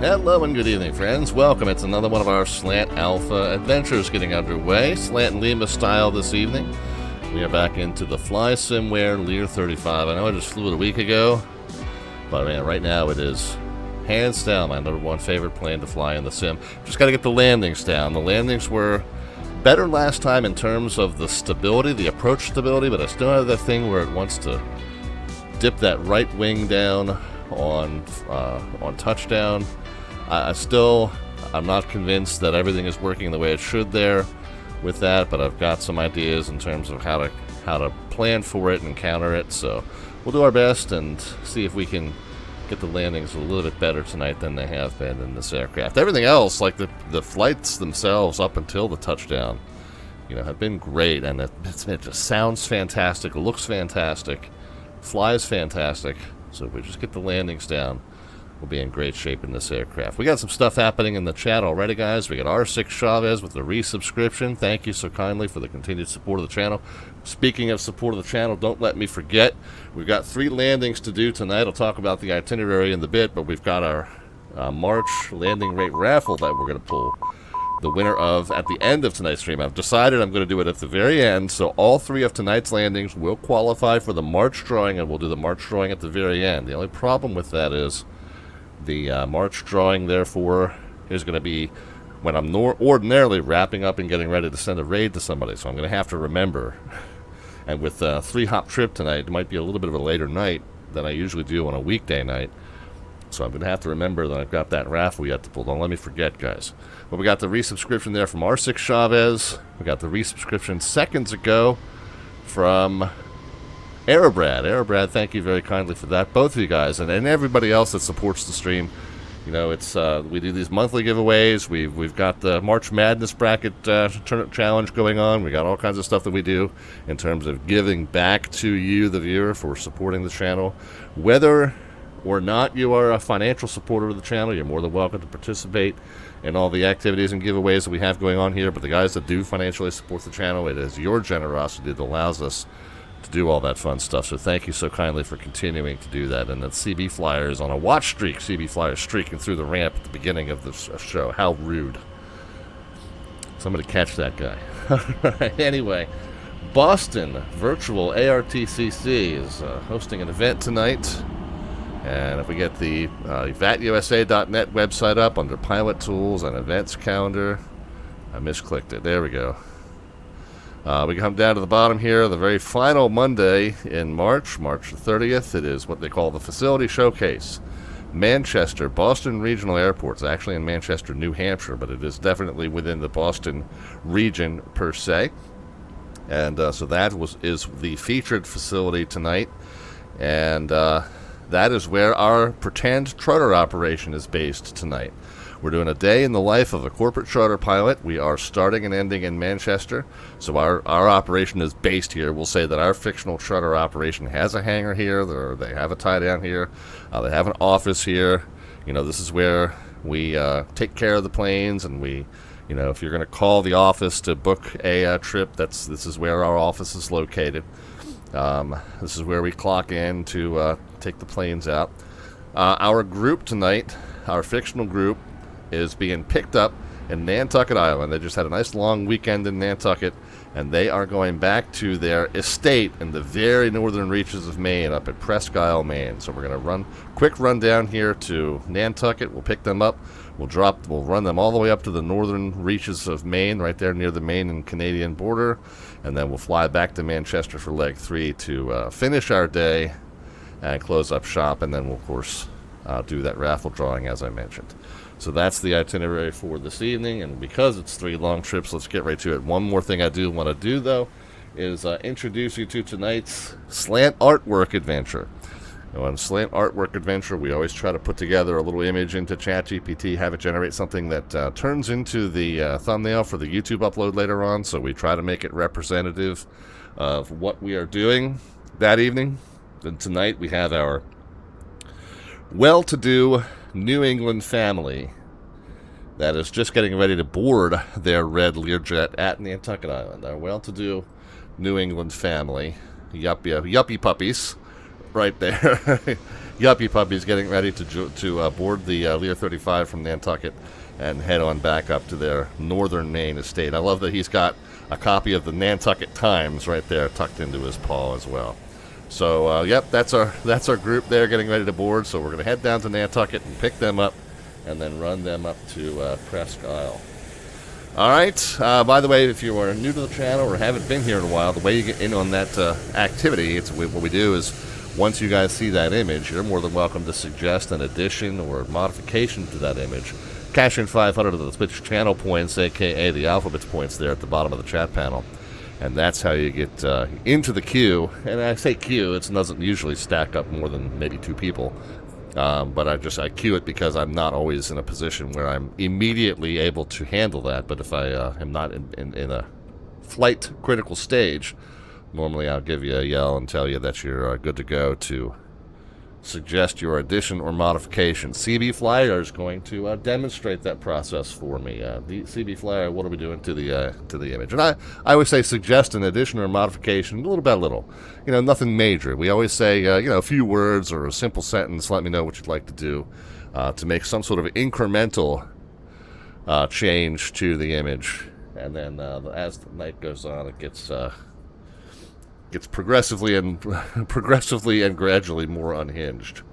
Hello and good evening, friends. Welcome. It's another one of our Slant Alpha adventures getting underway. Slant and Lima style this evening. We are back into the FlySimWare Lear 35. I know I just flew it a week ago, but man, right now it is hands down my number one favorite plane to fly in the sim. Just got to get the landings down. The landings were better last time in terms of the stability, the approach stability, but I still have that thing where it wants to dip that right wing down on touchdown. I'm not convinced that everything is working the way it should there with that, but I've got some ideas in terms of how to plan for it and counter it. So we'll do our best and see if we can get the landings a little bit better tonight than they have been in this aircraft. Everything else, like the flights themselves up until the touchdown, have been great, and it just sounds fantastic, looks fantastic, flies fantastic. So if we just get the landings down, we'll be in great shape in this aircraft. We got some stuff happening in the chat already, guys. We got R6 Chavez with the resubscription. Thank you so kindly for the continued support of the channel. Speaking of support of the channel, don't let me forget, we've got 3 landings to do tonight. I'll talk about the itinerary in a bit, but we've got our March landing rate raffle that we're going to pull the winner of at the end of tonight's stream. I've decided I'm going to do it at the very end, so all 3 of tonight's landings will qualify for the March drawing, and we'll do the March drawing at the very end. The only problem with that is the March drawing, therefore, is going to be when I'm ordinarily wrapping up and getting ready to send a raid to somebody, so I'm going to have to remember. And with a 3-hop trip tonight, it might be a little bit of a later night than I usually do on a weekday night. So I'm going to have to remember that I've got that raffle yet to pull. Don't let me forget, guys. But we got the resubscription there from R6 Chavez. We got the resubscription seconds ago from Aerobrad. Aerobrad, thank you very kindly for that. Both of you guys and everybody else that supports the stream. It's we do these monthly giveaways. We've got the March Madness bracket challenge going on. We got all kinds of stuff that we do in terms of giving back to you, the viewer, for supporting the channel. Whether or not you are a financial supporter of the channel, you're more than welcome to participate in all the activities and giveaways that we have going on here. But the guys that do financially support the channel, it is your generosity that allows us to do all that fun stuff. So thank you so kindly for continuing to do that. And the CB Flyer is on a watch streak. CB Flyer streaking through the ramp at the beginning of the show. How rude. Somebody catch that guy. All right, anyway, Boston Virtual ARTCC is hosting an event tonight. And if we get the VATUSA.net website up under Pilot Tools and Events Calendar, I misclicked it. There we go. We come down to the bottom here, the very final Monday in March, March the 30th. It is what they call the Facility Showcase. Manchester, Boston Regional Airport. It's actually in Manchester, New Hampshire, but it is definitely within the Boston region per se. And so that is the featured facility tonight. And that is where our pretend charter operation is based tonight. We're doing a day in the life of a corporate charter pilot. We are starting and ending in Manchester, so our operation is based here. We'll say that our fictional charter operation has a hangar here, they have a tie-down here, they have an office here. This is where we take care of the planes, and we, if you're going to call the office to book a trip, this is where our office is located. This is where we clock in to take the planes out. Our group tonight, our fictional group, is being picked up in Nantucket Island. They just had a nice long weekend in Nantucket, and they are going back to their estate in the very northern reaches of Maine, up at Presque Isle, Maine. So we're going to quick run down here to Nantucket. We'll pick them up. We'll run them all the way up to the northern reaches of Maine, right there near the Maine and Canadian border, and then we'll fly back to Manchester for leg 3 to finish our day and close up shop, and then we'll, of course, do that raffle drawing, as I mentioned. So that's the itinerary for this evening, and because it's 3 long trips, let's get right to it. One more thing I do want to do, though, is introduce you to tonight's Slant Artwork Adventure. On Slant Artwork Adventure, we always try to put together a little image into ChatGPT, have it generate something that turns into the thumbnail for the YouTube upload later on, so we try to make it representative of what we are doing that evening. And tonight we have our well-to-do New England family that is just getting ready to board their red Learjet at Nantucket Island. Our well-to-do New England family, yuppie puppies, right there. yuppie puppies getting ready to board the Lear 35 from Nantucket and head on back up to their northern Maine estate. I love that he's got a copy of the Nantucket Times right there tucked into his paw as well. So, yep, that's our group there getting ready to board. So we're going to head down to Nantucket and pick them up and then run them up to Presque Isle. All right. By the way, if you are new to the channel or haven't been here in a while, the way you get in on that activity, what we do is once you guys see that image, you're more than welcome to suggest an addition or modification to that image. Cash in 500 of the Twitch channel points, a.k.a. the alphabets points there at the bottom of the chat panel. And that's how you get into the queue. And I say queue, it doesn't usually stack up more than maybe 2 people. But I queue it because I'm not always in a position where I'm immediately able to handle that. But if I am not in a flight critical stage, normally I'll give you a yell and tell you that you're good to go to suggest your addition or modification. CB Flyer is going to demonstrate that process for me. The CB Flyer, what are we doing to the image? And I always say suggest an addition or modification, little by little. Nothing major. We always say, a few words or a simple sentence. Let me know what you'd like to do to make some sort of incremental change to the image. And then as the night goes on, it gets progressively and gradually more unhinged.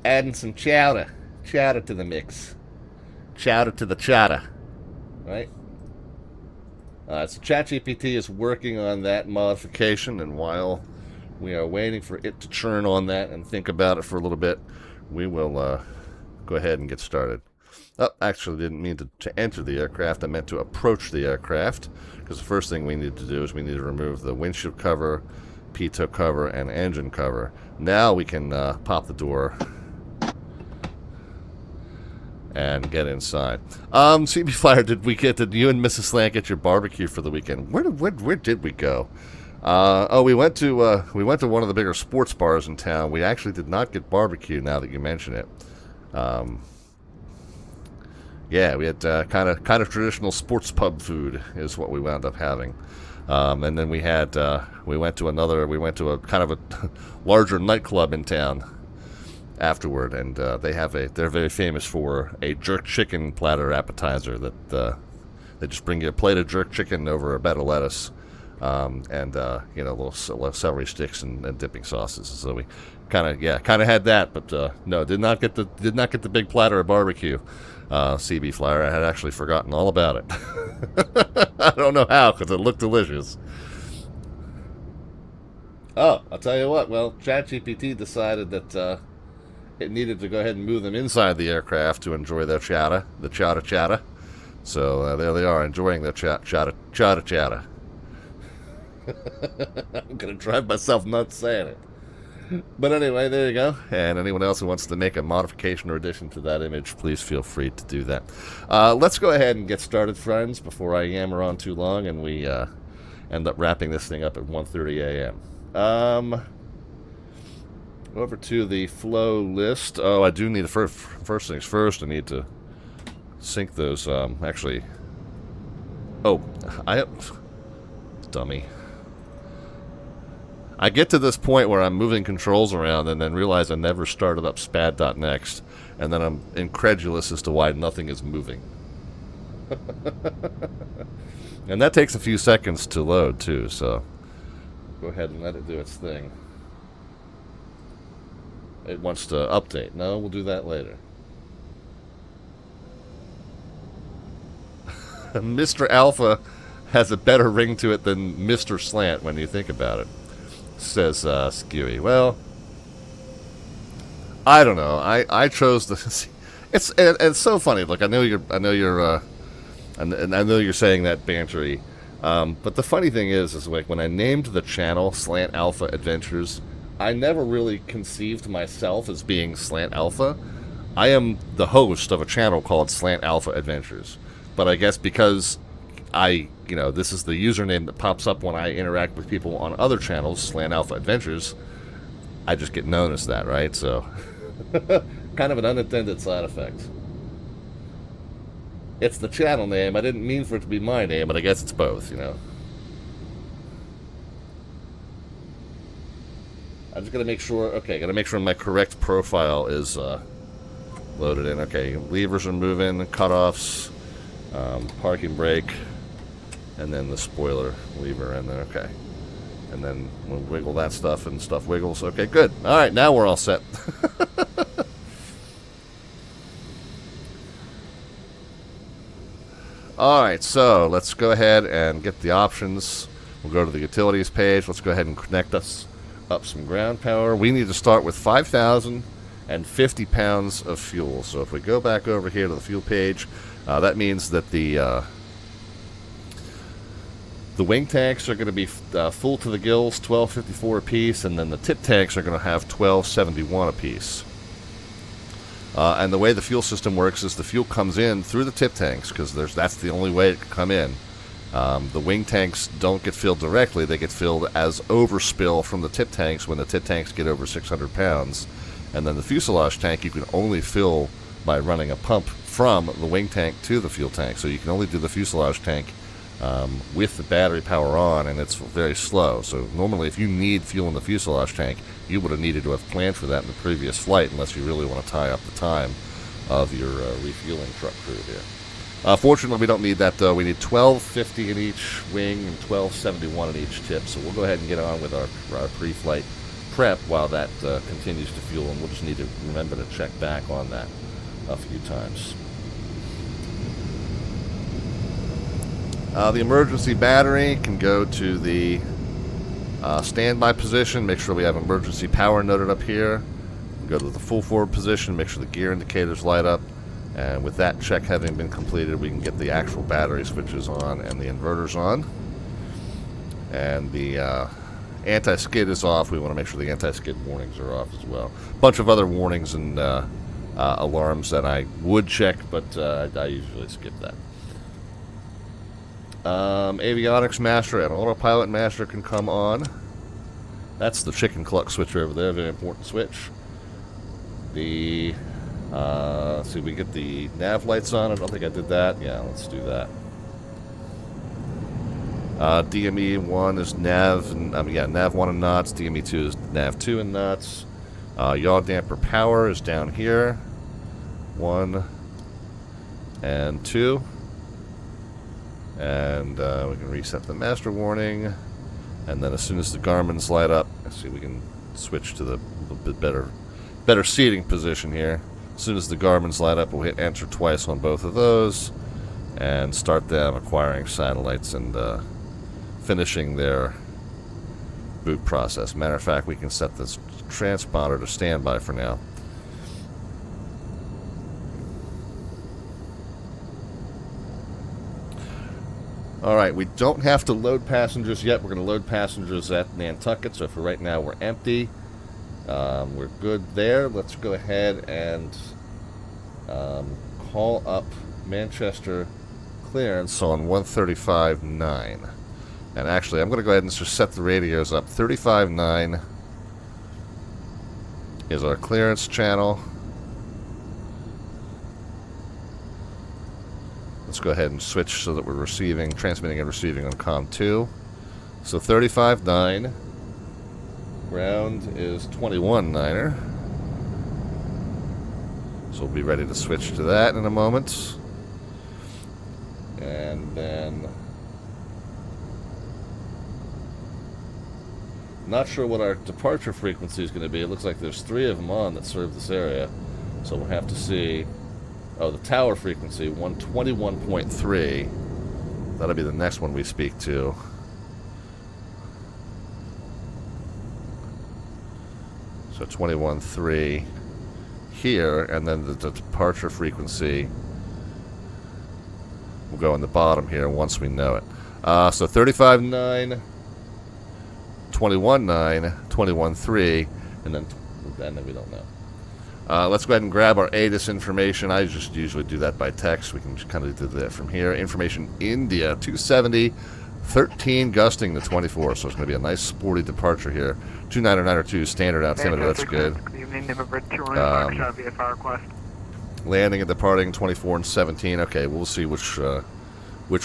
Adding some chowder to the mix, chowder to the chowder, right? So ChatGPT is working on that modification, and while we are waiting for it to churn on that and think about it for a little bit, we will go ahead and get started. Oh, actually didn't mean to enter the aircraft. I meant to approach the aircraft, because the first thing we need to do is we need to remove the windshield cover, pitot cover, and engine cover. Now we can pop the door and get inside. CB Flyer, did you and Mrs. Slant get your barbecue for the weekend? Where did we go? We went to one of the bigger sports bars in town. We actually did not get barbecue. Now that you mention it, yeah, we had kind of traditional sports pub food is what we wound up having. And then we went to a kind of a larger nightclub in town afterward, and they're very famous for a jerk chicken platter appetizer that they just bring you a plate of jerk chicken over a bed of lettuce, and little celery sticks and dipping sauces. So we kind of had that, but no, did not get the big platter of barbecue. CB Flyer, I had actually forgotten all about it. I don't know how, because it looked delicious. Oh, I'll tell you what. Well, ChatGPT decided that it needed to go ahead and move them inside the aircraft to enjoy their chowder, the chowder. So there they are, enjoying their chowder. I'm going to drive myself nuts saying it. But anyway, there you go. And anyone else who wants to make a modification or addition to that image, please feel free to do that. Let's go ahead and get started, friends, before I yammer on too long and we end up wrapping this thing up at 1:30 a.m. Over to the flow list. Oh, I do need first things first. I need to sync those. Actually, dummy. I get to this point where I'm moving controls around and then realize I never started up spad.next, and then I'm incredulous as to why nothing is moving. And that takes a few seconds to load too. So go ahead and let it do its thing. It wants to update. No, we'll do that later. Mr. Alpha has a better ring to it than Mr. Slant when you think about it, says Skewy. Well, I don't know. I chose the. It's so funny. Look, I know you're saying that bantery. But the funny thing is like when I named the channel Slant Alpha Adventures, I never really conceived myself as being Slant Alpha. I am the host of a channel called Slant Alpha Adventures. But I guess because this is the username that pops up when I interact with people on other channels, Slant Alpha Adventures, I just get noticed that, right? So, kind of an unintended side effect. It's the channel name. I didn't mean for it to be my name, but I guess it's both, you know. I'm just going to make sure, okay, got to make sure my correct profile is loaded in. Okay, levers are moving, cutoffs, parking brake, and then the spoiler lever in there, okay. And then we'll wiggle that stuff and stuff wiggles. Okay, good. All right, now we're all set. All right, so let's go ahead and get the options. We'll go to the utilities page. Let's go ahead and connect us up some ground power. We need to start with 5,050 pounds of fuel. So if we go back over here to the fuel page, that means that the wing tanks are going to be full to the gills, 1254 apiece, and then the tip tanks are going to have 1271 apiece. And the way the fuel system works is the fuel comes in through the tip tanks, because that's the only way it can come in. The wing tanks don't get filled directly. They get filled as overspill from the tip tanks when the tip tanks get over 600 pounds. And then the fuselage tank you can only fill by running a pump from the wing tank to the fuel tank. So you can only do the fuselage tank with the battery power on, and it's very slow. So normally if you need fuel in the fuselage tank, you would have needed to have planned for that in the previous flight, unless you really want to tie up the time of your refueling truck crew here. Fortunately, we don't need that, though. We need 1250 in each wing and 1271 in each tip. So we'll go ahead and get on with our pre-flight prep while that continues to fuel, and we'll just need to remember to check back on that a few times. The emergency battery can go to the standby position. Make sure we have emergency power noted up here. Go to the full forward position. Make sure the gear indicators light up. And with that check having been completed, we can get the actual battery switches on and the inverters on. And the anti-skid is off. We want to make sure the anti-skid warnings are off as well. A bunch of other warnings and alarms that I would check, but I usually skip that. Avionics master and autopilot master can come on. That's the chicken cluck switch over there, very important switch. The let's see, we get the nav lights on. I don't think I did that. Yeah, let's do that. DME1 is nav, and nav 1 and knots. DME2 is nav 2 and knots. Yaw damper power is down here. 1 and 2. And we can reset the master warning, and then as soon as the Garmin's light up, let's see, we can switch to the bit better seating position here. As soon as the Garmin's light up, we'll hit enter twice on both of those and start them acquiring satellites and finishing their boot process. Matter of fact, we can set this transponder to standby for now. Alright, we don't have to load passengers yet. We're going to load passengers at Nantucket, so for right now we're empty. We're good there. Let's go ahead and call up Manchester clearance on 135.9. And actually, I'm going to go ahead and just set the radios up. 35.9 is our clearance channel. Let's go ahead and switch so that we're transmitting and receiving on COM 2. So 35.9. Ground is 21.9er. So we'll be ready to switch to that in a moment. And then... not sure what our departure frequency is going to be. It looks like there's 3 of them on that serve this area. So we'll have to see... oh, the tower frequency, 121.3. That'll be the next one we speak to. So 21.3 here, and then the departure frequency will go in the bottom here once we know it. So 35.9, 21.9, 21.3, and then we don't know. Let's go ahead and grab our ATIS information. I just usually do that by text. We can just kind of do that from here. Information India 270, 13 gusting to 24, so it's going to be a nice sporty departure here. 29902 standard altimeter, that's good. Landing and departing 24 and 17. Okay, we'll see which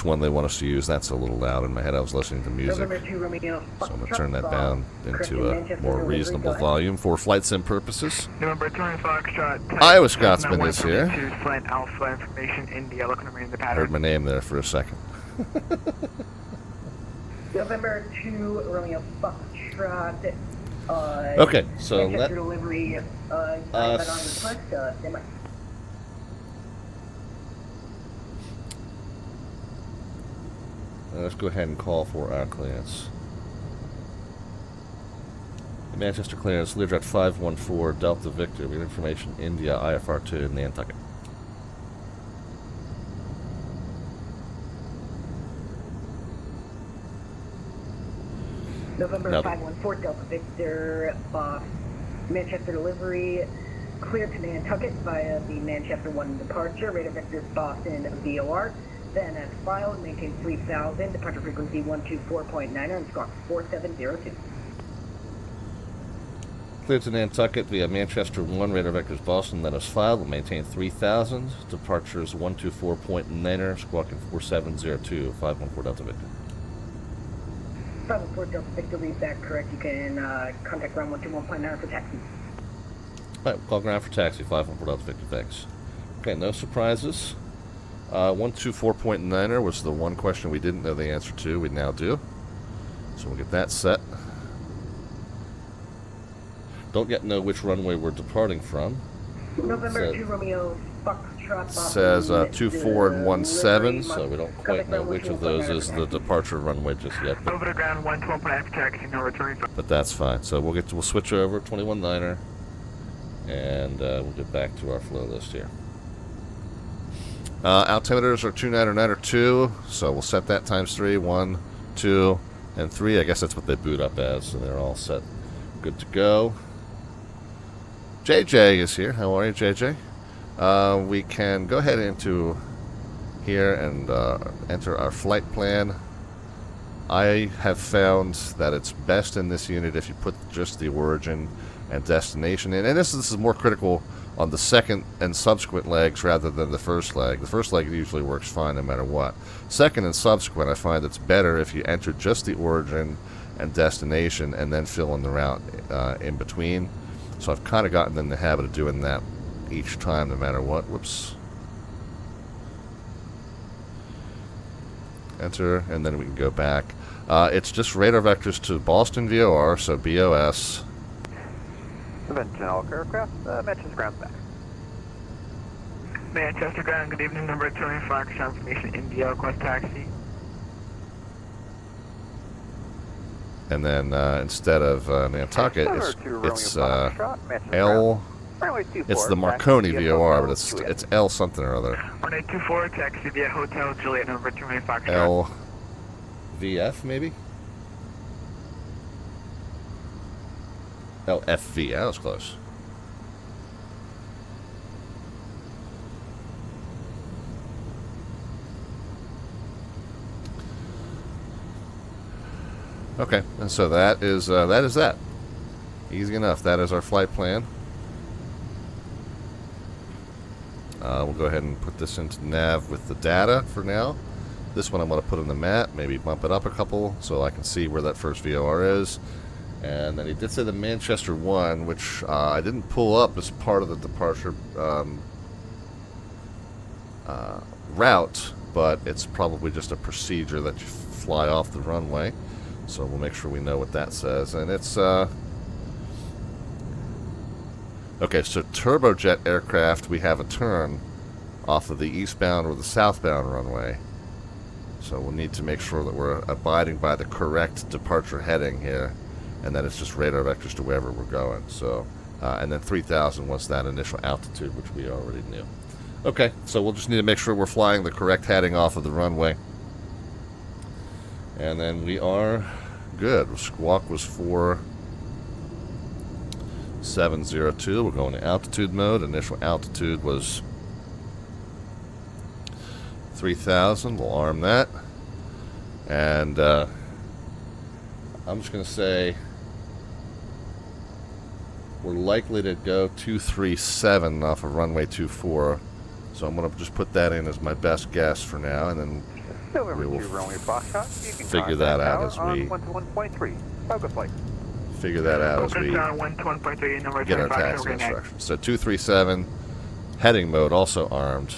one they want us to use. That's a little loud in my head. I was listening to music, so I'm going to turn that down into a more reasonable volume for flight sim purposes. Iowa Scotsman is here. Heard my name there for a second. November 2 Romeo Foxtrot. Okay, so let's go ahead and call for our clearance. Manchester clearance, Learjet 514, Delta Victor. We have information, India, IFR2, Nantucket. November 514, Delta Victor, Manchester delivery, cleared to Nantucket via the Manchester 1 departure, radar vector Boston VOR. Then as filed, maintain 3000, departure frequency 124.9 and squawk 4702. Cleared to Nantucket via Manchester 1, radar vectors Boston, then as filed, will maintain 3000, departures 124.9, squawking 4702, 514 Delta Victor. 514 Delta Victor, read that correct. You can contact ground 121.9 for taxi. Alright, we'll call ground for taxi, 514 Delta Victor, thanks. Okay, no surprises. 124.9er was the one question we didn't know the answer to. We now do. So we'll get that set. Don't yet know which runway we're departing from. November 2 Romeo Foxtrot. Says 24 and 17, so we don't quite know which of those is the departure runway just yet. Over to ground 112.9 for taxi, no returning. But that's fine. So we'll switch over 21.9er, and we'll get back to our flow list here. Altimeters are 29902, so we'll set that times 3, 1, 2, and 3. I guess that's what they boot up as, so they're all set. Good to go. JJ is here. How are you, JJ? We can go ahead into here and enter our flight plan. I have found that it's best in this unit if you put just the origin and destination in. And this is more critical on the second and subsequent legs rather than the first leg. The first leg usually works fine no matter what. Second and subsequent, I find it's better if you enter just the origin and destination and then fill in the route in between. So I've kind of gotten in the habit of doing that each time no matter what. Whoops. Enter, and then we can go back. It's just radar vectors to Boston VOR, so BOS. Conventional aircraft, Manchester ground back. Manchester ground, good evening, number 25, confirmation, India, request taxi. And then instead of Nantucket, it's L. It's the Marconi VOR, but it's L something or other. 1824, taxi via Hotel Juliet, number 25. LVF maybe? LFV, that was close. Okay, and so that is that. Easy enough. That is our flight plan. We'll go ahead and put this into nav with the data for now. This one I'm going to put on the map, maybe bump it up a couple so I can see where that first VOR is. And then he did say the Manchester 1, which I didn't pull up as part of the departure route, but it's probably just a procedure that you fly off the runway. So we'll make sure we know what that says. And it's okay, so turbojet aircraft, we have a turn off of the eastbound or the southbound runway. So we'll need to make sure that we're abiding by the correct departure heading here, and that it's just radar vectors to wherever we're going. So, and then 3,000 was that initial altitude, which we already knew. Okay, so we'll just need to make sure we're flying the correct heading off of the runway. And then we are good. Squawk was 4702. We're going to altitude mode. Initial altitude was 3,000. We'll arm that. And I'm just going to say we're likely to go 237 off of runway 24. So I'm going to just put that in as my best guess for now, and then we will figure that out as we figure that out as we get our taxi instructions. So 237, heading mode, also armed.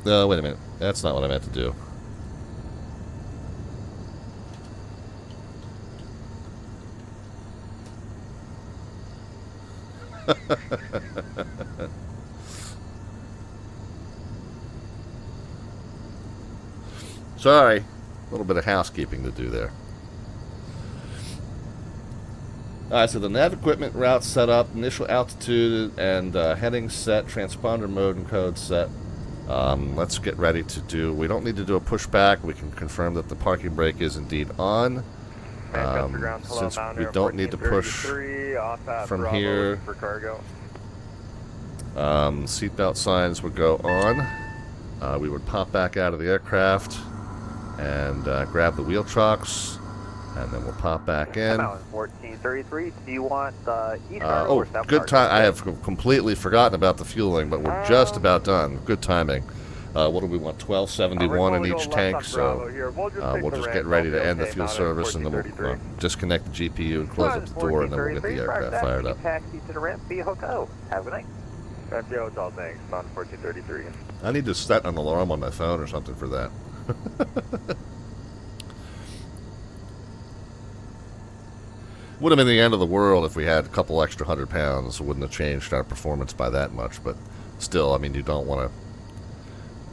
No, wait a minute. That's not what I meant to do. Sorry, a little bit of housekeeping to do there. Alright, so the nav equipment route set up, initial altitude and heading set, transponder mode and code set. Let's get ready to do, we don't need to do a pushback, we can confirm that the parking brake is indeed on. Since we don't need to push from here, seatbelt signs would go on. We would pop back out of the aircraft and grab the wheel chocks, and then we'll pop back in. 1433. Do you want east or south? Good time. I have completely forgotten about the fueling, but we're just about done. Good timing. What do we want? 1271 in each tank, so we'll just get ready to end the fuel service, and then we'll disconnect the GPU and close up the door, and then we'll get the aircraft fired up. Taxi to the ramp via hotel. Have a good night. Via hotel, thanks. On 1433. I need to set an alarm on my phone or something for that. Would have been the end of the world if we had a couple extra 100 pounds. It wouldn't have changed our performance by that much, but still, I mean, you don't want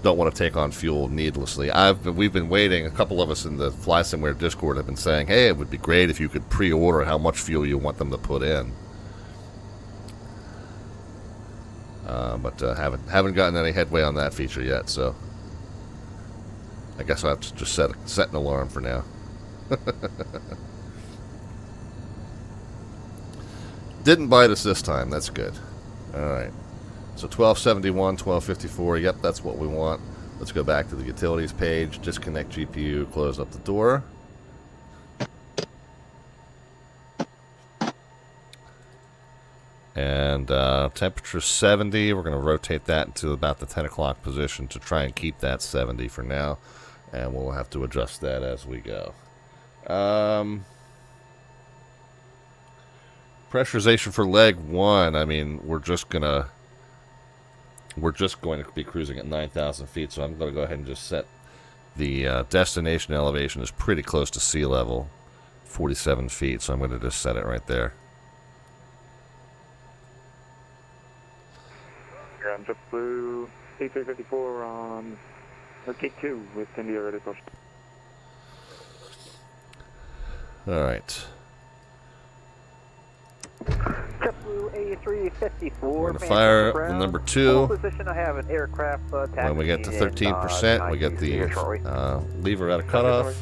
to take on fuel needlessly. We've been waiting. A couple of us in the FlySimWare Discord have been saying, "Hey, it would be great if you could pre-order how much fuel you want them to put in." But haven't gotten any headway on that feature yet. So I guess I'll have to just set an alarm for now. Didn't bite us this time. That's good. All right. So 1271, 1254. Yep, that's what we want. Let's go back to the utilities page. Disconnect GPU. Close up the door. And temperature 70. We're going to rotate that into about the 10 o'clock position to try and keep that 70 for now. And we'll have to adjust that as we go. Pressurization for leg 1. I mean, we're just going to be cruising at 9,000 feet. So I'm going to go ahead and just set the destination elevation is pretty close to sea level, 47 feet. So I'm going to just set it right there. Ground JetBlue 8354 on gate 2 with India ready push. All right. JetBlue A354. We're going to fire the number 2. Position, I have an aircraft, when we get to 13%, we get the lever out of cutoff.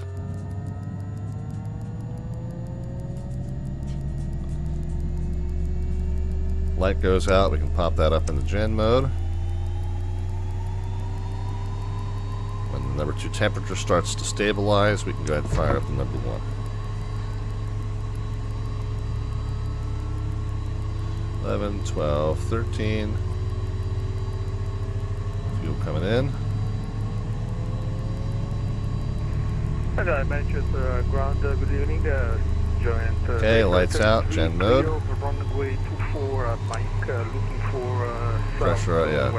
Light goes out, we can pop that up into gen mode. When the number 2 temperature starts to stabilize, we can go ahead and fire up the number 1. 11, 12, 13. Fuel coming in. Hello, Manchester ground. Good evening. Joint. Okay, lights out. Gen mode. Runway 24, Mike, looking for pressure. Yeah,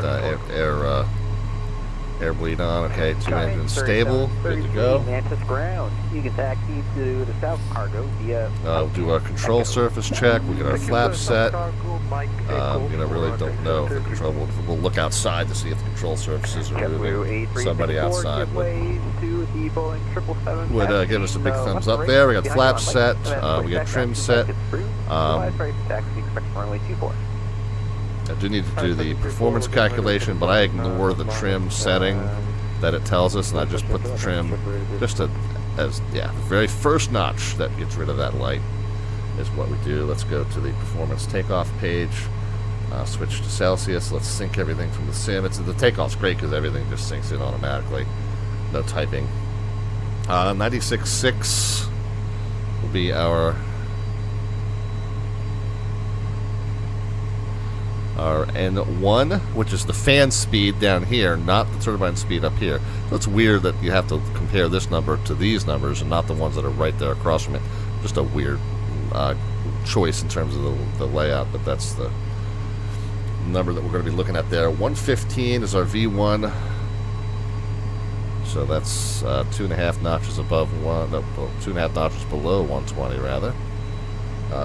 air bleed on. Okay, 2 engines stable. Good to go. Manchester ground. You can taxi to the south cargo via. We'll do our control surface check. We get our flaps set. Really don't know if the control. We'll look outside to see if the control surfaces are moving. Somebody outside would give us a big thumbs up there. We got flaps set. We got trim set. I do need to do the performance calculation, but I ignore the trim setting that it tells us, and I just put the trim just the very first notch that gets rid of that light is what we do. Let's go to the performance takeoff page. Switch to Celsius. Let's sync everything from the sim. The takeoff's great because everything just syncs in automatically. No typing. 96.6 will be our N1, which is the fan speed down here, not the turbine speed up here. So it's weird that you have to compare this number to these numbers and not the ones that are right there across from it. Just a weird choice in terms of the layout, but that's the number that we're going to be looking at there. 115 is our V1, so that's 2.5 notches above 2.5 notches below 120 rather.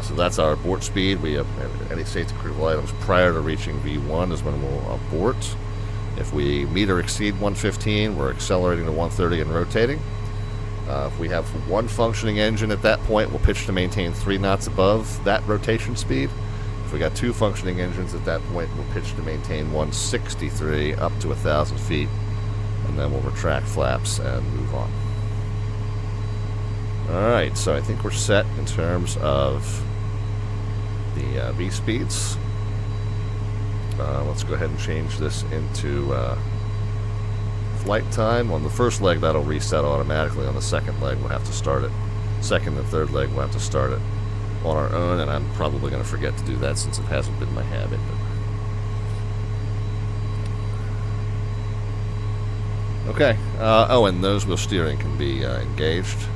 So that's our abort speed. We have any safety critical items prior to reaching V1 is when we'll abort. If we meet or exceed 115, we're accelerating to 130 and rotating. If we have one functioning engine at that point, we'll pitch to maintain 3 knots above that rotation speed. If we got 2 functioning engines at that point, we'll pitch to maintain 163 up to 1,000 feet, and then we'll retract flaps and move on. Alright, so I think we're set in terms of the V speeds. Let's go ahead and change this into flight time. On the first leg, that'll reset automatically. On the second leg, we'll have to start it. Second and third leg, we'll have to start it on our own, and I'm probably going to forget to do that since it hasn't been my habit. But okay. Oh, and nose wheel steering can be engaged.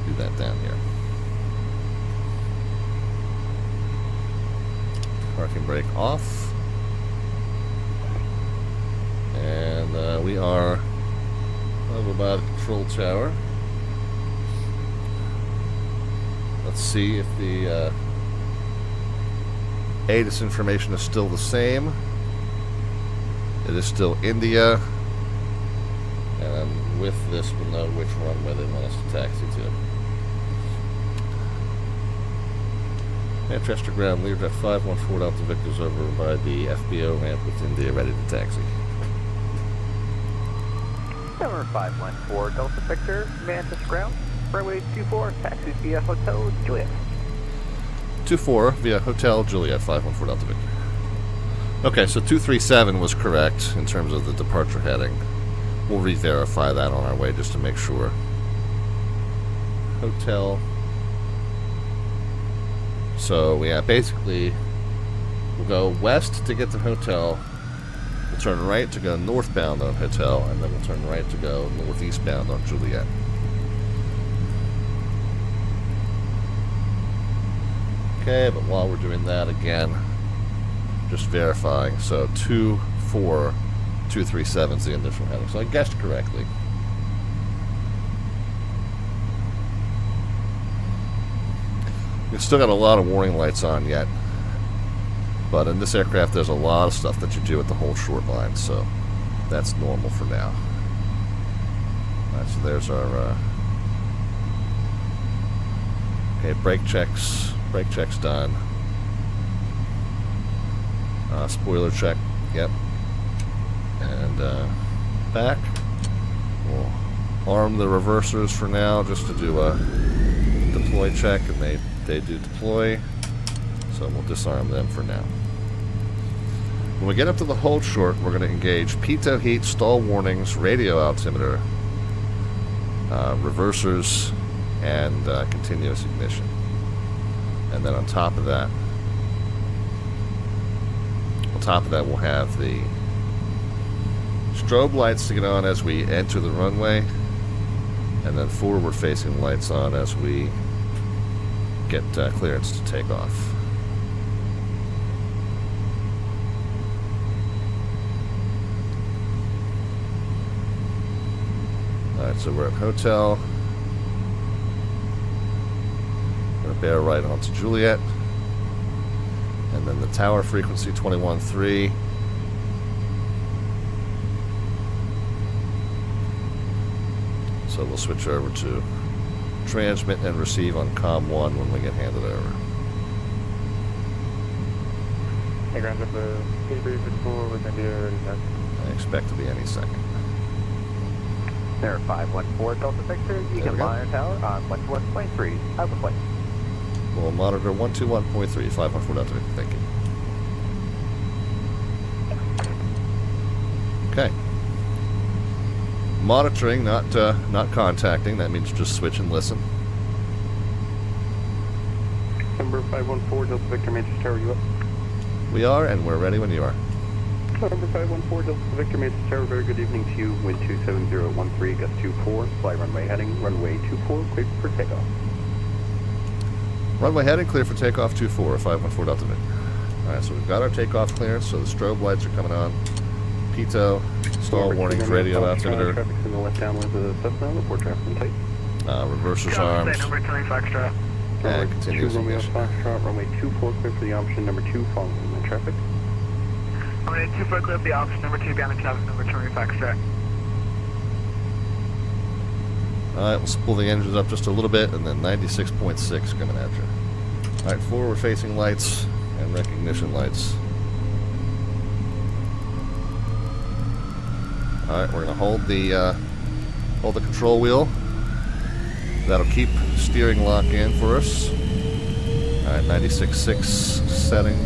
Do that down here. Parking brake off. And we are over by the control tower. Let's see if the ATIS information is still the same. It is still India. And with this, we'll know which runway they want us to taxi to. Manchester ground, Learjet 514 Delta Victor's over by the FBO ramp with India ready to taxi. Number 514 Delta Victor, Manchester ground, runway 24, taxi via Hotel Juliet. 24 via Hotel Juliet 514 Delta Victor. Okay, so 237 was correct in terms of the departure heading. We'll re-verify that on our way just to make sure. Hotel. So we basically we'll go west to get to hotel. We'll turn right to go northbound on hotel, and then we'll turn right to go northeastbound on Juliet. Okay, but while we're doing that again, just verifying. So 24237 is the initial heading. So I guessed correctly. We've still got a lot of warning lights on yet, but in this aircraft there's a lot of stuff that you do at the whole short line, so that's normal for now. Alright, so there's our okay, brake checks done. Spoiler check, yep. And back. We'll arm the reversers for now just to do a deploy check, and they do deploy, so we'll disarm them for now. When we get up to the hold short, we're going to engage pitot heat, stall warnings, radio altimeter, reversers, and continuous ignition. And then on top of that we'll have the strobe lights to get on as we enter the runway, and then forward facing lights on as we get clearance to take off. Alright, so we're at hotel. Gonna bear right onto Juliet. And then the tower frequency 21.3. So we'll switch over to transmit and receive on COM 1 when we get handed over. Hey, ground up the KP54 with India ready to taxi. I expect to be any second. There, 514 Delta Victor, you There we can go. monitor tower on 121.3. Have a flight. We'll monitor 121.3, 514 Delta Victor. Thank you. monitoring, not contacting. That means just switch and listen. Number 514, Delta Victor, Manchester Tower, you up? We are, and we're ready when you are. Number 514, Delta Victor, Manchester Tower, very good evening to you. Wind 27013, gust 24, fly runway heading, runway 24, clear for takeoff. Runway heading, clear for takeoff 24, 514 Delta Victor. Alright, so we've got our takeoff clearance, so the strobe lights are coming on. Pitot, stall warnings, radio altimeter. Traffic's in the left downwind of the Cessna, report traffic in tight. Reversers arms. Number 20 Foxtrot. And continuous Romeo ignition. Foxtrot, runway 24, clear for the option number 2, following the traffic. Runway 24, clear for the option number 2, behind the traffic, number 20 Foxtrot. Alright, we'll spool the engines up just a little bit, and then 96.6 coming at you. Alright, forward facing lights and recognition lights. Alright, we're going to hold the control wheel. That'll keep steering lock in for us. Alright, 96.6 setting.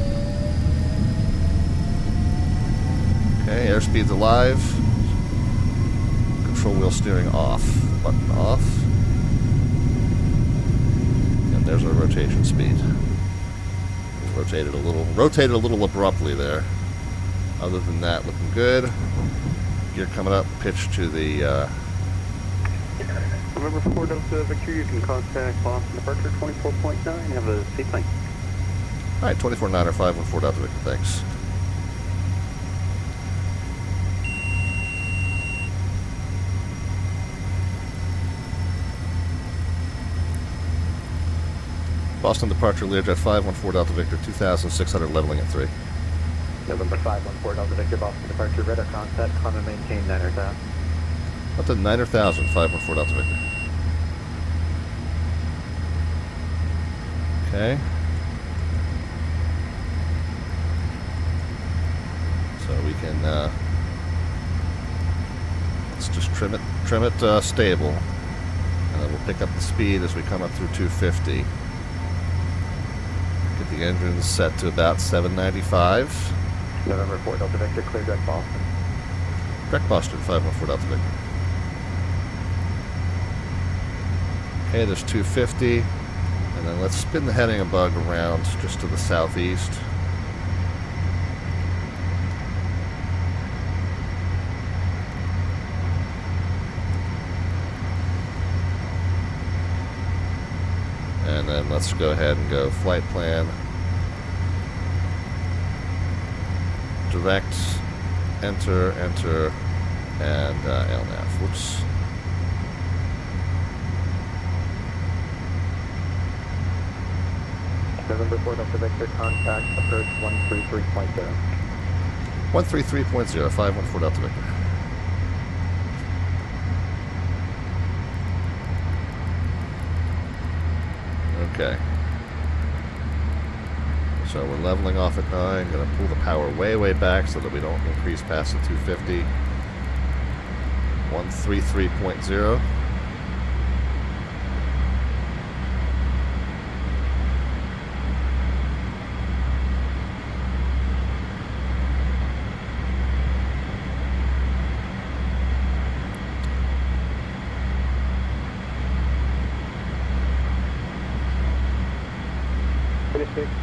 Okay, airspeed's alive. Control wheel steering off. Button off. And there's our rotation speed. Rotated a little abruptly there. Other than that, looking good. Gear coming up, pitch to the Remember 4 Delta Victor, you can contact Boston departure 24.9. Have a safe flight. Alright, 24.9 or 514 Delta Victor, thanks. Boston departure Learjet 514 Delta Victor, 2,600 leveling at 3. November 514 Delta Victor, Boston departure, radar contact, climb and maintain 9,000. Up to 9,000, 514 Delta Victor. Okay. So we can, let's just trim it stable. And then we'll pick up the speed as we come up through 250. Get the engines set to about 795. November 4 Delta Victor, clear direct Boston. Direct Boston, 514 Delta Victor. Okay, there's 250. And then let's spin the heading and bug around just to the southeast. And then let's go ahead and go flight plan. Direct, enter, and LNAV. Whoops. November 4 Delta Victor, contact approach 133.0. 133.0, 514 Delta Victor. Okay. So we're leveling off at 9. Going to pull the power way back so that we don't increase past the 250. 133.0.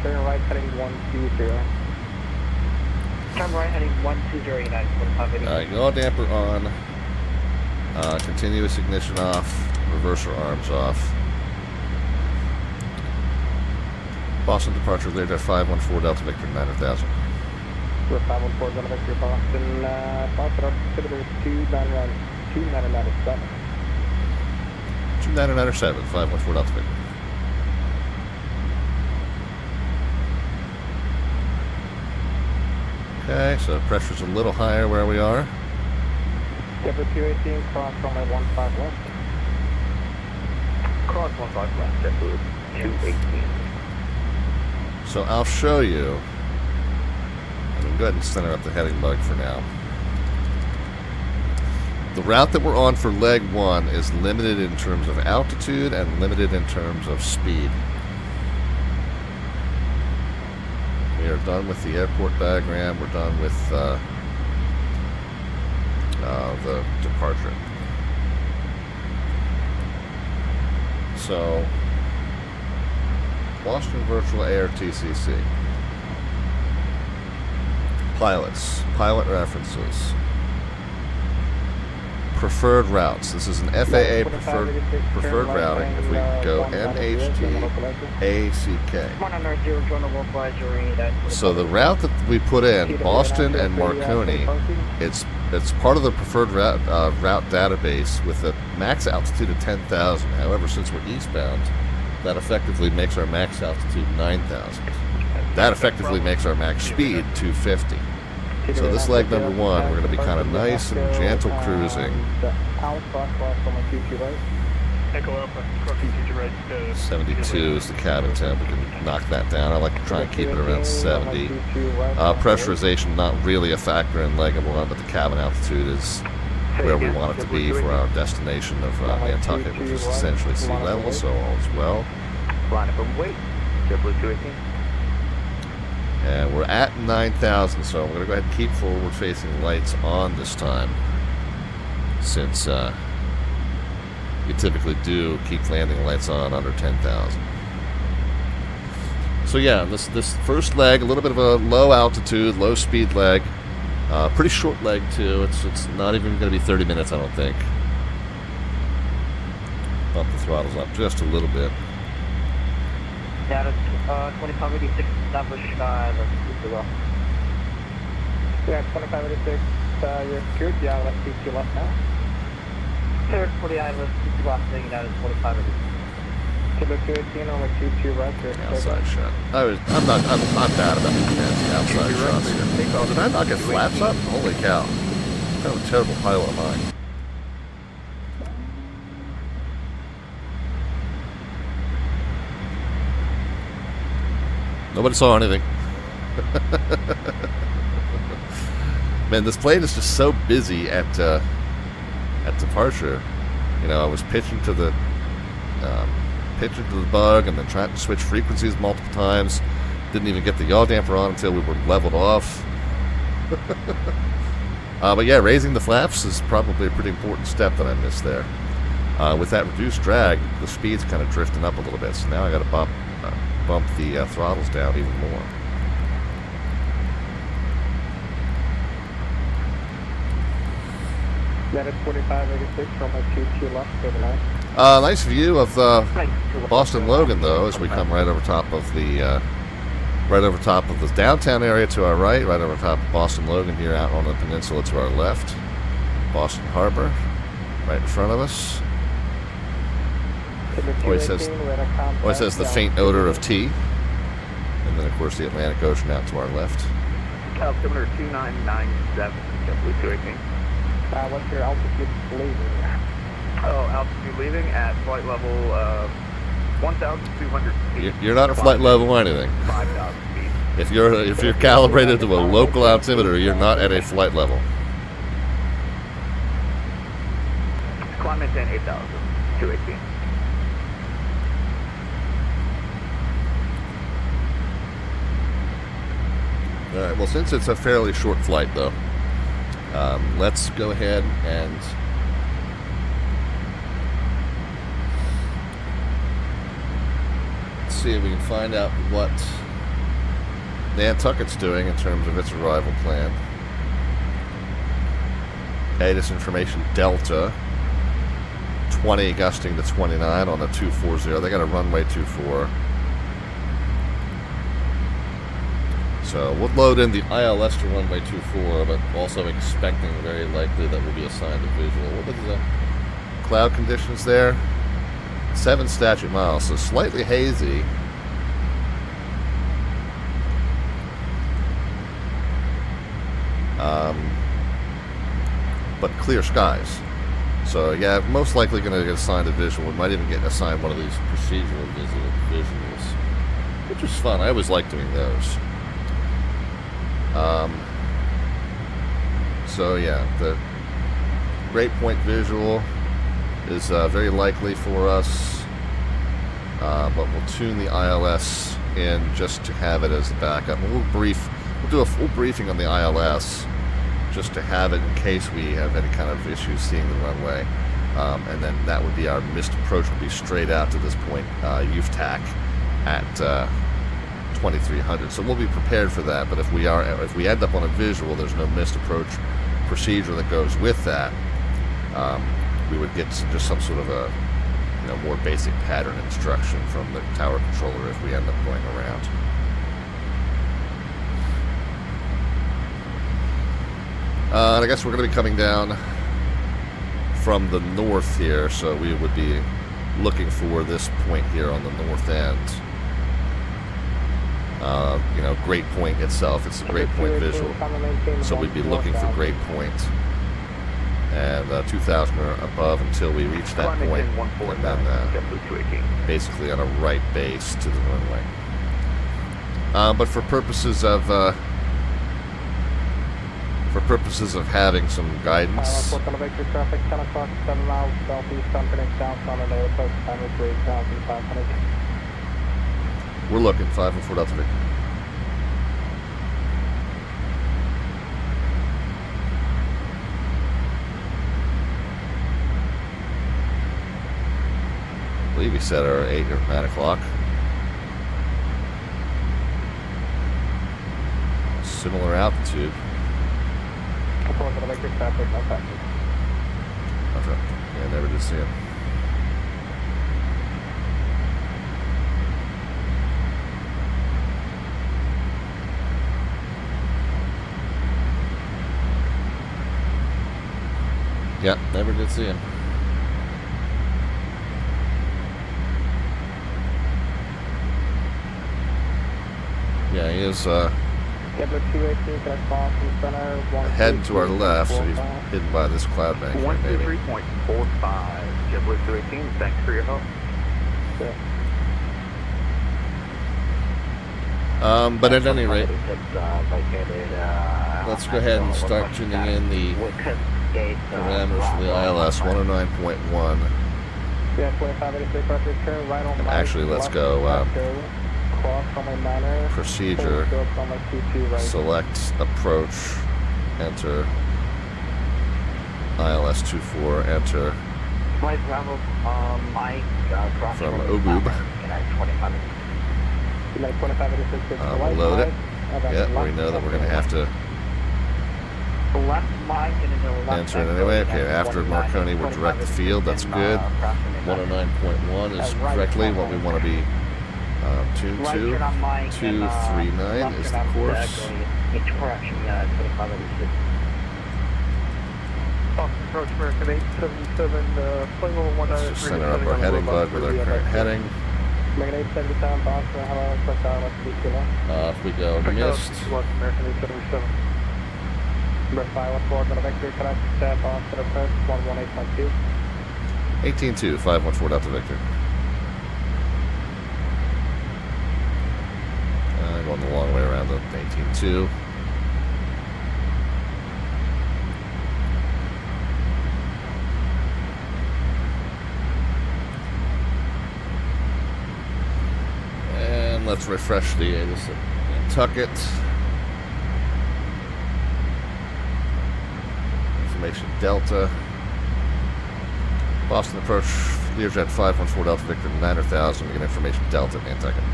Turn right heading 120. Turn right heading 120 United 4580. Alright, yaw damper on. Continuous ignition off. Reverser arms off. Boston departure Learjet 514 Delta Victor 9,000. 514 Delta Victor, Boston, Boston altimeter 2997. 2997, 514 Delta Victor. Okay, so pressure's a little higher where we are. Denver 218, cross runway 15 left. Cross 15 left, Denver 218. So I'll show you. I'm going to go ahead and center up the heading bug for now. The route that we're on for leg 1 is limited in terms of altitude and limited in terms of speed. We are done with the airport diagram. We're done with the departure. So, Boston Virtual ARTCC. Pilots, pilot references. Preferred routes. This is an FAA preferred routing. If we go MHT-KACK. So the route that we put in, Boston and Marconi, it's part of the preferred route database with a max altitude of 10,000. However, since we're eastbound, that effectively makes our max altitude 9,000. That effectively makes our max speed 250. So this leg number one, we're going to be kind of nice and gentle cruising. 72 is the cabin temp. We can knock that down. I like to try and keep it around 70. Pressurization not really a factor in leg number one, but the cabin altitude is where we want it to be for our destination of Nantucket, which is essentially sea level, so all is well. Line up and wait. JetBlue 218. And we're at 9,000, so I'm going to go ahead and keep forward-facing lights on this time, since you typically do keep landing lights on under 10,000. So yeah, this first leg, a little bit of a low altitude, low speed leg, pretty short leg too. It's not even going to be 30 minutes, I don't think. Bump the throttles up just a little bit. Status 2586 established, let's keep it up. Yeah, 2586, you're secured. Yeah, let's keep you left now. Third 49, let's keep you left, taking out at 2586. JetBlue 218, only keep you right here. Outside shot. I'm bad about these fancy outside shots here. Did I not get flaps up? Holy cow. What kind of a terrible pilot am I? Nobody saw anything. Man, this plane is just so busy at departure. You know, I was pitching to the bug and then trying to switch frequencies multiple times. Didn't even get the yaw damper on until we were leveled off. But yeah, raising the flaps is probably a pretty important step that I missed there. With that reduced drag, the speed's kind of drifting up a little bit, so now I got to bump the throttles down even more. That is 4586 from a 2 left, overnight. Nice view of Boston Logan, though, as we come right over top of the downtown area to our right over top of Boston Logan here out on the peninsula to our left. Boston Harbor, right in front of us. Always says the faint odor of tea. And then, of course, the Atlantic Ocean out to our left. Altimeter 2997, JetBlue 218. What's your altitude leaving? Oh, altitude leaving at flight level 1,200 feet. You're not at flight level or anything. 5,000 feet. If you're calibrated to a local altimeter, you're not at a flight level. Climb maintain 8,000, 218. All right. Well, since it's a fairly short flight, though, let's go ahead and see if we can find out what Nantucket's doing in terms of its arrival plan. ATIS information Delta 20 gusting to 29 on a 240. They got a runway 24. So we'll load in the ILS to runway 24, but also expecting very likely that we'll be assigned a visual. What was the cloud conditions there? 7 statute miles, so slightly hazy. But clear skies. So yeah, most likely going to get assigned a visual. We might even get assigned one of these procedural visuals, which is fun. I always like doing those. So yeah, the Great Point visual is very likely for us, but we'll tune the ILS in just to have it as a backup. And we'll do a full briefing on the ILS just to have it in case we have any kind of issues seeing the runway. And then that would be our missed approach would be straight out to this point, UFTAC at 2300. So we'll be prepared for that. But if we end up on a visual, there's no missed approach procedure that goes with that. We would get just some sort of a more basic pattern instruction from the tower controller if we end up going around. And I guess we're going to be coming down from the north here, so we would be looking for this point here on the north end. Great Point itself, it's a Great Point visual, so we'd be looking for Great Point and 2,000 or above until we reach that point, and then basically on a right base to the runway. But for purposes of having some guidance, traffic 10 o'clock, 7 miles southeast, connect downtown and approach time is 8,500. we're looking 514 Delta Victor. I believe we set our 8 or 9 o'clock. Similar altitude. That's right. Yeah, never did see him. Yeah, never did see him. Yeah, he is heading to our left, so he's hidden by this cloud bank here, maybe. 123.45, JetBlue 218, thanks for your help. But at any rate, let's go ahead and start tuning in the parameters for the ILS 109.1. And actually, let's go procedure, select approach, enter ILS 24, enter from OBOOB. We'll load it. Yeah, we know that we're going to have to enter it anyway. Okay, after Marconi, we're direct the field. That's good. 109.1 is correctly what we want to be tuned to. 239 is the course. Approach American 877, flight level 19. Let's just center up our heading bug with our current heading. American 877, Boston, hello, If we go missed, American 877. Number 514, Delta Victor, connect Boston approach 118.2. 18-2, 514 Delta Victor. Going the long way around the 18-2. And let's refresh the Nantucket. Information Delta. Boston approach, Learjet 514 Delta Victor, 9,000. We get information Delta, Nantucket.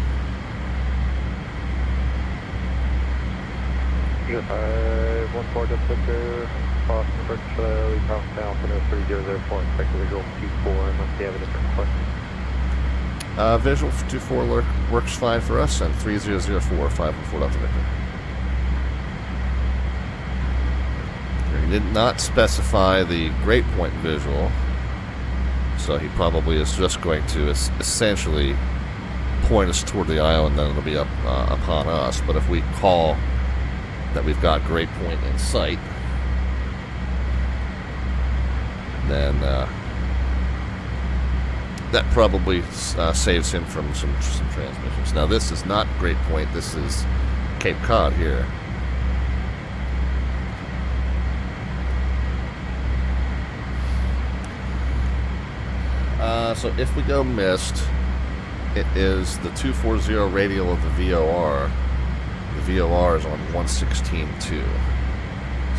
514 Delta Victor, Boston approach, we cross down to 3004, expect visual 24, unless you have a different question. Visual 24 works fine for us, and 3004, 514 Delta Victor. He did not specify the Great Point visual, so he probably is just going to essentially point us toward the island, then it'll be up upon us. But if we call that we've got Great Point in sight, then that probably saves him from some transmissions. Now this is not Great Point, this is Cape Cod here. So if we go missed, it is the 240 radial of the VOR. The VOR is on 116.2.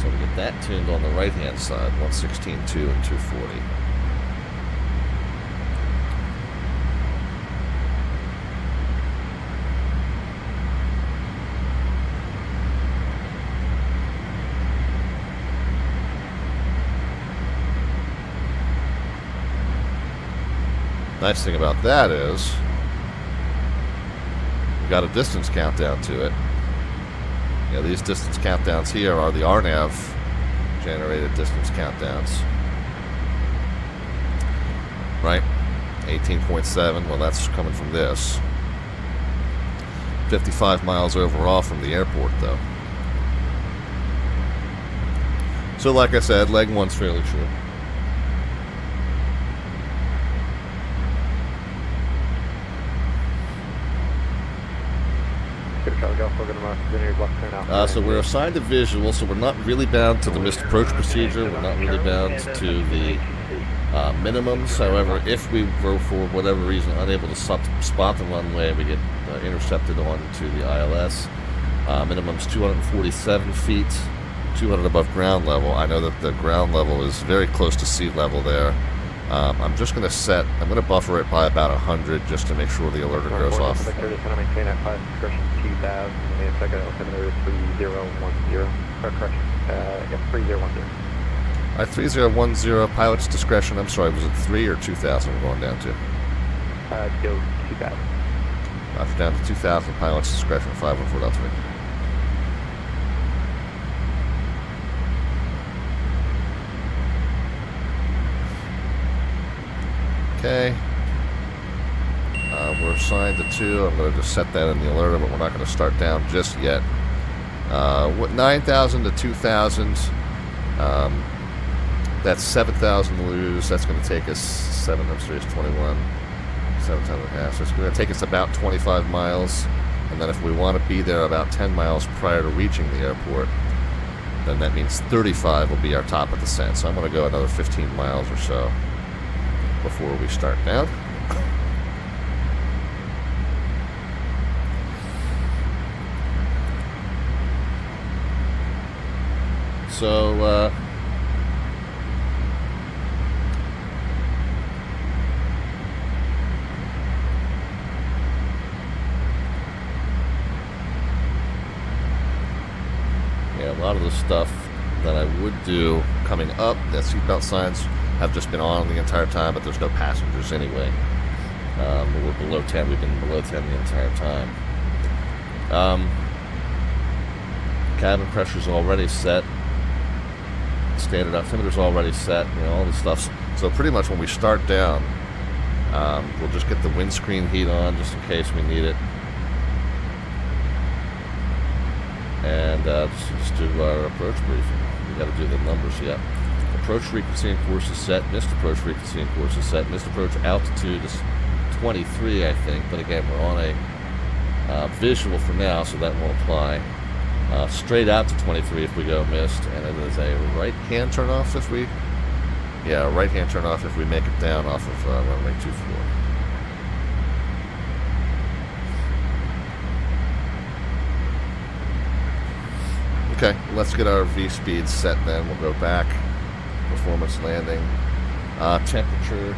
So we get that tuned on the right-hand side, 116.2 and 240. Nice thing about that is we got a distance countdown to it. Yeah, these distance countdowns here are the RNAV generated distance countdowns. Right? 18.7, well, that's coming from this. 55 miles overall from the airport, though. So, like I said, leg one's fairly short. So we're assigned a visual, so we're not really bound to the missed approach procedure. We're not really bound to the minimums. However, if we were, for whatever reason, unable to spot the runway, we get intercepted onto the ILS. Minimum's 247 feet, 200 above ground level. I know that the ground level is very close to sea level there. I'm just going to buffer it by about 100 just to make sure the alerter goes off. Victor, just want to maintain at 5 discretion 2000, and second altimeter is 3010. Correction, 3010. All right, 3010, pilot's discretion. I'm sorry, was it 3 or 2000 we're going down to? Go 2000. After down to 2000, pilot's discretion, 514.3. Okay. We're assigned to 2. I'm going to just set that in the alerter, but we're not going to start down just yet. 9,000 to 2,000. That's 7,000 to lose. That's going to take us 7 upstairs 21. 7 times a half. So it's going to take us about 25 miles. And then if we want to be there about 10 miles prior to reaching the airport, then that means 35 will be our top of descent. So I'm going to go another 15 miles or so before we start down. So, yeah, a lot of the stuff that I would do coming up, the seatbelt signs have just been on the entire time, but there's no passengers anyway. We're below 10. We've been below 10 the entire time. Cabin pressure's already set. Standard altimeter's already set. You know, all this stuff. So pretty much when we start down, we'll just get the windscreen heat on just in case we need it. And just do our approach briefing. We got to do the numbers yet. Approach frequency and course is set. Missed approach frequency and course is set. Missed approach altitude is 23, I think. But again, we're on a visual for now, so that won't apply. Straight out to 23 if we go missed, and it is a right-hand turnoff if we... Yeah, right-hand turnoff if we make it down off of runway 24. Okay, let's get our V-speed set then. We'll go back. Performance landing. Temperature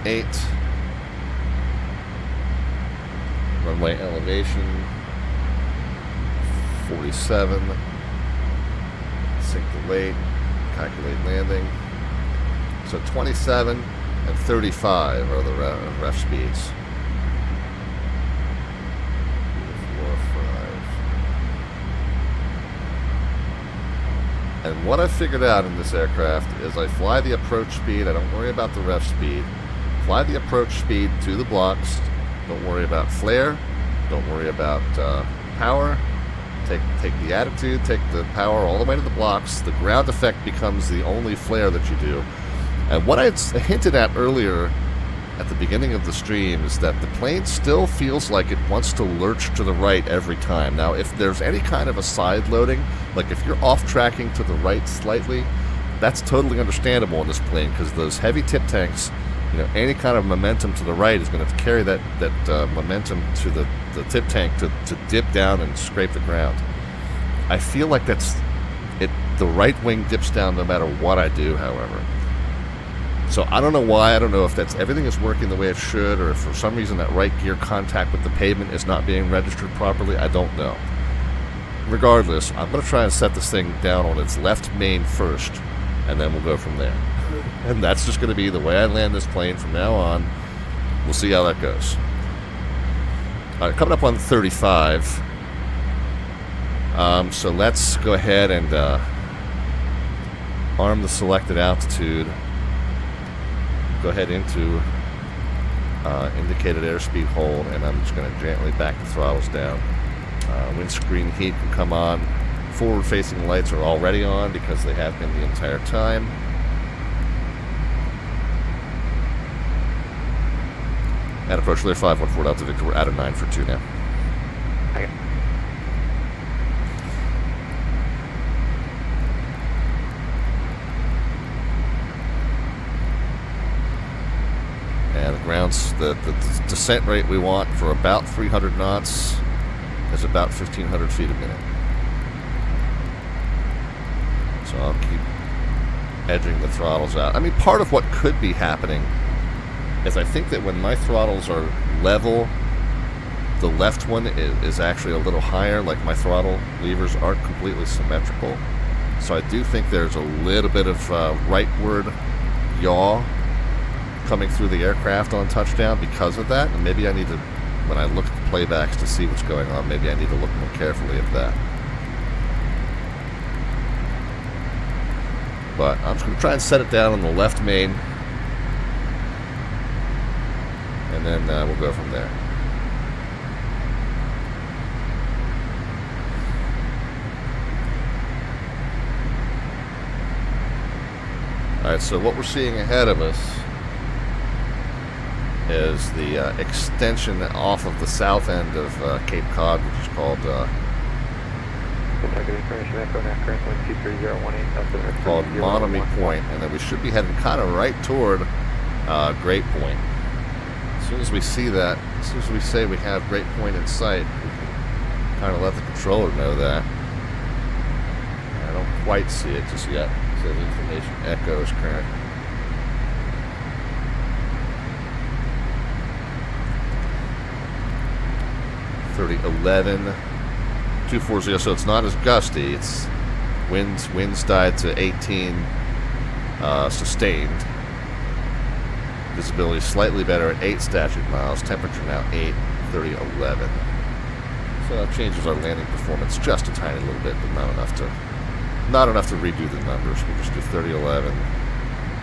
8. Runway elevation 47. Sync the weight. Calculate landing. So 27 and 35 are the ref speeds. 4, 5. And what I figured out in this aircraft is I fly the approach speed. I don't worry about the ref speed. Fly the approach speed to the blocks. Don't worry about flare. Don't worry about power. Take the attitude, take the power all the way to the blocks. The ground effect becomes the only flare that you do. And what I had hinted at earlier at the beginning of the stream is that the plane still feels like it wants to lurch to the right every time. Now, if there's any kind of a side loading, like if you're off tracking to the right slightly, that's totally understandable in this plane because those heavy tip tanks, you know, any kind of momentum to the right is going to carry that momentum to the tip tank to dip down and scrape the ground. I feel like that's it. The right wing dips down no matter what I do, however. So I don't know why. I don't know if that's everything is working the way it should, or if for some reason that right gear contact with the pavement is not being registered properly. I don't know. Regardless, I'm going to try and set this thing down on its left main first, and then we'll go from there. And that's just going to be the way I land this plane from now on. We'll see how that goes. All right, coming up on 35. So let's go ahead and arm the selected altitude. Go ahead into indicated airspeed hold, and I'm just going to gently back the throttles down. Windscreen heat can come on. Forward-facing lights are already on because they have been the entire time. At approach Lear 514 Delta Victor, we're out of 9 for 2 now. Okay. And the grounds, the descent rate we want for about 300 knots is about 1,500 feet a minute. So I'll keep edging the throttles out. I mean, part of what could be happening is I think that when my throttles are level, the left one is actually a little higher, like my throttle levers aren't completely symmetrical. So I do think there's a little bit of rightward yaw coming through the aircraft on touchdown because of that. And maybe I need to, when I look at the playbacks to see what's going on, maybe I need to look more carefully at that. But I'm just going to try and set it down on the left main. And then we'll go from there. Alright, so what we're seeing ahead of us is the extension off of the south end of Cape Cod, which is called Monomy Point, and then we should be heading kind of right toward Great Point. As soon as we see that, as soon as we say we have Great Point in sight, we can kind of let the controller know that. I don't quite see it just yet. It says information echoes current. .3011 240, so it's not as gusty. It's winds died to 18 sustained. Visibility slightly better at 8 statute miles. Temperature now 8, 3011. So that changes our landing performance just a tiny little bit, but not enough to redo the numbers. We'll just do 3011,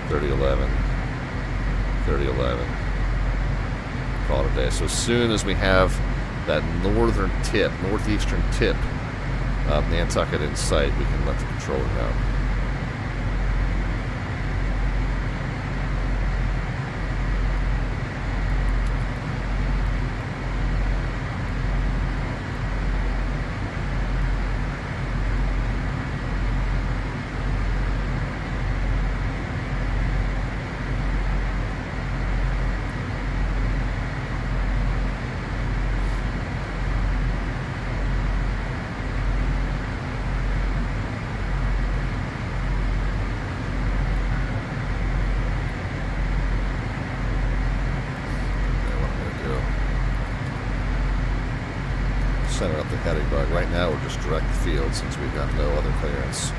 3011, 3011. Call it a day. So as soon as we have that northeastern tip of Nantucket in sight, we can let the controller know. Center up the heading bug. Right now we're just direct field since we've got no other clearance.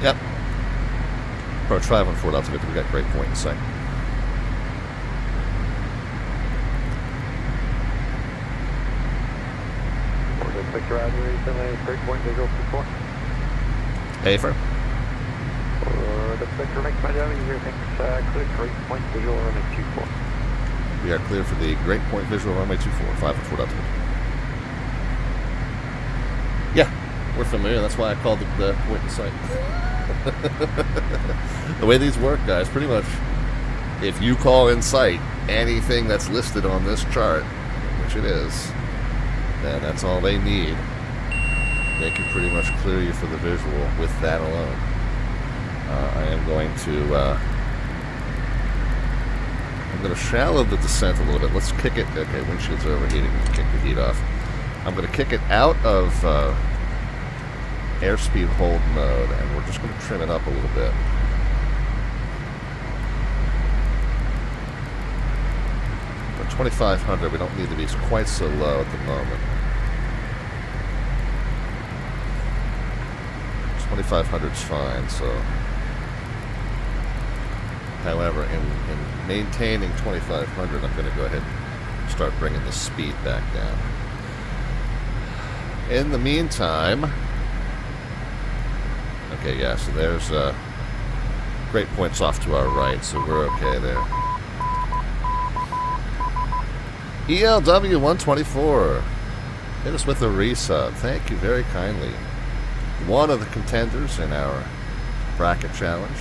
Yep. Approach 514 Delta Victor, we got Great Point in sight. Victor Roger, Great Point visual 24. Hafer. The Victor makes my job easier. Thanks. Clear Great Point visual runway 24. We are clear for the Great Point visual runway 24, 514 Delta Victor. Yeah, we're familiar. That's why I called the point in sight. The way these work, guys, pretty much, if you call in sight anything that's listed on this chart, which it is, then that's all they need. They can pretty much clear you for the visual with that alone. I am going to shallow the descent a little bit. Let's kick it. Okay, windshield's overheating. We can kick the heat off. I'm going to kick it out of airspeed hold mode, and we're just going to trim it up a little bit. at 2,500, we don't need to be quite so low at the moment. 2,500 is fine, so. However, in maintaining 2,500, I'm going to go ahead and start bringing the speed back down. In the meantime, okay, yeah, so there's great points off to our right, so we're okay there. ELW124, hit us with a resub. Thank you very kindly. One of the contenders in our bracket challenge.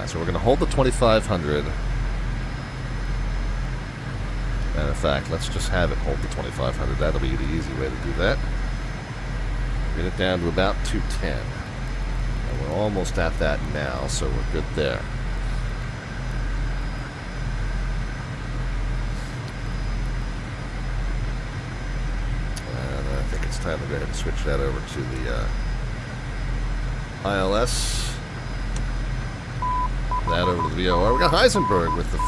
So we're going to hold the 2,500. Matter of fact, let's just have it hold the 2,500. That'll be the easy way to do that. Get it down to about 210. And we're almost at that now, so we're good there. And I think it's time to go ahead and switch that over to the ILS. That over to the VOR. We got Heisenberg with the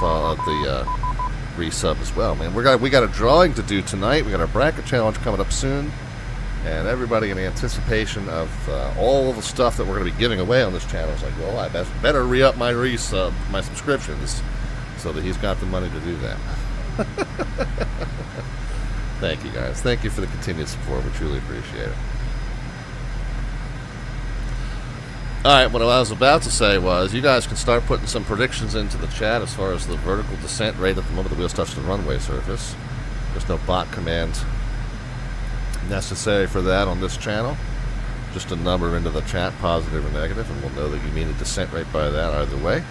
resub as well, man. We got a drawing to do tonight. We got our bracket challenge coming up soon, and everybody in anticipation of all the stuff that we're going to be giving away on this channel is like, well, I better re-up my resub, my subscriptions, so that he's got the money to do that. Thank you, guys. Thank you for the continued support. We truly appreciate it. Alright, what I was about to say was, you guys can start putting some predictions into the chat as far as the vertical descent rate at the moment the wheels touch the runway surface. There's no bot command necessary for that on this channel. Just a number into the chat, positive or negative, and we'll know that you mean a descent rate by that either way.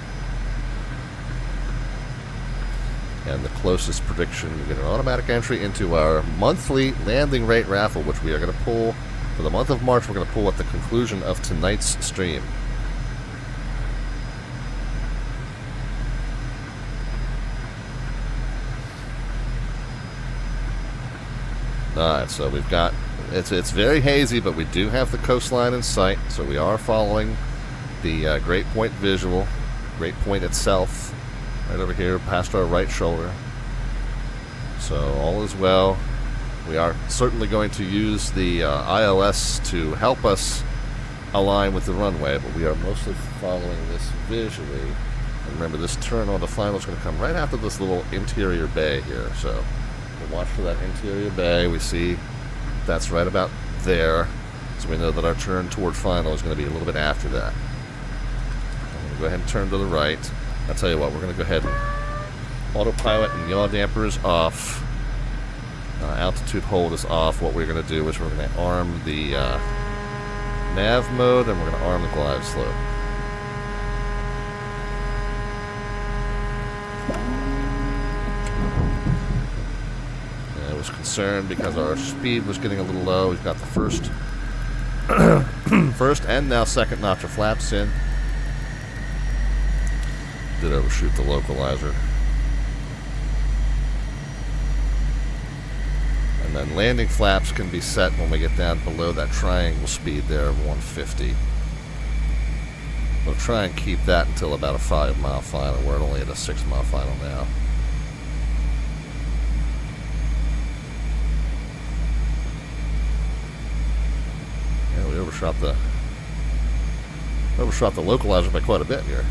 And the closest prediction, you get an automatic entry into our monthly landing rate raffle, which we are going to pull for the month of March. We're going to pull at the conclusion of tonight's stream. Alright, so we've got, it's very hazy, but we do have the coastline in sight, so we are following the Great Point visual, Great Point itself, right over here past our right shoulder. So all is well. We are certainly going to use the ILS to help us align with the runway, but we are mostly following this visually. And remember, this turn on the final is going to come right after this little interior bay here, so we'll watch for that interior bay. We see that's right about there, so we know that our turn toward final is going to be a little bit after that. I'm going to go ahead and turn to the right. I'll tell you what, we're going to go ahead and autopilot and yaw damper is off. Altitude hold is off. What we're going to do is we're going to arm the nav mode, and we're going to arm the glide slope. I was concerned because our speed was getting a little low. We've got the first and now second notch of flaps in. Did overshoot the localizer. And then landing flaps can be set when we get down below that triangle speed there of 150. We'll try and keep that until about a 5-mile final. We're only at a 6-mile final now. Yeah, we overshot the localizer by quite a bit here.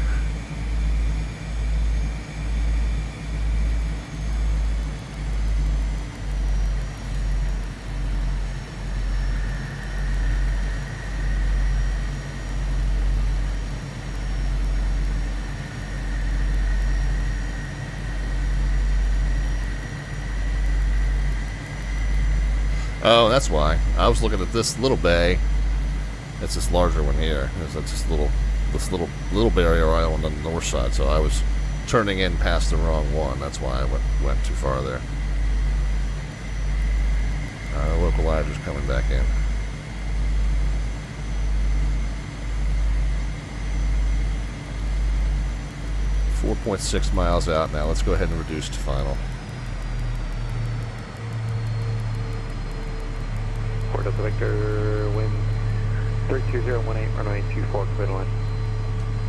Oh, that's why. I was looking at this little bay. It's this larger one here. It's this little barrier island on the north side. So I was turning in past the wrong one. That's why I went too far there. Localizer's coming back in. .6 miles out now. Let's go ahead and reduce to final. Delta Victor, wind 32018, runway 24, clear line.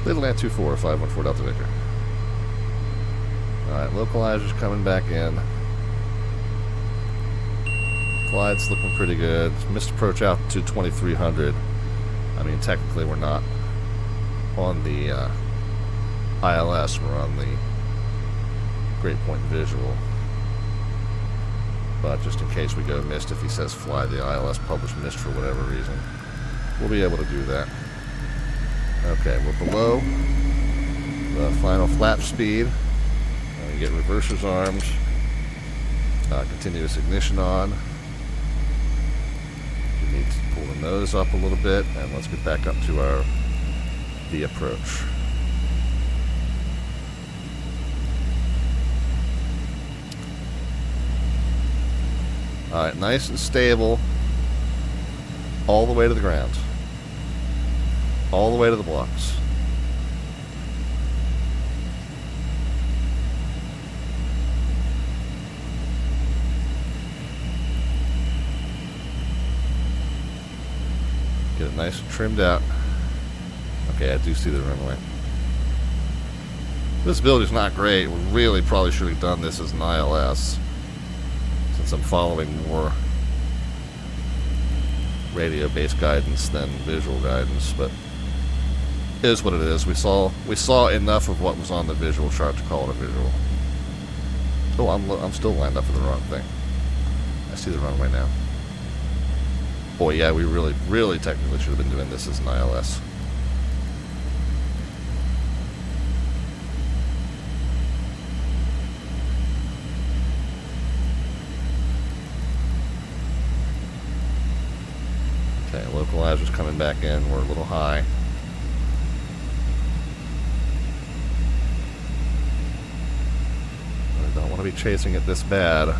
Little Ant 24, 514 Delta Victor. Alright, localizer's coming back in. Glide's looking pretty good. Missed approach out to 2300. I mean, technically we're not on the ILS, we're on the Great Point Visual. But just in case we go missed, if he says fly the ILS published missed for whatever reason, we'll be able to do that. Okay, we're below the final flap speed. We get reversers armed. Continuous ignition on. We need to pull the nose up a little bit, and let's get back up to our V approach. Alright, nice and stable all the way to the ground. All the way to the blocks. Get it nice and trimmed out. Okay, I do see the runway. Visibility's not great. We really probably should have done this as an ILS, since I'm following more radio-based guidance than visual guidance, but it is what it is. We saw enough of what was on the visual chart to call it a visual. Oh, I'm still lined up for the wrong thing. I see the runway now. Boy, yeah, we really technically should have been doing this as an ILS. Okay, localizer's coming back in. We're a little high. I don't want to be chasing it this bad.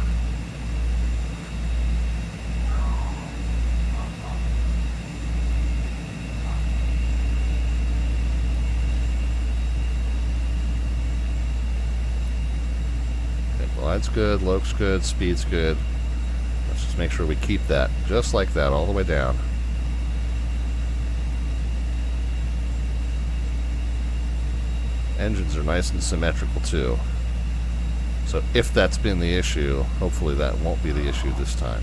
Glide's good, loke's good, speed's good. Let's just make sure we keep that just like that all the way down. Engines are nice and symmetrical too. So if that's been the issue, hopefully that won't be the issue this time.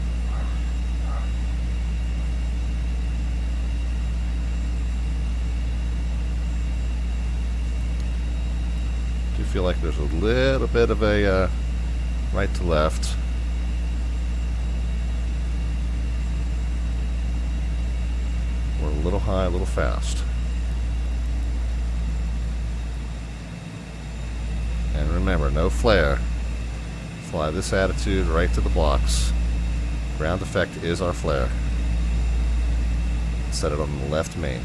I do feel like there's a little bit of a right to left. We're a little high, a little fast. And remember, no flare. Fly this attitude right to the blocks. Ground effect is our flare. Set it on the left main.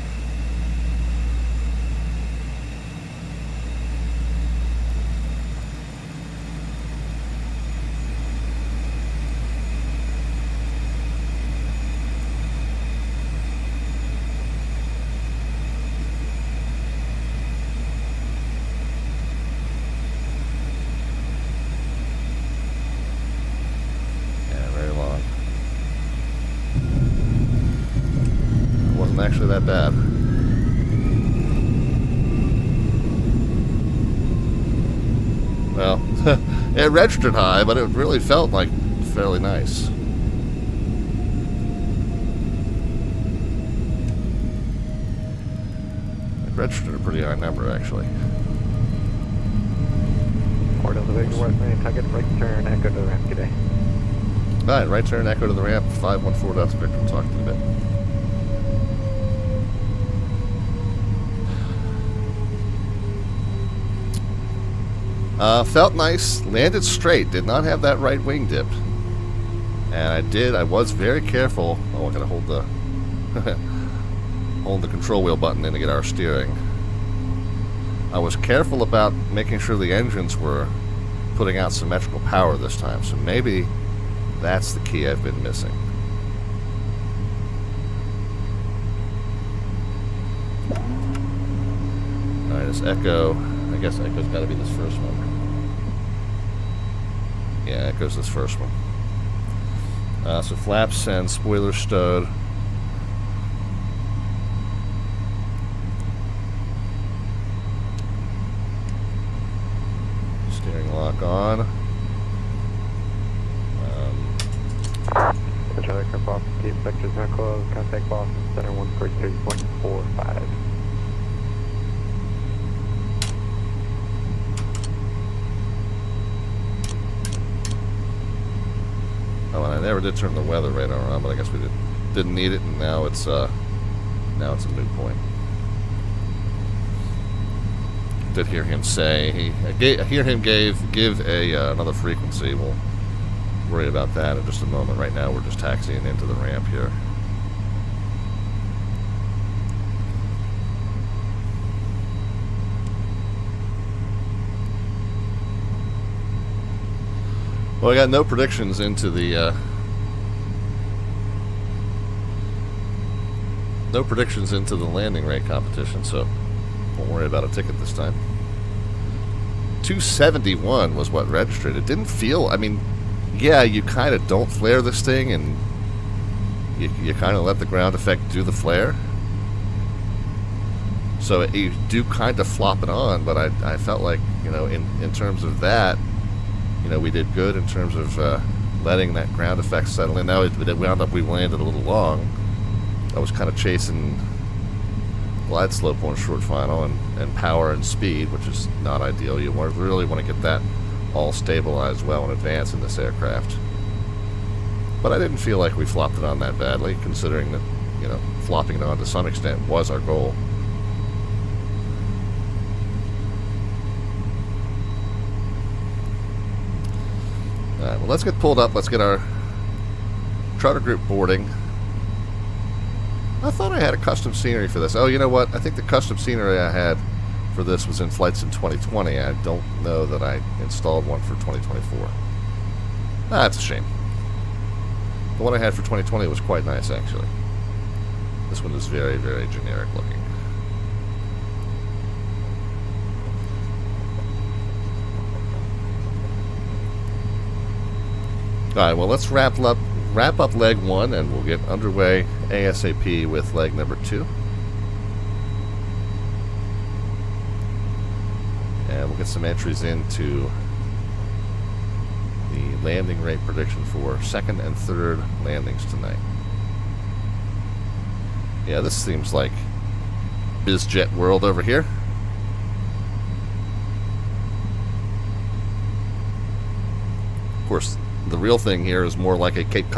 Actually that bad. Well, it registered high, but it really felt like fairly nice. It registered a pretty high number, actually. Port of the Victor, West Main, target right turn, echo to the ramp, good day. Alright, right turn, echo to the ramp, 514 Delta Victor, we'll talk to you in a bit. Felt nice, landed straight, did not have that right wing dip. And I was very careful. Oh, I gotta hold the hold the control wheel button in to get our steering. I was careful about making sure the engines were putting out symmetrical power this time, so maybe that's the key I've been missing. Alright, this Echo, I guess Echo's gotta be this first one. Yeah, Echo's this first one. So flaps and spoilers stowed. lock on. Charlie Aircraft Boston, Team Vector's not closed. Contact Boston Center 143.45. Oh, and I never did turn the weather radar on, but I guess we didn't need it, and now it's a moot point. Did hear him say I hear him give another frequency. We'll worry about that in just a moment. Right now, we're just taxiing into the ramp here. Well, I got no predictions into the landing rate competition, so won't worry about a ticket this time. 271 was what registered. It didn't feel, I mean, yeah, you kind of don't flare this thing, and you kind of let the ground effect do the flare. So you do kind of flop it on, but I felt like, you know, in terms of that, you know, we did good in terms of letting that ground effect settle in. Now we landed a little long. I was kind of chasing glide slope on short final and power and speed, which is not ideal. You really want to get that all stabilized well in advance in this aircraft. But I didn't feel like we flopped it on that badly, considering that, you know, flopping it on to some extent was our goal. Alright, well, let's get pulled up. Let's get our charter group boarding. I thought I had a custom scenery for this. Oh, you know what? I think the custom scenery I had for this was in FlightSim 2020. I don't know that I installed one for 2024. That's a shame. The one I had for 2020 was quite nice, actually. This one is very, very generic looking. Alright, well, let's wrap up leg 1, and we'll get underway ASAP with leg number 2. And we'll get some entries into the landing rate prediction for second and third landings tonight. Yeah, this seems like BizJet world over here. Of course, the real thing here is more like a Cape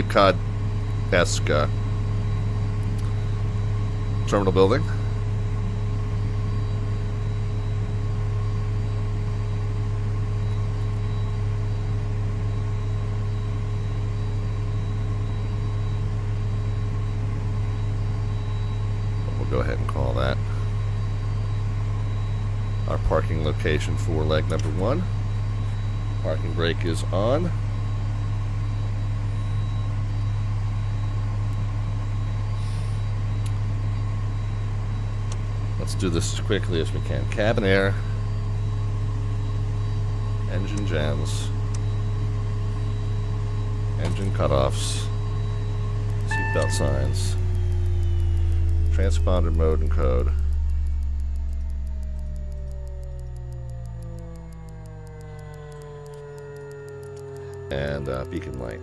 Cod-esque terminal building. We'll go ahead and call that our parking location for leg number 1. Parking brake is on. Let's do this as quickly as we can. Cabin air, engine gens, engine cutoffs, seatbelt signs, transponder mode and code. And beacon light.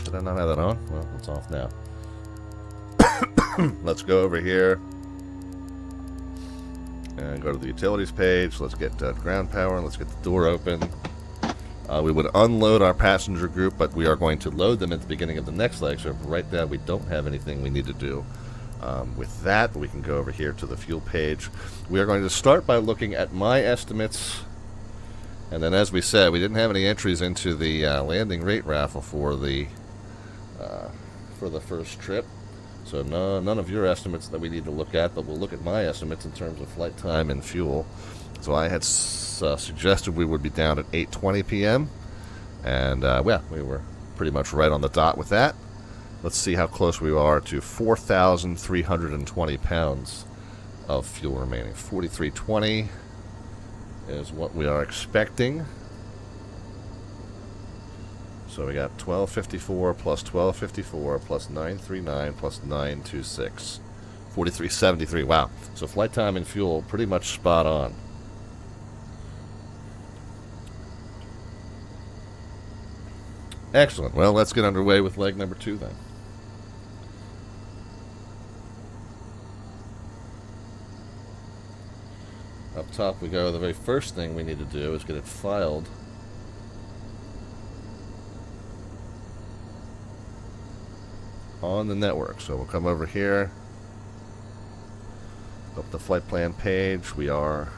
Did I not have that on? Well, it's off now. Let's go over here and go to the utilities page. Let's get ground power and let's get the door open. We would unload our passenger group, but we are going to load them at the beginning of the next leg. So right now we don't have anything we need to do. With that, we can go over here to the fuel page. We are going to start by looking at my estimates. And then, as we said, we didn't have any entries into the landing rate raffle for the first trip. So none of your estimates that we need to look at, but we'll look at my estimates in terms of flight time and fuel. So I had suggested we would be down at 8:20 p.m. And, yeah, we were pretty much right on the dot with that. Let's see how close we are to 4,320 pounds of fuel remaining. 4,320 is what we are expecting. So we got 1254 plus 1254 plus 939 plus 926. 4373. Wow. So flight time and fuel pretty much spot on. Excellent. Well, let's get underway with leg number 2 then. Up top we go. The very first thing we need to do is get it filed on the network. So we'll come over here, up the flight plan page. We are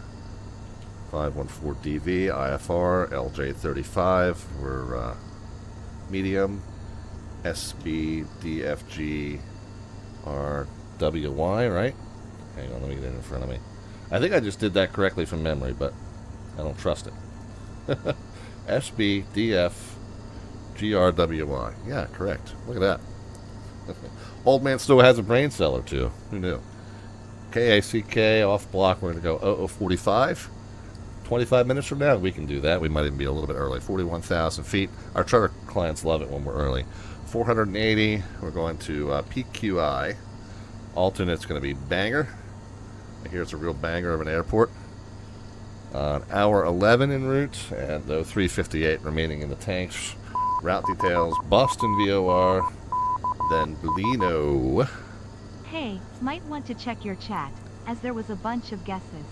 514DV, IFR, LJ35. We're medium, SBDFG, RWY, right? Hang on, let me get it in front of me. I think I just did that correctly from memory, but I don't trust it. SBDFGRWY. Yeah, correct. Look at that. Old man still has a brain cell or two. Who knew? KACK off block. We're going to go 0045. 25 minutes from now, we can do that. We might even be a little bit early. 41,000 feet. Our charter clients love it when we're early. 480. We're going to PQI. Alternate's going to be Banger. I hear it's a real banger of an airport. Hour 11 en route, and 358 remaining in the tanks. Route details: Boston VOR, then Bellino. Hey, might want to check your chat, as there was a bunch of guesses.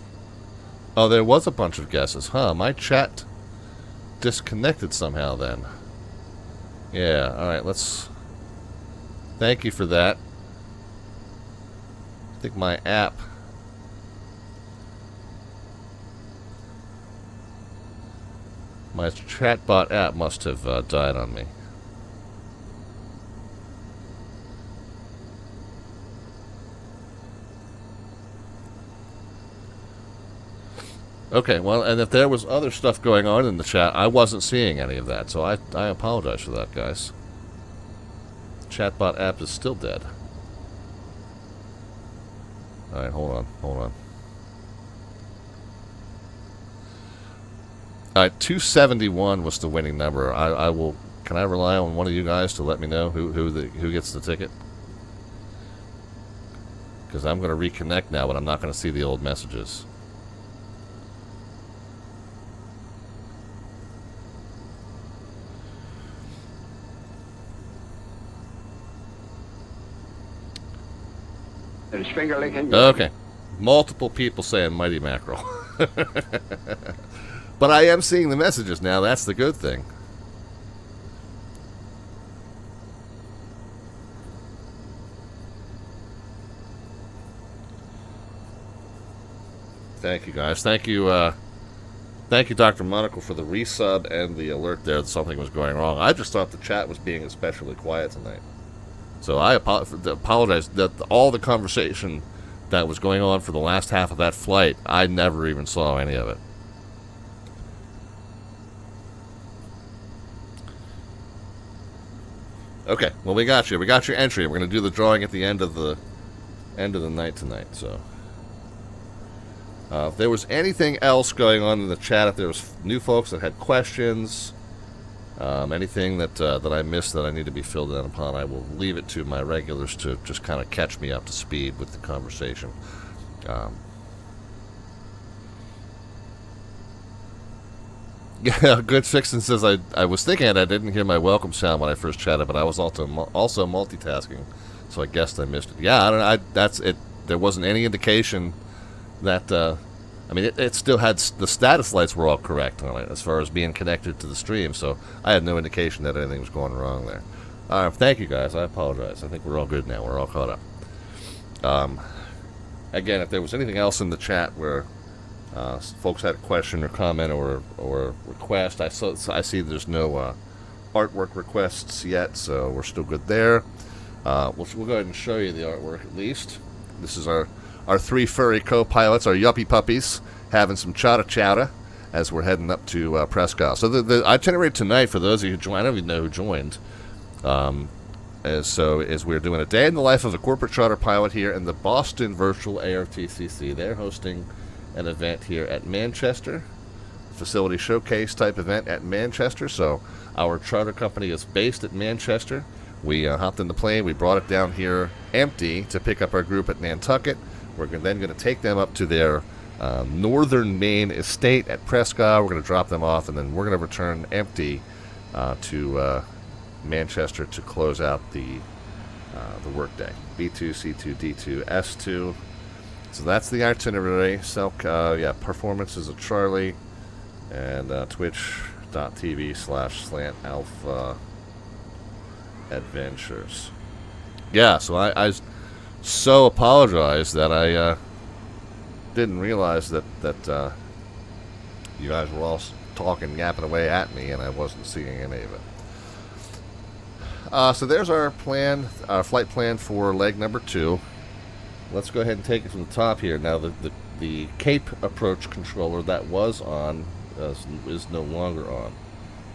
Oh, there was a bunch of guesses, huh? My chat disconnected somehow then. Yeah, alright, let's... Thank you for that. I think my app... My chatbot app must have died on me. Okay, well, and if there was other stuff going on in the chat, I wasn't seeing any of that, so I apologize for that, guys. Chatbot app is still dead. Alright, hold on. Alright, 271 was the winning number. I will... Can I rely on one of you guys to let me know who gets the ticket? Because I'm going to reconnect now, but I'm not going to see the old messages. Okay. Multiple people saying Mighty Mackerel. But I am seeing the messages now. That's the good thing. Thank you, guys. Thank you, Dr. Monaco, for the resub and the alert there that something was going wrong. I just thought the chat was being especially quiet tonight. So I apologize that all the conversation that was going on for the last half of that flight, I never even saw any of it. Okay, well, we got you. We got your entry. We're going to do the drawing at the end of the night tonight. So, if there was anything else going on in the chat, if there was new folks that had questions, anything that I missed that I need to be filled in upon, I will leave it to my regulars to just kind of catch me up to speed with the conversation. Yeah, Good Fixin says I was thinking I didn't hear my welcome sound when I first chatted, but I was also multitasking, so I guessed I missed it. Yeah, I don't know. That's it. There wasn't any indication that. I mean, it still had the status lights were all correct on it as far as being connected to the stream, so I had no indication that anything was going wrong there. All right, thank you guys. I apologize. I think we're all good now. We're all caught up. Again, if there was anything else in the chat where folks had a question or comment or request, I see there's no artwork requests yet, so we're still good there. We'll go ahead and show you the artwork at least. This is our three furry co-pilots, our yuppie puppies, having some chowder as we're heading up to Prescott. So the itinerary tonight, for those of you who joined, I don't even know who joined, is we're doing a day in the life of a corporate charter pilot here in the Boston Virtual ARTCC. They're hosting an event here at Manchester, facility showcase type event at Manchester. So our charter company is based at Manchester. We hopped in the plane, we brought it down here empty to pick up our group at Nantucket. We're then going to take them up to their northern Maine estate at Prescott. We're going to drop them off, and then we're going to return empty to Manchester to close out the workday. B2, C2, D2, S2. So that's the itinerary. Performance is a Charlie, and twitch.tv/Slant Alpha Adventures. Yeah, so I so apologize that I didn't realize that you guys were all talking, yapping away at me, and I wasn't seeing any of it. So there's our plan, our flight plan for leg number 2. Let's go ahead and take it from the top here. Now, the Cape approach controller that was on is no longer on.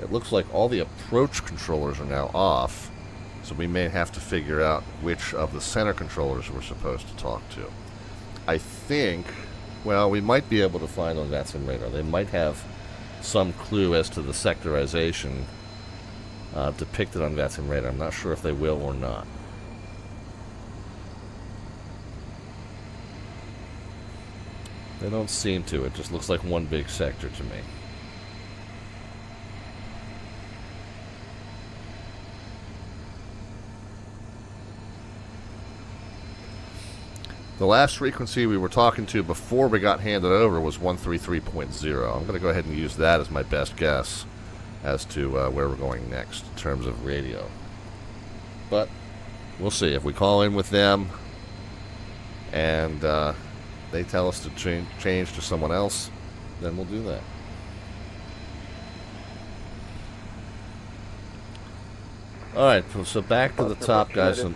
It looks like all the approach controllers are now off, so we may have to figure out which of the center controllers we're supposed to talk to. I think, well, we might be able to find on VATSIM radar. They might have some clue as to the sectorization depicted on VATSIM radar. I'm not sure if they will or not. They don't seem to. It just looks like one big sector to me. The last frequency we were talking to before we got handed over was 133.0. I'm going to go ahead and use that as my best guess as to where we're going next in terms of radio. But we'll see. If we call in with them and they tell us to change to someone else, then we'll do that. Alright, so back to the top, guys. At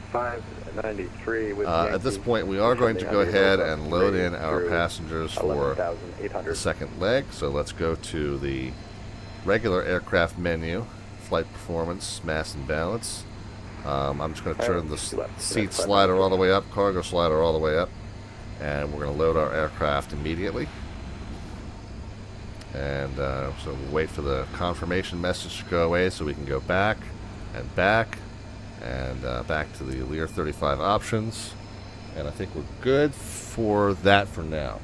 this point, we are going to go ahead and load in our passengers for the second leg. So let's go to the regular aircraft menu, flight performance, mass and balance. I'm just going to turn the seat slider all the way up, cargo slider all the way up, and we're going to load our aircraft immediately. And so we'll wait for the confirmation message to go away so we can go back and back and back to the Lear 35 options. And I think we're good for that for now.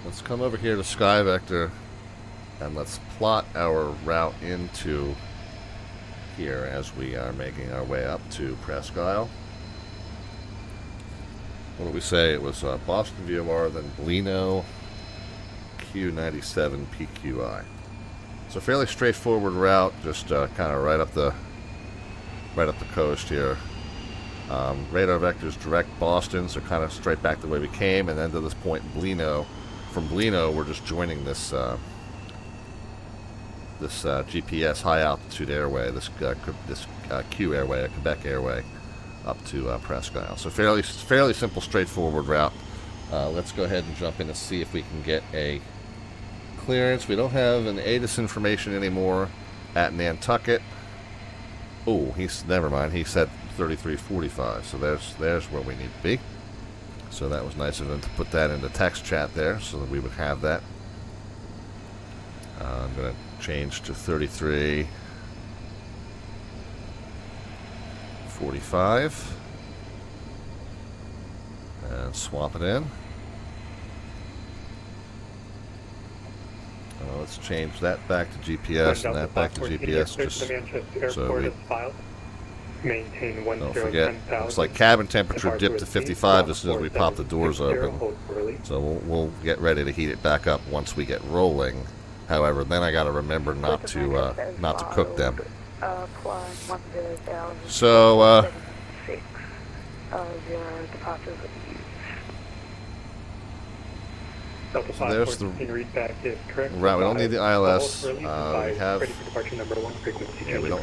Let's come over here to Sky Vector and let's plot our route into here as we are making our way up to Presque Isle. What did we say? It was Boston VOR, then Blino, Q97 PQI. So fairly straightforward route, just kind of right up the coast here. Radar vectors direct Boston, so kind of straight back the way we came, and then to this point Blino. From Blino, we're just joining this GPS high altitude airway, this Q airway, a Quebec airway, up to Presque Isle. So fairly simple, straightforward route. Let's go ahead and jump in and see if we can get a clearance. We don't have an ATIS information anymore at Nantucket. Oh, never mind. He said 3345. So there's where we need to be. So that was nice of him to put that in the text chat there so that we would have that. I'm going to change to 3345 and swap it in. Let's change that back to GPS and that back to GPS just so we don't forget. Looks like cabin temperature dipped to 55 as soon as we pop the doors open. So we'll get ready to heat it back up once we get rolling. However, then I got to remember not to cook them. So there's the route. We don't need the ILS. We don't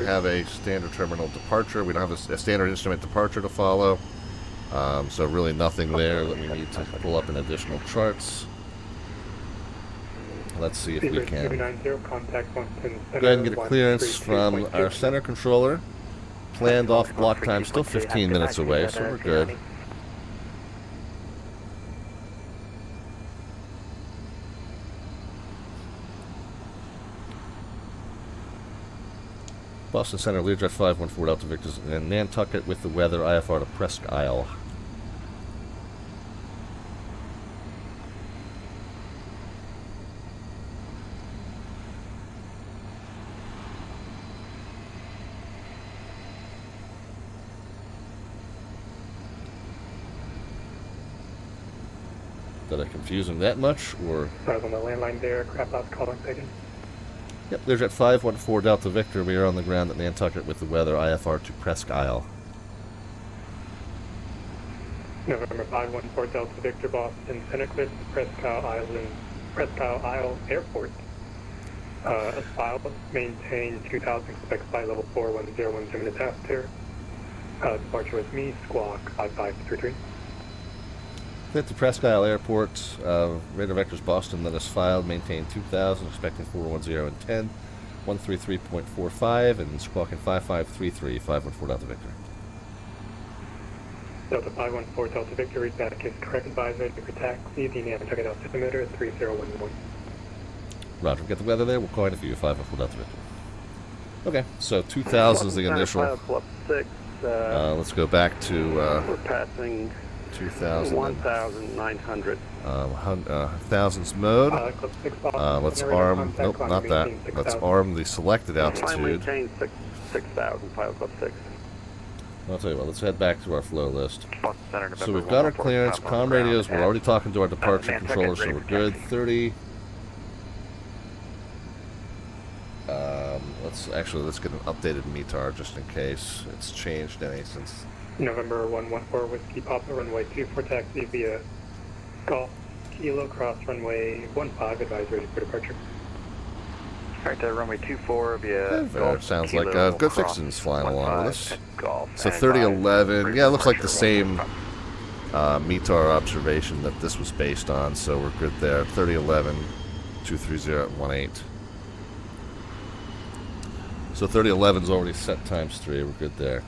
have a standard terminal departure. We don't have a standard instrument departure to follow. So really nothing there that we need to pull up in additional charts. Let's see if we can go ahead and get a clearance from our center controller. Planned off block time, still 15 minutes away, so we're good. Boston Center, Learjet 514 Delta Victor, and Nantucket with the weather, IFR to Presque Isle. Did I confuse them that much, or? I was on the landline there. Crap out calling taken. Yep, there's at 514 Delta Victor. We are on the ground at Nantucket with the weather, IFR to Presque Isle. November 514 Delta Victor, Boston, Seneclip, Presque Isle Airport. Filed, maintain 2000, expect flight level 41010 minutes after. Departure with me, squawk 5533. Hit to Presque Isle Airport, radar vectors Boston, let us filed, maintain 2000, expecting 410 and 10, 133.45, and squawking 5533, 514 Delta Victor. Delta 514 Delta Victor, read back is correct advisory for taxi, the Nantucket altimeter 3011. Roger, get the weather there, we'll call in a few, 514 Delta Victor. Okay, so 2000 is the initial. Club 6, let's go back to we're passing 2000. 1,900. Thousands mode. Club 6, Let's arm. Nope, not that. Let's arm the selected altitude. Maintain 6,000, Pilot Club 6. I'll tell you what, let's head back to our flow list. Boston Center, November So we've got our 104, clearance, top on comm ground radios, we're at already talking to our departure Nantucket, controller, so ready we're for good. taxi. 30. Let's get an updated METAR just in case it's changed any since. November 114 Whiskey Papa, runway 24 taxi via Golf Kilo, cross runway 15, advisory for departure. Alright, runway 24 via Golf Sounds Kilo, like Good cross Fixin's flying along with 15 us. at Golf, So and 3011, yeah, it looks like the departure same METAR observation that this was based on, so we're good there. 3011, 230 at 18. So 3011 is already set times 3, we're good there.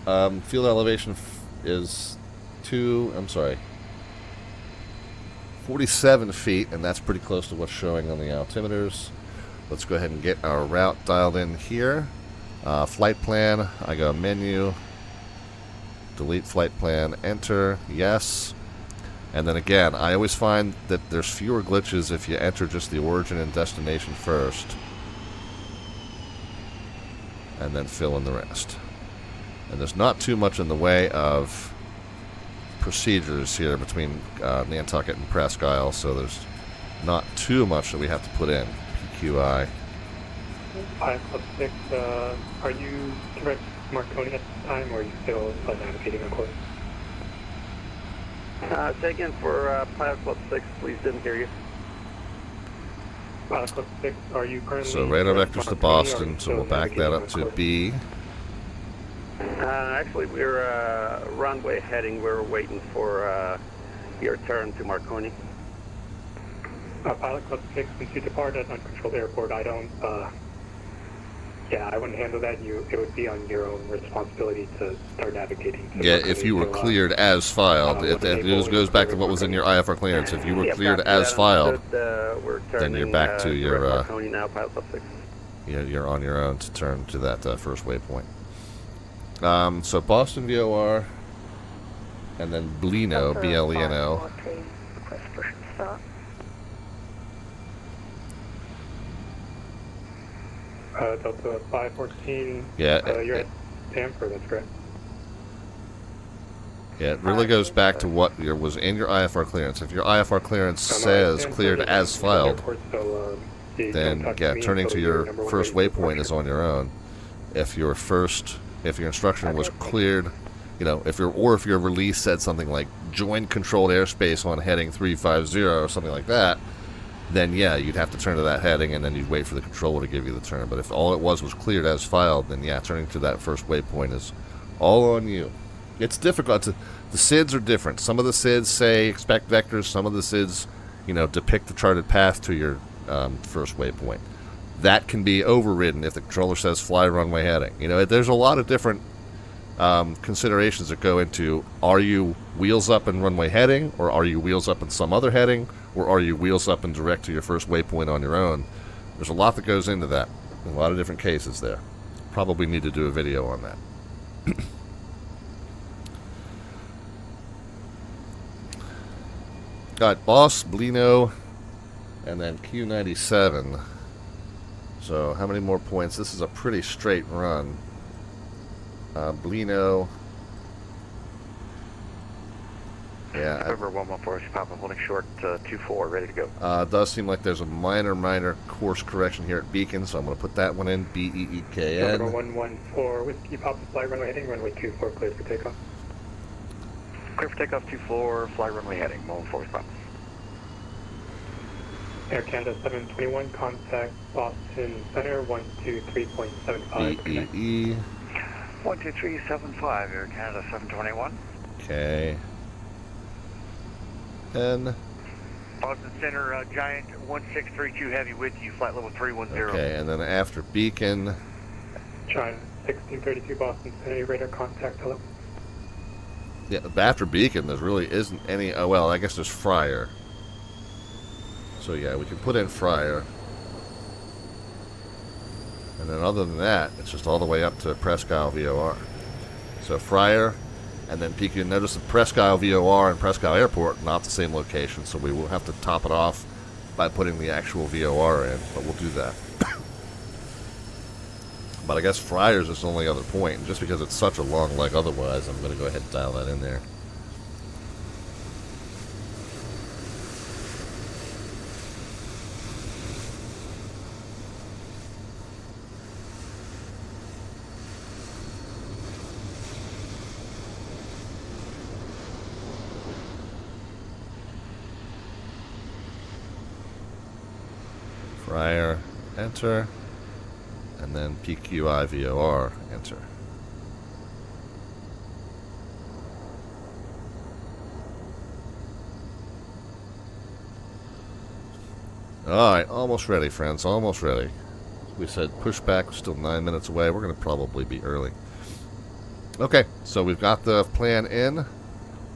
Field elevation is 47 feet, and that's pretty close to what's showing on the altimeters. Let's go ahead and get our route dialed in here. Flight plan, I go menu, delete flight plan, enter, yes. And then again, I always find that there's fewer glitches if you enter just the origin and destination first, and then fill in the rest. And there's not too much in the way of procedures here between Nantucket and Presque Isle, so there's not too much that we have to put in. PQI. 5 Club 6, are you direct Marconi at this time, or are you still navigating a course? Say again for Pilot Club 6, please, didn't hear you. Pilot Club 6, are you currently... So radar vectors to Boston, so we'll back that up to B. Actually, we're runway heading. We're waiting for your turn to Marconi. Pilot Club 6, since you depart at uncontrolled airport, I don't, I wouldn't handle that. It would be on your own responsibility to start navigating. Yeah, if you were cleared as filed, it goes back to what was in your IFR clearance. If you were cleared as filed, then you're back to your, Marconi now, Pilot Club 6. You're on your own to turn to that first waypoint. So Boston VOR, and then Bleno, BLENO. Delta 514. Yeah. You're at Stanford, that's correct. Yeah, it really goes back to what was in your IFR clearance. If your IFR clearance says cleared as filed, then turning to your first waypoint is on your own. If your instruction was cleared, if your release said something like join controlled airspace on heading 350 or something like that, then yeah, you'd have to turn to that heading and then you'd wait for the controller to give you the turn. But if all it was cleared as filed, then yeah, turning to that first waypoint is all on you. It's difficult. The SIDs are different. Some of the SIDs say expect vectors. Some of the SIDs, depict the charted path to your first waypoint. That can be overridden if the controller says fly runway heading. There's a lot of different considerations that go into, are you wheels up and runway heading, or are you wheels up in some other heading, or are you wheels up and direct to your first waypoint on your own? There's a lot that goes into that. A lot of different cases there. Probably need to do a video on that. Got Boss, Bleno, and then Q97. So how many more points? This is a pretty straight run. Yeah. Over 114, Papa holding short 24, ready to go. It does seem like there's a minor course correction here at Beacon, so I'm going to put that one in, BEEKN. Number 114, Whiskey Papa, fly runway heading, runway 24, clear for takeoff. Clear for takeoff 24, fly runway heading, 114, Papa. Air Canada 721, contact Boston Center 123.75. BEE. 12375, Air Canada 721. Okay. N. Boston Center, Giant 1632 Heavy with you, flight level 310. Okay, and then after Beacon. Giant 1632 Boston Center, radar contact, hello. Yeah, after Beacon, there really isn't any. Oh, well, I guess there's Fryer. So, yeah, we can put in Fryer. And then other than that, it's just all the way up to Presque Isle VOR. So, Fryer, and then Beacon. Notice the Presque Isle VOR and Presque Isle Airport, not the same location, so we will have to top it off by putting the actual VOR in, but we'll do that. But I guess Fryer's is the only other point, and just because it's such a long leg otherwise, I'm going to go ahead and dial that in there. Fryer, enter, and then PQI VOR, enter. Alright, almost ready, friends, almost ready. We said pushback was still 9 minutes away. We're going to probably be early. Okay, so we've got the plan in.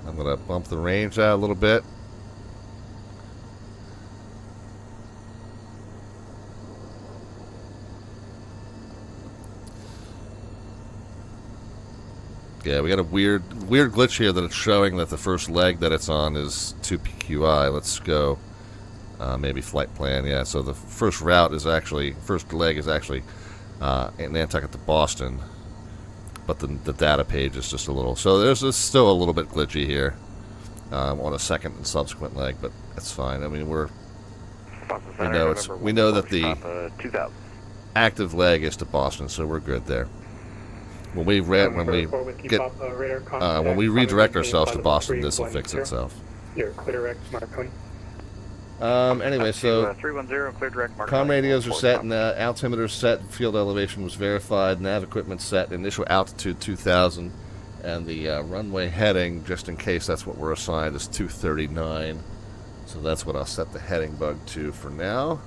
I'm going to bump the range out a little bit. Yeah, we got a weird glitch here that it's showing that the first leg that it's on is 2 PQI. Let's go. Maybe flight plan. Yeah, so the first leg is actually in Nantucket to Boston, but the data page is just a little. So there's still a little bit glitchy here on a second and subsequent leg, but that's fine. I mean, we know that the active leg is to Boston, so we're good there. When we redirect ourselves to Boston, this will fix itself. Anyway, so 310, clear direct mark. comm radios are set, and altimeter set, field elevation was verified, nav equipment set, initial altitude 2000, and the runway heading, just in case that's what we're assigned, is 239. So that's what I'll set the heading bug to for now.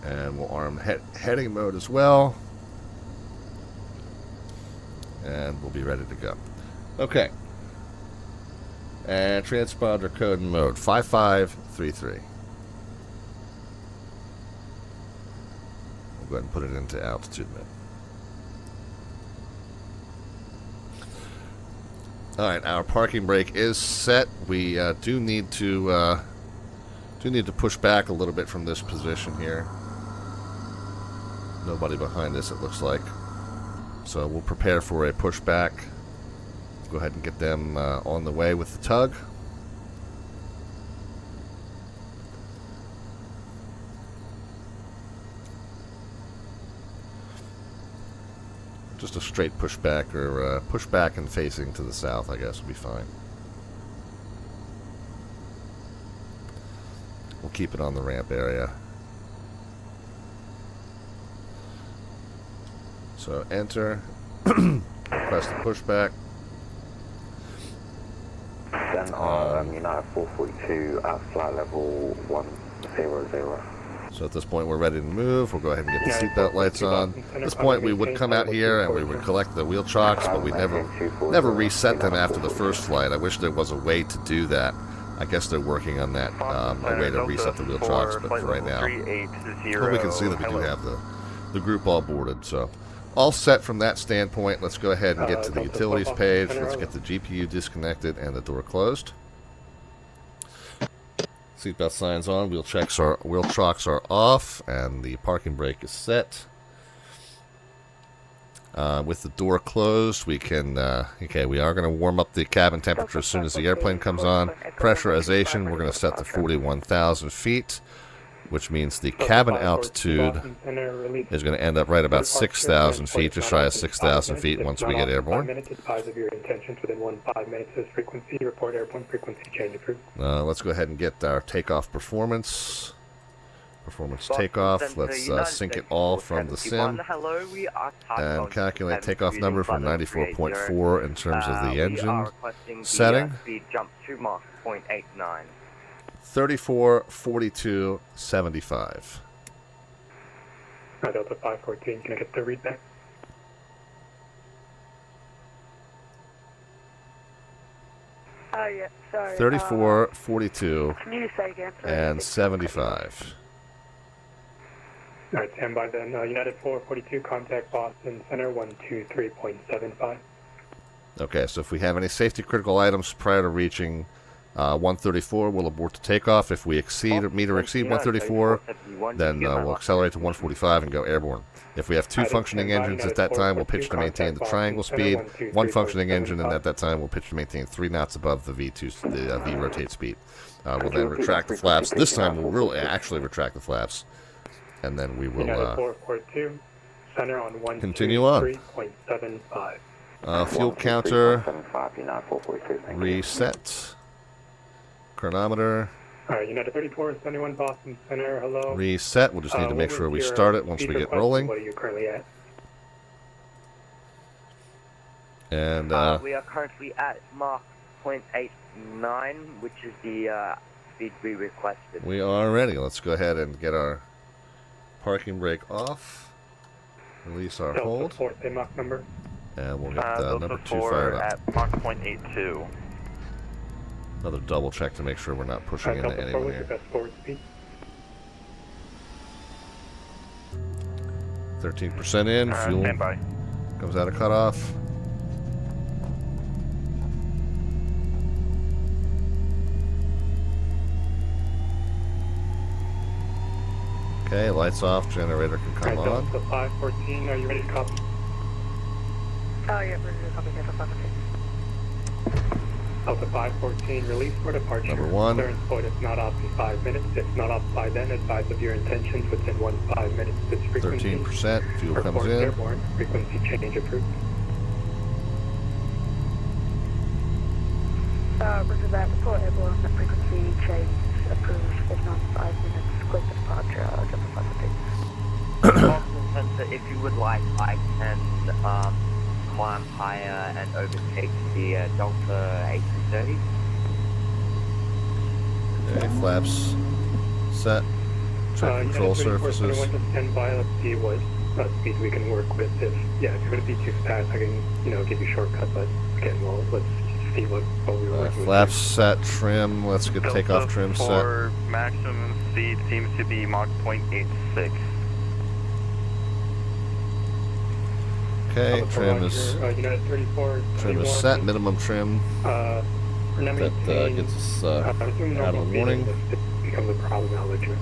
And we'll arm heading mode as well. And we'll be ready to go. Okay. And transponder code and mode 5533. We'll go ahead and put it into altitude mode. Alright, our parking brake is set. We do need to push back a little bit from this position here. Nobody behind us, it looks like. So we'll prepare for a pushback. Go ahead and get them on the way with the tug. Just a straight pushback, or pushback and facing to the south, I guess, will be fine. We'll keep it on the ramp area. So enter, press the pushback. Then on United 442 at flight level 100. So at this point we're ready to move. We'll go ahead and get the seatbelt lights on. At this point we would come out here and we would collect the wheel chocks, but we never reset them after the first flight. I wish there was a way to do that. I guess they're working on that, a way to reset the wheel chocks, but for right now, well, we can see that we do have the group all boarded, so. All set from that standpoint. Let's go ahead and get to the utilities page. Let's get the GPU disconnected and the door closed. Seatbelt signs on, wheel chocks are off, and the parking brake is set. With the door closed, we can, okay, we are going to warm up the cabin temperature as soon as the airplane comes on. Pressurization, we're going to set to 41,000 feet, which means the cabin altitude is going to end up right about 6,000 feet, just shy of 6,000 feet once we get airborne. Let's go ahead and get our takeoff performance. Performance takeoff. Let's sync it all from the sim and calculate takeoff number from 94.4 in terms of the engine setting. 3442.75. Delta 514, can I get the read back? Yeah, sorry. 3442 Can you say again? and 75. All right, stand by then. United 442, contact Boston Center 123.75. Okay, so if we have any safety critical items prior to reaching 134, we'll abort the takeoff. If we meet or exceed 134, then we'll accelerate to 145 and go airborne. If we have two functioning engines at that time, we'll pitch to maintain the triangle speed. One functioning engine, and at that time, we'll pitch to maintain 3 knots above the V2, the V rotate speed. We'll then retract the flaps. This time, we'll really actually retract the flaps, and then we will continue on. Fuel counter, reset, chronometer, United 34, 71 Boston Center, hello. Reset, we'll just need to make sure we start it once we get rolling. What are you currently at? And we are currently at Mach 0.89, which is the speed we requested. we are ready. Let's go ahead and get our parking brake off. Release our hold. Delta 4, say Mach number. And we'll get number 2 fired up. At Mach 0.82. Another double check to make sure we're not pushing into anyone here. Best forward speed. 13% in, fuel Standby. comes out of cutoff. Okay, lights off, generator can come on. Delta 514, are you ready to copy? Oh, yeah, we're going to copy Delta 514. Delta 514, release for departure. Number 1. Clearance point is not off in 5 minutes. If not off by then, advise of your intentions within 5 minutes. This frequency. 13%, fuel comes Report in. airborne. Frequency change approved. Roger that. Report airborne. Frequency change approved. If not 5 minutes, click departure. Delta 514. Boston Center, if you would like, I can climb higher and overtake the Delta 8330. Okay, flaps set. Check control surfaces. United 34, stand by. Let's see what speed we can work with. If it's going to be too fast, I can give you a shortcut. But again, let's see what we were working Flaps set, trim. Let's get takeoff trim set. Maximum speed seems to be Mach 0.86. Okay, trim is United 34, set. Minimum trim. That gets us out of the warning. Becomes a problem, I'll let you know.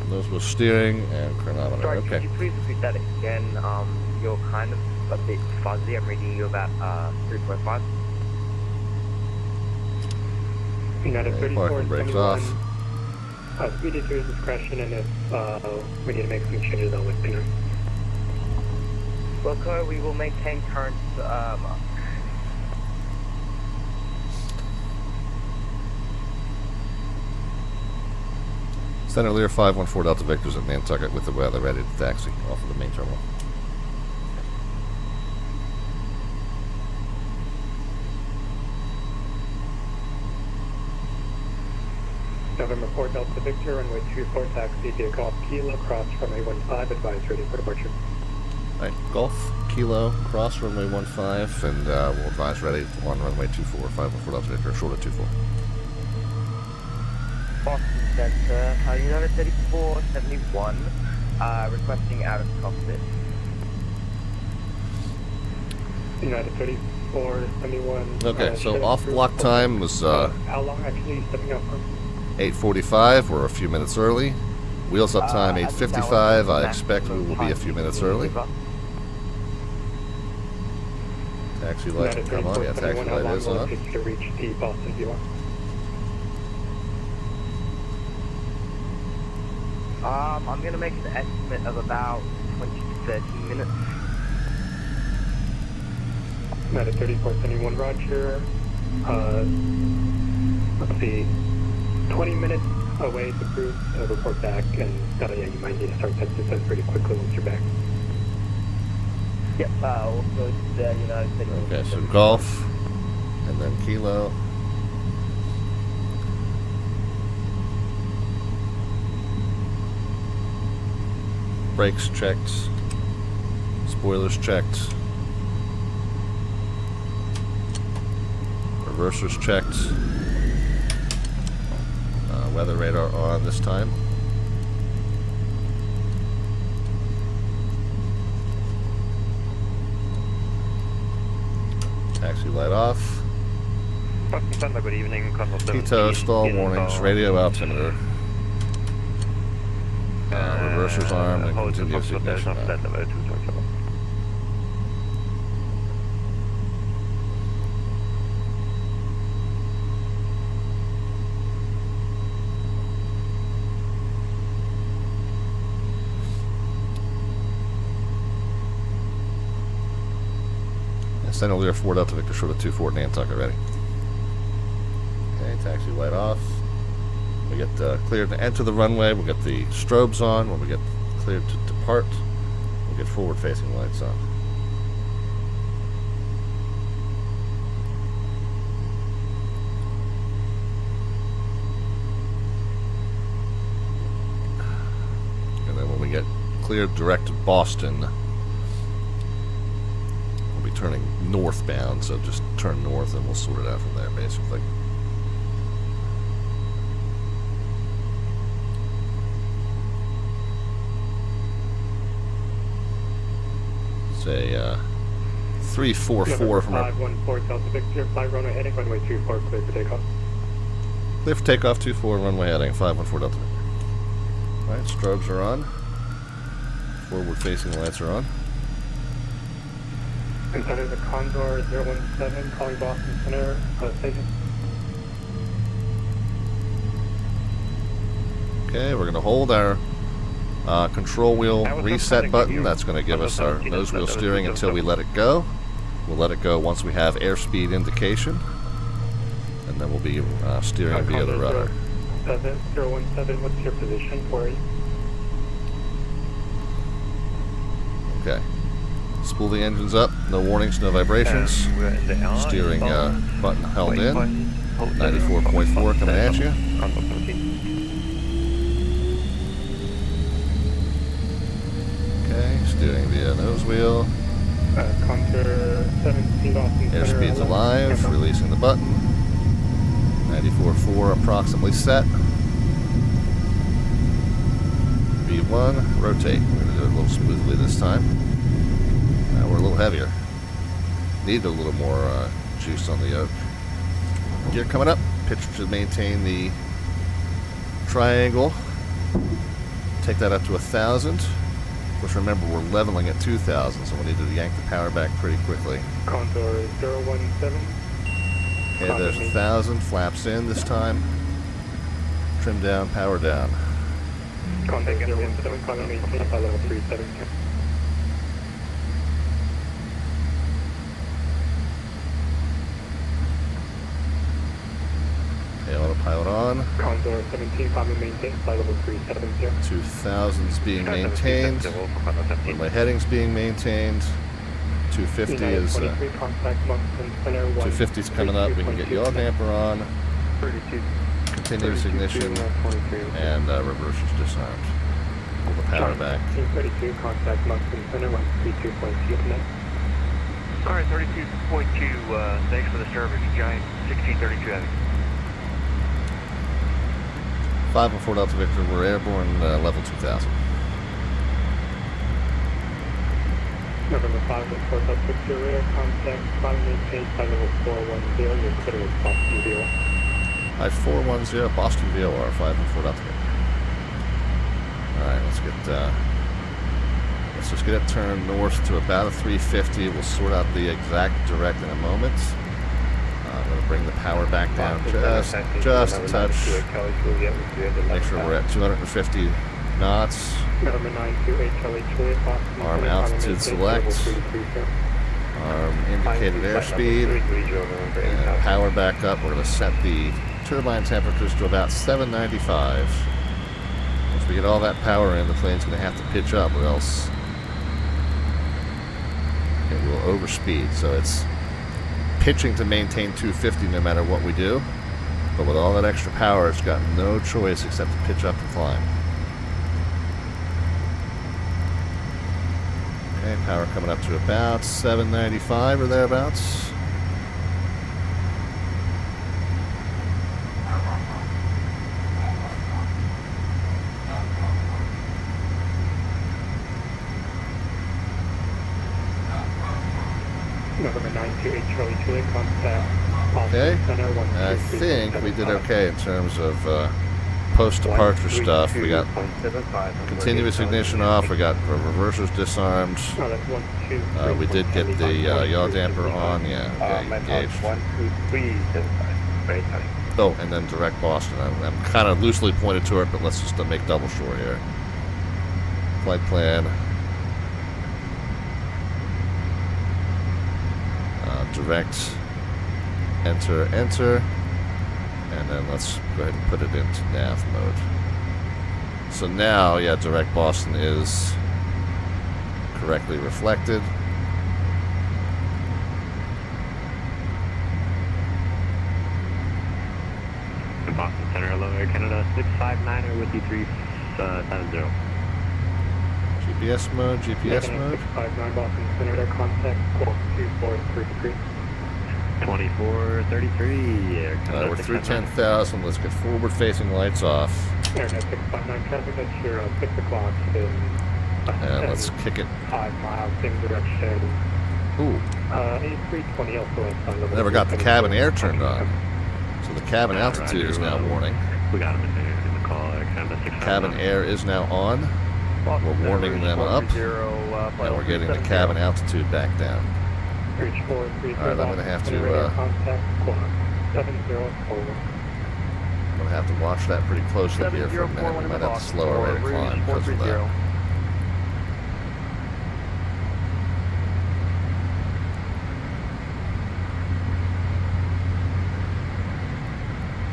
Those were steering and chronometer. Sorry, Okay. could you please repeat that again? You're kind of a bit fuzzy. I'm reading you about 3.5. United Okay, 34, parking brakes 71. off. Speed is to your discretion, and if we need to make some changes, I'll let you know. Wilco, we will maintain current. Center Lear 514 Delta Victor's at Nantucket with the weather ready to taxi off of the main terminal. November 4 Delta Victor, runway 24, taxi via Golf Kilo, cross runway 15, advise ready for departure. Alright, Golf Kilo, cross runway 15, and we'll advise ready on runway 24, 514 Delta Victor, short of 24. Boston Center, United 3471, requesting out of cockpit. United 3471. Okay, so off block time was how long actually stepping up from? 8:45. We're a few minutes early. Wheels up time 8:55. I expect we will be a few minutes early. Taxi light, come on. Yeah, taxi light is on. To reach the Boston viewer. I'm going to make an estimate of about 20 to 30 minutes. United 3471, roger. Let's see, 20 minutes away to cruise, report back, and yeah, you might need to start that descent pretty quickly once you're back. Yep, also the United States. Okay, so Golf, and then Kilo. Brakes checked. Spoilers checked. Reversers checked. Weather radar on this time. Taxi light off. Good evening. Tito, stall warnings, radio altimeter. Reversers armed and continuous ignition on. Center Lear 4 Delta Victor short of 24 Nantucket ready. Okay, taxi light off. We get cleared to enter the runway. We'll get the strobes on. When we get cleared to depart, we'll get forward facing lights on. And then when we get cleared direct to Boston, turning northbound, so just turn north and we'll sort it out from there, basically. Say 344 from our 514 Delta Victor, fly runway heading, runway 24, clear for takeoff. Clear for takeoff, 24, runway heading, 514 Delta Victor. Alright, strobes are on. Forward facing lights are on. Center the Condor 017, calling Boston Center, station. Okay, we're going to hold our control wheel reset button. That's going to give us our nose wheel steering until we let it go. We'll let it go once we have airspeed indication. And then we'll be steering via the rudder. 017, what's your position for it? Okay. Spool the engines up, no warnings, no vibrations. Steering button held in. 94.4 coming at you. Okay, steering via nose wheel. Airspeed's alive, releasing the button. 94.4 approximately set. V1, rotate. We're going to do it a little smoothly this time. We're a little heavier. Need a little more juice on the yoke. Gear coming up. Pitch to maintain the triangle. Take that up to 1,000. Of course, remember we're leveling at 2,000, so we need to yank the power back pretty quickly. Condor 017. Okay, there's 1,000. Flaps in this time. Trim down, power down. Condor 017, Condor maintain by level 372. Autopilot on. Condor 17, Condor maintained, flight level 370. 2,000's being maintained. My heading's being maintained. 250 is 250's coming up. We can get yaw damper on. Continuous ignition and reversers disarmed. Pull the power back. 32, contact Moncton Center 132.2 connect. Alright, 32.2, thanks for the service, Giant 1632 Heavy. 514 Delta Victor, we're airborne, level 2,000. November 514 Delta Victor, radar contact, climb maintained, flight level 410, you're clear with Boston VOR. 410, Boston VOR, 514 Delta Victor. Alright, let's get Let's just get it turned north to about a 350. We'll sort out the exact direct in a moment. I'm going to bring the power back down just a touch. Make sure we're at 250 knots. Arm altitude select. Arm indicated airspeed. And power back up. We're going to set the turbine temperatures to about 795. Once we get all that power in, the plane's going to have to pitch up or else it will overspeed. So it's pitching to maintain 250 no matter what we do. But with all that extra power, it's got no choice except to pitch up and climb. Okay, power coming up to about 795 or thereabouts. Okay, I think we did okay in terms of post-departure stuff. We got continuous ignition off, we got reversers disarmed. We did get the yaw damper on, yeah, okay, engaged. Oh, and then direct Boston. I'm kind of loosely pointed to it, but let's just make double sure here. Flight plan. Direct, enter, and then let's go ahead and put it into nav mode. So now, yeah, direct Boston is correctly reflected. Boston Center, hello, Air Canada 659er with you 370. GPS mode, GPS mode. 659 Boston Center, their contact, call 2433. 2433, Air Canada. We're through 10,000. Let's get forward-facing lights off. Air Canada 659 traffic, that's your 6 o'clock in. And let's kick it. 5 miles, same direction. Ooh. 8320 also. Never got the cabin air turned on. So the cabin altitude is now warning. We got him in the call, Air Canada 659. Cabin air is now on. We're warming them up. And we're getting the cabin altitude back down. Alright, I'm going to have to watch that pretty closely here for a minute. We might have to slow our rate of climb because of that.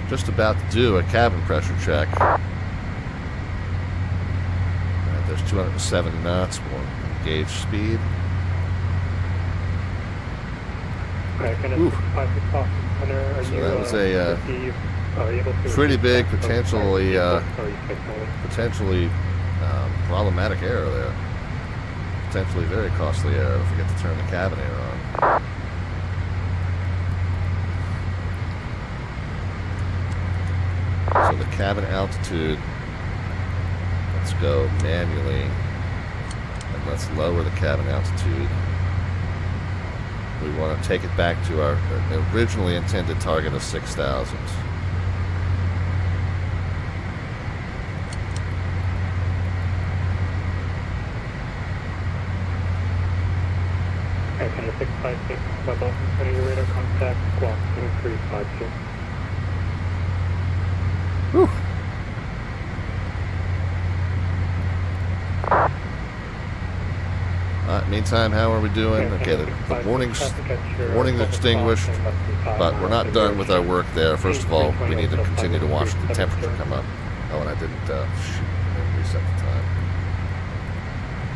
Just about to do a cabin pressure check. Alright, there's 270 knots. We'll engage speed. Ooh. So that was a pretty big, potentially problematic error there. Potentially very costly error if we get to turn the cabin air on. So the cabin altitude, let's go manually, and let's lower the cabin altitude. We want to take it back to our originally intended target of 6,000. Air Canada 656, Boston Center, your radar contact, squawk 2352. Whew. Meantime, how are we doing? Okay, the warning's extinguished, but we're not done with our work there. First of all, we need to continue to watch the temperature come up. Oh, and I didn't reset the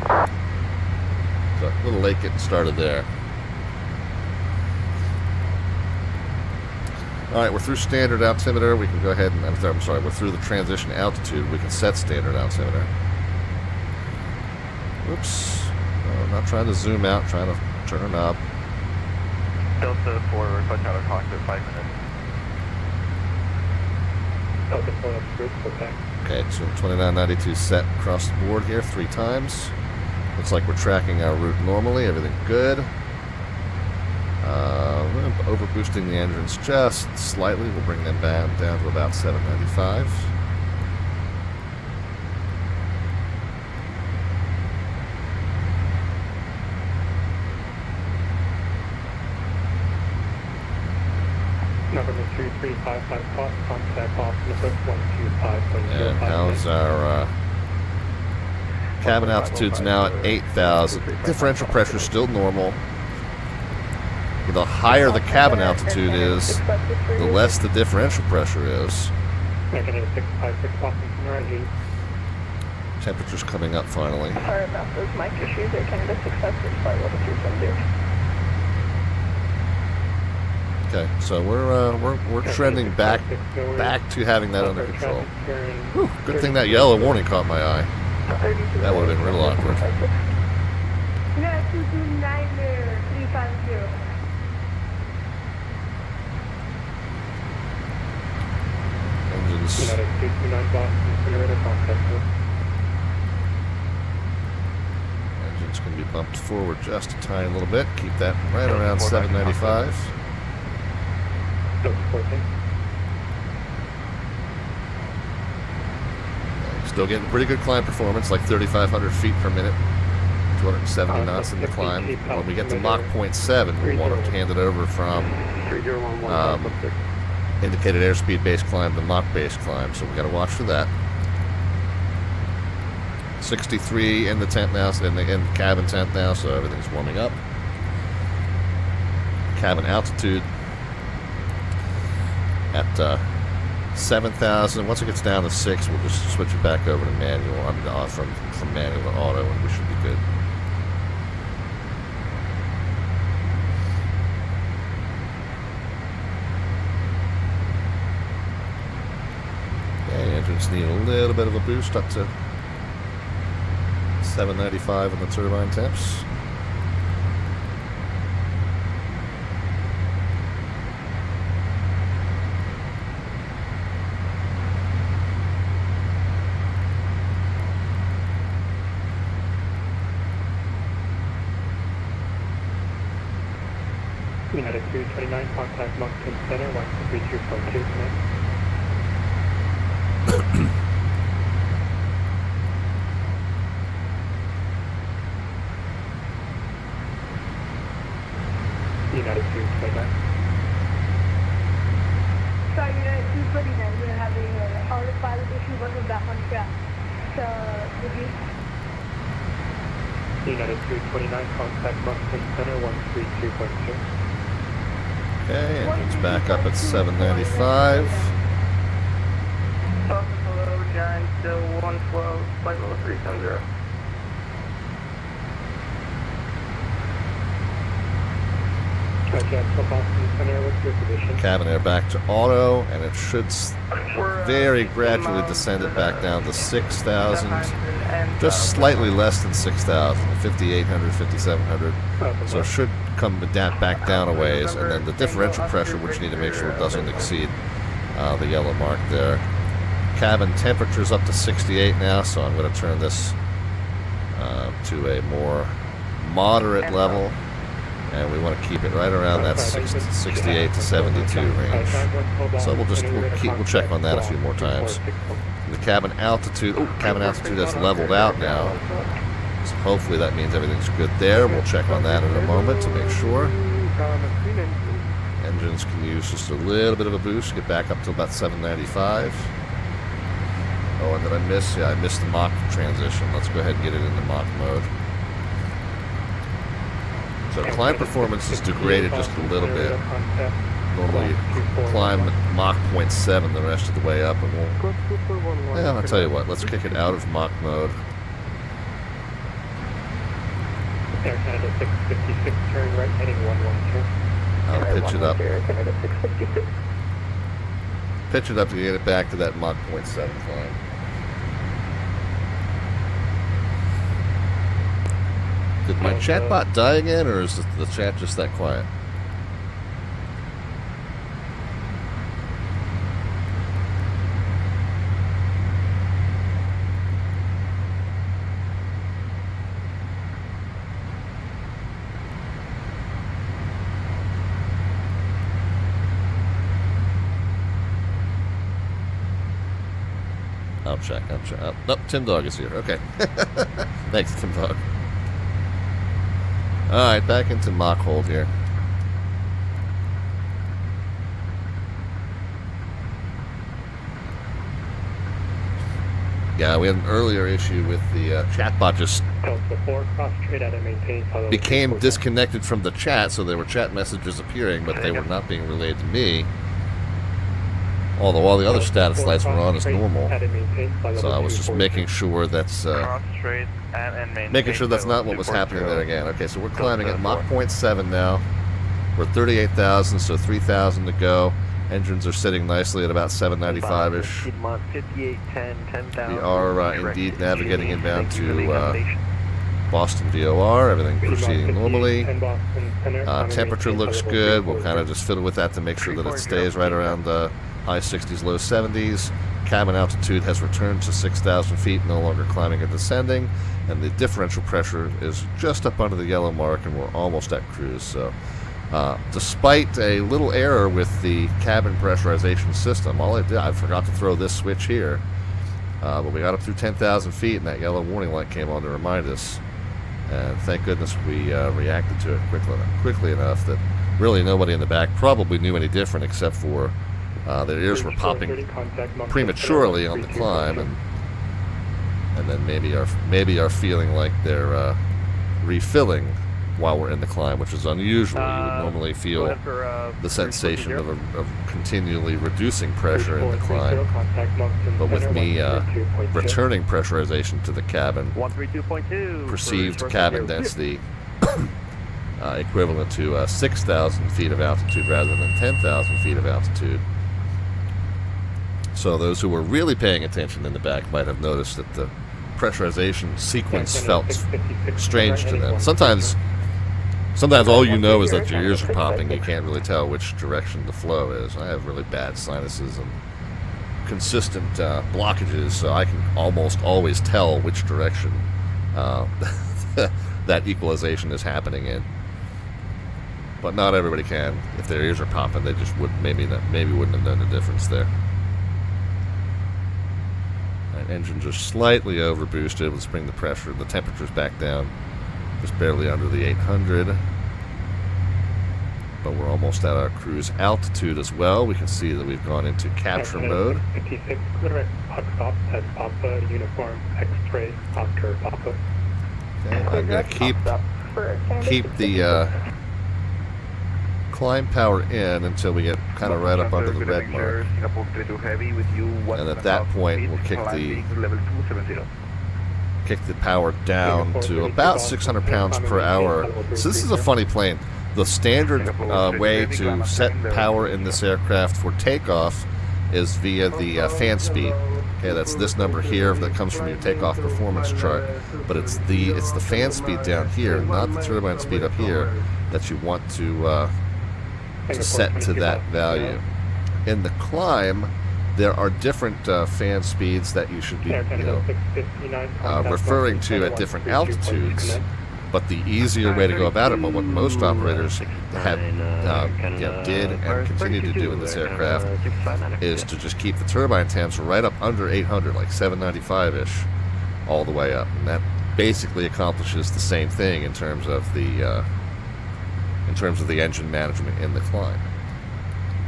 time. So a little late getting started there. All right, we're through standard altimeter. We can go ahead and, I'm sorry, we're through the transition altitude. We can set standard altimeter. Whoops. I'm not trying to zoom out, trying to turn a knob. Delta 4, request out of cockpit 5 minutes. Delta 4, that's good, okay. Okay, so 2992 set across the board here 3 times. Looks like we're tracking our route normally, everything good. Over boosting the engines just slightly. We'll bring them down to about 795. 355 cost, contact off Nimbus 125.05. And how's our cabin altitude's now at 8,000. Differential pressure is still normal. The higher the cabin altitude is, the less the differential pressure is. Temperature's coming up finally. Sorry about those mic issues. Air Canada 656, flight level 270. Okay, so we're trending back to having that under control. Whew, good thing that yellow warning caught my eye. That would have been real awkward. Yeah, 229 there, 350. Engines. Engines can be bumped forward just a tiny little bit. Keep that right around 795. Still getting pretty good climb performance, like 3,500 feet per minute, 270 knots in the climb. When we get to Mach 0.7, we want to hand it over from indicated airspeed base climb to Mach base climb, so we got to watch for that. 63 in the tent now, in the cabin tent now, so everything's warming up. Cabin altitude at 7,000. Once it gets down to 6, we'll just switch it back over to manual. I mean, from manual to auto, and we should be good. Okay, engines need a little bit of a boost up to 795 in the turbine temps. United 229, contact Moncton Center, 132.2 tonight. United 229. Sorry, United 229, we're having an autopilot issue, but we're back on track. So, would you? United 229, contact Moncton Center, 132.2. Okay, engines back up at 795. Talking below, Giant still 112, flight level 370. Cabin air back to auto, and it should very gradually descend it back down to 6,000. Just slightly less than 6,000, 5,800, 5,700. So it should come back down a ways, and then the differential pressure, which you need to make sure it doesn't exceed the yellow mark there. Cabin temperature's up to 68 now, so I'm going to turn this to a more moderate level. And we want to keep it right around that 68 to 72 range. So we'll check on that a few more times. The cabin altitude has leveled out now. So hopefully that means everything's good there. We'll check on that in a moment to make sure. Engines can use just a little bit of a boost, get back up to about 795. Oh, and did I miss? Yeah, I missed the Mach transition. Let's go ahead and get it into Mach mode. So climb performance is degraded just a little bit. Normally you climb Mach 0.7 the rest of the way up, and yeah, I'll tell you what, let's kick it out of Mach mode. Air Canada 656, turn right, heading 112. I'll pitch it up. Air Canada 656. Pitch it up to get it back to that Mach 0.7 climb. Did my chatbot die again, or is the chat just that quiet? I'll check. Oh, nope, Tim Dog is here. Okay. Thanks, Tim Dog. Alright, back into Mach hold here. Yeah, we had an earlier issue with the chatbot just became disconnected from the chat, so there were chat messages appearing, but they were not being relayed to me. Although all the other status lights were on as normal. So I was just making sure that's not what was happening there again. Okay, so we're climbing at Mach 0.7 now. We're 38,000, so 3,000 to go. Engines are sitting nicely at about 795-ish. We are indeed navigating inbound to Boston DOR. Everything proceeding normally. Temperature looks good. We'll kind of just fiddle with that to make sure that it stays right around the high 60s, low 70s. Cabin altitude has returned to 6,000 feet, no longer climbing or descending. And the differential pressure is just up under the yellow mark, and we're almost at cruise. So despite a little error with the cabin pressurization system, I forgot to throw this switch here, but we got up through 10,000 feet, and that yellow warning light came on to remind us. And thank goodness we reacted to it quickly enough that really nobody in the back probably knew any different, except for their ears were popping prematurely on the climb, and then maybe are feeling like they're refilling while we're in the climb, which is unusual. You would normally feel the sensation of continually reducing pressure in the climb. But with me returning pressurization to the cabin, perceived cabin density equivalent to 6,000 feet of altitude rather than 10,000 feet of altitude. So those who were really paying attention in the back might have noticed that the pressurization sequence felt strange to them. Sometimes all you know is that your ears are popping. You can't really tell which direction the flow is. I have really bad sinuses and consistent blockages, so I can almost always tell which direction that equalization is happening in. But not everybody can. If their ears are popping, they just maybe wouldn't have known the difference there. Engines are slightly overboosted. Let's bring the temperatures back down, just barely under the 800. But we're almost at our cruise altitude as well. We can see that we've gone into capture mode. 56, Papa, uniform, X-ray, Oscar, Papa. Okay, I'm going to keep the climb power in until we get kind of right up under the red mark. And at that point, we'll kick the power down to about 600 pounds per hour. So this is a funny plane. The standard way to set power in this aircraft for takeoff is via the fan speed. Okay, that's this number here that comes from your takeoff performance chart. But it's the fan speed down here, not the turbine speed up here, that you want to set to that value. In the climb, there are different fan speeds that you should be, referring to at different altitudes. But the easier way to go about it, but what most operators did and continue to do in this aircraft, is to just keep the turbine temps right up under 800, like 795-ish, all the way up, and that basically accomplishes the same thing in terms of the engine management in the climb.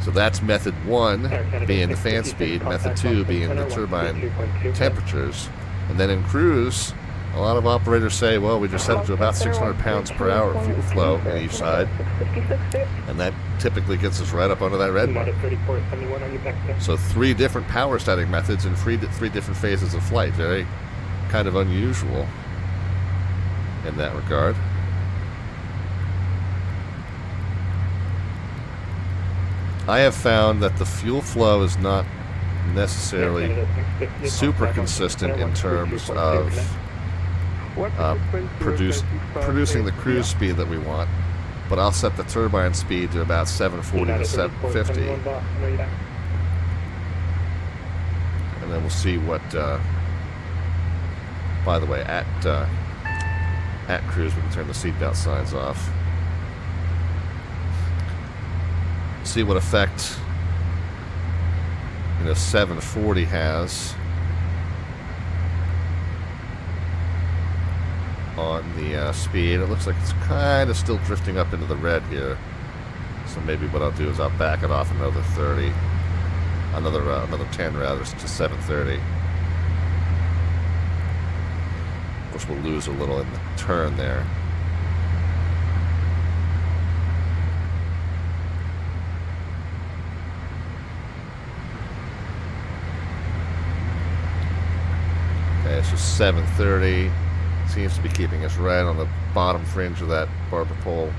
So that's method one, being the fan speed, method two being the turbine temperatures. And then in cruise, a lot of operators say, well, we just set it to about 600 pounds per hour fuel flow on each side, and that typically gets us right up under that red mark. So 3 different power setting methods in 3 different phases of flight. Very kind of unusual in that regard. I have found that the fuel flow is not necessarily super consistent in terms of producing the cruise speed that we want, but I'll set the turbine speed to about 740 to 750, and then we'll see what. By the way, at cruise, we can turn the seatbelt signs off. See what effect 740 has on the speed. It looks like it's kind of still drifting up into the red here. So maybe what I'll do is I'll back it off another 30, another 10 rather, to 730. course, we'll lose a little in the turn there. Okay, it's just 7:30. Seems to be keeping us right on the bottom fringe of that barber pole.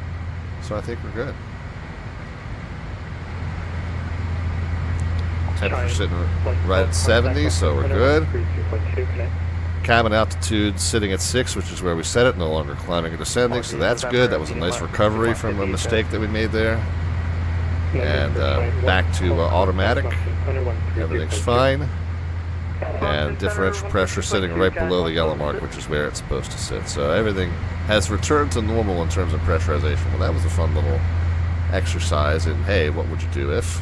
So I think we're good. Temperature sitting right at 70, so we're good. Cabin altitude sitting at 6, which is where we set it, no longer climbing or descending, so that's good. That was a nice recovery from a mistake that we made there. And back to automatic. Everything's fine. And differential pressure sitting right below the yellow mark, which is where it's supposed to sit. So everything has returned to normal in terms of pressurization. Well, that was a fun little exercise in, hey, what would you do if?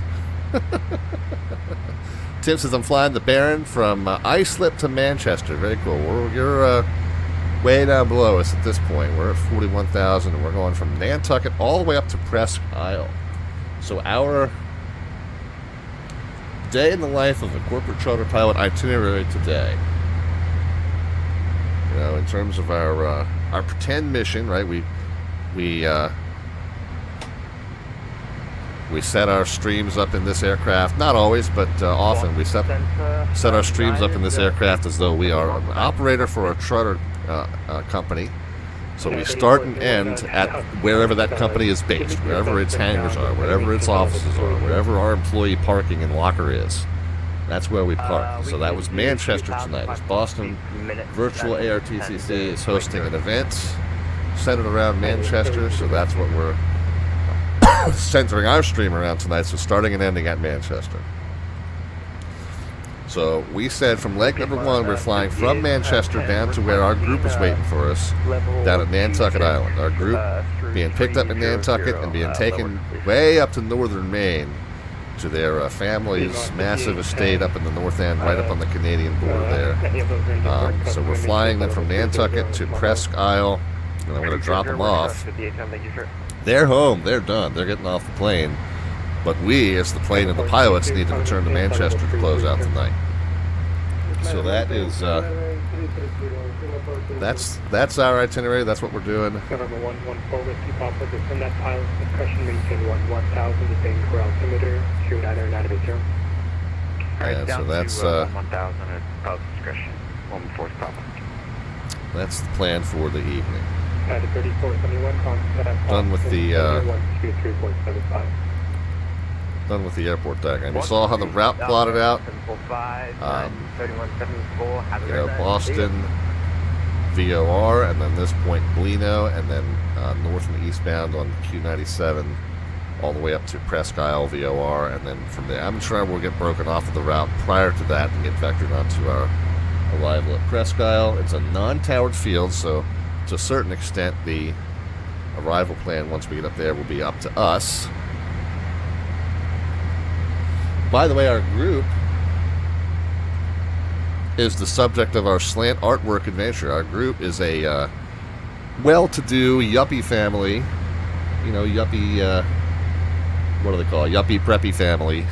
Tim says, I'm flying the Baron from Islip to Manchester. Very cool. You're way down below us at this point. We're at 41,000, and we're going from Nantucket all the way up to Presque Isle. So our day in the life of a corporate charter pilot itinerary today. You know, in terms of our pretend mission, right? We set our streams up in this aircraft. Not always, but often we set our streams up in this aircraft as though we are an operator for a charter company. So we start and end at wherever that company is based, wherever its hangars are, wherever its offices are, wherever our employee parking and locker is. That's where we park. So that was Manchester tonight. It's Boston Virtual ARTCC is hosting an event centered around Manchester, so that's what we're centering our stream around tonight, so starting and ending at Manchester. So we said from leg number 1, we're flying from Manchester down to where our group is waiting for us, down at Nantucket Island. Our group being picked up in Nantucket and being taken way up to northern Maine to their family's massive estate up in the north end, right up on the Canadian border there. So we're flying them from Nantucket to Presque Isle, and I'm going to drop them off. They're home. They're done. They're getting off the plane. But we, as the plane and the pilots, need to return to Manchester to close out the night. So that is that's our itinerary. That's what we're doing. November 114 Whiskey Papa, descend that pilot discretion, maintain 1000, descend core altimeter 29080. And so that's 1000 at pilot discretion, 114 Papa. That's the plan for the evening. At 3471, contact. Done with the 123.75. Done with the airport diagram. You saw how the route plotted out. Boston, VOR, and then this point Blino, and then north and eastbound on Q97, all the way up to Presque Isle, VOR, and then from there. I'm sure we'll get broken off of the route prior to that and get vectored onto our arrival at Presque Isle. It's a non-towered field, so to a certain extent, the arrival plan once we get up there will be up to us. By the way, our group is the subject of our slant artwork adventure. Our group is a well-to-do yuppie family. You know, yuppie, what do they call it? Yuppie preppy family.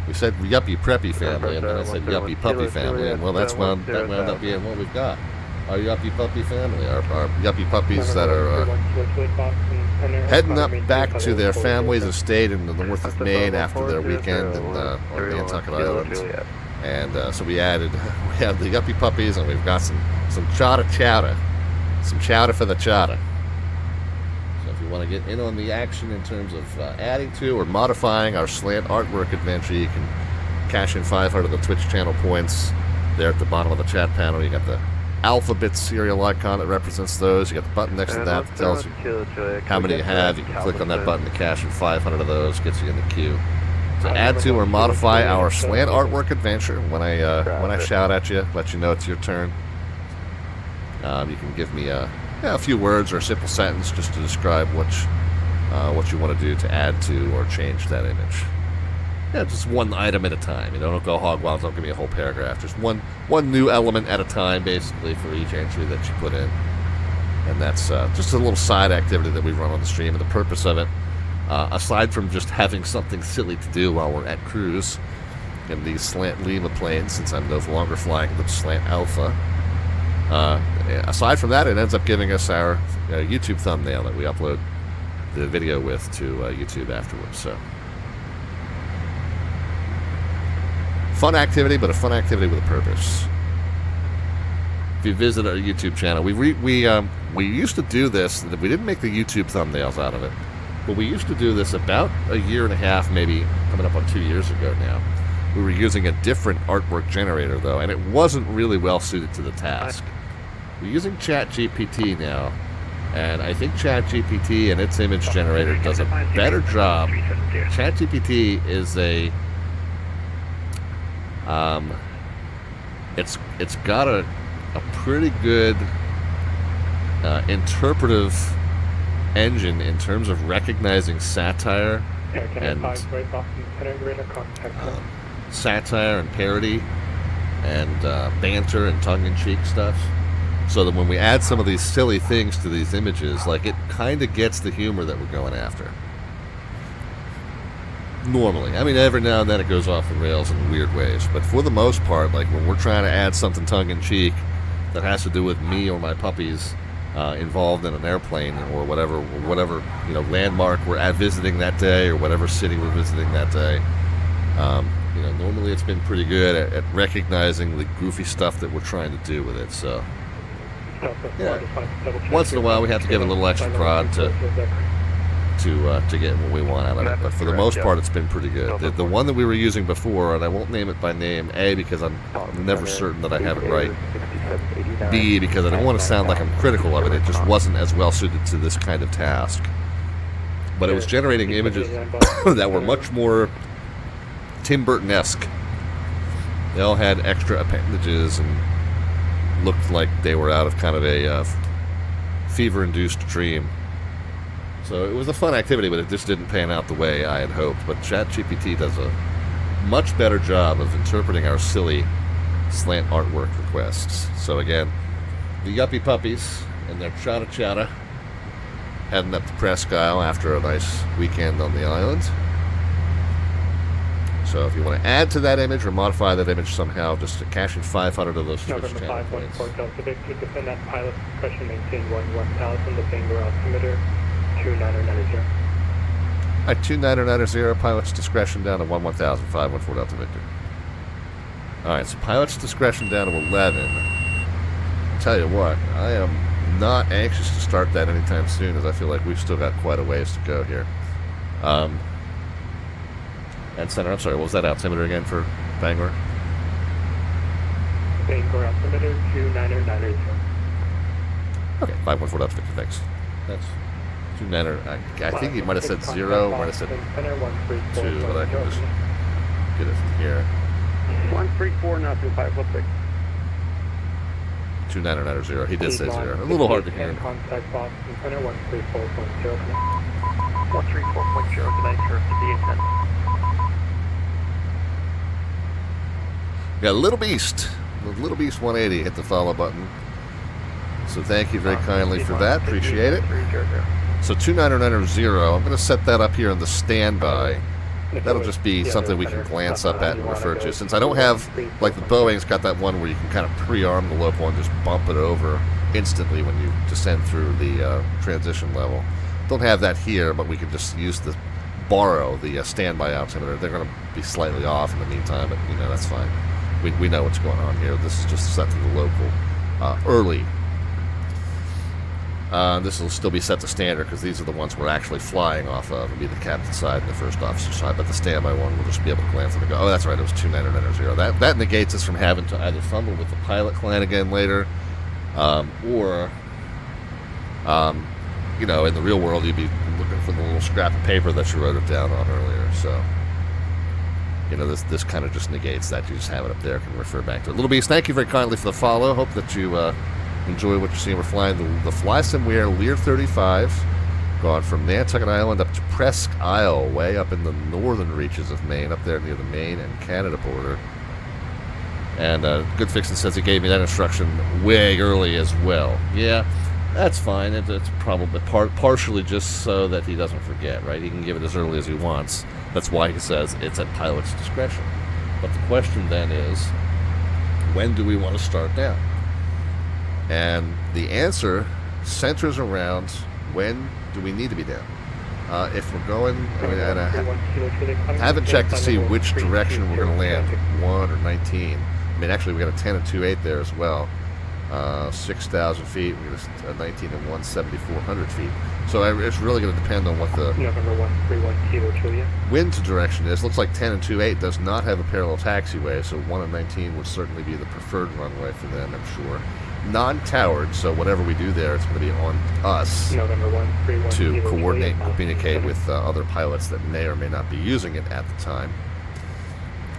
We said yuppie preppy family, and then I said yuppie puppy family, and well, that wound up being what we've got. Our yuppie puppy family, our yuppie puppies that are heading up back to their family's estate in the north of Maine after their weekend on Nantucket Island. And so we have the yuppie puppies, and we've got some chowder, some chowder for the chowder. So if you want to get in on the action in terms of adding to or modifying our slant artwork adventure, you can cash in 500 of the Twitch channel points there at the bottom of the chat panel. You got the alphabet serial icon that represents those. You got the button next to that tells you how many you have. You can click on that button to cash in 500 of those, gets you in the queue. To add to or modify our slant artwork adventure, when I shout at you, let you know it's your turn. You can give me a few words or a simple sentence just to describe what you want to do to add to or change that image. Yeah, just one item at a time. You know, don't go hog wild. Don't give me a whole paragraph. Just one new element at a time, basically, for each entry that you put in. And that's just a little side activity that we run on the stream. And the purpose of it, aside from just having something silly to do while we're at cruise in these slant Lima planes, since I'm no longer flying the slant Alpha, aside from that, it ends up giving us our YouTube thumbnail that we upload the video with to YouTube afterwards. So fun activity, but a fun activity with a purpose. If you visit our YouTube channel, we used to do this. We didn't make the YouTube thumbnails out of it, but we used to do this about a year and a half, maybe coming up on 2 years ago now. We were using a different artwork generator, though, and it wasn't really well suited to the task. We're using ChatGPT now, and I think ChatGPT and its image generator does a better job. ChatGPT is a... it's got a pretty good interpretive engine in terms of recognizing satire and satire and parody and banter and tongue-in-cheek stuff, so that when we add some of these silly things to these images, like, it kind of gets the humor that we're going after. Normally. I mean, every now and then it goes off the rails in weird ways, but for the most part, like when we're trying to add something tongue-in-cheek that has to do with me or my puppies involved in an airplane or whatever landmark we're visiting that day, or whatever city we're visiting that day, normally it's been pretty good at recognizing the goofy stuff that we're trying to do with it. So yeah, once in a while we have to give a little extra prod to get what we want out of it, but for the most part it's been pretty good. The one that we were using before, and I won't name it by name, A, because I'm never certain that I have it right, B, because I don't want to sound like I'm critical of it. It just wasn't as well suited to this kind of task. But it was generating images that were much more Tim Burton-esque. They all had extra appendages and looked like they were out of kind of a fever-induced dream. So it was a fun activity, but it just didn't pan out the way I had hoped. But ChatGPT does a much better job of interpreting our silly slant artwork requests. So again, the yuppie puppies and their chata heading up to Presque Isle after a nice weekend on the island. So if you want to add to that image or modify that image somehow, just to cash in 500 of those Twitch channel points. Delta Victor, defend that pilot discretion, maintain 1000, the Bangor altimeter, 2990. At 2990, pilot's discretion down to 1000, 514 Delta Victor. Alright, so pilot's discretion down to 11. I'll tell you what, I am not anxious to start that anytime soon, as I feel like we've still got quite a ways to go here. And center, I'm sorry, what was that altimeter again for Bangor? Bangor altimeter 2990. Okay, 514 Delta Victor, thanks. That's 2990. I think he might have said 0, might have said 2, but I can just get it from here. 134, not 516. 2990, he did say 0. A little hard to hear. Contact Boston Center 134.0. 134.0, tonight, sir, to the intent. Got Little Beast 180 hit the follow button. So thank you very kindly for that. Appreciate it. So 2990, I'm going to set that up here on the standby. That'll just be something we can glance up at and refer to. Since I don't have, like the Boeing's got that one where you can kind of pre-arm the local and just bump it over instantly when you descend through the transition level. Don't have that here, but we can just use borrow the standby altimeter. They're going to be slightly off in the meantime, but that's fine. We know what's going on here. This is just set to the local early. This will still be set to standard because these are the ones we're actually flying off of. It'll be the captain's side and the first officer's side, but the standby one will just be able to glance at it and go, oh, that's right, it was 2990. That negates us from having to either fumble with the pilot client again later, or in the real world, you'd be looking for the little scrap of paper that you wrote it down on earlier. So, this kind of just negates that. You just have it up there, can refer back to it. Little Beast, thank you very kindly for the follow. Hope that you enjoy what you're seeing. We're flying the FlySimWare Lear 35, going from Nantucket Island up to Presque Isle, way up in the northern reaches of Maine, up there near the Maine and Canada border. And Good Fixin' says he gave me that instruction way early as well. Yeah, that's fine. It's probably partially just so that he doesn't forget, right? He can give it as early as he wants. That's why he says it's at pilot's discretion. But the question then is, when do we want to start now? And the answer centers around when do we need to be down. If we're going, and I haven't checked to see which direction we're going to land, 1 or 19. I mean, actually, we got a 10 and 2.8 there as well. 6,000 feet. We got a 19 and 1, 7,400 feet. So it's really going to depend on what the wind direction is. Looks like 10 and 2.8 does not have a parallel taxiway, so 1 and 19 would certainly be the preferred runway for them, I'm sure. Non-towered, so whatever we do there, it's going to be on us to coordinate and communicate with other pilots that may or may not be using it at the time.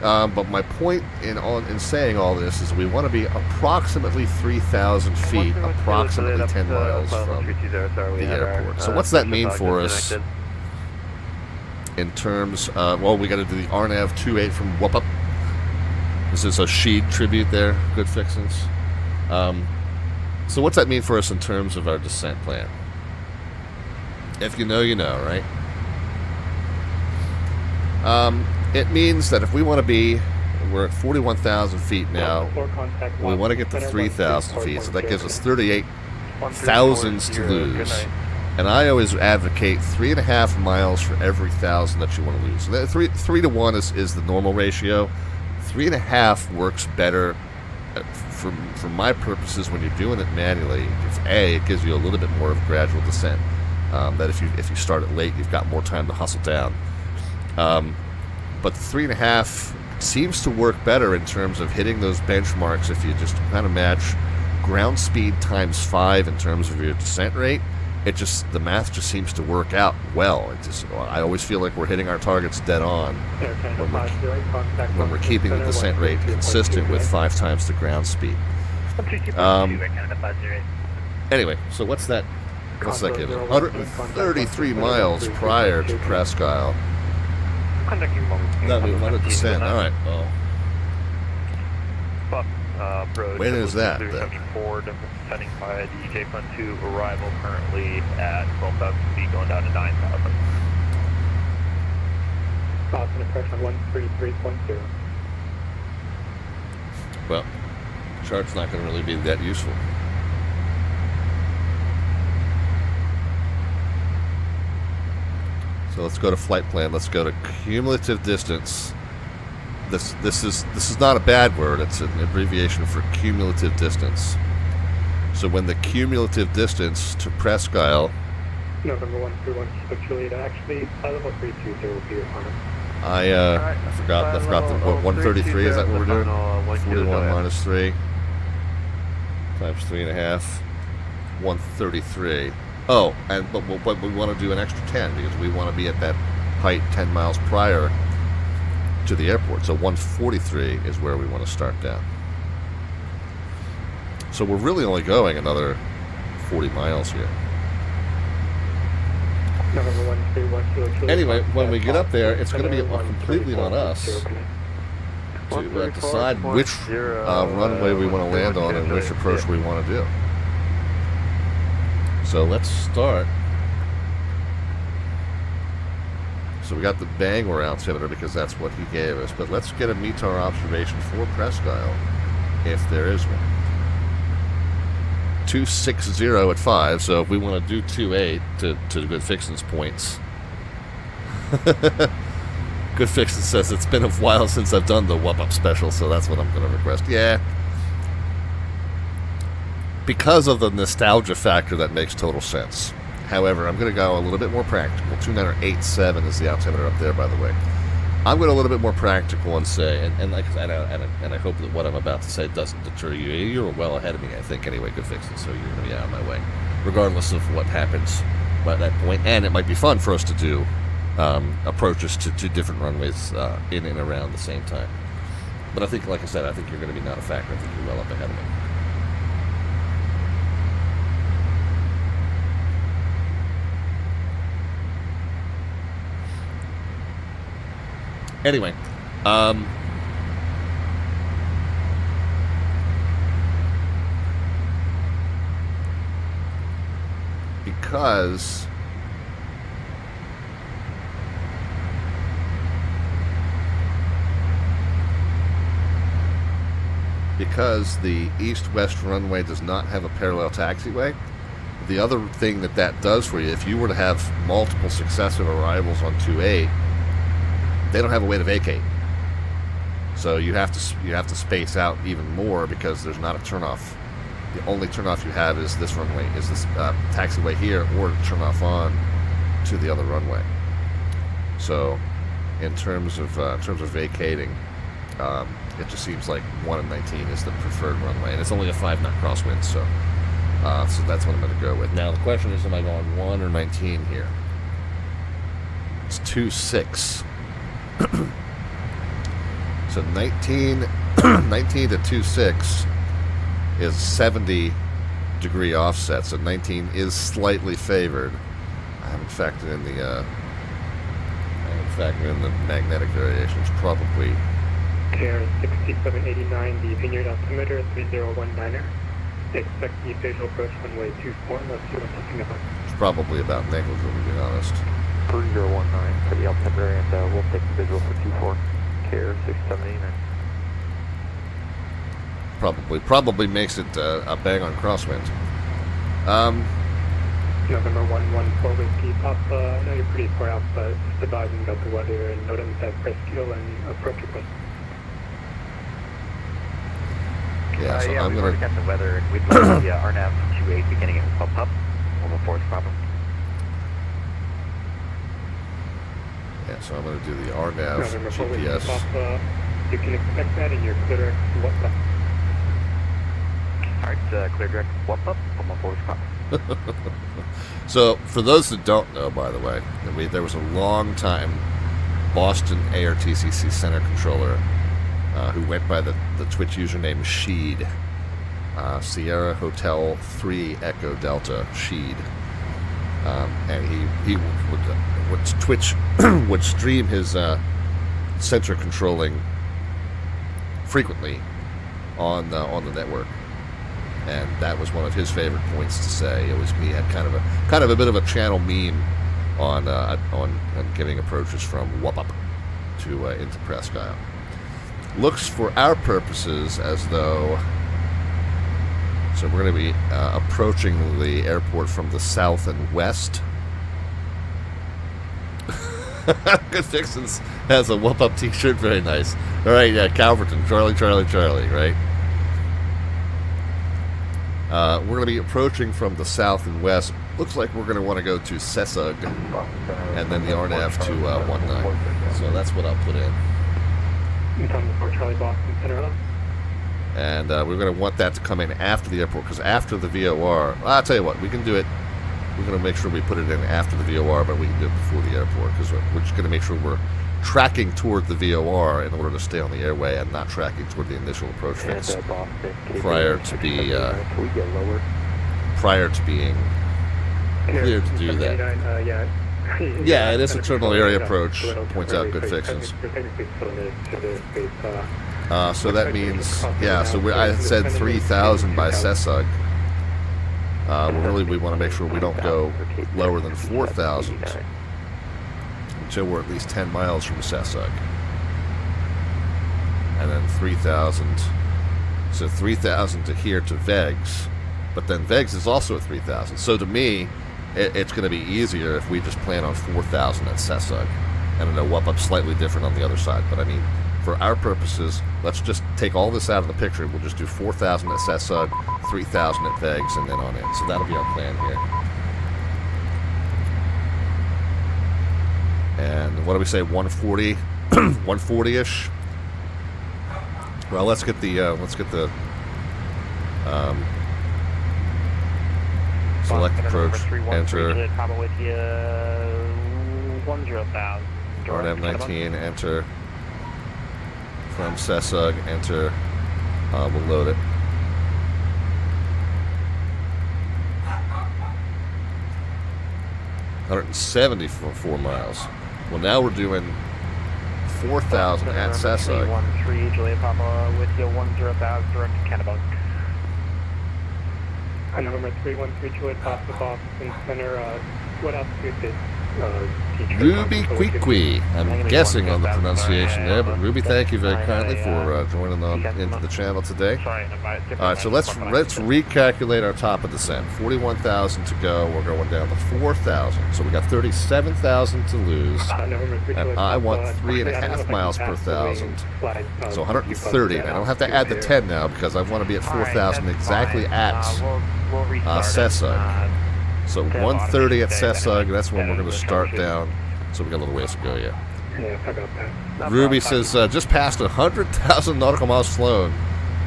But my point in saying all this is we want to be approximately 3,000 feet, approximately 10 miles from the airport. So what's that mean for us in terms of, well, we got to do the RNAV 28 from Whoop Up. This is a Sheed tribute there, good fixins. So what's that mean for us in terms of our descent plan? If you know, you know, right? It means that if we want to be, we're at 41,000 feet now, we want to get to 3,000 feet, so that gives us 38 thousands to lose. And I always advocate 3.5 miles for every 1,000 that you want to lose. So that 3 to 1 is the normal ratio. 3.5 works better for my purposes when you're doing it manually. It gives you a little bit more of gradual descent. That if you start it late, you've got more time to hustle down. But 3.5 seems to work better in terms of hitting those benchmarks if you just kind of match ground speed times 5 in terms of your descent rate. The math just seems to work out well. I always feel like we're hitting our targets dead on when we're keeping the descent rate consistent with 5 times the ground speed. Anyway, so what's that give? 133 miles prior to Presque Isle. No, we want to descend. All right. Well, when is that? Descending by the J Fund 2 arrival currently at 12,000 feet, going down to 9,000. Boston pressure 133.0. Well, the chart's not going to really be that useful. So let's go to flight plan. Let's go to cumulative distance. This is not a bad word. It's an abbreviation for cumulative distance. So when the cumulative distance to Presque Isle, November 131 Juliet, actually level 320 will be your final. I forgot the 133. Is that what we're doing? 41 minus 3 times 3.5. 133. Oh, but we want to do an extra 10 because we want to be at that height 10 miles prior to the airport. So 143 is where we want to start down. So we're really only going another 40 miles here. Anyway, when we get up there, it's going to be completely on us to decide which runway we want to land on and which approach we want to do. So let's start. So we got the Bangor altimeter because that's what he gave us. But let's get a METAR observation for Presque Isle, if there is one. 260 at 5, so if we want to do 28 to Good Fixin's points. Good Fixin says it's been a while since I've done the Whoop Up special, so that's what I'm going to request. Yeah. Because of the nostalgia factor, that makes total sense. However, I'm going to go a little bit more practical. 2987 is the altimeter up there, by the way. I'm going a little bit more practical and say, and I hope that what I'm about to say doesn't deter you. You're well ahead of me, I think, anyway, Good Fixin, so you're going to be out of my way, regardless of what happens by that point. And it might be fun for us to do approaches to two different runways in and around the same time. But I think, like I said, I think you're going to be not a factor. I think you're well up ahead of me. Anyway, because because the east-west runway does not have a parallel taxiway, the other thing that does for you, if you were to have multiple successive arrivals on 28, they don't have a way to vacate. So you have to space out even more because there's not a turnoff. The only turnoff you have is this runway, is this taxiway here, or to turn off on to the other runway. So, in terms of vacating, it just seems like 1 and 19 is the preferred runway, and it's only a 5-knot crosswind, so that's what I'm going to go with. Now the question is, am I going 1 or 19 here? It's 2-6. So 19 to 2-6 is 70-degree offset. So 19 is slightly favored. I haven't factored in the magnetic variations. Probably. KR 6789, the vineyard altimeter 3019er. Expect the visual approach runway 24. Let's see what's looking up. It's probably about negligible, to be honest. 3019 for the altimeter, and we'll take the visual for 24. KR 6789. Probably makes it a bang on crosswind. November 114 Whiskey Papa. I know you're pretty far out, but just advising about the weather and note that press fuel and approach request. Yeah, so I'm we've going already got the weather, and we'd like the RNAV 28 beginning at pop up. 114 problem. Yeah, so I'm going to do the RNAV November 4 Whiskey GPS. Papa. You can expect that in your clear direct WhatsApp. Alright, clear direct whoop up. 114 problem. So, for those that don't know, by the way, there was a long time Boston ARTCC center controller who went by the Twitch username Sheed. Sierra Hotel 3 Echo Delta Sheed. And he would Twitch would stream his center controlling frequently on the network. And that was one of his favorite points to say. It was he had kind of a bit of a channel meme on giving approaches from Whoop Up to into Presque Isle. Looks for our purposes as though so we're going to be approaching the airport from the south and west. Good Fixins has a Whoop Up t-shirt, very nice. All right, yeah, Calverton, Charlie, right? We're going to be approaching from the south and west. Looks like we're going to want to go to Sessug and then the RNAV to 19. So that's what I'll put in. Charlie Boston Center up. And we're going to want that to come in after the airport, because after the VOR, I'll tell you what, we can do it. We're going to make sure we put it in after the VOR, but we can do it before the airport, because we're just going to make sure we're tracking toward the VOR in order to stay on the airway and not tracking toward the initial approach phase prior to being clear to do that. Yeah, it is a terminal area approach, points out Good Fixins. So that means, yeah, so I said 3,000 by Sessug. We want to make sure we don't go lower than 4,000 until we're at least 10 miles from Sessug. And then 3,000, so 3,000 to here to Vegs, but then Vegs is also at 3,000. So to me, it's going to be easier if we just plan on 4,000 at Sessug. And I know Whoop Up's slightly different on the other side, but I mean, for our purposes, let's just take all this out of the picture. We'll just do 4,000 at Sessug, 3,000 at Vegs, and then on in. So that'll be our plan here. And what do we say, 140, 140-ish? Well, let's get the select approach, enter. RNAV 19, enter. From Sessug, enter. We'll load it. $174 miles. Well, now we're doing 4,000 at Sessug. 313 Juliet Papa with you 10,000 direct to Kennebunk. November 313 Juliet Papa Boston Center. What altitude did Ruby Quiqui. I'm guessing on the pronunciation there, but Ruby, thank you very kindly for joining on into the channel today. All right, so let's recalculate our top of descent. 41,000 to go. We're going down to 4,000. So we got 37,000 to lose, and I want 3.5 miles per thousand. So 130. And I don't have to add the 10 now because I want to be at 4,000 exactly at Sesug. So 130 at Sesug, that's when we're going to start down. So we got a little ways to go yet. Yeah, I got that. Ruby says, just past 100,000 nautical miles flown.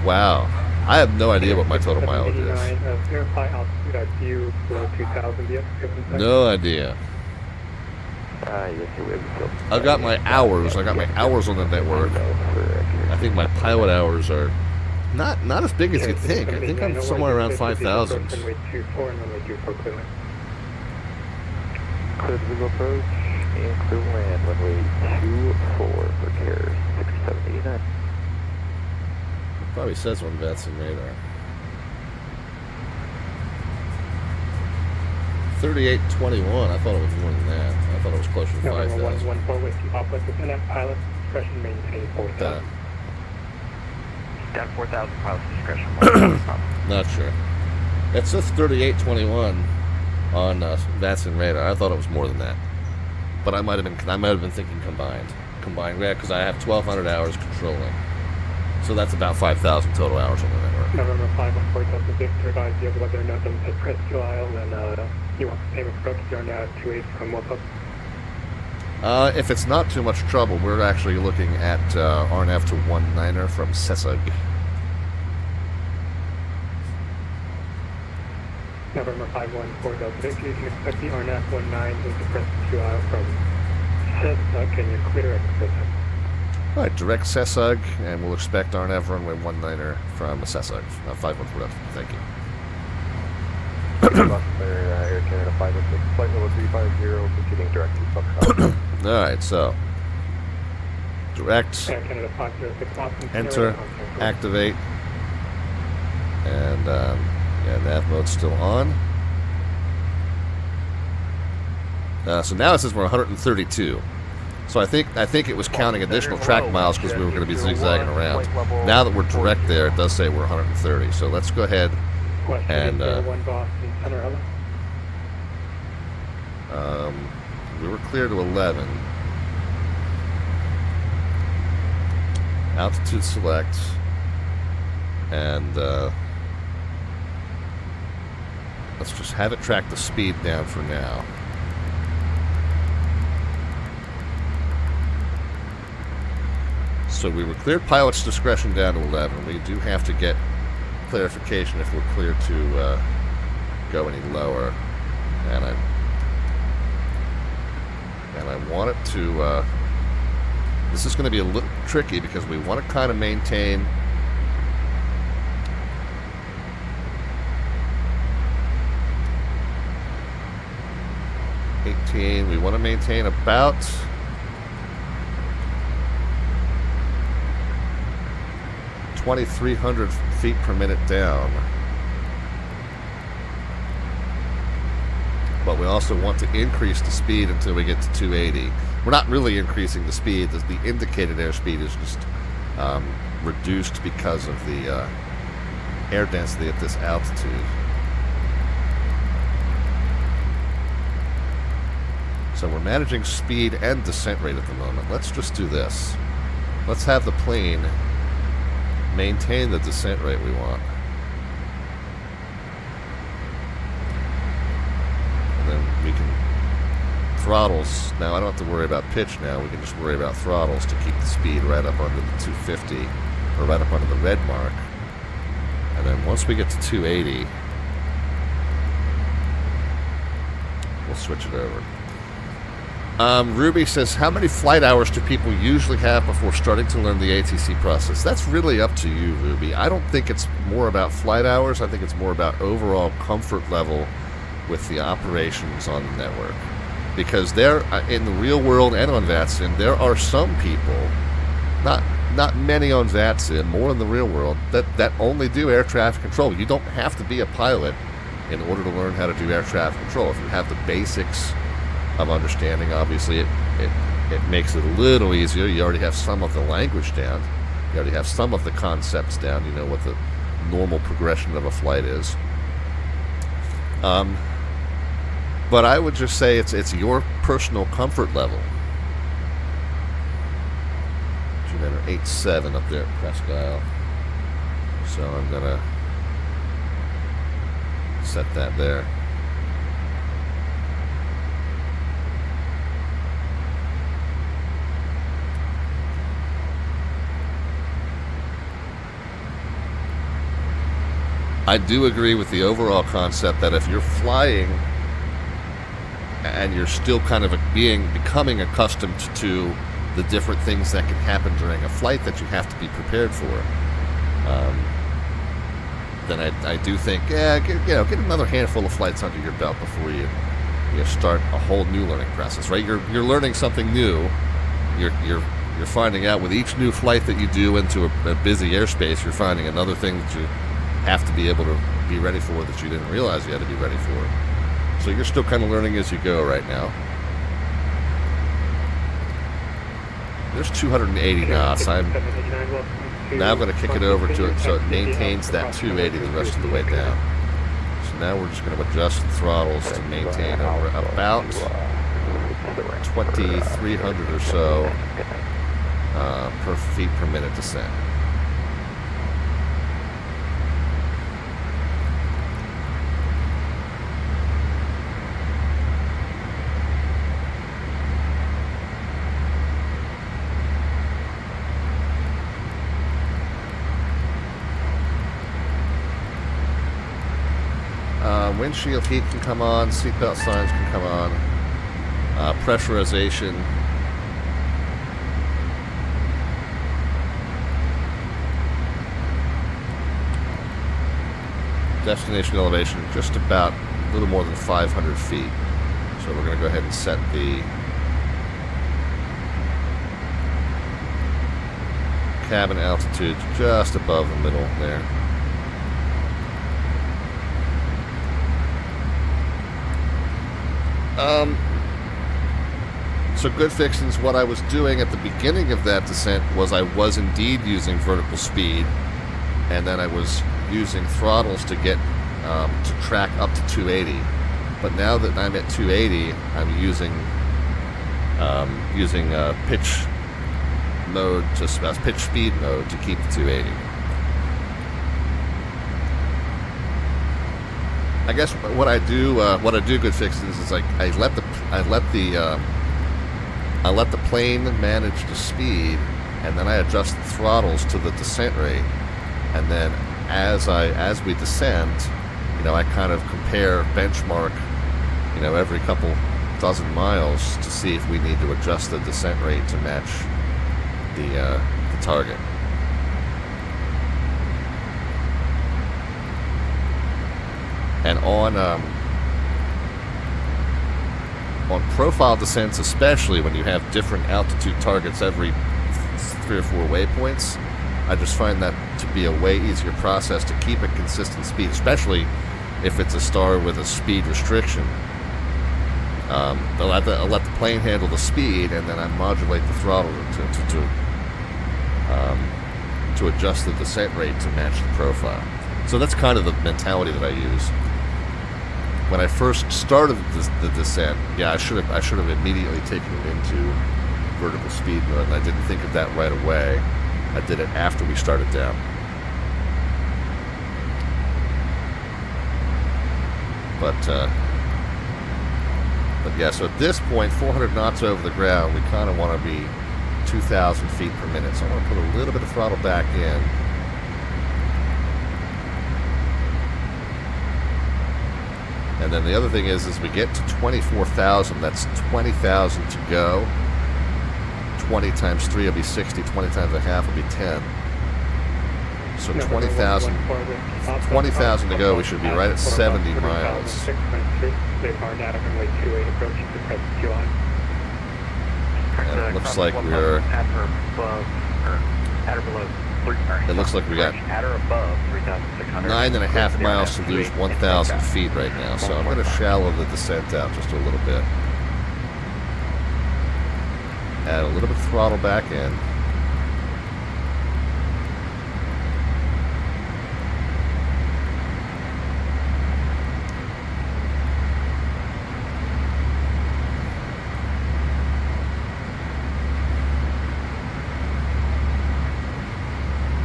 Wow. I have no idea what my total mileage is. Verify altitude at view below 2,000. No idea. I've got my hours. I got my hours on the network. I think my pilot hours are not as big as you'd think. I think I'm somewhere around 5,000. Runway 24 and runway 24 clearly. Clear to Google approach and clear land. Runway 24 for carrier 6789. Probably says on VATSIM radar. 3821. I thought it was more than that. I thought it was closer to 5,000. 114 with you. Uplift within that pilot discretion maintain 4,000. Down 4,000 pilot discretion. Not sure. It says 3821 on VATSIM radar. I thought it was more than that, but I might have been thinking combined rad because I have 1,200 hours controlling. So that's about 5,000 total hours on the network. November 514 Delta Victor, advise you of whether or not them at Presque Isle, and you want the same approach during 28 from What's Up? If it's not too much trouble, we're actually looking at RNF to 19er from Sesug. November 514 Delta Victor, you can expect the RNF 19 into Presque Isle from Sesug, and you're clear at Sesug. All right, direct Sesug, and we'll expect RNF runway 19er from Sesug. 514, thank you. Air Canada 506, flight level 350, proceeding direct to Foxtrot. All right, so direct, Air Canada 506, Boston, enter, activate, and yeah, nav mode's still on. So now it says we're 132. So I think it was counting additional track miles because we were going to be zigzagging around. Now that we're direct there, it does say we're 130. So let's go ahead and we were clear to 11. Altitude select, and let's just have it track the speed down for now. So we were cleared pilot's discretion down to 11. We do have to get clarification if we're clear to go any lower. And I want it to... this is going to be a little tricky because we want to kind of maintain... we want to maintain about... 2,300 feet per minute down. But we also want to increase the speed until we get to 280. We're not really increasing the speed. The indicated airspeed is just reduced because of the air density at this altitude. So we're managing speed and descent rate at the moment. Let's just do this. Let's have the plane maintain the descent rate we want. And then we can throttles. Now I don't have to worry about pitch now. We can just worry about throttles to keep the speed right up under the 250 or right up under the red mark. And then once we get to 280, we'll switch it over. Ruby says, how many flight hours do people usually have before starting to learn the ATC process? That's really up to you, Ruby. I don't think it's more about flight hours. I think it's more about overall comfort level with the operations on the network. Because there, in the real world and on VATSIM, there are some people, not many on VATSIM, more in the real world, that only do air traffic control. You don't have to be a pilot in order to learn how to do air traffic control. If you have the basics of understanding. Obviously, it makes it a little easier. You already have some of the language down. You already have some of the concepts down. You know what the normal progression of a flight is. But I would just say it's your personal comfort level. Generator 87 up there at Presque Isle. So I'm gonna set that there. I do agree with the overall concept that if you're flying and you're still kind of becoming accustomed to the different things that can happen during a flight that you have to be prepared for, then I do think, get another handful of flights under your belt before you start a whole new learning process, right? You're learning something new. You're finding out with each new flight that you do into a busy airspace, you're finding another thing that you have to be able to be ready for that you didn't realize you had to be ready for. So you're still kind of learning as you go right now. There's 280 knots. I'm now going to kick it over to it so it maintains that 280 the rest of the way down. So now we're just going to adjust the throttles to maintain over about 2,300 or so per feet per minute descent. Windshield heat can come on, seatbelt signs can come on, pressurization. Destination elevation just about a little more than 500 feet. So we're going to go ahead and set the cabin altitude just above the middle there. So good fixins, what I was doing at the beginning of that descent was I was indeed using vertical speed, and then I was using throttles to get to track up to 280. But now that I'm at 280, I'm using pitch mode, pitch speed mode to keep the 280. I guess what I do good fixes is like I let the plane manage the speed, and then I adjust the throttles to the descent rate, and then as we descend, I kind of compare benchmark, every couple dozen miles to see if we need to adjust the descent rate to match the target. And on profile descents, especially when you have different altitude targets every 3 or 4 waypoints, I just find that to be a way easier process to keep a consistent speed, especially if it's a star with a speed restriction. I'll let the plane handle the speed, and then I modulate the throttle to adjust the descent rate to match the profile. So that's kind of the mentality that I use. When I first started the descent, I should have immediately taken it into vertical speed mode, and I didn't think of that right away. I did it after we started down. But yeah, so at this point, 400 knots over the ground, we kind of want to be 2,000 feet per minute. So I'm going to put a little bit of throttle back in. And then the other thing is we get to 24,000, that's 20,000 to go. 20 times 3 will be 60, 20 times a half will be 10. So 20,000 to go, we should be right at 70 miles. And it looks like we're... It looks like we got 9.5 miles to lose 1,000 feet right now, so I'm going to shallow the descent out just a little bit. Add a little bit of throttle back in.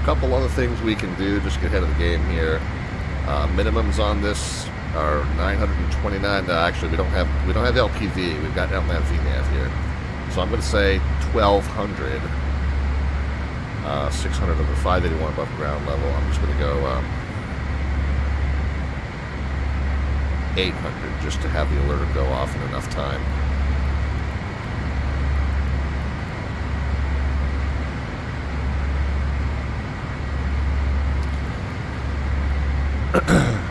Couple other things we can do, just get ahead of the game here. Minimums on this are 929. No, actually, we don't have LPV. Don't have VNAV here, so I'm going to say 1200. 600 over 581 above ground level. I'm just going to go 800 just to have the alerter go off in enough time.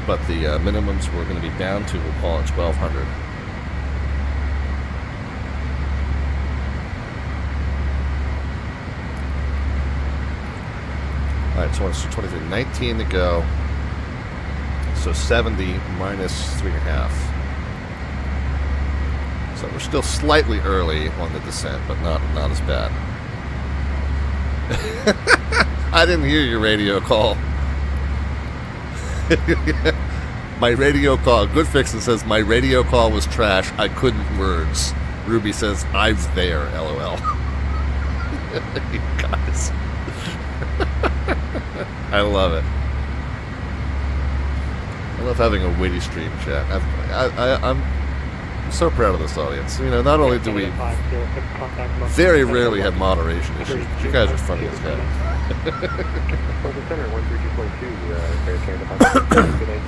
But the minimums we're going to be down to, we'll call it 1200. All right, so 23, 19 to go. So 70 minus 3.5. So we're still slightly early on the descent, but not as bad. I didn't hear your radio call. My radio call, Good Fixin' says, my radio call was trash. I couldn't words. Ruby says, I was there, LOL. You guys. I love it. I love having a witty stream chat. I'm so proud of this audience. You know, not only do we very rarely have moderation issues, but you guys are funny as hell. For the center, 132.2, fair care. Good day.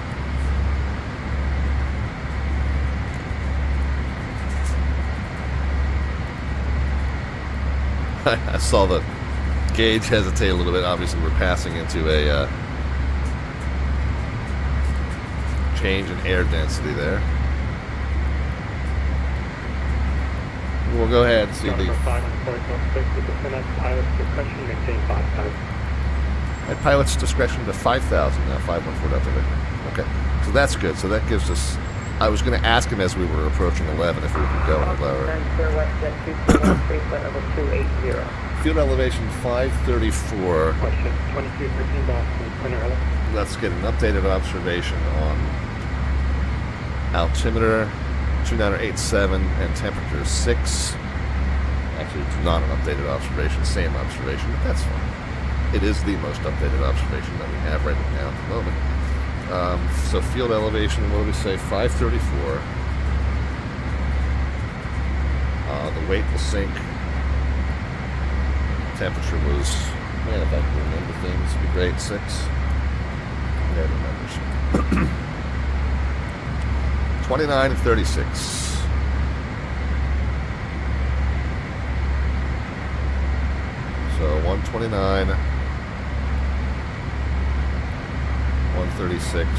I saw the gauge hesitate a little bit. Obviously, we're passing into a change in air density there. We'll go ahead and see the... At pilot's discretion to 5,000 now, 514.3. Okay, so that's good. So that gives us... I was going to ask him as we were approaching 11 if we could go any lower. Field elevation 534. Question 2213 Boston, Let's get an updated observation on altimeter 2987 and temperature 6. Actually, it's not an updated observation, same observation, but that's fine. It is the most updated observation that we have right now at the moment. So field elevation, what do we say? 534. The weight will sink. Temperature was, man, if I can remember things, it'd be great. 6. Never remembers. 29 and 36. So 129, 136,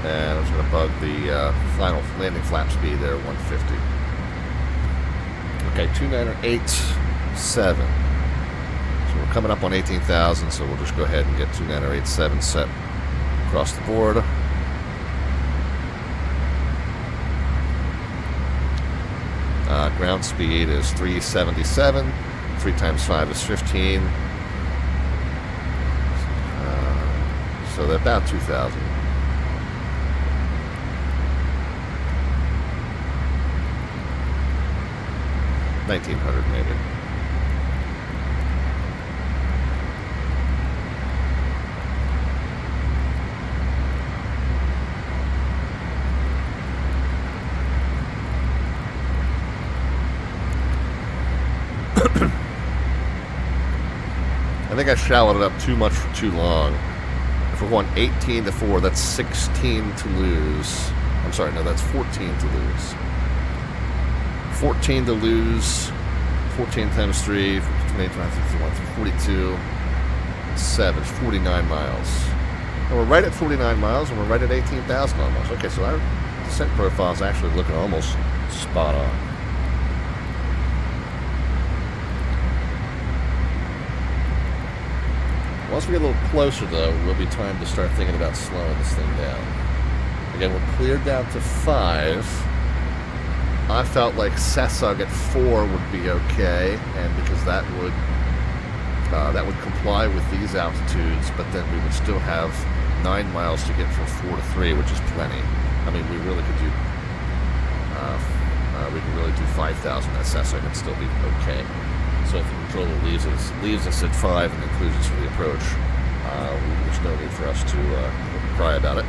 and I'm just going to bug the final landing flap speed there, 150. Okay, 29087. So we're coming up on 18,000, so we'll just go ahead and get 29087 set across the board. Ground speed is 377. 3 times 5 is 15. So they're about 2,000. $1,900 maybe. I think I shallowed it up too much for too long. If we're going 18 to 4, that's 16 to lose. I'm sorry, no, that's 14 to lose. 14 to lose. 14 times 3, 28 times 51, 42, 7, 49 miles. And we're right at 49 miles, and we're right at 18,000 almost. Okay, so our descent profile is actually looking almost spot on. Once we get a little closer, though, will be time to start thinking about slowing this thing down. Again, we're cleared down to 5. I felt like Sessug at 4 would be okay, and because that would comply with these altitudes, but then we would still have 9 miles to get from 4 to 3, which is plenty. I mean, we really could do 5,000 at Sessug and still be okay. So if the controller leaves us at 5 and includes us for the approach, there's no need for us to cry about it.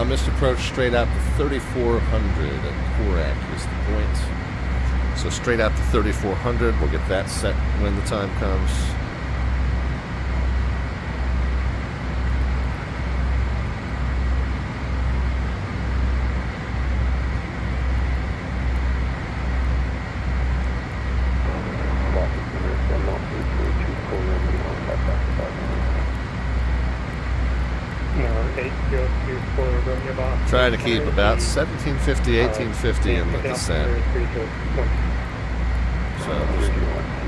Missed approach straight out to 3,400 and Korak is the point. So straight out to 3,400, we'll get that set when the time comes. Trying to keep about 1750, 1850 in the descent. So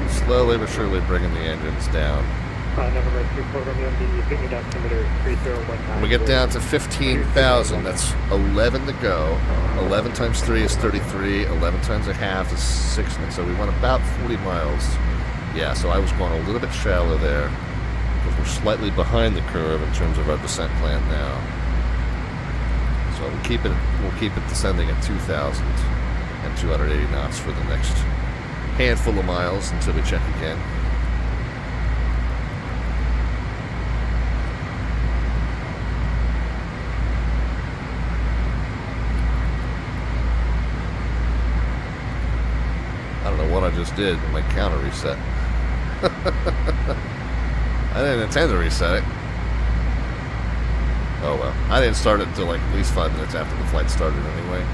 just slowly but surely bringing the engines down. When we get down to 15,000, that's 11 to go. 11 times 3 is 33. 11 times a half is 60. So we went about 40 miles. Yeah, so I was going a little bit shallow there, because we're slightly behind the curve in terms of our descent plan now. So we'll keep it descending at 2,280 knots for the next handful of miles until we check again. I don't know what I just did, but my counter reset. I didn't intend to reset it. Oh well. I didn't start it until like at least 5 minutes after the flight started anyway.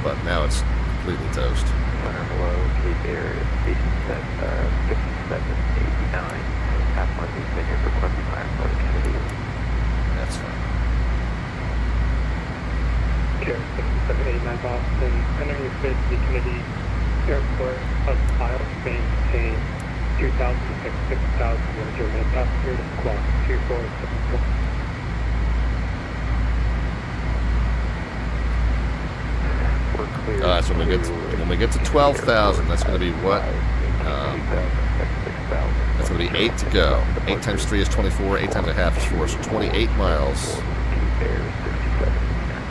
But now it's completely toast. Below Cape Area, station set 5789. Half Monday's been here for 25 for Kennedy. That's fine. Care 5789 Boston. Entering space to the Kennedy Airport of Isle, maintain 2,000 to 6,000 minutes after clock 2474. Alright, so when we get to 12,000, that's going to be what? That's going to be 8 to go. 8 times 3 is 24, 8 times a half is 4, so 28 miles.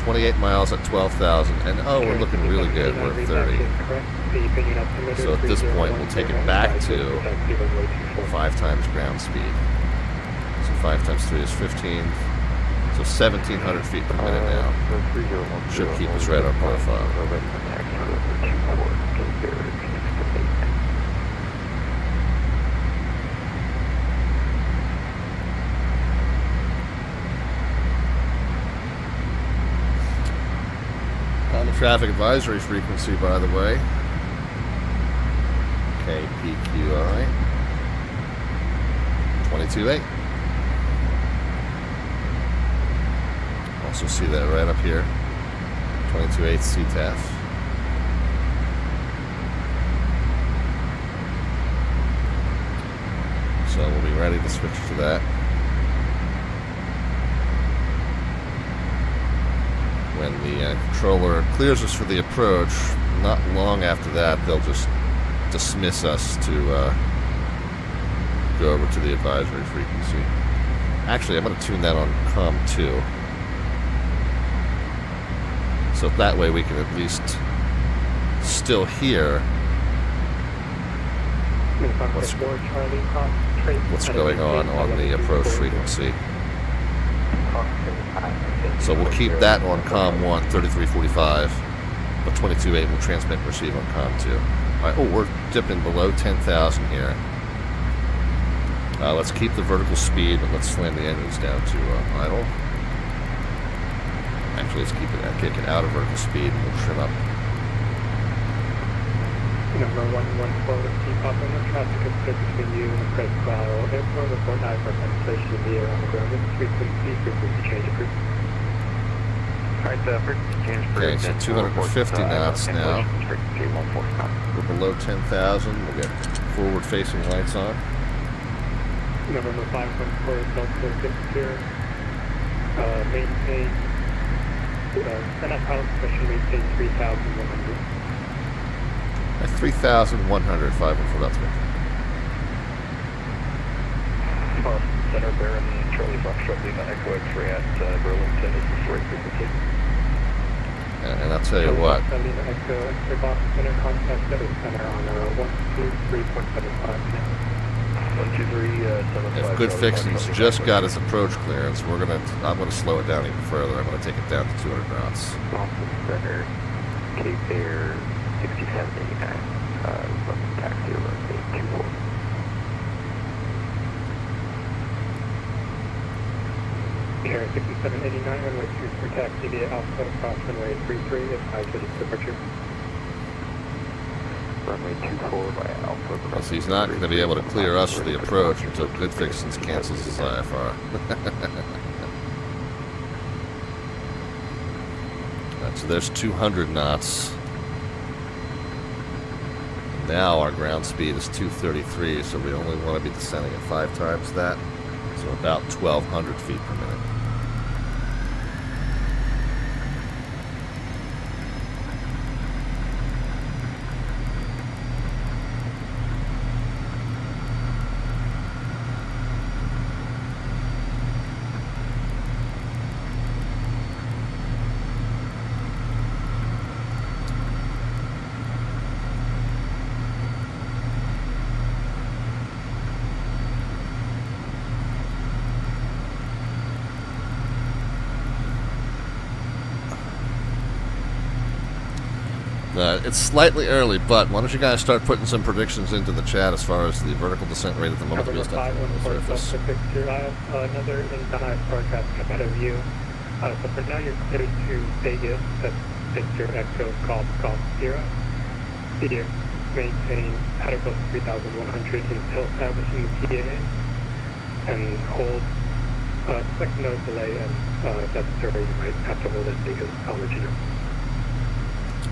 28 miles at 12,000, and oh, we're looking really good. We're at 30. So at this point, we'll take it back to 5 times ground speed. So 5 times 3 is 15. So 1,700 feet per minute now. Should keep us right on profile. On the traffic advisory frequency, by the way, KPQI 22.8. Also see that right up here, 22.8 CTAF. So we'll be ready to switch to that. When the controller clears us for the approach, not long after that, they'll just dismiss us to go over to the advisory frequency. Actually, I'm going to tune that on COM 2. So that way we can at least still hear what's going on the approach frequency. So we'll keep that on COM 1, 3345, but 22.8 will transmit and receive on COM 2. Alright, oh, we're dipping below 10,000 here. Let's keep the vertical speed, but let's slam the engines down to idle. Actually, let's kick it out of vertical speed, and we'll trim up. Number 114, keep up on the traffic is good between you and the Fred Cloud Airport. Report I for penetration in the air on the ground. Frequency change approved. Alright, frequency change approved. Okay, so 250 knots now. We're below 10,000. We'll get forward-facing lights on. November 514 Delta Victor, maintain, send out pilot permission, maintain 3,100. At 3,100, 514 Delta Victor. Boston Center, Baron, Charlie Foxtrot, Lima, Echo X-ray at Burlington is the story frequency. And I'll tell you what. Lima, Echo X-ray, Boston Center, contact Center on 123.75. 123.75. If Good Fixing's just got his approach clearance, I'm gonna slow it down even further. I'm gonna take it down to 200 knots. Boston Center, Cape Air, 6789, taxi over 824. Air 6789, runway 24 taxi via Alpha across runway 33, advise ready for departure. Runway 24 by Alpha. So he's not going to be able to clear us for the approach until Good Fixings cancels his IFR. Right, so there's 200 knots. Now our ground speed is 233, so we only want to be descending at 5 times that. So about 1,200 feet per minute. It's slightly early, but why don't you guys start putting some predictions into the chat as far as the vertical descent rate at the moment? November 514 Victor, I have another in-dive forecast ahead of you. So for now, you're clear to Vegas. That's Victor Echo Golf 0. Here, maintain at or close to 3,100 until establishing the PAA, and hold. Expect no delay, and if necessary, you might have to hold it because I'll let you know.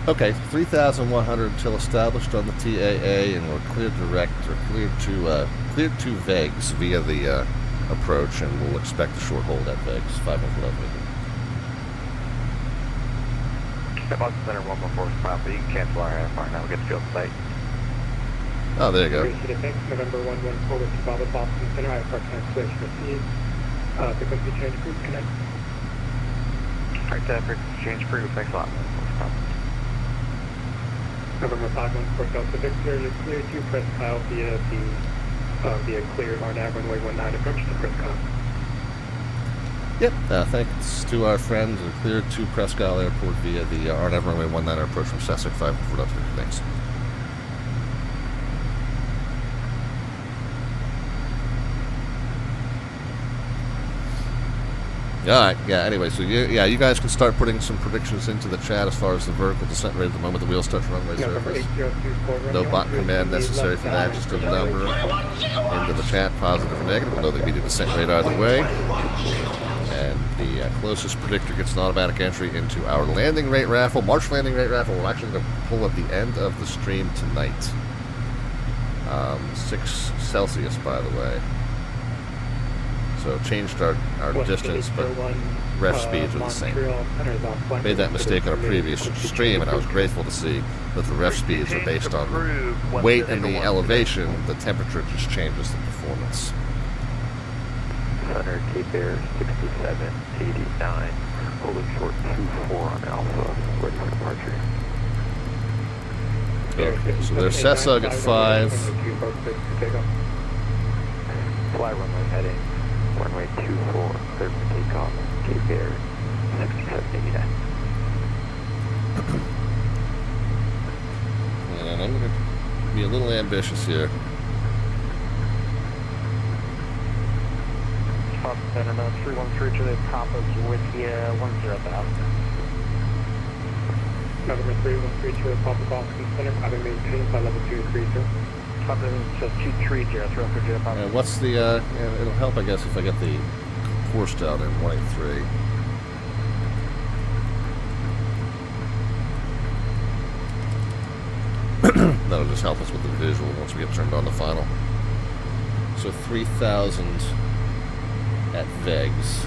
Okay, 3,100 until established on the TAA, and we're cleared direct, or cleared to Vegas via the approach, and we'll expect a short hold at Vegas, 511. Boston Center 114 is proper. You can cancel our IFR now. We'll get to field site. Oh, there you go. Thanks. November 114 with Bravo Boston Center, IFR cancellation received. Frequency change group connect. Alright, frequency change group. Thanks a lot. November 514 Delta Victor, you're clear to Presque Isle via clear RNAV runway 19 approach to Presque Isle. Yep, thanks to our friends who cleared to Presque Isle Airport via the RNAV runway 19 approach from Cessnock 514 Delta Victor. Thanks. Alright, yeah, anyway, so you guys can start putting some predictions into the chat as far as the vertical descent rate at the moment the wheels touch runway surface. No bot command necessary for that, just a number into the chat, positive or negative. We'll know the immediate descent rate either way. And the closest predictor gets an automatic entry into our landing rate raffle. March landing rate raffle, we're actually going to pull at the end of the stream tonight. 6 Celsius, by the way. So changed our distance, but ref speeds are the same. Made that mistake on a previous stream, and I was grateful to see that the ref speeds are based on weight and the elevation. The temperature just changes the performance. Center Cape Air 6789, holding short 24 on Alpha, ready for departure. Okay, so there's Cessnock at 5. Fly runway heading. Runway 24, clear for takeoff, Cape Air 6789. And I'm going to be a little ambitious here. Boston Center, 313 to the Papa's with you, 10,000. November 313 to the Papa Boston Center, having maintained by level 230. So 230, And what's the, it'll help, I guess, if I get the course down in 183. That'll just help us with the visual once we get turned on the final. So 3,000 at VEGS.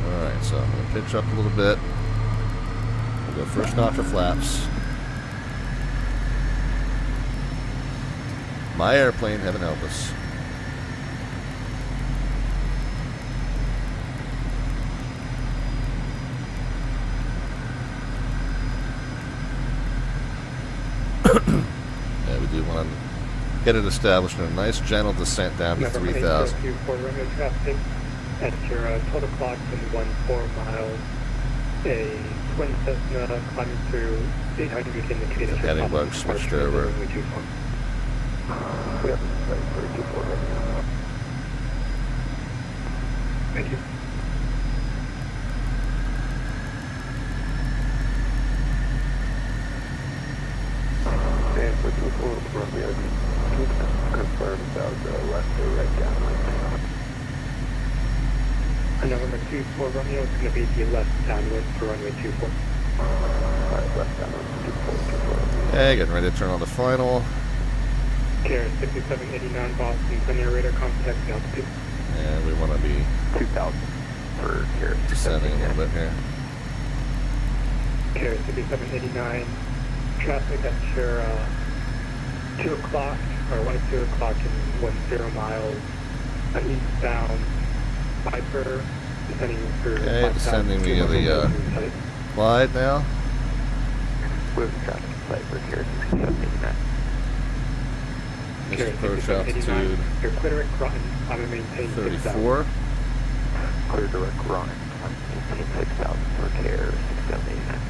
Alright, so I'm going to pitch up a little bit. We'll go first notch of flaps. My airplane, heaven help us. Yeah, we do want to get it established in a nice gentle descent down to 3,000. Traffic at your total clock in 14 miles. A twin Cessna climbing through 800 indicated. The heading bug switched over. Yep, right, 324 right now. Thank you. And for 24 Romeo, can you confirm about the left or right downwind? November 24 Romeo is going to be the left downwind for runway 24. Alright, left downwind, 24. Hey, getting ready to turn on the final. Care 6789 Boston, send your radar contact altitude. And we want to be 2,000 for here. descending a little bit here. Care 6789, traffic at your 2 o'clock or 1 to 2 o'clock in 10 miles, eastbound Viper, descending through. Okay, descending via the glide now. With traffic Viper here, 6789. This approach altitude Your clear direct Groton, I'm going to maintain 34. Clear direct run, 6,000 for care, 6789.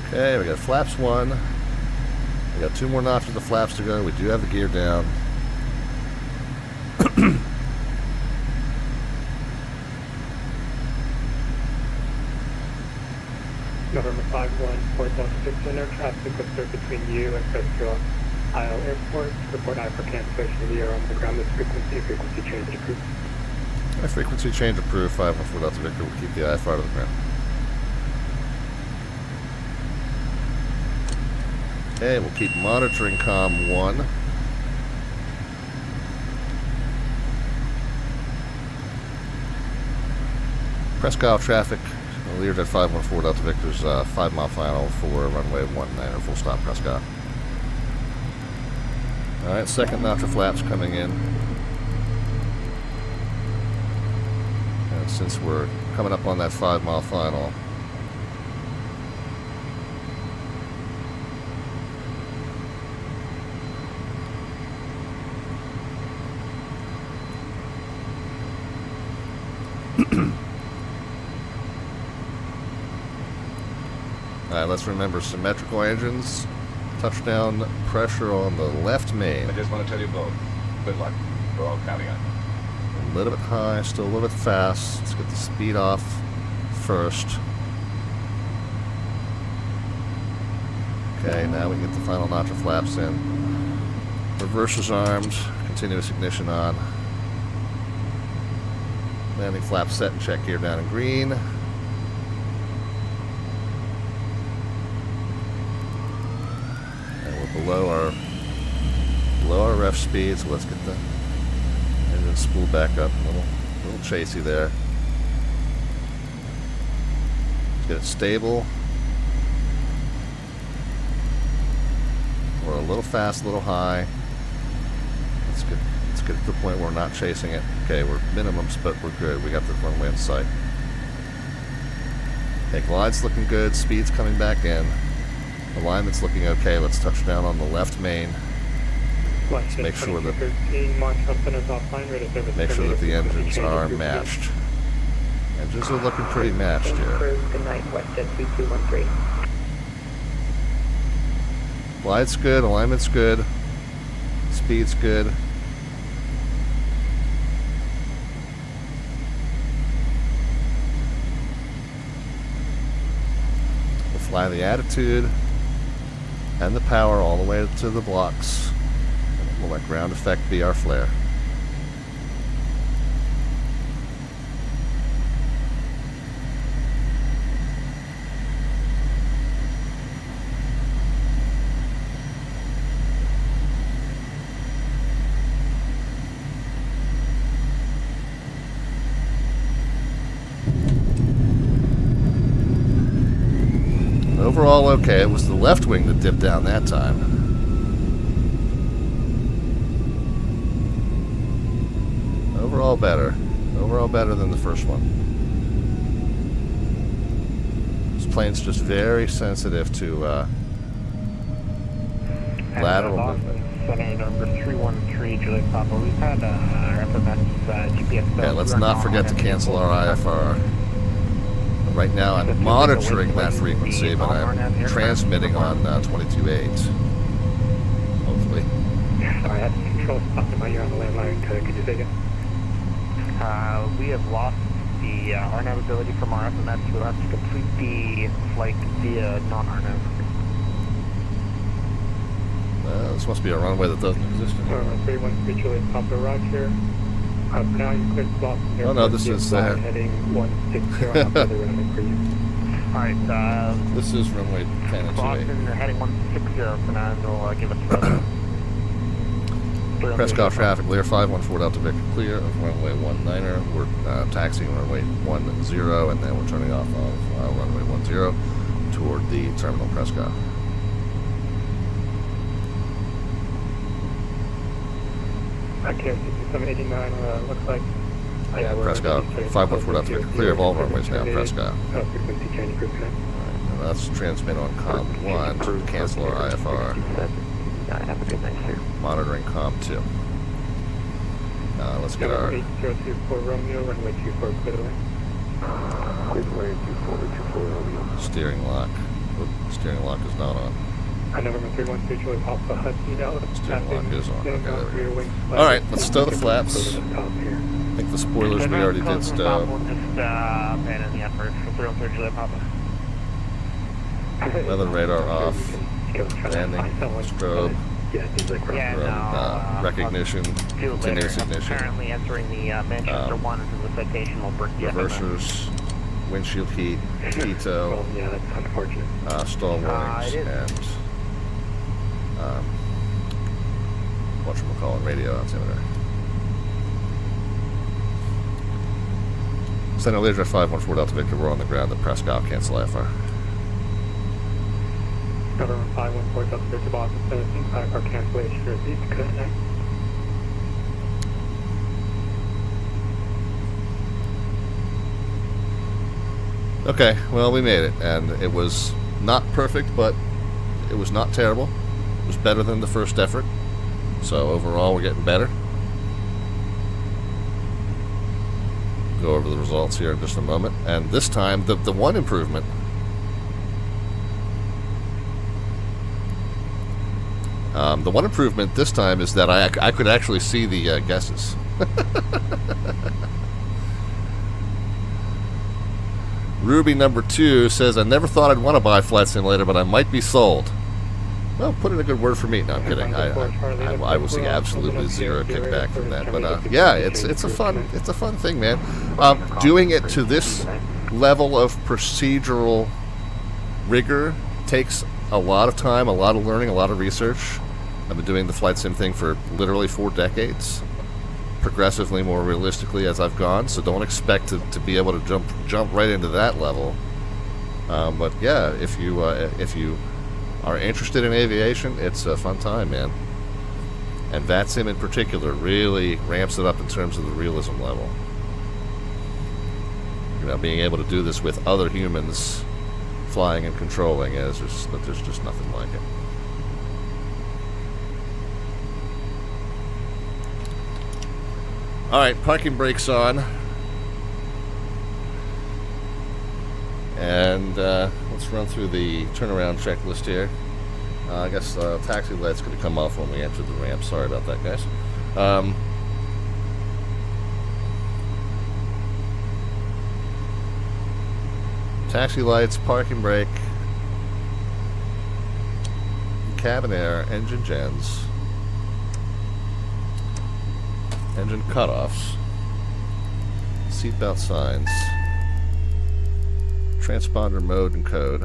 Okay, we got flaps 1. We got 2 more notches of flaps to go. We do have the gear down. November 51, Port Delta 6 Center, traffic observed between you and Prescott Isle Airport. Report I for cancellation of the air on the ground. This frequency change approved. Our frequency change approved. 514 Delta Victor. We'll keep the IFR to the ground. Okay, we'll keep monitoring COM 1. Prescott Isle traffic. Lear's at 514 Delta Victor's 5-mile final for runway 19 full stop Prescott. Alright, second notch of flaps coming in. And since we're coming up on that 5-mile final, alright, let's remember symmetrical engines. Touchdown pressure on the left main. I just want to tell you both, good luck. We're all counting on you. A little bit high, still a little bit fast. Let's get the speed off first. Okay, now we can get the final notch of flaps in. Reverses armed, continuous ignition on. Landing flap set and check gear down in green. Below our ref speed, so let's get the engine spool back up. A little chasey there. Let's get it stable. We're a little fast, a little high. Let's get to the point where we're not chasing it. Okay, we're minimums, but we're good. We got the runway in sight. Okay, glide's looking good. Speed's coming back in. Alignment's looking okay. Let's touch down on the left main. Let's make sure that the engines are matched. Engines are looking pretty matched here. Good night, West Jet 2213. Glide's good, alignment's good, speed's good. Fly the attitude and the power all the way to the blocks. And we'll let ground effect be our flare. Overall okay. It was the left wing that dipped down that time. Overall better. Overall better than the first one. This plane's just very sensitive to lateral movement. Center number 313, Juliet Papa. We've had our FMS GPS. Yeah, let's not forget to cancel our IFR. Right now I'm monitoring that frequency, but I'm transmitting on 22.8. Hopefully. Sorry, I had control stopped in my ear on the landline. Could you say again? We have lost the RNAV ability from our FMS. We'll have to complete the flight via non-RNAV. This must be a runway that doesn't exist anymore. 313 Juliet Papa, Roger. For now, you cleared Boston Airport. Oh no, this is heading 160 on the runway for you. Alright, this is runway 10 and 28. Boston heading 160 for now, and they'll give us Prescott traffic, Lear 514 Delta Victor clear of runway 19er. We're taxiing runway 10, and then we're turning off of runway 10 toward the terminal Prescott. KMHT 789 looks like. Yeah, Prescott 514 Delta Victor clear of all runways now, Prescott. Frequency change group connect. Alright, let's transmit on COM 1 to cancel our IFR. Have a good night, sir. Monitoring COM 2. Let's get our 8024 Romeo, runway 24 clear away. Clear 2424 Romeo. steering lock. Oop, steering lock is not on. November 313 Juliet Papa, Hudson out. Steering lock is on. Okay, there we go. Alright, let's stow the flaps. I think the spoilers we already did stow. We'll just abandon the effort for 313 Juliet Papa. Weather radar off. Landing. Strobe. Recognition. Continuous ignition. Currently entering the Manchester 1 into the citation will break the reversers. Windshield heat. Heato. Yeah, that's unfortunate. Stall warnings. And whatchamacallit, radio altimeter. Center Lear 514 Delta Victor, we're on the ground at Prescott, cancel IFR. Government 514 Delta Victor, Boston, 17, IFR cancellation, received, good night. Okay, well, we made it, and it was not perfect, but it was not terrible. It was better than the first effort, so overall we're getting better. Go over the results here in just a moment, and this time the one improvement this time is that I could actually see the guesses. Ruby number 2 says, I never thought I'd want to buy a flight simulator, but I might be sold. Well, put in a good word for me. No, I'm kidding. I will see absolutely zero kickback from that. But yeah, it's a fun thing, man. Doing it to this level of procedural rigor takes a lot of time, a lot of learning, a lot of research. I've been doing the flight sim thing for literally 4 decades. Progressively more realistically as I've gone, so don't expect to be able to jump right into that level. But yeah, if you are interested in aviation, it's a fun time, man. And VATSIM in particular really ramps it up in terms of the realism level. You know, being able to do this with other humans flying and controlling there's just nothing like it. Alright, parking brakes on. And let's run through the turnaround checklist here. I guess taxi light's going to come off when we enter the ramp. Sorry about that, guys. Taxi lights, parking brake, cabin air, engine gens, engine cutoffs, seatbelt signs, transponder mode and code,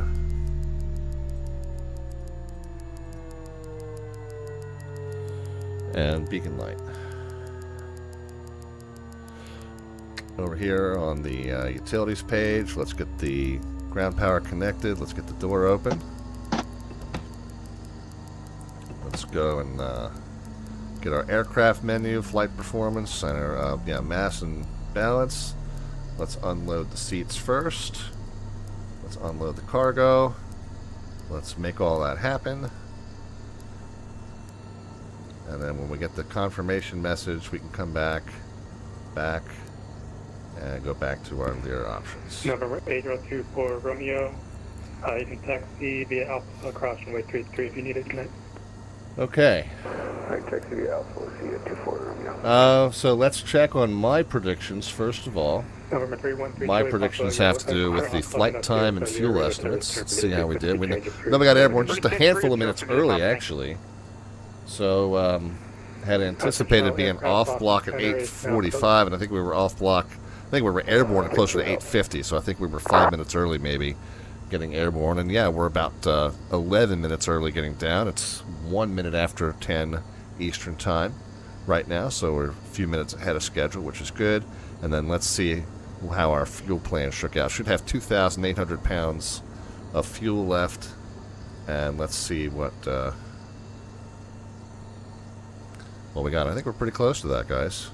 and beacon light. Over here on the utilities page, let's get the ground power connected. Let's get the door open. Let's go and get our aircraft menu, flight performance, and our mass and balance. Let's unload the seats first. Let's unload the cargo. Let's make all that happen. And then when we get the confirmation message, we can come back, and go back to our Lear options. November 8024 Romeo. You can taxi via Alpha across runway 33 if you need it tonight. Okay. Alright, taxi via Alpha. We'll see you at 24 Romeo. So let's check on my predictions first of all. November 313. My predictions have to do with the flight time and fuel estimates. Let's see how we did. We got airborne just a handful of minutes early, actually. So, had anticipated being off block at 8:45, and I think we were off block. I think we were airborne closer to 8:50, so I think we were 5 minutes early, maybe, getting airborne. And yeah, we're about 11 minutes early getting down. It's 1 minute after 10 Eastern time right now, so we're a few minutes ahead of schedule, which is good. And then let's see how our fuel plan shook out. Should have 2,800 pounds of fuel left, and let's see what we got. I think we're pretty close to that, guys.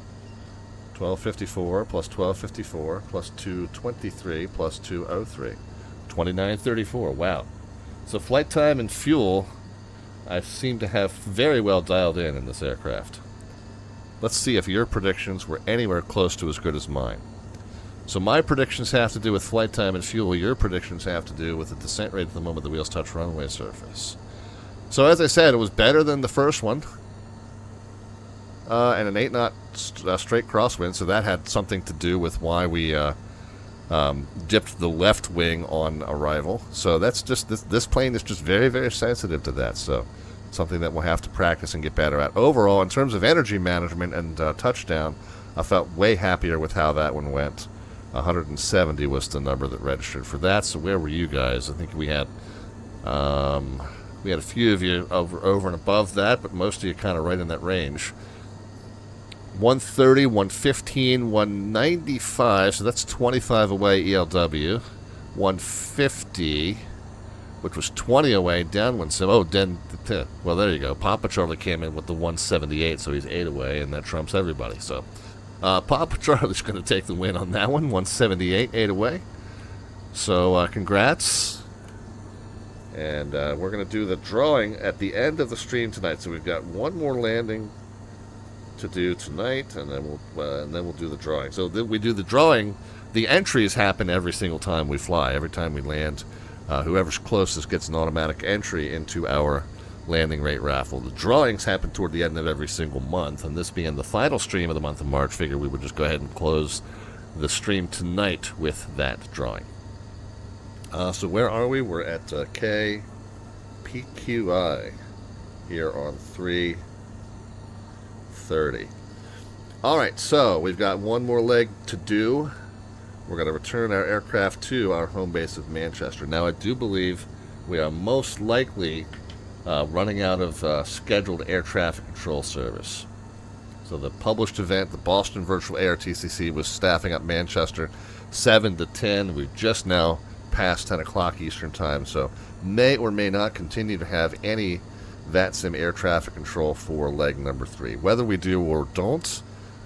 1254 plus 1254 plus 223 plus 203. 2934. Wow. So flight time and fuel, I seem to have very well dialed in this aircraft. Let's see if your predictions were anywhere close to as good as mine. So my predictions have to do with flight time and fuel. Your predictions have to do with the descent rate at the moment the wheels touch runway surface. So as I said, it was better than the first one. And an 8-knot straight crosswind, so that had something to do with why we dipped the left wing on arrival. So that's just this plane is just very, very sensitive to that. So something that we'll have to practice and get better at. Overall, in terms of energy management and touchdown, I felt way happier with how that one went. 170 was the number that registered for that. So where were you guys? I think we had a few of you over and above that, but most of you kind of right in that range. 130, 115, 195, so that's 25 away ELW. 150, which was 20 away downwind sim. Oh, well, there you go. Papa Charlie came in with the 178, so he's 8 away, and that trumps everybody. So Papa Charlie's going to take the win on that one. 178, 8 away. So congrats. And we're going to do the drawing at the end of the stream tonight. So we've got one more landing to do tonight, and then we'll do the drawing. So we do the drawing. The entries happen every single time we fly. Every time we land, whoever's closest gets an automatic entry into our landing rate raffle. The drawings happen toward the end of every single month, and this being the final stream of the month of March, figure we would just go ahead and close the stream tonight with that drawing. So where are we? We're at KPQI here on 3:30. Alright, so we've got one more leg to do. We're going to return our aircraft to our home base of Manchester. Now, I do believe we are most likely running out of scheduled air traffic control service. So the published event, the Boston Virtual Air TCC, was staffing up Manchester 7 to 10. We've just now passed 10 o'clock Eastern Time, so may or may not continue to have any VATSIM air traffic control for leg number 3. Whether we do or don't,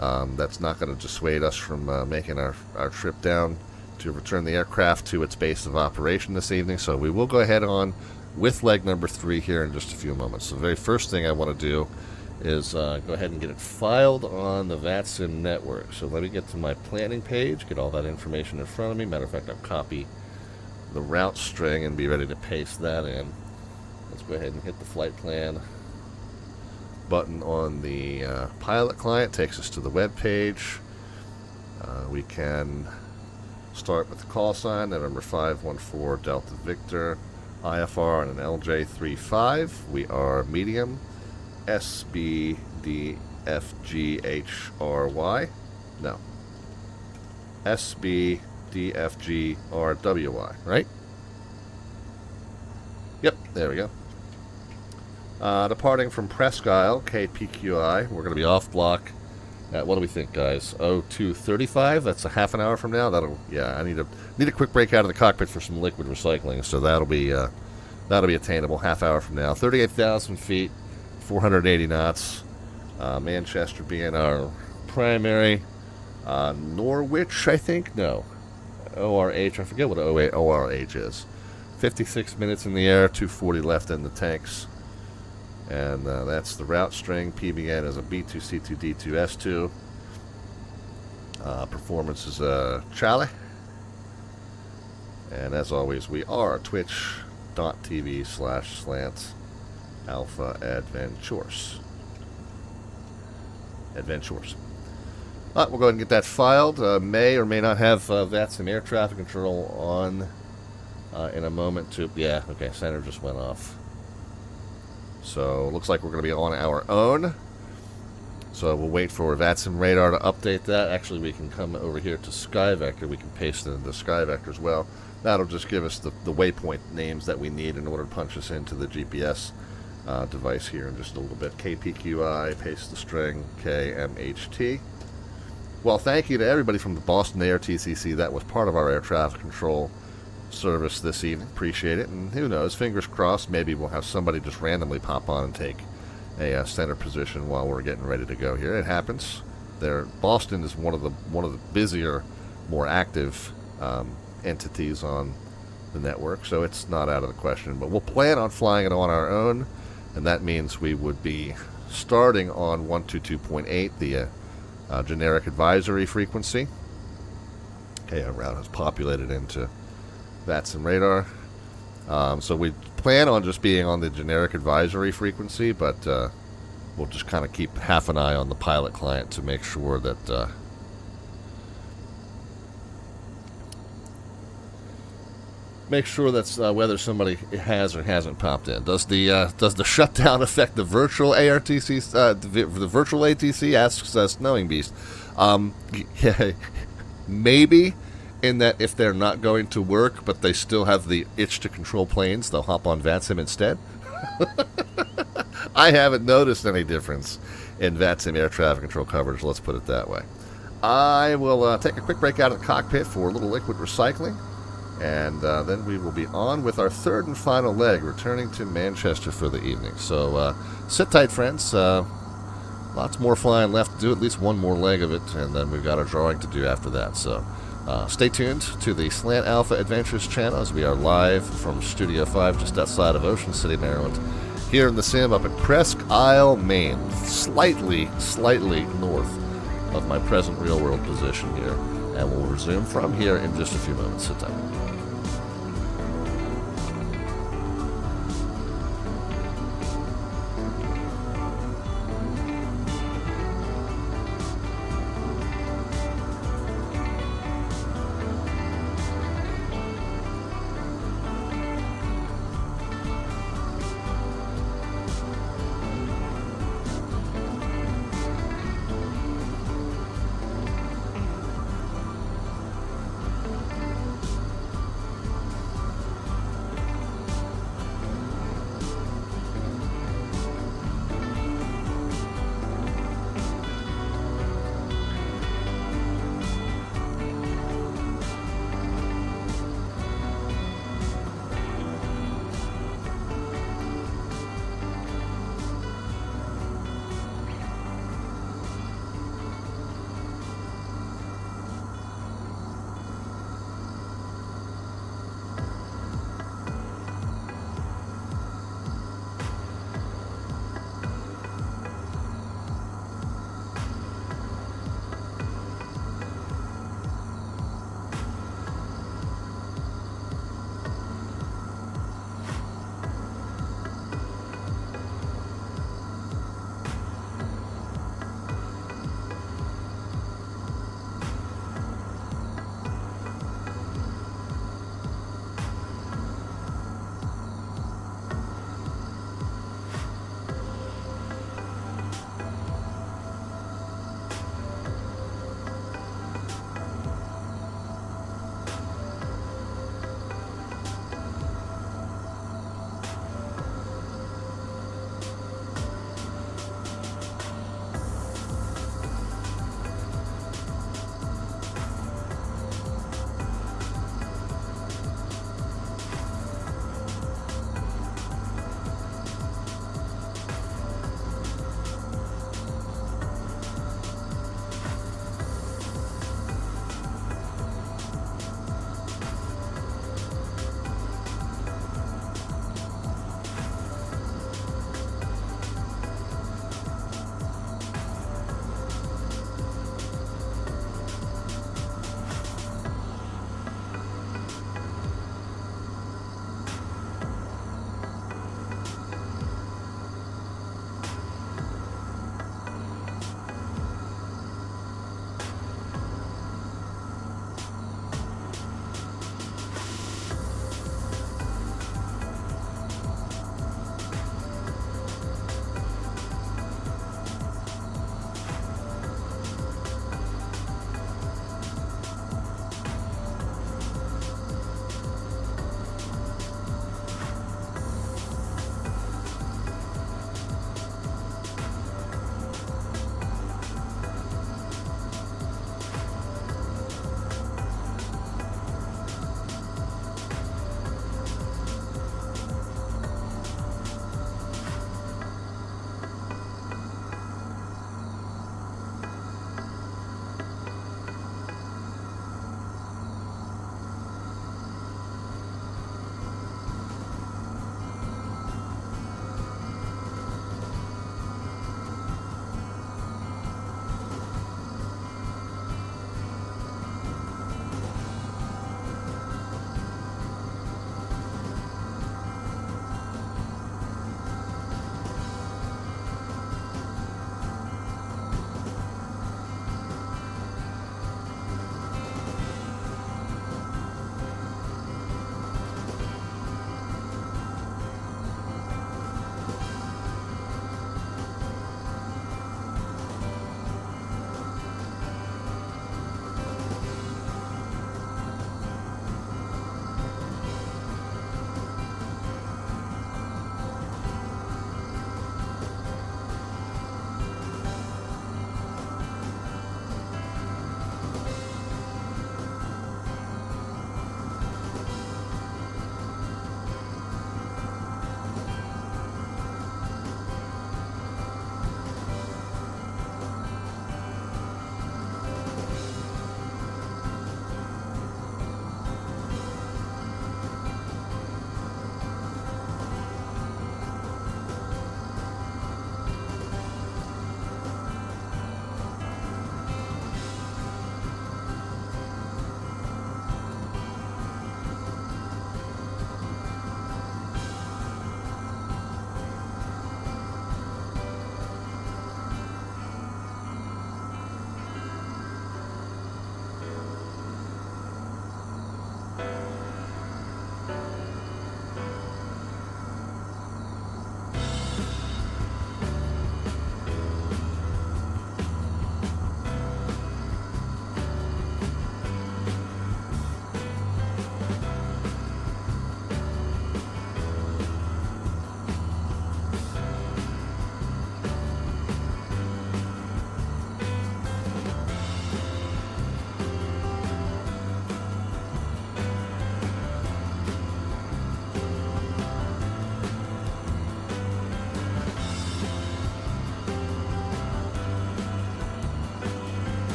that's not going to dissuade us from making our trip down to return the aircraft to its base of operation this evening. So we will go ahead on with leg number 3 here in just a few moments. So the very first thing I want to do is go ahead and get it filed on the VATSIM network. So let me get to my planning page, get all that information in front of me. Matter of fact, I'll copy the route string and be ready to paste that in. Let's go ahead and hit the flight plan button on the pilot client. Takes us to the web page. We can start with the call sign, November 514 Delta Victor, IFR on an LJ35. We are medium. SBDFGHRY. No. SBDFGRWY, right? Yep, there we go. Departing from Presque Isle, KPQI. We're going to be off block at, what do we think, guys? 0235. That's a half an hour from now. I need a quick break out of the cockpit for some liquid recycling, so that'll be attainable half hour from now. 38,000 feet, 480 knots. Manchester being our primary. Norwich, I think? No. ORH, I forget what ORH is. 56 minutes in the air, 240 left in the tanks. And that's the route string. PBN is a B2C2D2S2. Performance is Charlie. And as always, we are twitch.tv/slant alpha adventures. We'll go ahead and get that filed. May or may not have VATSIM air traffic control on in a moment too. Yeah, okay, center just went off. So looks like we're going to be on our own. So we'll wait for VATSIM radar to update that. Actually, we can come over here to SkyVector. We can paste it into SkyVector as well. That'll just give us the waypoint names that we need in order to punch us into the GPS device here in just a little bit. KPQI, paste the string, KMHT. Well, thank you to everybody from the Boston ARTCC that was part of our air traffic control service this evening. Appreciate it. And who knows, fingers crossed, maybe we'll have somebody just randomly pop on and take a center position while we're getting ready to go here. It happens. Boston is one of the busier, more active entities on the network, so it's not out of the question. But we'll plan on flying it on our own, and that means we would be starting on 122.8, the generic advisory frequency. Okay, our route has populated into VATSIM radar. So we plan on just being on the generic advisory frequency, but we'll just kind of keep half an eye on the pilot client to make sure that that's whether somebody has or hasn't popped in. Does the shutdown affect the virtual ARTC? The virtual ATC, asks us Knowing Beast. Maybe, in that if they're not going to work, but they still have the itch to control planes, they'll hop on VATSIM instead. I haven't noticed any difference in VATSIM air traffic control coverage. Let's put it that way. I will take a quick break out of the cockpit for a little liquid recycling. And then we will be on with our third and final leg, returning to Manchester for the evening. So sit tight, friends. Lots more flying left to do, at least one more leg of it, and then we've got our drawing to do after that. So stay tuned to the Slant Alpha Adventures channel as we are live from Studio 5 just outside of Ocean City, Maryland, here in the sim up at Presque Isle, Maine, slightly north of my present real-world position here. And we'll resume from here in just a few moments. Sit tight.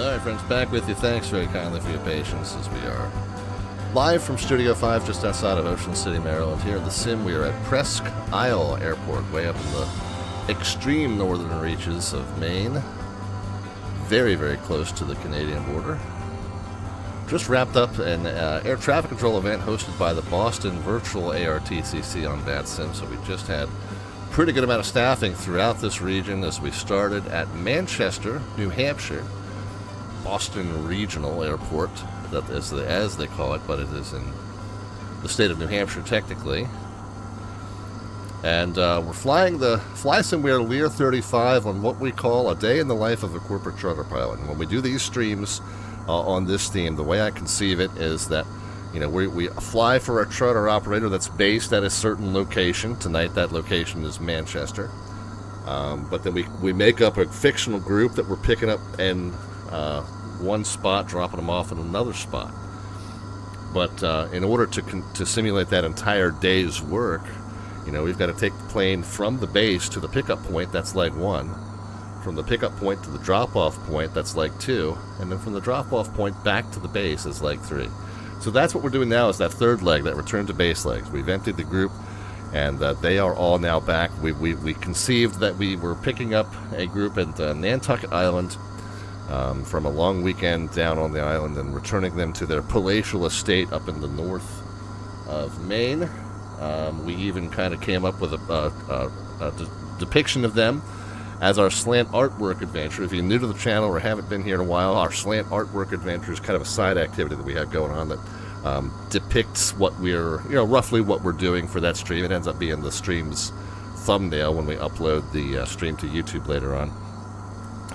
Alright friends, back with you. Thanks very kindly for your patience as we are live from Studio 5 just outside of Ocean City, Maryland. Here in the Sim, we are at Presque Isle Airport, way up in the extreme northern reaches of Maine. Very, very close to the Canadian border. Just wrapped up an air traffic control event hosted by the Boston Virtual ARTCC on VATSIM, so we just had a pretty good amount of staffing throughout this region as we started at Manchester, New Hampshire, Boston Regional Airport, that is as they call it, but it is in the state of New Hampshire technically. And we're flying the FlySimWare Lear 35 on what we call a day in the life of a corporate charter pilot. And when we do these streams on this theme, the way I conceive it is that, you know, we fly for a charter operator that's based at a certain location. Tonight that location is Manchester. But then we make up a fictional group that we're picking up in one spot, dropping them off in another spot. But in order to simulate that entire day's work, you know, we've got to take the plane from the base to the pickup point, that's leg 1. From the pickup point to the drop-off point, that's leg 2. And then from the drop-off point back to the base is leg 3. So that's what we're doing now, is that third leg, that return to base legs. We've emptied the group, and they are all now back. We conceived that we were picking up a group at Nantucket Island from a long weekend down on the island and returning them to their palatial estate up in the north of Maine. We even kind of came up with a depiction of them as our slant artwork adventure. If you're new to the channel or haven't been here in a while, our slant artwork adventure is kind of a side activity that we have going on that depicts what we're, you know, roughly what we're doing for that stream. It ends up being the stream's thumbnail when we upload the stream to YouTube later on.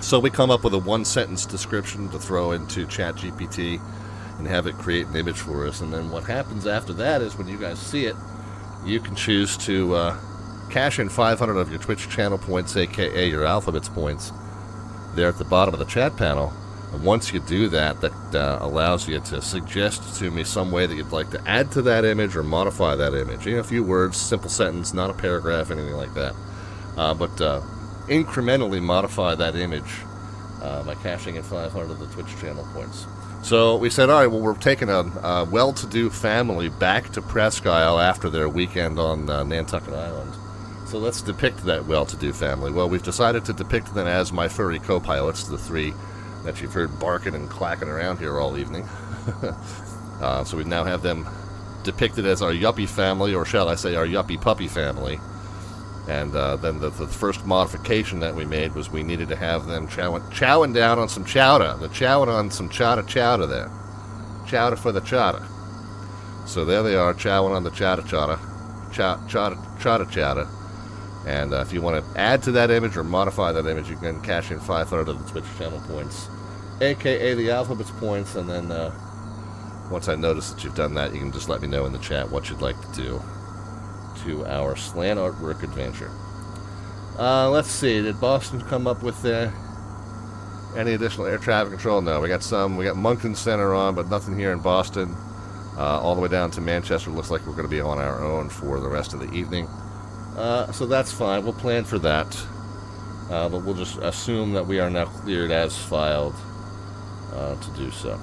So we come up with a one-sentence description to throw into ChatGPT and have it create an image for us. And then what happens after that is when you guys see it, you can choose to cash in 500 of your Twitch channel points, aka your Alphabets points, there at the bottom of the chat panel. And once you do that, that allows you to suggest to me some way that you'd like to add to that image or modify that image. You know, a few words, simple sentence, not a paragraph, anything like that. But incrementally modify that image by cashing in 500 of the Twitch channel points. So we said, all right, well, we're taking a well-to-do family back to Presque Isle after their weekend on Nantucket Island. So let's depict that well-to-do family. Well, we've decided to depict them as my furry co-pilots, the 3 that you've heard barking and clacking around here all evening. So we now have them depicted as our yuppie family, or shall I say our yuppie puppy family. And then the first modification that we made was we needed to have them chowing down on some chowder. They're chowing on some chowder there. Chowder for the chowder. So there they are, chowing on the chowder. And if you want to add to that image or modify that image, you can cash in 500 of the Twitch channel points, aka the Alphabets points. And then once I notice that you've done that, you can just let me know in the chat what you'd like to do to our slant artwork adventure. Let's see, did Boston come up with any additional air traffic control? No, we got Moncton Center on, but nothing here in Boston. All the way down to Manchester, looks like we're going to be on our own for the rest of the evening. So that's fine, we'll plan for that. But we'll just assume that we are now cleared as filed to do so.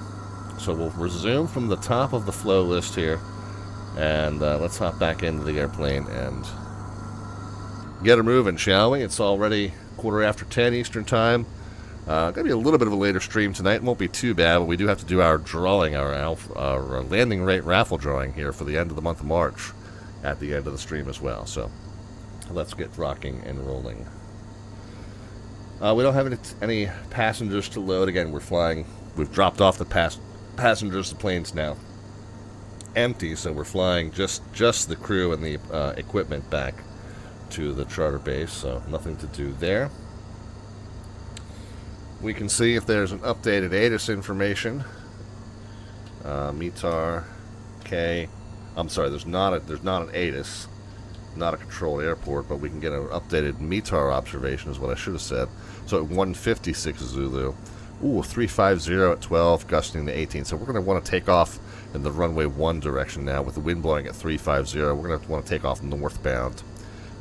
So we'll resume from the top of the flow list here. And let's hop back into the airplane and get her moving, shall we? It's already 10:15 Eastern Time. Going to be a little bit of a later stream tonight. It won't be too bad, but we do have to do our drawing, our landing rate raffle drawing here for the end of the month of March at the end of the stream as well. So let's get rocking and rolling. We don't have any passengers to load. Again, we're flying. We've dropped off the passengers. The plane's now empty, so we're flying just the crew and the equipment back to the charter base, so nothing to do there. We can see if there's an updated ATIS information. METAR K. I'm sorry, there's not an ATIS, not a controlled airport, but we can get an updated METAR observation is what I should have said. So at 156 Zulu. Ooh, 350 at 12, gusting to 18. So we're going to want to take off in the runway 1 direction now with the wind blowing at 350. We're going to want to take off northbound.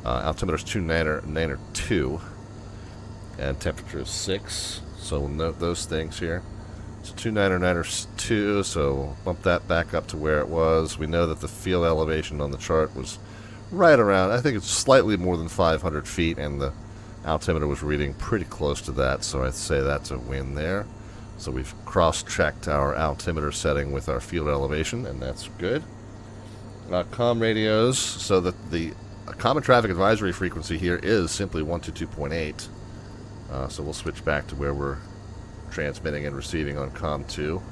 Altimeter is 2 and temperature is 6. So we'll note those things here. So 2 so we'll bump that back up to where it was. We know that the field elevation on the chart was right around, I think it's slightly more than 500 feet, and the altimeter was reading pretty close to that, so I'd say that's a win there. So we've cross-checked our altimeter setting with our field elevation, and that's good. Comm radios, so that the common traffic advisory frequency here is simply 122.8. So we'll switch back to where we're transmitting and receiving on COM 2.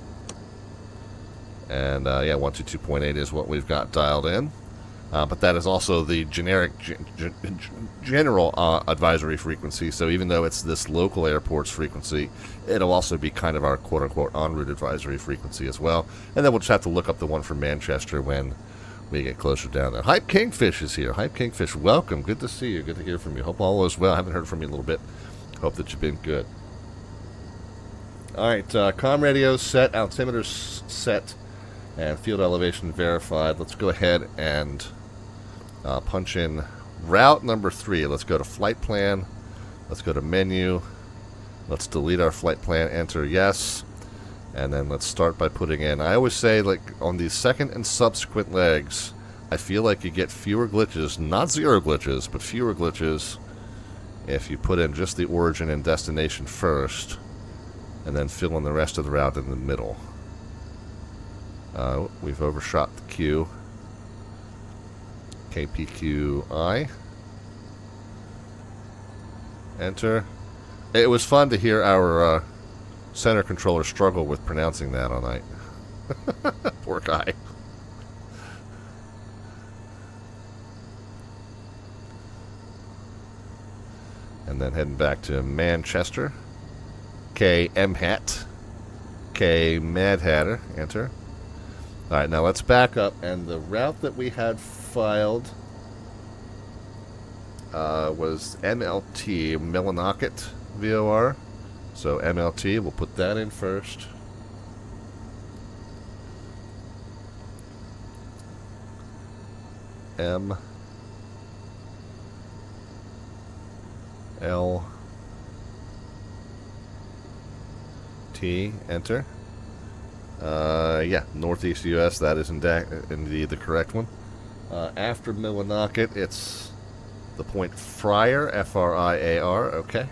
And yeah, 122.8 is what we've got dialed in. But that is also the generic general advisory frequency, so even though it's this local airport's frequency, it'll also be kind of our quote-unquote en route advisory frequency as well. And then we'll just have to look up the one for Manchester when we get closer down there. Hype Kingfish is here. Hype Kingfish, welcome. Good to see you. Good to hear from you. Hope all is well. I haven't heard from you in a little bit. Hope that you've been good. Alright, comm radio set, altimeter set, and field elevation verified. Let's go ahead and punch in route number 3. Let's go to flight plan. Let's go to menu. Let's delete our flight plan. Enter yes. And then let's start by putting in. I always say, like, on these second and subsequent legs, I feel like you get fewer glitches. Not zero glitches, but fewer glitches if you put in just the origin and destination first, and then fill in the rest of the route in the middle. We've overshot the Q. KPQI. Enter. It was fun to hear our center controller struggle with pronouncing that all night. Poor guy. And then heading back to Manchester. KMHT. Mad Hatter. Enter. Alright, now let's back up, and the route that we had filed was MLT, Millinocket VOR. So MLT, we'll put that in first. M L T, enter. Yeah, Northeast U.S., that is indeed the correct one. After Millinocket, it's the point Friar, F-R-I-A-R, okay.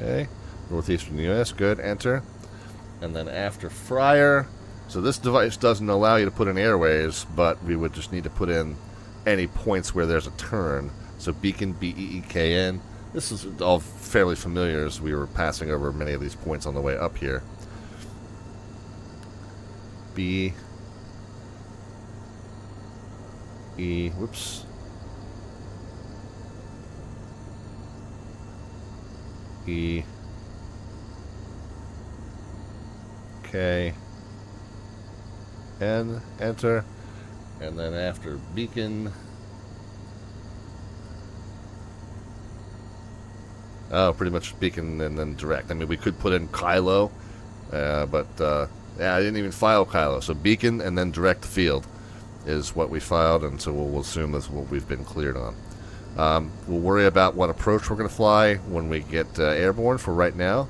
Okay, northeastern U.S., good, enter. And then after Friar, so this device doesn't allow you to put in airways, but we would just need to put in any points where there's a turn. So Beacon, B-E-E-K-N. This is all fairly familiar as we were passing over many of these points on the way up here. B, E, whoops. E, K, N, enter, and then after Beacon, pretty much Beacon and then direct. I mean, we could put in Kylo, but yeah, I didn't even file Kylo. So Beacon and then direct the field is what we filed, and so we'll assume that's what we've been cleared on. We'll worry about what approach we're going to fly when we get airborne. For right now,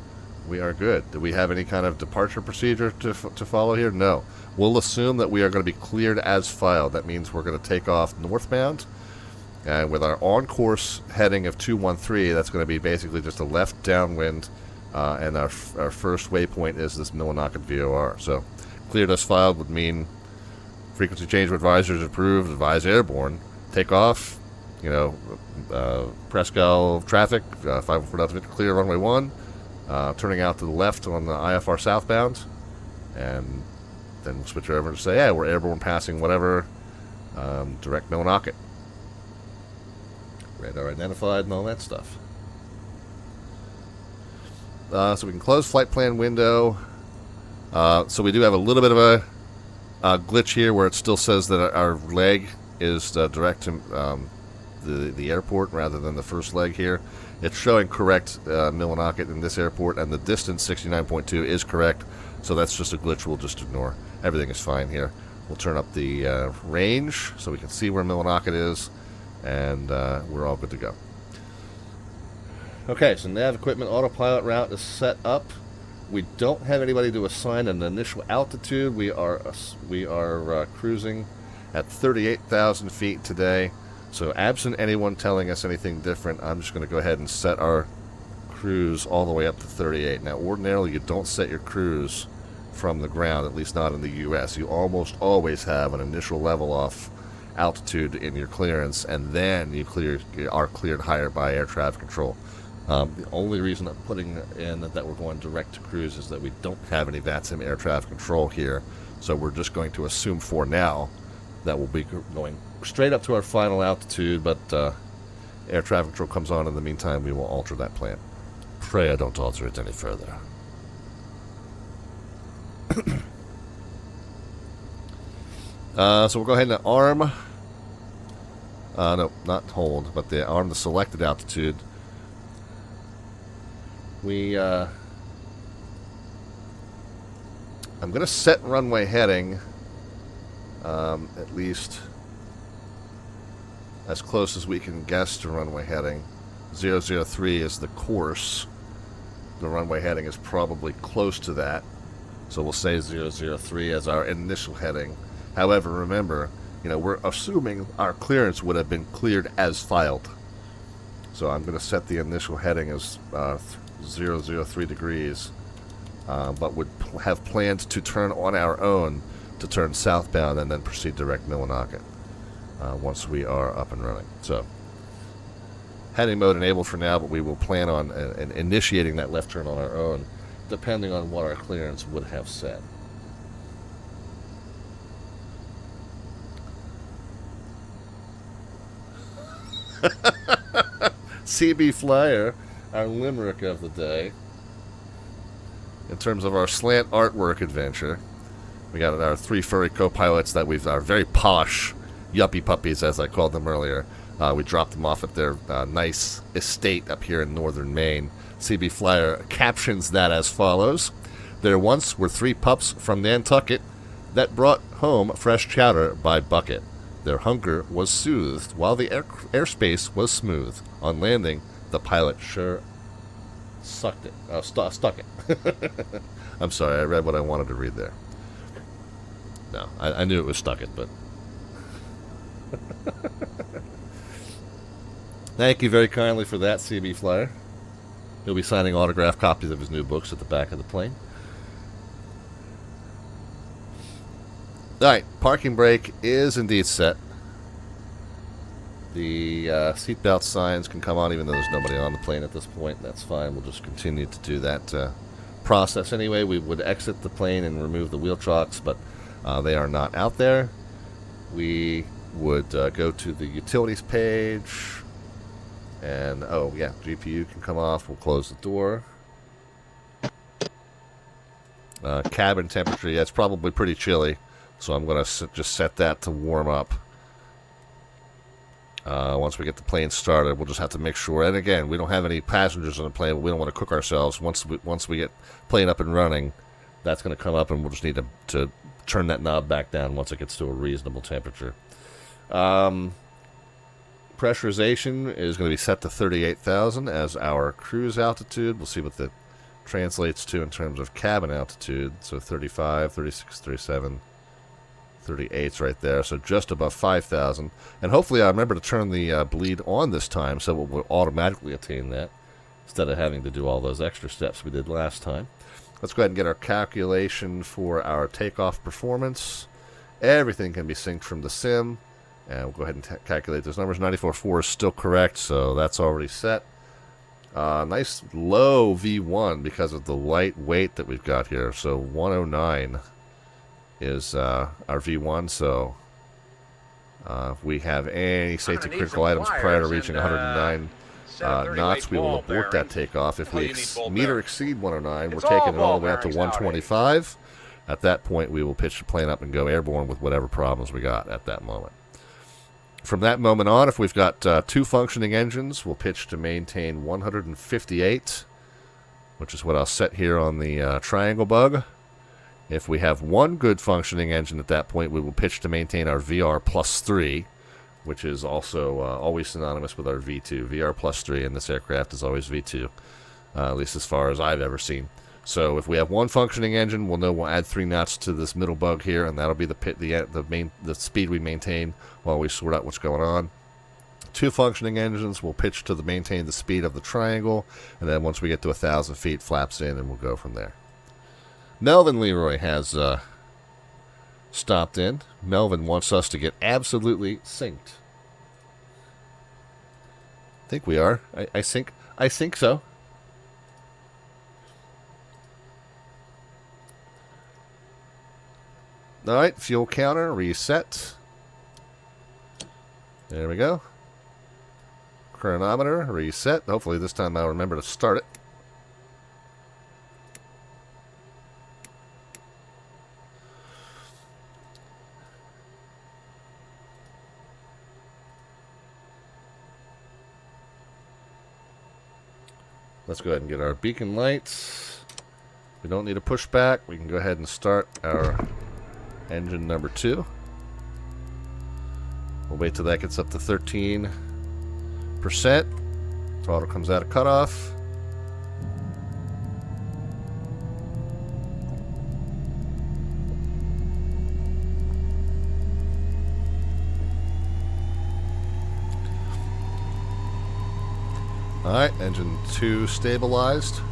we are good. Do we have any kind of departure procedure to follow here? No. We'll assume that we are going to be cleared as filed. That means we're going to take off northbound. And with our on-course heading of 213, that's going to be basically just a left downwind. And our first waypoint is this Millinocket VOR. So cleared as filed would mean frequency change advisors approved, advise airborne, take off. You know, Prescal traffic, 514 clear runway 1, turning out to the left on the IFR southbound, and then we'll switch over to say, yeah, we're airborne passing whatever, direct Millinocket. Radar identified and all that stuff. So we can close flight plan window. So we do have a little bit of a glitch here where it still says that our leg is direct to the airport rather than the first leg here. It's showing correct Millinocket in this airport, and the distance 69.2 is correct, so that's just a glitch we'll just ignore. Everything is fine here. We'll turn up the range so we can see where Millinocket is, and we're all good to go. Okay, so nav equipment autopilot route is set up. We don't have anybody to assign an initial altitude. We are cruising at 38,000 feet today. So absent anyone telling us anything different, I'm just going to go ahead and set our cruise all the way up to 38. Now, ordinarily, you don't set your cruise from the ground, at least not in the U.S. You almost always have an initial level off altitude in your clearance, and then you are cleared higher by air traffic control. The only reason I'm putting in that we're going direct to cruise is that we don't have any VATSIM air traffic control here, so we're just going to assume for now that we'll be going straight up to our final altitude, but air traffic control comes on in the meantime, we will alter that plan. Pray I don't alter it any further. So we'll go ahead and arm, no, not hold, but the arm the selected altitude. I'm going to set runway heading at least as close as we can guess to runway heading. 003 is the course. The runway heading is probably close to that, so we'll say 003 as our initial heading. However, remember, we're assuming our clearance would have been cleared as filed. So I'm going to set the initial heading as 003 degrees, but would have planned to turn on our own to turn southbound and then proceed direct Millinocket once we are up and running. So heading mode enabled for now, but we will plan on initiating that left turn on our own, depending on what our clearance would have said. CB Flyer, our limerick of the day. In terms of our slant artwork adventure, we got our 3 furry co-pilots that our very posh yuppie puppies, as I called them earlier. We dropped them off at their nice estate up here in northern Maine. CB Flyer captions that as follows: "There once were 3 pups from Nantucket that brought home fresh chowder by bucket. Their hunger was soothed while the airspace was smooth. On landing, the pilot sure stuck it. I'm sorry, I read what I wanted to read there. No, I knew it was stuck it, but... Thank you very kindly for that, CB Flyer. He'll be signing autographed copies of his new books at the back of the plane. Alright, parking brake is indeed set. The seatbelt signs can come on even though there's nobody on the plane at this point. That's fine. We'll just continue to do that process anyway. We would exit the plane and remove the wheel chocks, but they are not out there. We would go to the utilities page. And, oh yeah, GPU can come off. We'll close the door. Cabin temperature, yeah, it's probably pretty chilly. So I'm going to just set that to warm up. Once we get the plane started, we'll just have to make sure. And again, we don't have any passengers on the plane, but we don't want to cook ourselves. Once we get plane up and running, that's going to come up, and we'll just need to turn that knob back down once it gets to a reasonable temperature. Pressurization is going to be set to 38,000 as our cruise altitude. We'll see what that translates to in terms of cabin altitude. So 35, 36, 37... 38's right there, so just above 5,000. And hopefully I remember to turn the bleed on this time so it will automatically attain that instead of having to do all those extra steps we did last time. Let's go ahead and get our calculation for our takeoff performance. Everything can be synced from the sim, and we'll go ahead and calculate those numbers. 94.4 is still correct, so that's already set. Nice low V1 because of the light weight that we've got here, so 109 is our V1, so if we have any safety critical items prior to reaching 109 knots, we will abort that takeoff. If we meet or exceed 109, we're taking it all the way up to 125. At that point, we will pitch the plane up and go airborne with whatever problems we got at that moment. from that moment on, if we've got 2 functioning engines, we'll pitch to maintain 158, which is what I'll set here on the triangle bug. If we have 1 good functioning engine at that point, we will pitch to maintain our VR plus 3, which is also always synonymous with our V2. VR plus 3 in this aircraft is always V2, at least as far as I've ever seen. So if we have 1 functioning engine, we'll know we'll add 3 knots to this middle bug here, and that'll be the speed we maintain while we sort out what's going on. 2 functioning engines will pitch to maintain the speed of the triangle, and then once we get to 1,000 feet, flaps in, and we'll go from there. Melvin Leroy has stopped in. Melvin wants us to get absolutely synced. I think we are. I think so. All right, fuel counter reset. There we go. Chronometer reset. Hopefully this time I'll remember to start it. Let's go ahead and get our beacon lights. We don't need a pushback. We can go ahead and start our engine number 2. We'll wait till that gets up to 13%. Throttle comes out of cutoff. Alright, engine 2 stabilized.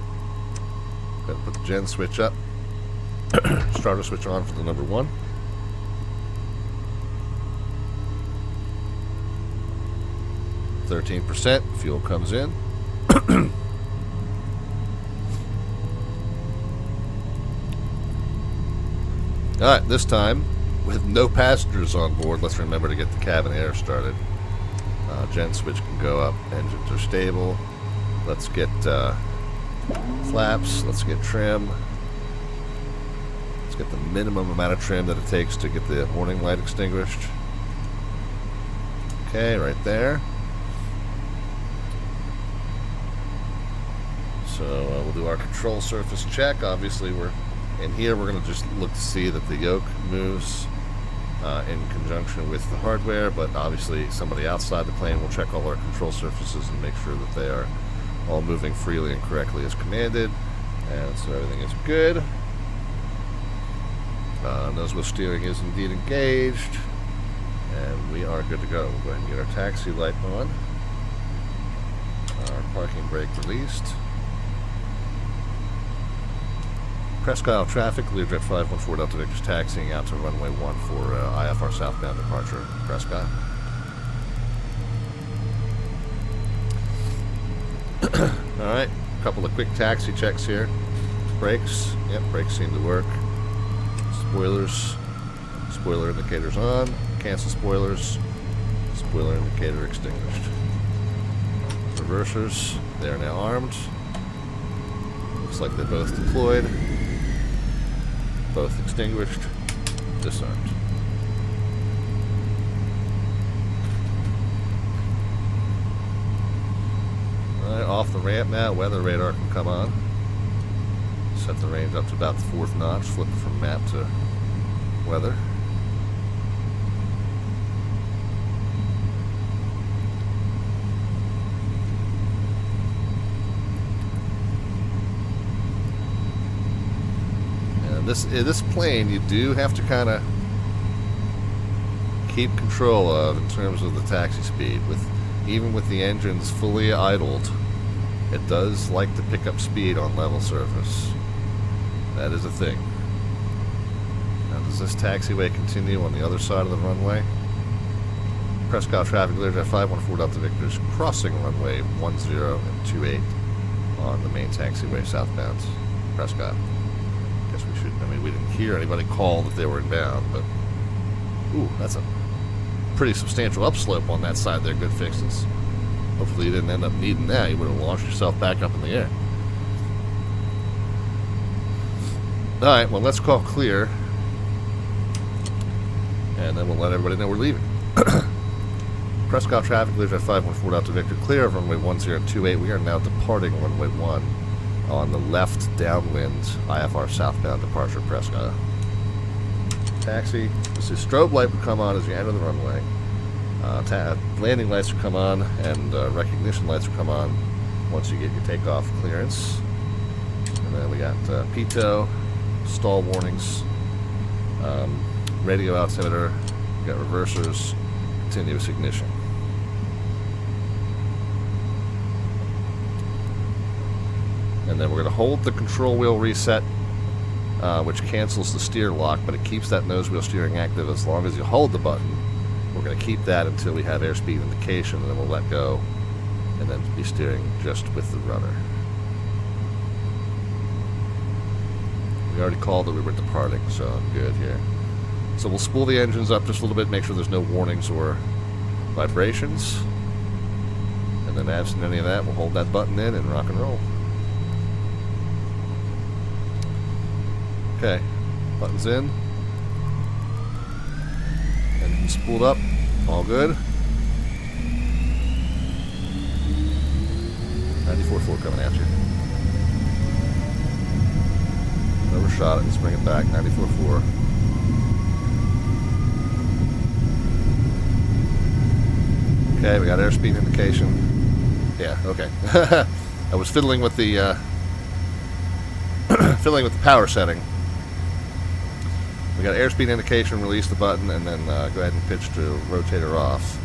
Gotta put the gen switch up. Starter switch on for the number 1. %. Fuel comes in. Alright, this time, with no passengers on board, let's remember to get the cabin air started. Gen switch can go up. Engines are stable. Let's get flaps. Let's get trim. Let's get the minimum amount of trim that it takes to get the warning light extinguished. Okay, right there. So we'll do our control surface check. Obviously, we're in here. We're going to just look to see that the yoke moves in conjunction with the hardware, but obviously somebody outside the plane will check all our control surfaces and make sure that they are all moving freely and correctly as commanded. And so everything is good. Nose wheel steering is indeed engaged, and we are good to go. We'll go ahead and get our taxi light on. Our parking brake released. Presque Isle traffic, Learjet 514 Delta Victor's taxiing out to runway 1 for IFR southbound departure, Presque Isle. Alright, a couple of quick taxi checks here. Brakes, yep, brakes seem to work. Spoilers, spoiler indicators on. Cancel spoilers, spoiler indicator extinguished. Reversers, they are now armed. Looks like they're both deployed. Both extinguished, disarmed. Alright, off the ramp now, weather radar can come on. Set the range up to about the 4th notch, flip it from map to weather. This plane you do have to kind of keep control of in terms of the taxi speed. Even with the engines fully idled, it does like to pick up speed on level surface. That is a thing. Now, does this taxiway continue on the other side of the runway? Presque Isle traffic, Learjet 514 Delta Victor's crossing runway 10 and 28 on the main taxiway southbound Presque Isle. Guess we should, I mean, we didn't hear anybody call that they were inbound, but ooh, that's a pretty substantial upslope on that side there. Good fixes. Hopefully you didn't end up needing that. You would have launched yourself back up in the air. Alright, well, let's call clear, and then we'll let everybody know we're leaving. Prescott traffic, Lear 514 Delta Victor, clear of runway 1028. We are now departing runway 1 on the left downwind IFR southbound departure Prescott. Taxi. This is strobe light will come on as you enter the runway. Landing lights will come on, and recognition lights will come on once you get your takeoff clearance. And then we got PTO, stall warnings, radio altimeter, we got reversers, continuous ignition. And then we're going to hold the control wheel reset, which cancels the steer lock, but it keeps that nose wheel steering active as long as you hold the button. We're going to keep that until we have airspeed indication, and then we'll let go and then be steering just with the rudder. We already called that we were departing, so I'm good here. So we'll spool the engines up just a little bit, make sure there's no warnings or vibrations. And then absent any of that, we'll hold that button in and rock and roll. Okay, button's in. Engine spooled up, all good. 94.4 coming at you. Overshot it, let's bring it back, 94.4. Okay, we got airspeed indication. Yeah, okay. I was fiddling with the power setting. We got airspeed indication, release the button, and then go ahead and pitch to rotator off.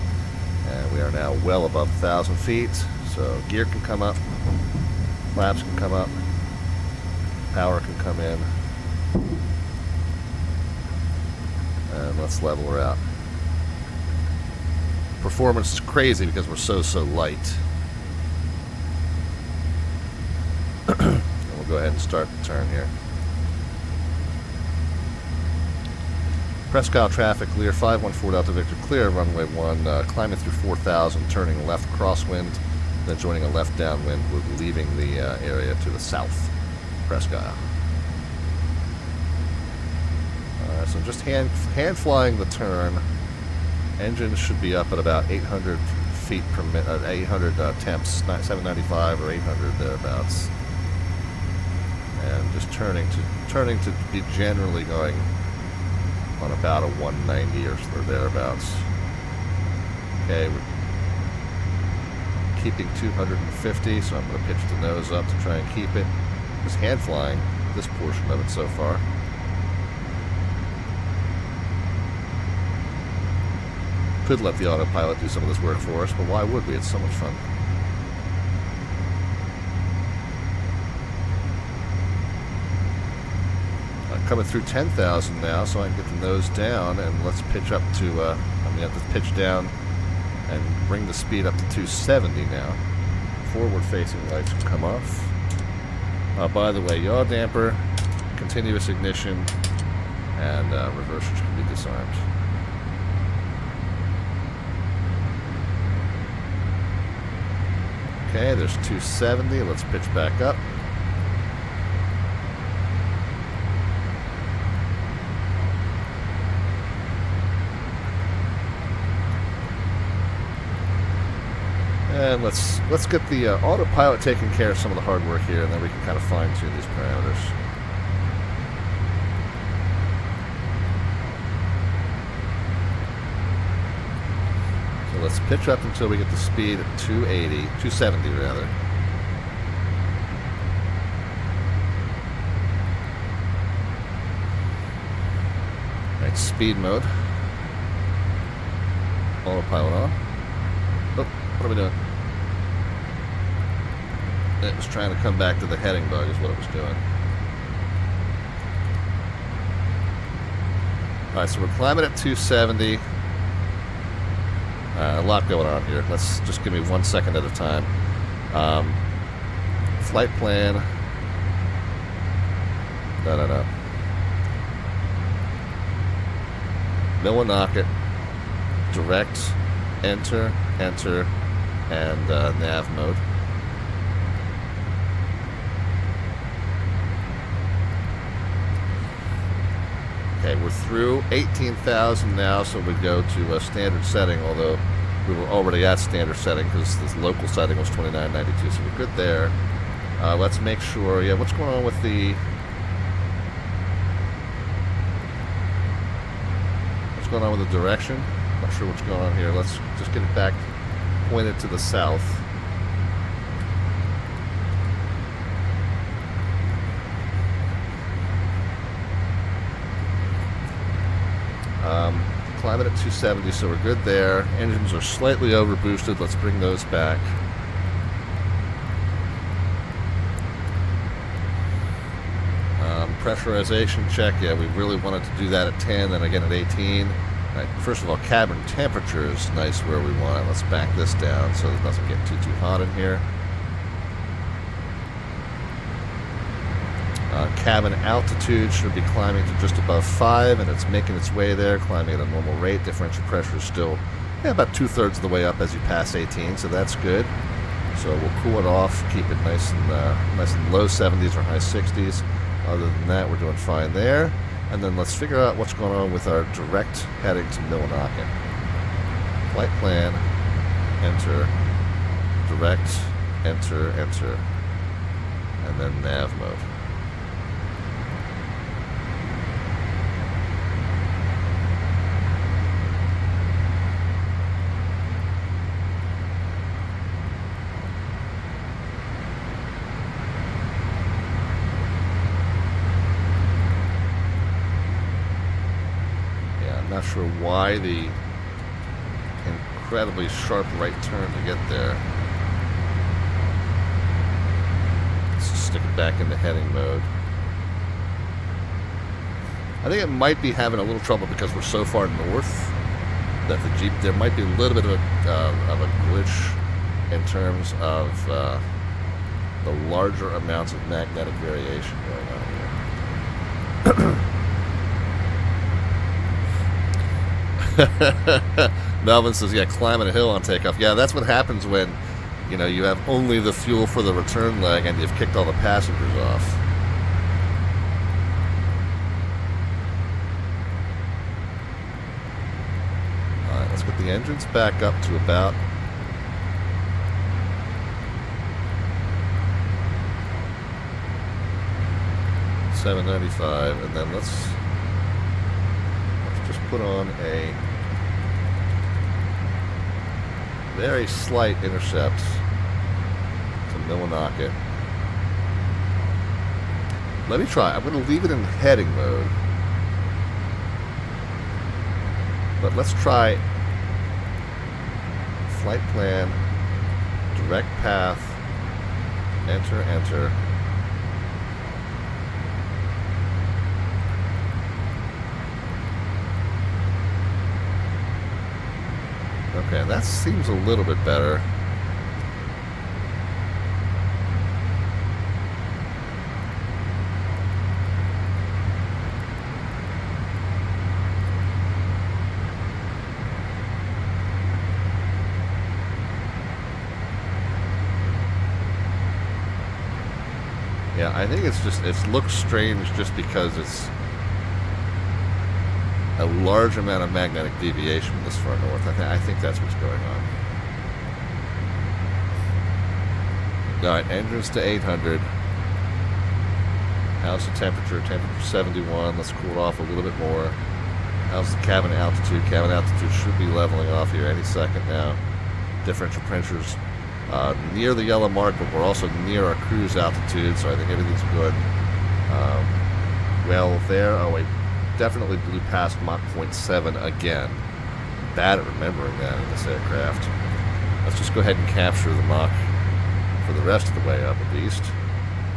And we are now well above 1,000 feet, so gear can come up, flaps can come up, power can come in. And let's level her out. Performance is crazy because we're so light. And we'll go ahead and start the turn here. Prescott traffic, Lear 514 Delta Victor, clear of runway 1, climbing through 4,000, turning left crosswind, then joining a left downwind, we're leaving the area to the south, Prescott. So just hand flying the turn. Engine should be up at about 800 feet per minute, 800 temps, 795 or 800 thereabouts. And just turning to be generally going on about a 190 or thereabouts. Okay, we're keeping 250, so I'm going to pitch the nose up to try and keep it. Just hand flying this portion of it so far. Could let the autopilot do some of this work for us, but why would we? It's so much fun. Coming through 10,000 now, so I can get the nose down, and let's pitch up to, I'm going to have to pitch down and bring the speed up to 270 now. Forward-facing lights can come off. By the way, yaw damper, continuous ignition, and reversers can be disarmed. Okay, there's 270. Let's pitch back up. And let's get the autopilot taking care of some of the hard work here, and then we can kind of fine-tune these parameters. So let's pitch up until we get the speed at 270 rather. Right, speed mode. Autopilot on. Oh, what are we doing? It was trying to come back to the heading bug is what it was doing. Alright, so we're climbing at 270. A lot going on here. Let's just give me 1 second at a time. Flight plan. No. Millinocket. Direct. Enter, and nav mode. Okay, we're through 18,000 now, so we go to a standard setting, although we were already at standard setting because this local setting was 2992, so we're good there. Let's make sure, yeah, what's going on with the... What's going on with the direction? Not sure what's going on here. Let's just get it back pointed to the south. Climate at 270, so we're good there. Engines are slightly over boosted. Let's bring those back. Pressurization check. Yeah, we really wanted to do that at 10 and again at 18. Right, first of all, cabin temperature is nice where we want it. Let's back this down so it doesn't get too hot in here. Cabin altitude should be climbing to just above 5, and it's making its way there, climbing at a normal rate. Differential pressure is still about 2/3 of the way up as you pass 18, so that's good. So we'll cool it off, keep it nice and low 70s or high 60s. Other than that, we're doing fine there. And then let's figure out what's going on with our direct heading to Millinocket. Flight plan, enter, direct, enter, enter, and then nav mode. Not sure why the incredibly sharp right turn to get there. Let's just stick it back into heading mode. I think it might be having a little trouble because we're so far north that the Jeep, there might be a little bit of a glitch in terms of the larger amounts of magnetic variation going on here. Melvin says, yeah, climbing a hill on takeoff. Yeah, that's what happens when, you know, you have only the fuel for the return leg and you've kicked all the passengers off. Alright, let's get the engines back up to about 795, and then let's just put on a very slight intercept to Millinocket. Let me try. I'm going to leave it in heading mode. But let's try flight plan, direct path, enter, enter. Okay, that seems a little bit better. Yeah, I think it's just, it looks strange just because it's a large amount of magnetic deviation this far north. I think that's what's going on. Alright, engines to 800. How's the temperature? Temperature 71. Let's cool it off a little bit more. How's the cabin altitude? Cabin altitude should be leveling off here any second now. Differential pressures near the yellow mark, but we're also near our cruise altitude, so I think everything's good. Well, there, oh wait, definitely blew past Mach 0.7 again. Bad at remembering that in this aircraft. Let's just go ahead and capture the Mach for the rest of the way up at least,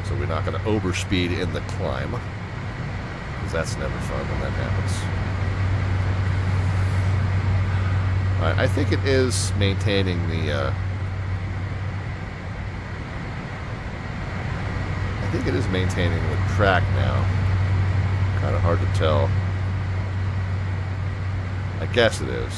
so we're not going to overspeed in the climb, because that's never fun when that happens. Alright, I think it is maintaining the I think it is maintaining the track now. Kind of hard to tell. I guess it is.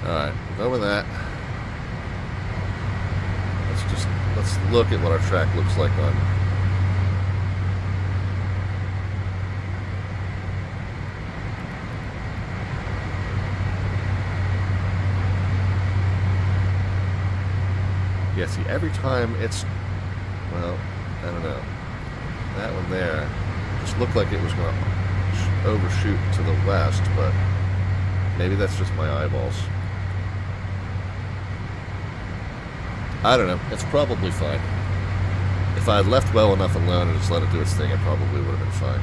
Alright, over that. Let's look at what our track looks like on Yeah, see, every time it's, well, I don't know. That one there just looked like it was going to overshoot to the west, but maybe that's just my eyeballs. I don't know. It's probably fine. If I had left well enough alone and just let it do its thing, it probably would have been fine.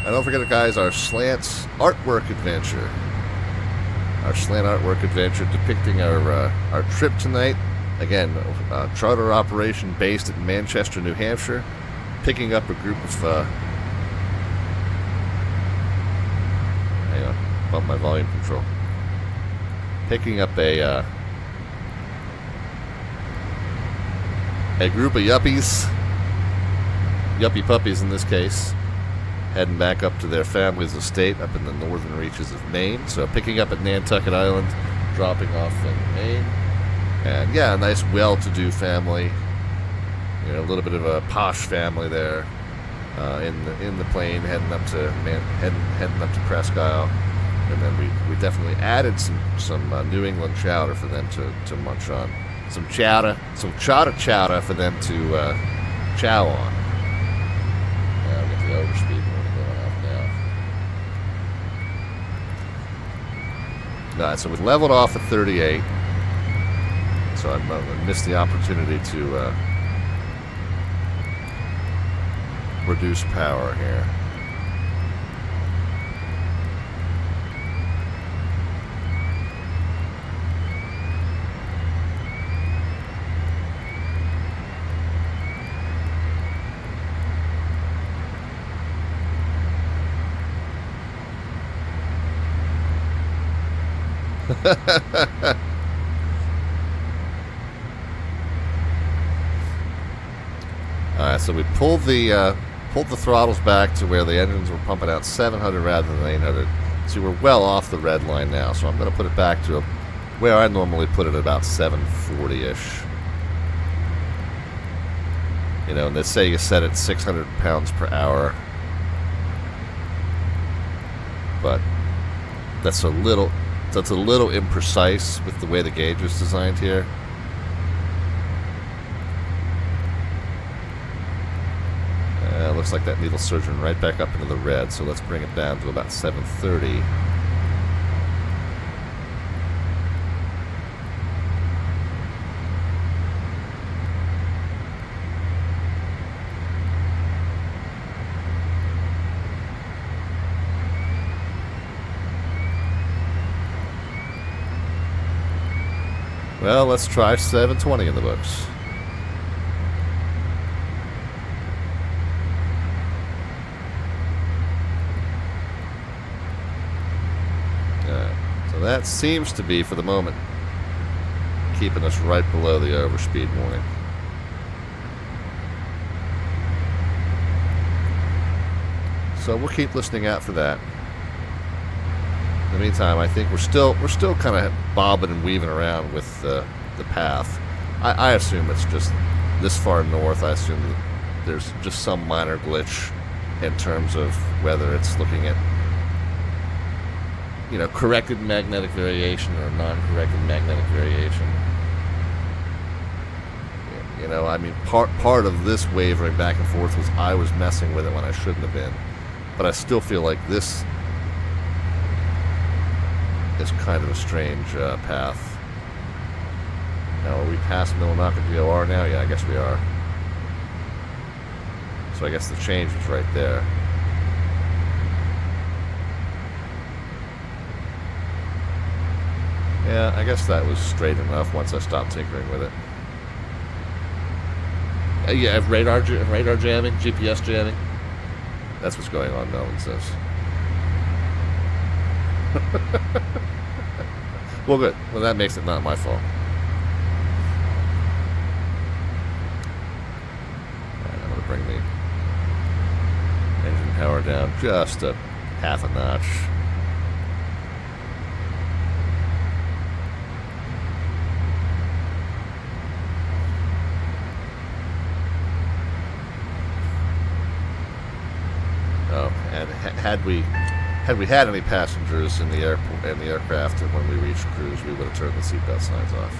And don't forget, guys, our Slants artwork adventure. Our Slant artwork adventure depicting our trip tonight. Again, a charter operation based at Manchester, New Hampshire. Picking up a group of... hang on, bump my volume control. Picking up a group of yuppies. Yuppie puppies in this case. Heading back up to their family's estate up in the northern reaches of Maine. So picking up at Nantucket Island, dropping off in Maine. And yeah, a nice well-to-do family. You know, a little bit of a posh family there in the plane heading up to heading up to Presque Isle. And then we definitely added some New England chowder for them to munch on. Some chowder for them to chow on. I'll get the overspeed warning going off now. Alright, so we leveled off at 38. So I missed the opportunity to reduce power here. Alright, so we pulled the throttles back to where the engines were pumping out 700 rather than 800. So we're well off the red line now. So I'm going to put it back to where I normally put it, about 740-ish. You know, and they say you set it 600 pounds per hour. But that's a little imprecise with the way the gauge is designed here. Looks like that needle's surging right back up into the red, so let's bring it down to about 730. Well, let's try 720 in the books. So that seems to be, for the moment, keeping us right below the overspeed warning. So we'll keep listening out for that. In the meantime, I think we're still kind of bobbing and weaving around with the path. I assume it's just this far north. I assume that there's just some minor glitch in terms of whether it's looking at, you know, corrected magnetic variation or non-corrected magnetic variation. You know, I mean, part of this wavering back and forth was I was messing with it when I shouldn't have been. But I still feel like this is kind of a strange path. Now, are we past Millinocket DOR now? Yeah, I guess we are. So I guess the change is right there. Yeah, I guess that was straight enough once I stopped tinkering with it. Yeah, radar jamming, GPS jamming. That's what's going on, Melvin says. Well, good. Well, that makes it not my fault. Alright, I'm going to bring the engine power down just a half a notch. had we had any passengers in the aircraft, and when we reached cruise, we would have turned the seatbelt signs off.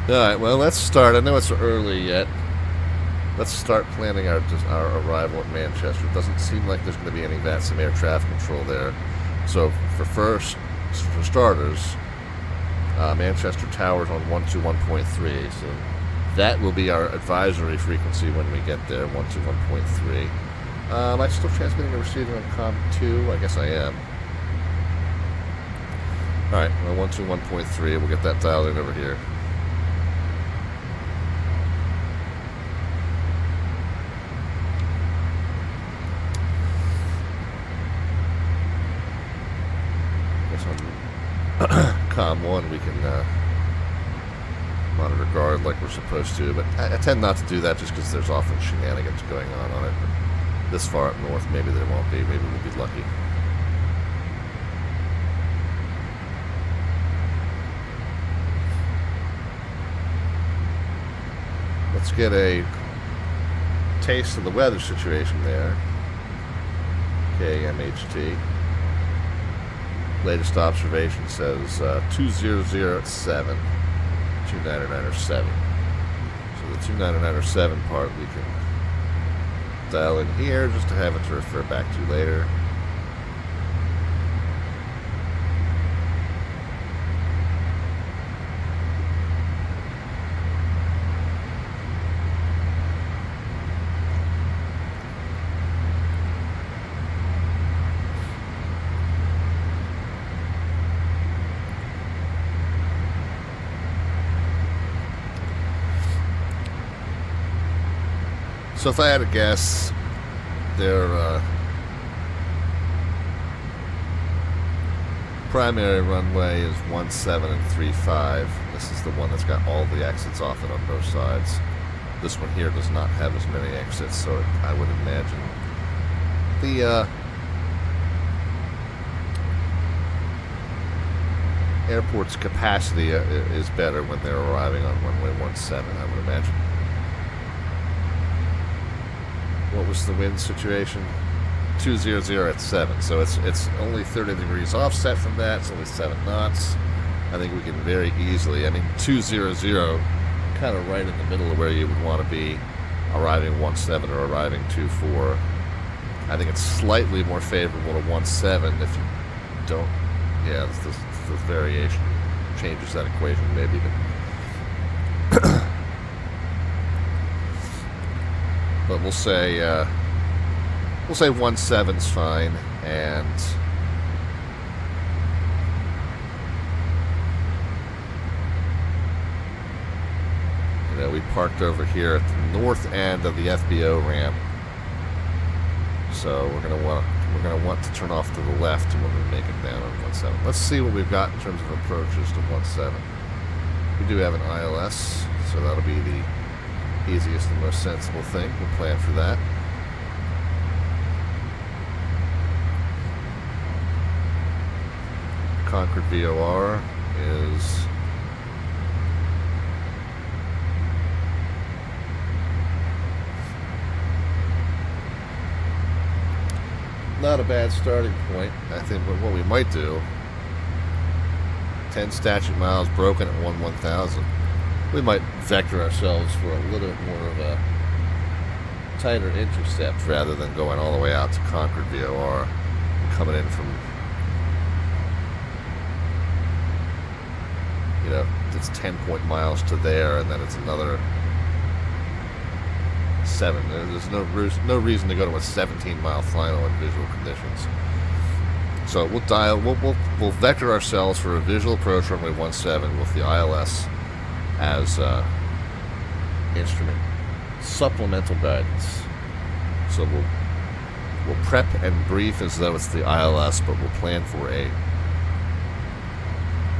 Alright, well, let's start. I know it's early yet. Let's start planning our arrival at Manchester. It doesn't seem like there's going to be any VATSIM air traffic control there. So, for starters, Manchester Tower's on 121.3. So, that will be our advisory frequency when we get there, 121.3. Am I still transmitting and receiving on COM2? I guess I am. Alright, well, 121.3. We'll get that dialed in over here. COM 1 we can monitor guard like we're supposed to, but I tend not to do that just because there's often shenanigans going on it. But this far up north, maybe there won't be. Maybe we'll be lucky. Let's get a taste of the weather situation there. KMHT. Latest observation says 200 at 7. 29907. So the 29907 part we can dial in here just to have it to refer back to later. So if I had to guess, their primary runway is 17 and 35. This is the one that's got all the exits off it on both sides. This one here does not have as many exits, so I would imagine the airport's capacity is better when they're arriving on runway 17, I would imagine. What was the wind situation? 200 at 7. So it's only 30 degrees offset from that. It's only 7 knots. I think we can very easily, 200 kind of right in the middle of where you would want to be arriving 17 or arriving 24. I think it's slightly more favorable to 17 if you don't, yeah, the variation changes that equation maybe, but we'll say 17's fine, and we parked over here at the north end of the FBO ramp, so we're gonna want to turn off to the left when we make it down on 17. Let's see what we've got in terms of approaches to 17. We do have an ILS, so that'll be the easiest and most sensible thing. We'll plan for that. Concord VOR is not a bad starting point. I think what we might do, 10 statute miles broken at 1,000. We might vector ourselves for a little bit more of a tighter intercept rather than going all the way out to Concord VOR, coming in from, it's 10 miles to there, and then it's another 7. There's no reason to go to a 17-mile final in visual conditions. So we'll vector ourselves for a visual approach runway 17 with the ILS as instrument supplemental guidance. So we'll prep and brief as though it's the ILS, but we'll plan for a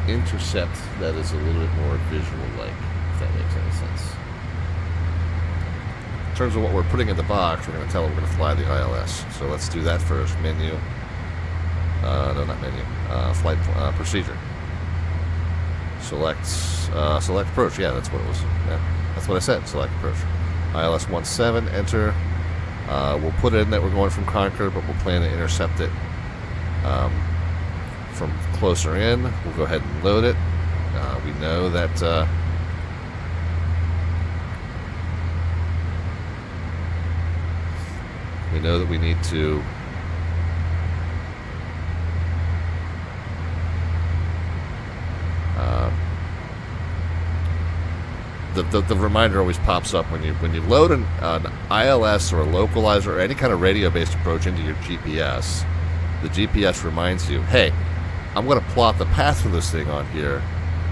intercept that is a little bit more visual-like, if that makes any sense. In terms of what we're putting in the box, we're going to tell them we're going to fly the ILS. So let's do that first. Menu. No, not menu. Flight procedure. Select approach. Yeah, that's what it was. Yeah, that's what I said. Select approach. ILS 17. Enter. We'll put in that we're going from Concord, but we'll plan to intercept it from closer in. We'll go ahead and load it. We know that we need to the reminder always pops up when you load an ILS or a localizer or any kind of radio-based approach into your GPS. The GPS reminds you, hey, I'm going to plot the path for this thing on here,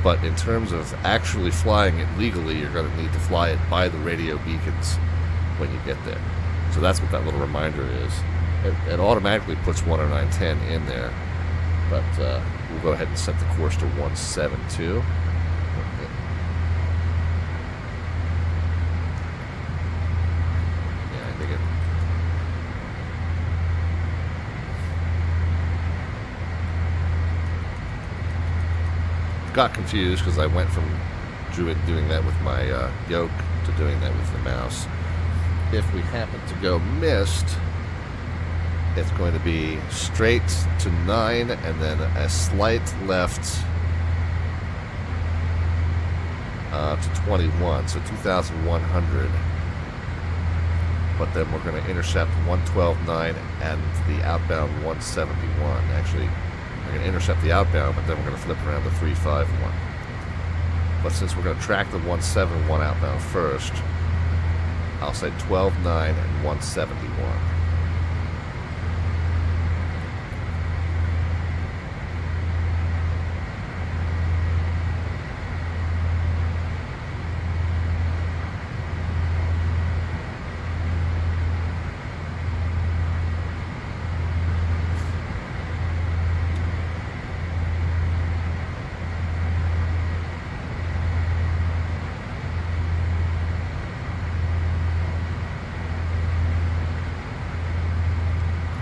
but in terms of actually flying it legally, you're going to need to fly it by the radio beacons when you get there. So that's what that little reminder is. It automatically puts 10910 in there, but we'll go ahead and set the course to 172. Yeah, I think it. Got confused because I went from doing that with my yoke to doing that with the mouse. If we happen to go missed, it's going to be straight to 9 and then a slight left to 21, so 2,100. But then we're going to intercept 112.9 and the outbound 171. Actually, we're going to intercept the outbound, but then we're going to flip around to 351. But since we're going to track the 171 outbound first, I'll say 12.9 and 171.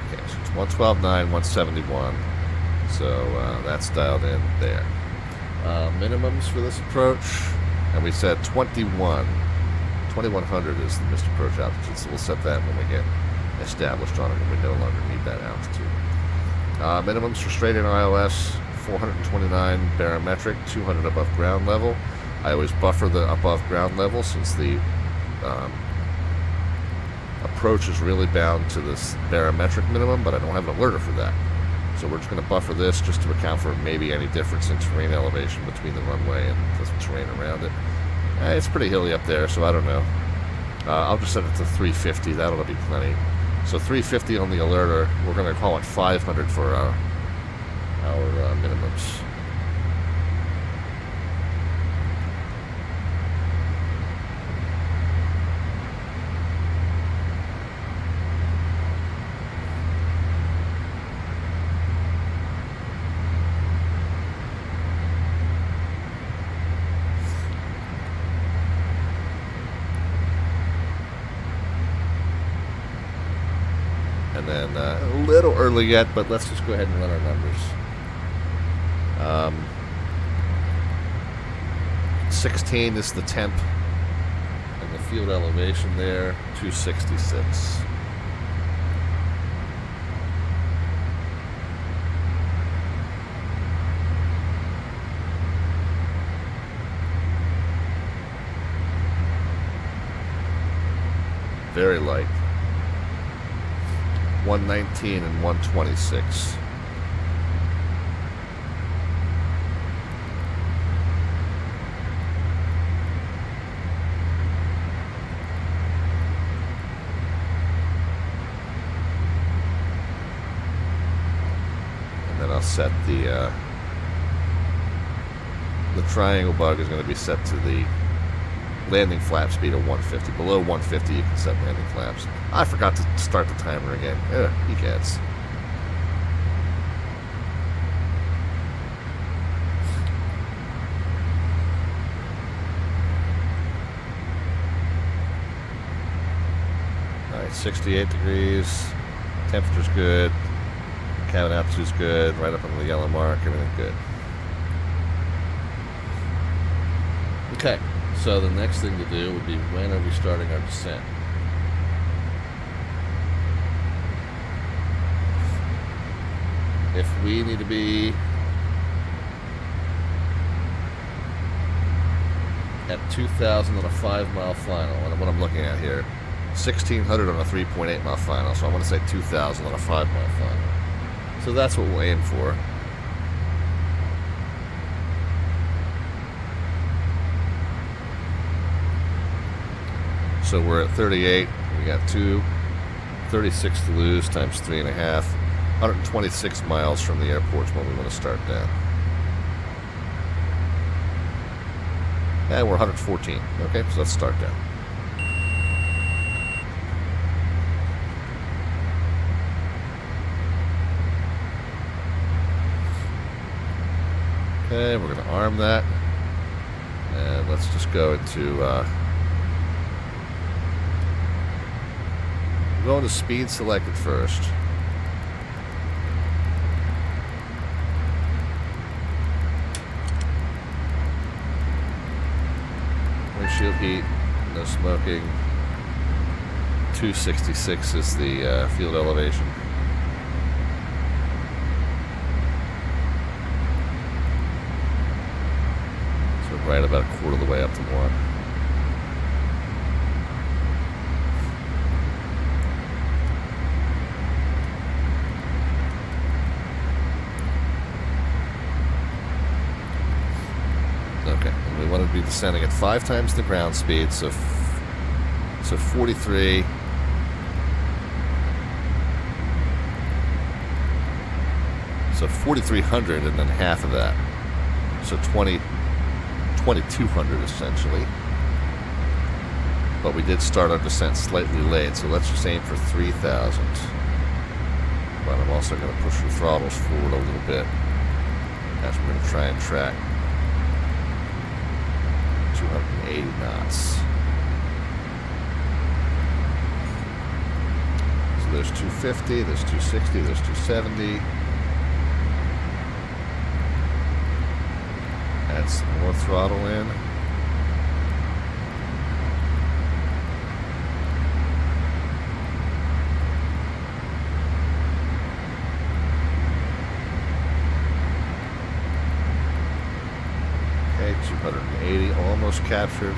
Okay, so it's 112.9, 171. So that's dialed in there. Minimums for this approach, and we said 2100 is the missed approach altitude, so we'll set that when we get established on it when we no longer need that altitude. Minimums for straight in ILS, 429 barometric, 200 above ground level. I always buffer the above ground level since the approach is really bound to this barometric minimum, but I don't have an alerter for that. So we're just going to buffer this just to account for maybe any difference in terrain elevation between the runway and the terrain around it. It's pretty hilly up there, so I don't know. I'll just set it to 350. That'll be plenty. So 350 on the alerter. We're going to call it 500 for our minimums. And then a little early yet, but let's just go ahead and run our numbers. 16 is the temp, and the field elevation there, 266. Very light. 119 and 126. And then I'll set the triangle bug is going to be set to the landing flap speed of 150. Below 150, you can set landing flaps. I forgot to start the timer again. You gets. All right, 68 degrees. Temperature's good. Cabin altitude's good. Right up on the yellow mark. Everything good. Okay. So the next thing to do would be, when are we starting our descent? If we need to be at 2,000 on a 5-mile final, what I'm looking at here, 1,600 on a 3.8-mile final, so I want to say 2,000 on a 5-mile final. So that's what we'll aim for. So we're at 38. We got 36 to lose times 3.5. 126 miles from the airport is when we want to start down. And we're 114. Okay, so let's start down. Okay, we're going to arm that. And let's just go into... We'll go into speed selected first. Windshield heat, no smoking. 266 is the field elevation. So right about a quarter of the way up to 1. Want to be descending at 5 times the ground speed, so 43. So 4,300 and then half of that. So 2,200 essentially. But we did start our descent slightly late, so let's just aim for 3,000. But I'm also going to push the throttles forward a little bit as we're going to try and track 280 knots. So there's 250, there's 260, there's 270. Add some more throttle in. Okay, 280, almost captured.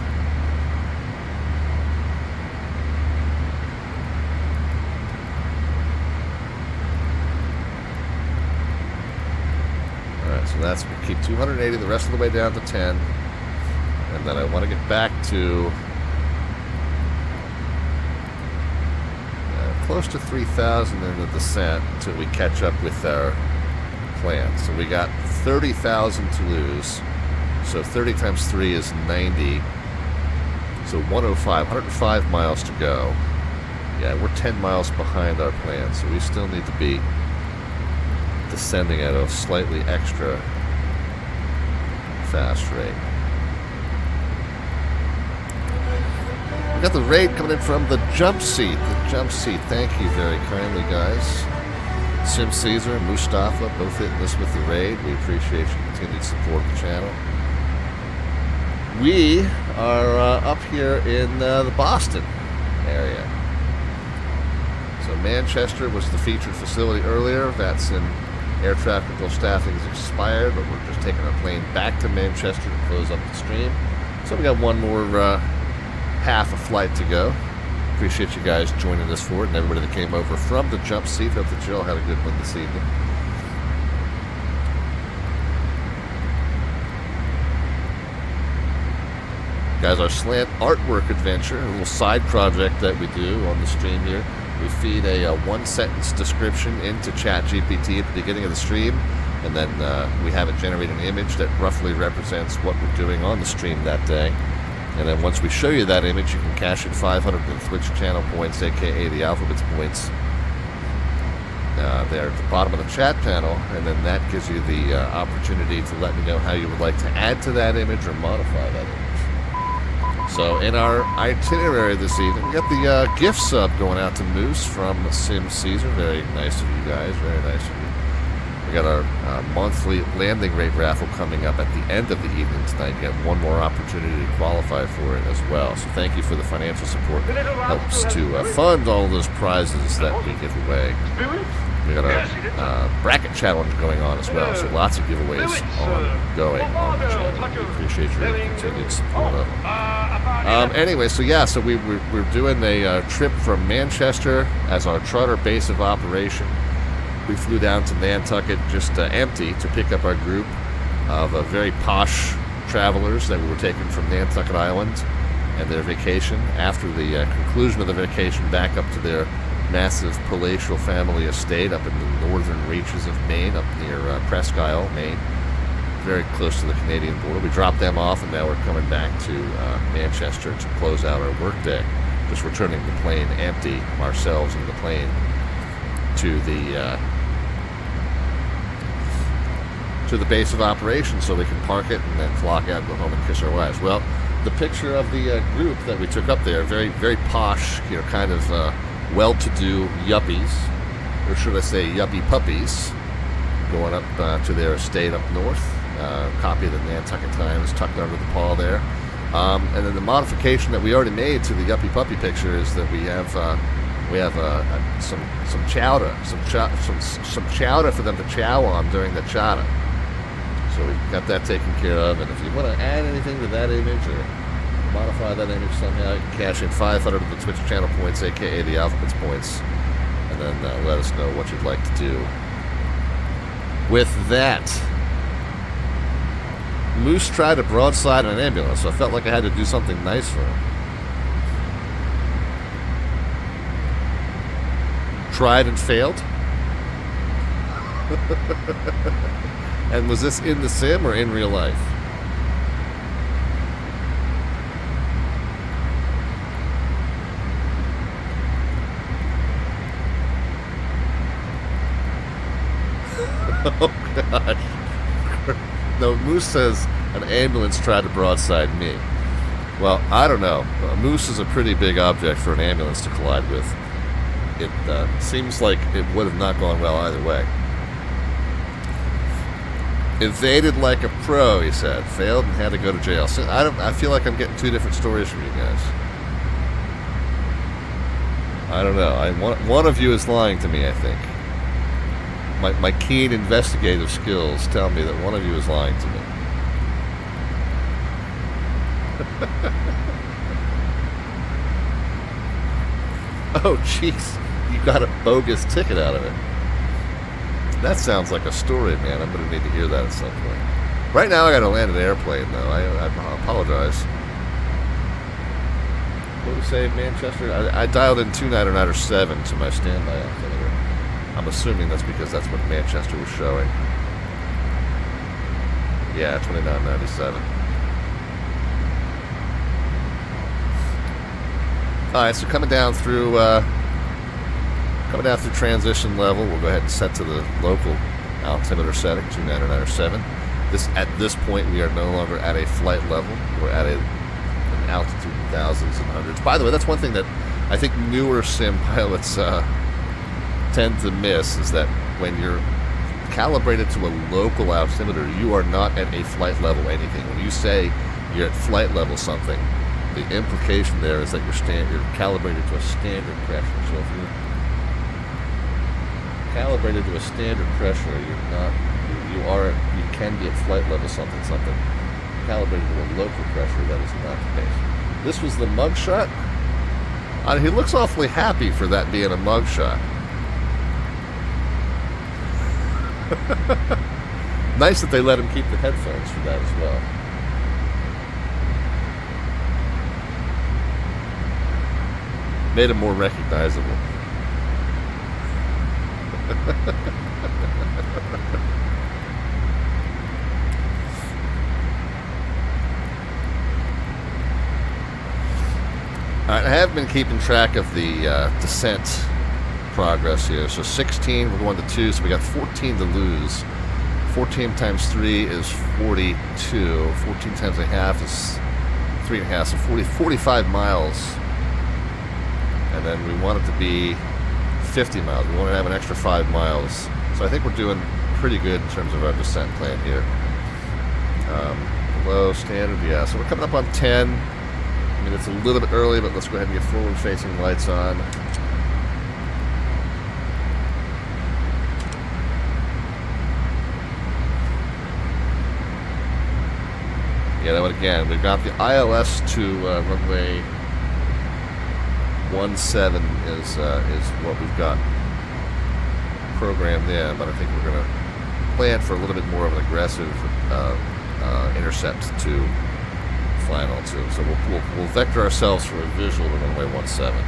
Alright, so that's, we keep 280 the rest of the way down to 10. And then I want to get back to close to 3,000 in the descent until we catch up with our plan. So we got 30,000 to lose. So 30 times 3 is 90. So 105 miles to go. Yeah, we're 10 miles behind our plan, so we still need to be descending at a slightly extra fast rate. We got the raid coming in from the jump seat. The jump seat. Thank you very kindly, guys. Sim Caesar and Mustafa both hitting us with the raid. We appreciate your continued support of the channel. We are up here in the Boston area. So Manchester was the featured facility earlier. VATSIM air traffic control staffing is expired, but we're just taking our plane back to Manchester to close up the stream. So we got one more half a flight to go. Appreciate you guys joining us for it, and everybody that came over from the jump seat. Hope that you all had a good one this evening. Guys, our slant artwork adventure, a little side project that we do on the stream here. We feed a one-sentence description into ChatGPT at the beginning of the stream, and then we have it generate an image that roughly represents what we're doing on the stream that day. And then once we show you that image, you can cash in 500 of the Twitch channel points, aka the alphabets points, there at the bottom of the chat panel, and then that gives you the opportunity to let me know how you would like to add to that image or modify that image. So in our itinerary this evening, we got the gift sub going out to Moose from Sim Caesar. Very nice of you guys, very nice of you. We got our monthly landing rate raffle coming up at the end of the evening tonight. You have one more opportunity to qualify for it as well. So thank you for the financial support. It helps to fund all those prizes that we give away. We got our bracket challenge going on as well. So lots of giveaways ongoing on the channel. We appreciate your continued support of them. Anyway, so yeah, so we're doing a trip from Manchester as our charter base of operation. We flew down to Nantucket just empty to pick up our group of very posh travelers that we were taking from Nantucket Island and their vacation. After the conclusion of the vacation, back up to their massive palatial family estate up in the northern reaches of Maine, up near Presque Isle, Maine, very close to the Canadian border. We dropped them off, and now we're coming back to Manchester to close out our workday. Just returning the plane empty, ourselves in the plane, to the base of operations so we can park it and then clock out and go home and kiss our wives. Well, the picture of the group that we took up there, very, very posh, kind of well-to-do yuppies, or should I say yuppie puppies, going up to their estate up north. Copy of the Nantucket Times tucked under the paw there. And then the modification that we already made to the yuppie puppy picture is that we have some chowder, some chowder for them to chow on during the chata. So we've got that taken care of. And if you want to add anything to that image or modify that image somehow, you can cash in 500 of the Twitch channel points, aka the alphabets points, and then let us know what you'd like to do with that. Moose tried to broadside an ambulance, so I felt like I had to do something nice for him. Tried and failed. And was this in the sim or in real life? Oh gosh. No, Moose says an ambulance tried to broadside me. Well, I don't know. A moose is a pretty big object for an ambulance to collide with. It seems like it would have not gone well either way. Evaded like a pro, he said. Failed and had to go to jail. So I feel like I'm getting two different stories from you guys. I don't know. One of you is lying to me, I think. My keen investigative skills tell me that one of you is lying to me. Oh, jeez. You got a bogus ticket out of it. That sounds like a story, man. I'm going to need to hear that at some point. Right now, I got to land an airplane, though. I apologize. What did we say, Manchester? I dialed in 2997 to my standby altimeter. I'm assuming that's because that's what Manchester was showing. Yeah, 2997. Alright, so coming down through transition level, we'll go ahead and set to the local altimeter setting, 2997. At this point, we are no longer at a flight level. We're at an altitude in thousands and hundreds. By the way, that's one thing that I think newer sim pilots tend to miss, is that when you're calibrated to a local altimeter, you are not at a flight level anything. When you say you're at flight level something, the implication there is that you're calibrated to a standard pressure. So if you're calibrated to a standard pressure, you can be at flight level something. Calibrated to a local pressure, that is not the case. This was the mugshot. He looks awfully happy for that being a mugshot. Nice that they let him keep the headphones for that as well. Made him more recognizable. Alright, I have been keeping track of the descent progress here. So 16, we're going to 2, so we got 14 to lose. 14 times 3 is 42. 14 times a half is 3.5, so 45 miles. And then we want it to be 50 miles. We want to have an extra 5 miles. So I think we're doing pretty good in terms of our descent plan here. Low, standard, yeah. So we're coming up on 10. I mean, it's a little bit early, but let's go ahead and get forward-facing lights on. Yeah, that one again. We've got the ILS to runway 17 is what we've got programmed in, but I think we're going to plan for a little bit more of an aggressive intercept to final two. So we'll vector ourselves for a visual to runway 17.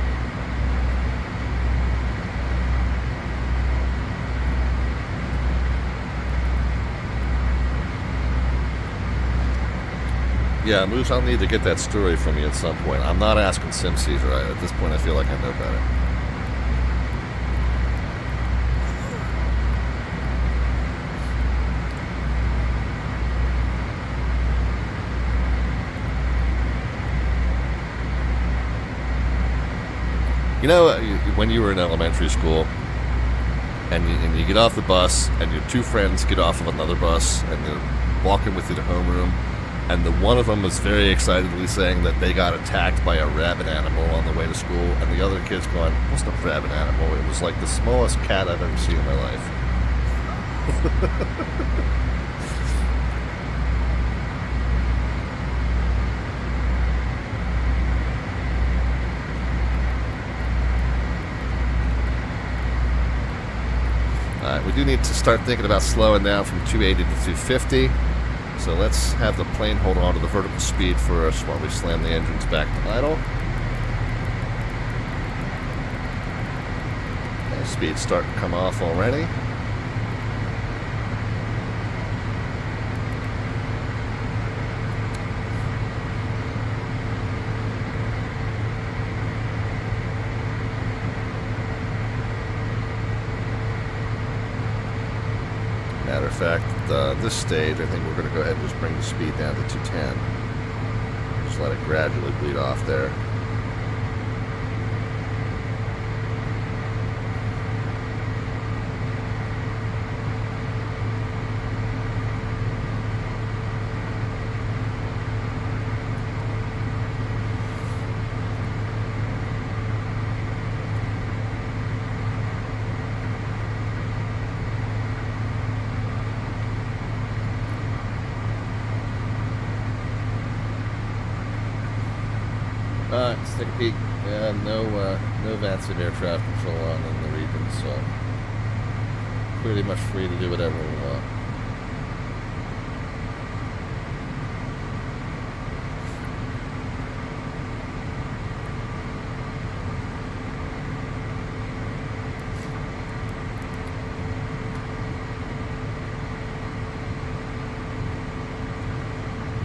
Yeah, Moose, I'll need to get that story from you at some point. I'm not asking SimCaesar. At this point, I feel like I know better. You know, when you were in elementary school, and you get off the bus, and your two friends get off of another bus, and they're walking with you to homeroom, and the one of them is very excitedly saying that they got attacked by a rabid animal on the way to school, and the other kid's going, "What's the rabid animal? It was like the smallest cat I've ever seen in my life." Alright, we do need to start thinking about slowing down from 280 to 250. So let's have the plane hold on to the vertical speed for us while we slam the engines back to idle. Okay, speed's starting to come off already. Matter of fact, this stage, I think we're going to go ahead and just bring the speed down to 210. Just let it gradually bleed off there. Let's take a peek. Yeah, no VATSIM air traffic control on in the region, so pretty much free to do whatever we want.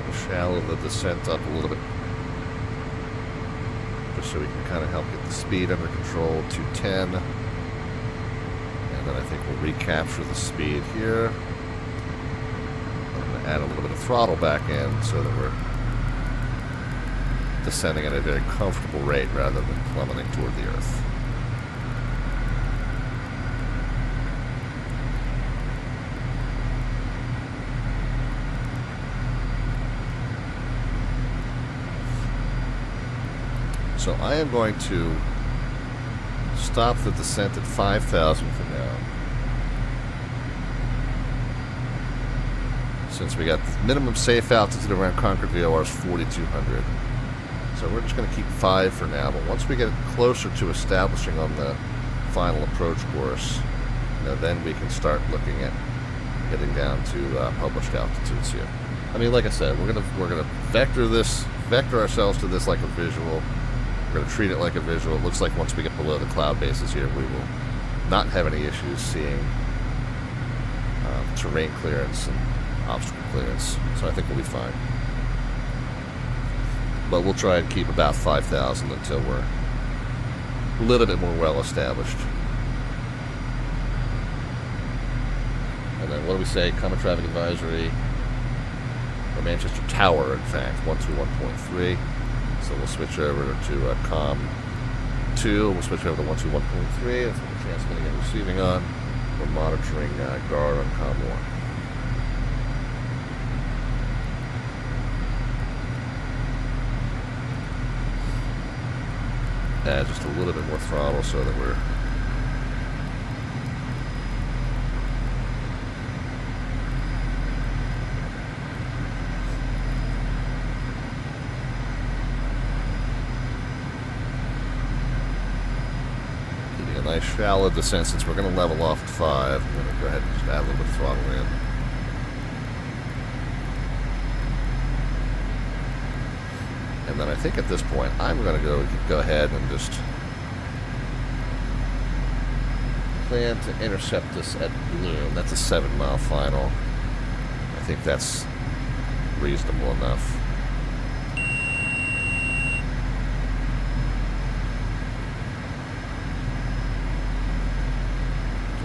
We'll shallow the descent up a little bit, so we can kind of help get the speed under control, 210. And then I think we'll recapture the speed here. I'm going to add a little bit of throttle back in so that we're descending at a very comfortable rate rather than plummeting toward the earth. So I am going to stop the descent at 5,000 for now. Since we got the minimum safe altitude around Concord VOR is 4,200. So we're just going to keep 5 for now, but once we get closer to establishing on the final approach course, then we can start looking at getting down to published altitudes here. I mean, like I said, we're gonna vector ourselves to this like a visual. We're going to treat it like a visual. It looks like once we get below the cloud bases here, we will not have any issues seeing terrain clearance and obstacle clearance. So I think we'll be fine. but we'll try and keep about 5,000 until we're a little bit more well established. And then what do we say? Common traffic advisory for Manchester Tower, in fact, 121.3. So we'll switch over to COM 2. We'll switch over to 121.3. That's what we're transmitting and receiving on. We're monitoring guard on COM 1. Add just a little bit more throttle so that we're getting a nice shallow descent. Since we're going to level off at 5, I'm going to go ahead and just add a little bit of throttle in. And then I think at this point, I'm going to go ahead and just plan to intercept this at Bloom. That's a 7-mile final. I think that's reasonable enough.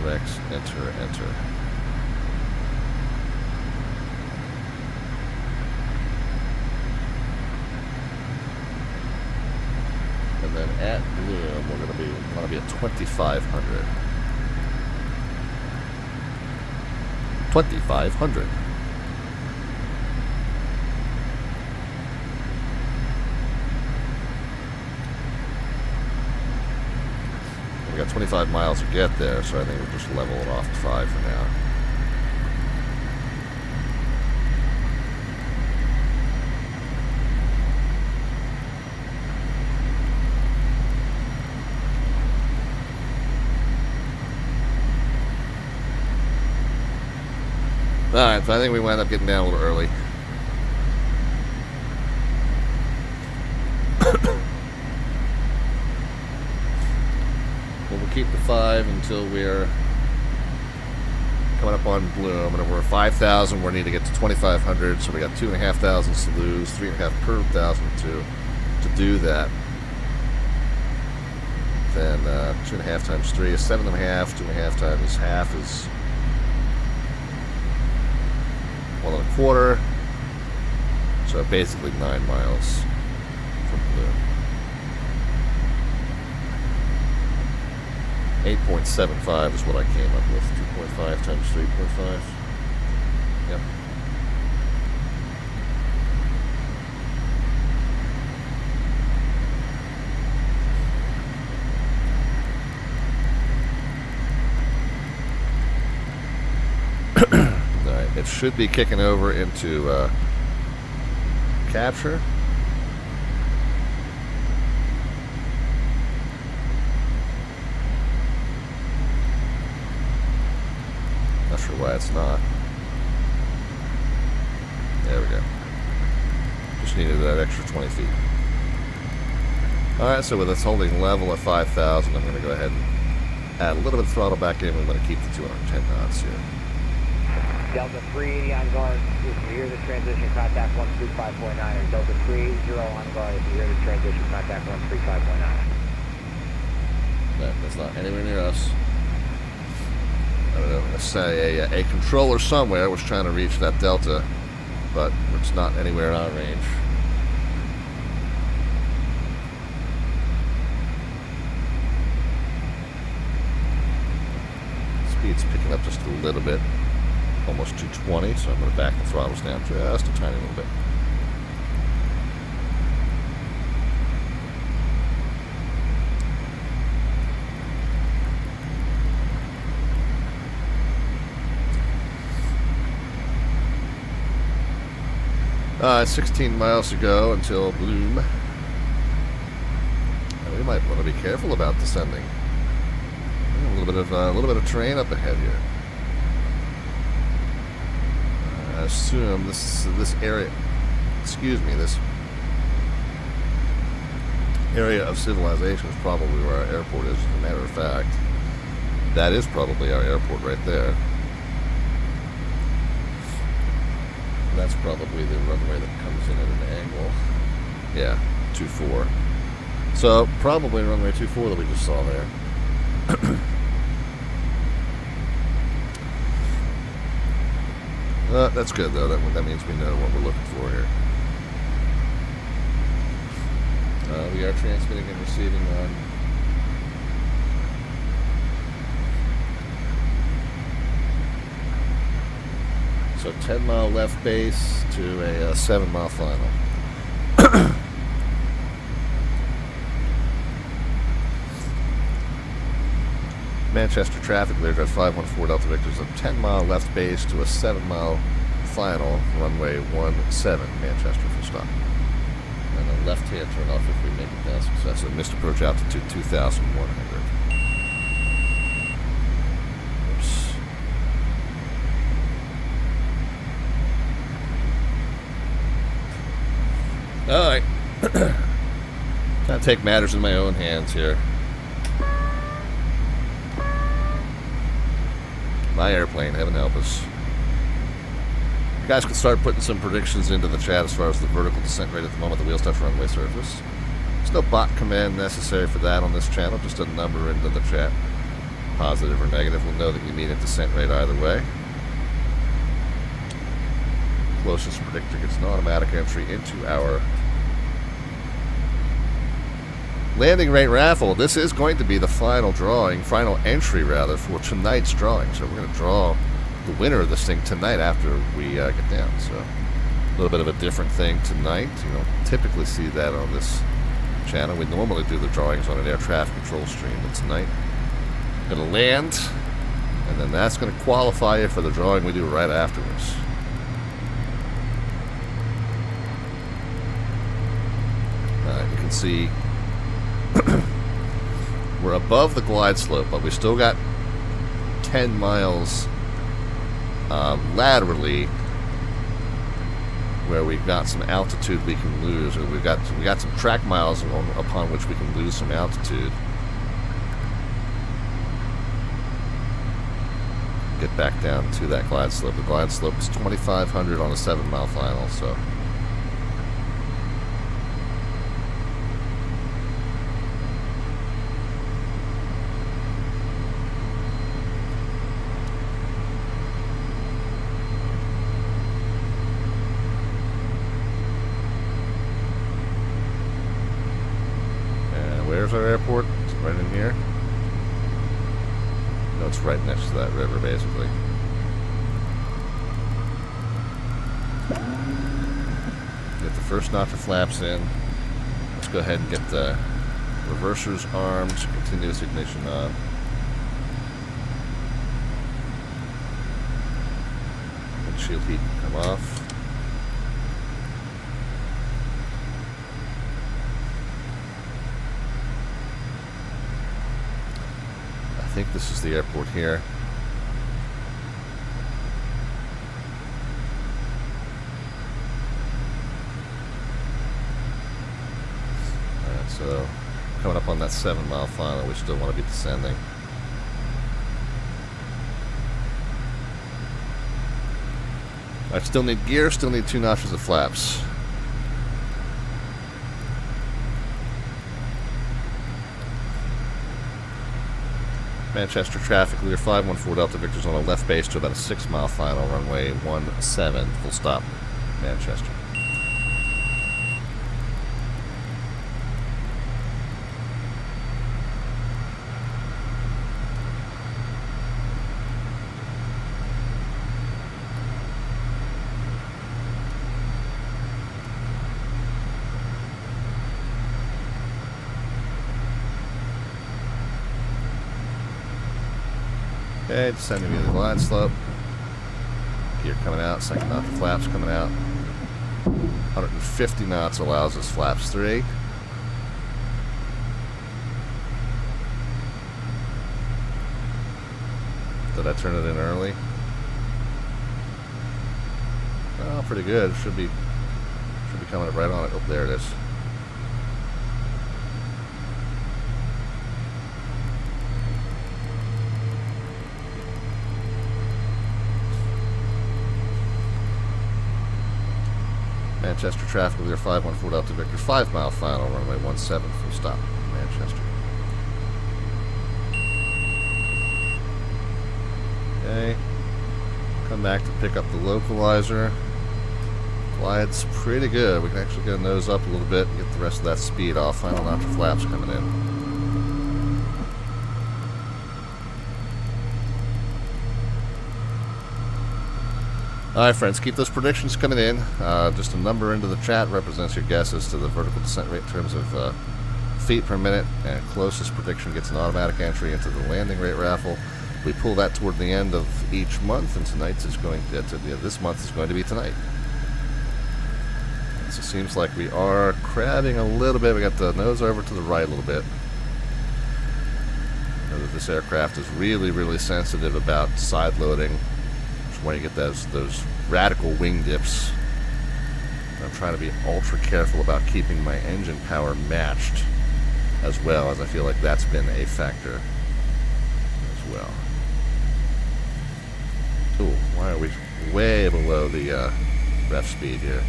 Directs, enter, enter. And then at Bloom, we're going to be at 2,500. 2,500. We got 25 miles to get there, so I think we'll just level it off to 5 for now. Alright, so I think we wound up getting down a little early. Well, we'll keep the 5 until we're coming up on Bloom, and if we're 5,000, we need to get to 2,500, so we got 2,500 to lose, 3.5 per thousand to do that. Then 2.5 times 3 is 7.5, 2.5 times half is 1.25, so basically 9 miles from Bloom. 8.75 is what I came up with. 2.5 times 3.5. Yep. Alright, it should be kicking over into capture. Not sure why it's not. There we go. Just needed that extra 20 feet. Alright, so with us holding level at 5,000, I'm going to go ahead and add a little bit of throttle back in. We're going to keep the 210 knots here. Delta 380 on guard. If you hear the transition, contact 125.9. And Delta 380 on guard. If you hear the transition, contact 135.9. That's not anywhere near us. I don't know. Let's say a controller somewhere was trying to reach that Delta, but it's not anywhere in our range. Speed's picking up just a little bit. Almost 220, so I'm going to back the throttles down just a tiny little bit. Uh, 16 miles to go until Bloom. And we might want to be careful about descending. A little bit of terrain up ahead here. I assume this area, this area of civilization is probably where our airport is. As a matter of fact, that is probably our airport right there. And that's probably the runway that comes in at an angle. Yeah, 24. So probably runway 24 that we just saw there. That's good though. That means we know what we're looking for here. We are transmitting and receiving on so 10-mile left base to a 7-mile final. Manchester traffic, Lear Drive 514 Delta Victor's a 10-mile left base to a 7-mile final, runway 17, Manchester full stop. And a left-hand turn off if we make it down successfully. Missed approach altitude 2,100. Oops. Alright. Trying to take matters in my own hands here. My airplane, heaven help us. You guys can start putting some predictions into the chat as far as the vertical descent rate at the moment the wheels touch runway surface. There's no bot command necessary for that on this channel, just a number into the chat. Positive or negative, we'll know that you mean a descent rate either way. Closest predictor gets an automatic entry into our landing rate raffle. This is going to be the final drawing, final entry rather, for tonight's drawing. So we're going to draw the winner of this thing tonight after we get down. So a little bit of a different thing tonight. You don't typically see that on this channel. We normally do the drawings on an air traffic control stream, but tonight going to land, and then that's going to qualify you for the drawing we do right afterwards. You can see we're above the glide slope, but we still got 10 miles laterally where we've got some altitude we can lose, or we got some track miles upon which we can lose some altitude. Get back down to that glide slope. The glide slope is 2,500 on a 7-mile final, so. Where's our airport? It's right in here. No, it's right next to that river, basically. Get the first notch of flaps in. Let's go ahead and get the reversers armed, continuous ignition on. Windshield heat can come off. I think this is the airport here. Alright, so coming up on that 7-mile final, we still want to be descending. I still need gear, still need 2 notches of flaps. Manchester traffic, Lear 514 Delta Victor's on a left base to about a 6-mile final, runway 17, full stop, Manchester. Okay, descending to the glide slope. Gear coming out, second knot, the flaps coming out. 150 knots allows us flaps 3. Did I turn it in early? Oh, pretty good. Should be coming right on it. Oh, there it is. Manchester traffic clear 514 Delta Victor, 5 mile final, runway 17, full stop, Manchester. Okay, come back to pick up the localizer. Glide's pretty good. We can actually get a nose up a little bit and get the rest of that speed off. Final notch of flaps coming in. Alright friends, keep those predictions coming in. Just a number into the chat represents your guesses to the vertical descent rate in terms of feet per minute, and closest prediction gets an automatic entry into the landing rate raffle. We pull that toward the end of each month, and tonight's is going to this month is going to be tonight. So it seems like we are crabbing a little bit. We got the nose over to the right a little bit. Know that this aircraft is really, really sensitive about side loading. Where you get those radical wing dips. I'm trying to be ultra careful about keeping my engine power matched as well, as I feel like that's been a factor as well. Ooh, why are we way below the ref speed here?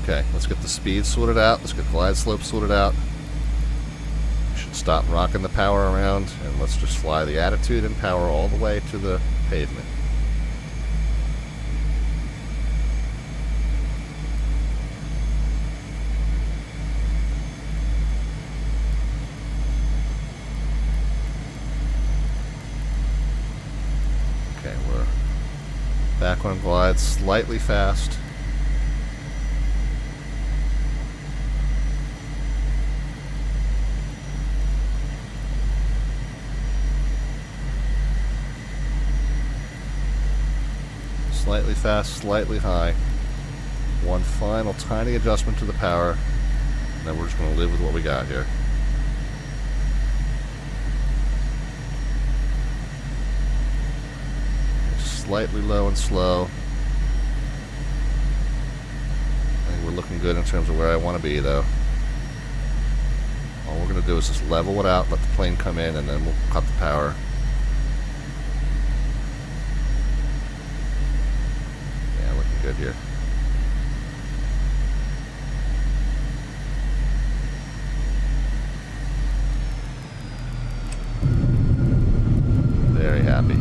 Okay, let's get the speed sorted out. Let's get glide slope sorted out. We should stop rocking the power around, and let's just fly the attitude and power all the way to the pavement. Okay, we're back on glide, slightly fast. Slightly fast, slightly high. One final tiny adjustment to the power, and then we're just going to live with what we got here. Slightly low and slow. I think we're looking good in terms of where I want to be, though. All we're going to do is just level it out, let the plane come in, and then we'll cut the power. Good here. Very happy.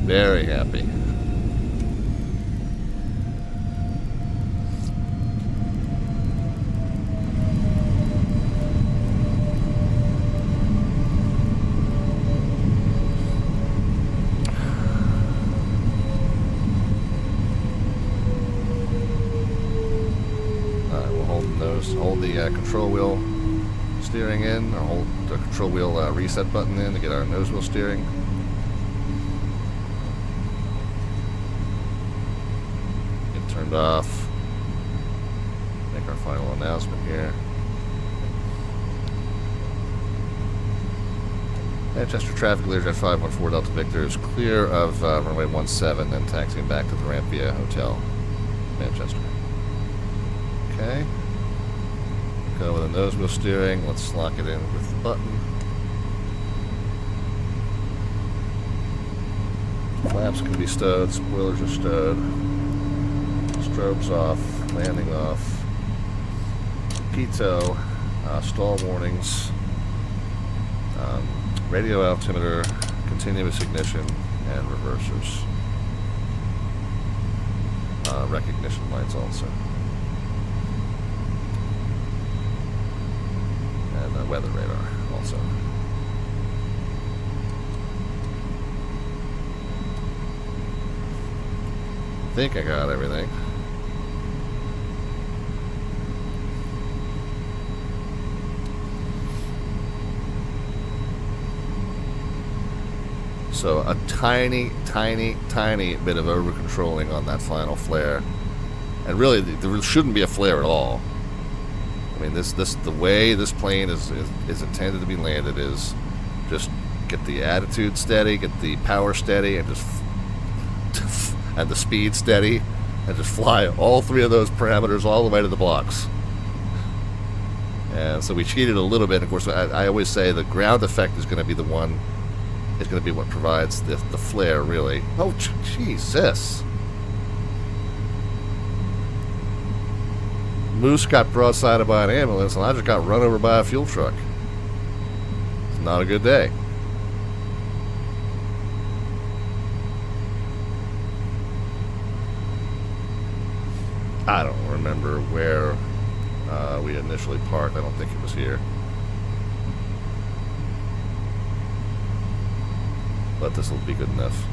Very happy. Hold the control wheel steering in, or hold the control wheel reset button in to get our nose wheel steering. Get turned off. Make our final announcement here. Manchester traffic, Learjet 514 Delta Victor is clear of runway 17, then taxiing back to the ramp via Hotel Manchester. Okay. Go with the nose wheel steering. Let's lock it in with the button. Flaps can be stowed. Spoilers are stowed. Strobes off. Landing off. Pitot. Stall warnings. Radio altimeter. Continuous ignition. And reversers. Recognition lights also. Weather radar also. I think I got everything. So a tiny, tiny, tiny bit of over controlling on that final flare, and really there shouldn't be a flare at all. I mean, the way this plane is intended to be landed is just get the attitude steady, get the power steady, and just and the speed steady, and just fly all 3 of those parameters all the way to the blocks. And so we cheated a little bit. Of course, I always say the ground effect is going to be the one, is going to be what provides the flare, really. Oh, Jesus. Moose got broadsided by an ambulance, and I just got run over by a fuel truck. It's not a good day. I don't remember where we initially parked. I don't think it was here. But this will be good enough.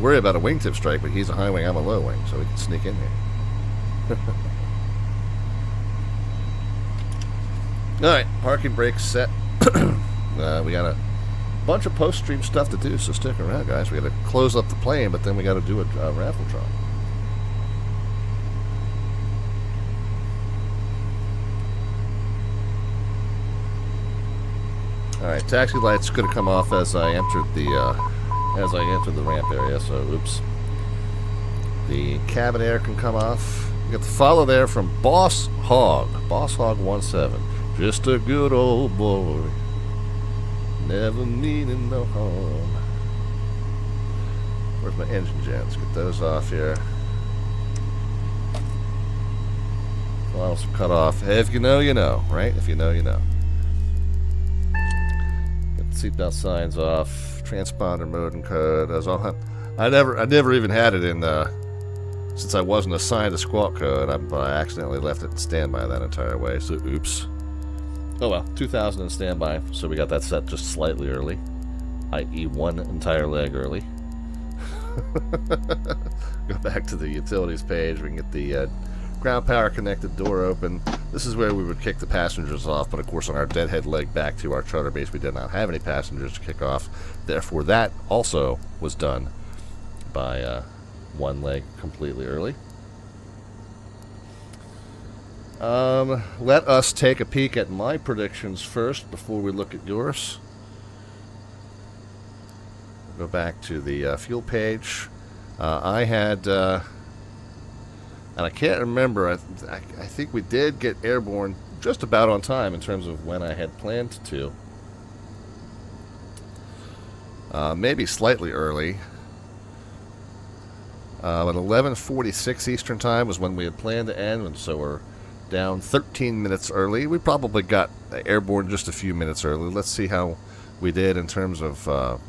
Worry about a wingtip strike, but he's a high wing, I'm a low wing, so we can sneak in there. Alright, parking brakes set. We got a bunch of post-stream stuff to do, so stick around, guys. We got to close up the plane, but then we got to do a raffle draw. Alright, taxi lights going to come off as I entered the ramp area, so oops. The cabin air can come off. You got the follow there from Boss Hog 17. Just a good old boy, never meaning no harm. Where's my engine jets? Get those off here. Throttles are cut off. If you know, you know, right? If you know, you know. Get the seatbelt signs off. Transponder mode and code. I never even had it in since I wasn't assigned a squawk code. I accidentally left it in standby that entire way, so oops. Oh well, 2000 in standby, so we got that set just slightly early, i.e. 1 entire leg early. Go back to the utilities page. We can get the ground power connected, door open. This is where we would kick the passengers off, but of course on our deadhead leg back to our charter base we did not have any passengers to kick off. Therefore that also was done by 1 leg completely early. Let us take a peek at my predictions first before we look at yours. Go back to the fuel page. I had... and I can't remember, I think we did get airborne just about on time in terms of when I had planned to. Maybe slightly early. At 11:46 Eastern Time was when we had planned to end, and so we're down 13 minutes early. We probably got airborne just a few minutes early. Let's see how we did in terms of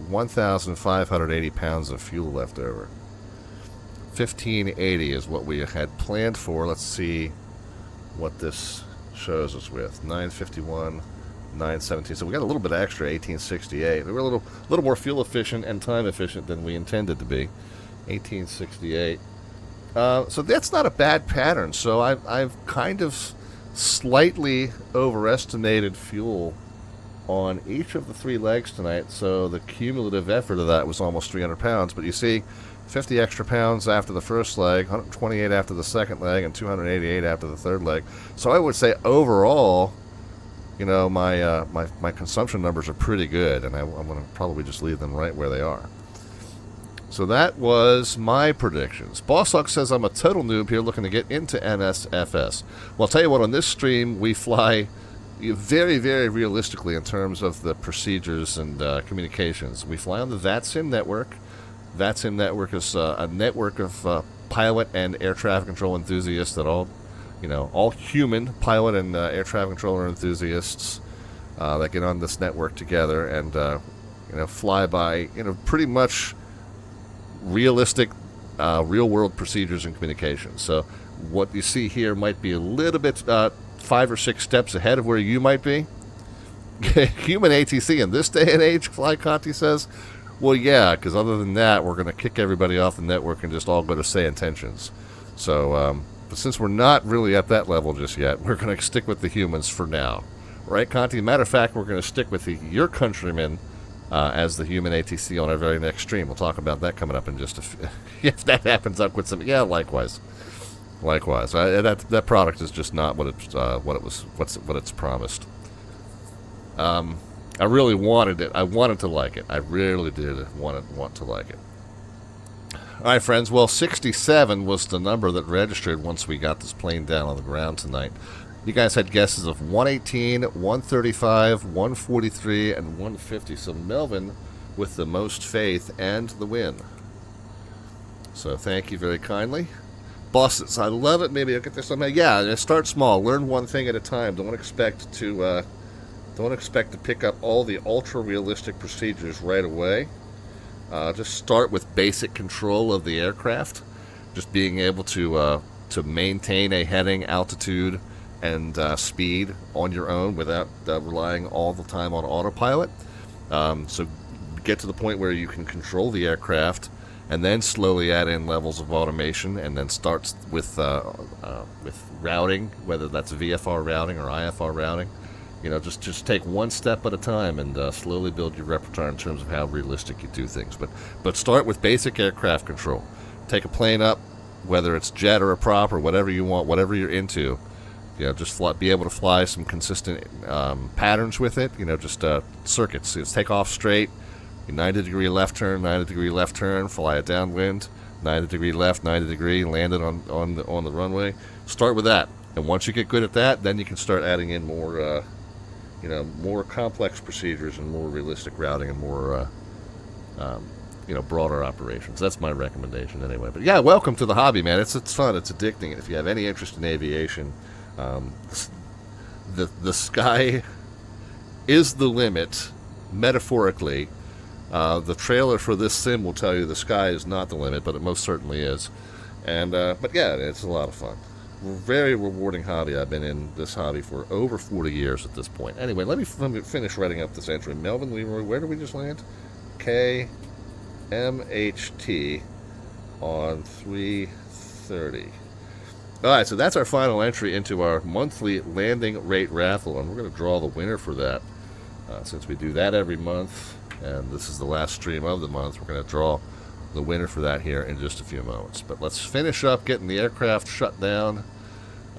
1,580 pounds of fuel left over. 1580 is what we had planned for. Let's see what this shows us with. 951, 917. So we got a little bit extra, 1868. We were a little more fuel efficient and time efficient than we intended to be. 1868. So that's not a bad pattern. So I've kind of slightly overestimated fuel on each of the 3 legs tonight. So the cumulative effort of that was almost 300 pounds. But you see, 50 extra pounds after the first leg, 128 after the second leg, and 288 after the third leg. So I would say overall, you know, my consumption numbers are pretty good, and I'm going to probably just leave them right where they are. So that was my predictions. Boss Hawk says I'm a total noob here looking to get into MSFS. Well, I'll tell you what, on this stream we fly very, very realistically in terms of the procedures and communications. We fly on the VATSIM network. VATSIM network is a network of pilot and air traffic control enthusiasts that all human pilot and air traffic controller enthusiasts that get on this network together and fly by pretty much realistic real-world procedures and communications. So what you see here might be a little bit 5 or 6 steps ahead of where you might be. Human ATC in this day and age, Fly Conti says. Well, yeah, because other than that, we're going to kick everybody off the network and just all go to say intentions. So, but since we're not really at that level just yet, we're going to stick with the humans for now. Right, Conti? Matter of fact, we're going to stick with your countrymen as the human ATC on our very next stream. We'll talk about that coming up in just a few. If that happens, I'll quit some. Yeah, likewise. Likewise. That product is just not what it's promised. I really wanted it. I wanted to like it. I really did want to like it. All right, friends. Well, 67 was the number that registered once we got this plane down on the ground tonight. You guys had guesses of 118, 135, 143, and 150. So Melvin with the most faith and the win. So thank you very kindly. Bosses, I love it. Maybe I'll get this somehow. Yeah, start small. Learn one thing at a time. Don't expect to pick up all the ultra-realistic procedures right away. Just start with basic control of the aircraft. Just being able to maintain a heading, altitude, and speed on your own without relying all the time on autopilot. So get to the point where you can control the aircraft and then slowly add in levels of automation, and then start with routing, whether that's VFR routing or IFR routing. You know, just take one step at a time and slowly build your repertoire in terms of how realistic you do things. But start with basic aircraft control. Take a plane up, whether it's jet or a prop or whatever you want, whatever you're into. You know, just be able to fly some consistent patterns with it. You know, just circuits. Just take off straight, 90-degree left turn, 90-degree left turn, fly it downwind, 90-degree left, 90-degree, land it on the runway. Start with that, and once you get good at that, then you can start adding in more, more complex procedures and more realistic routing and more, broader operations. That's my recommendation anyway. But yeah, welcome to the hobby, man. It's fun. It's addicting. And if you have any interest in aviation, the sky is the limit, metaphorically. The trailer for this sim will tell you the sky is not the limit, but it most certainly is. And but yeah, it's a lot of fun. Very rewarding hobby. I've been in this hobby for over 40 years at this point. Anyway, let me finish writing up this entry. Melvin Leroy, where did we just land? KMHT on 3:30. All right, so that's our final entry into our monthly landing rate raffle, and we're going to draw the winner for that. Since we do that every month, and this is the last stream of the month, we're going to draw the winner for that here in just a few moments. But let's finish up getting the aircraft shut down,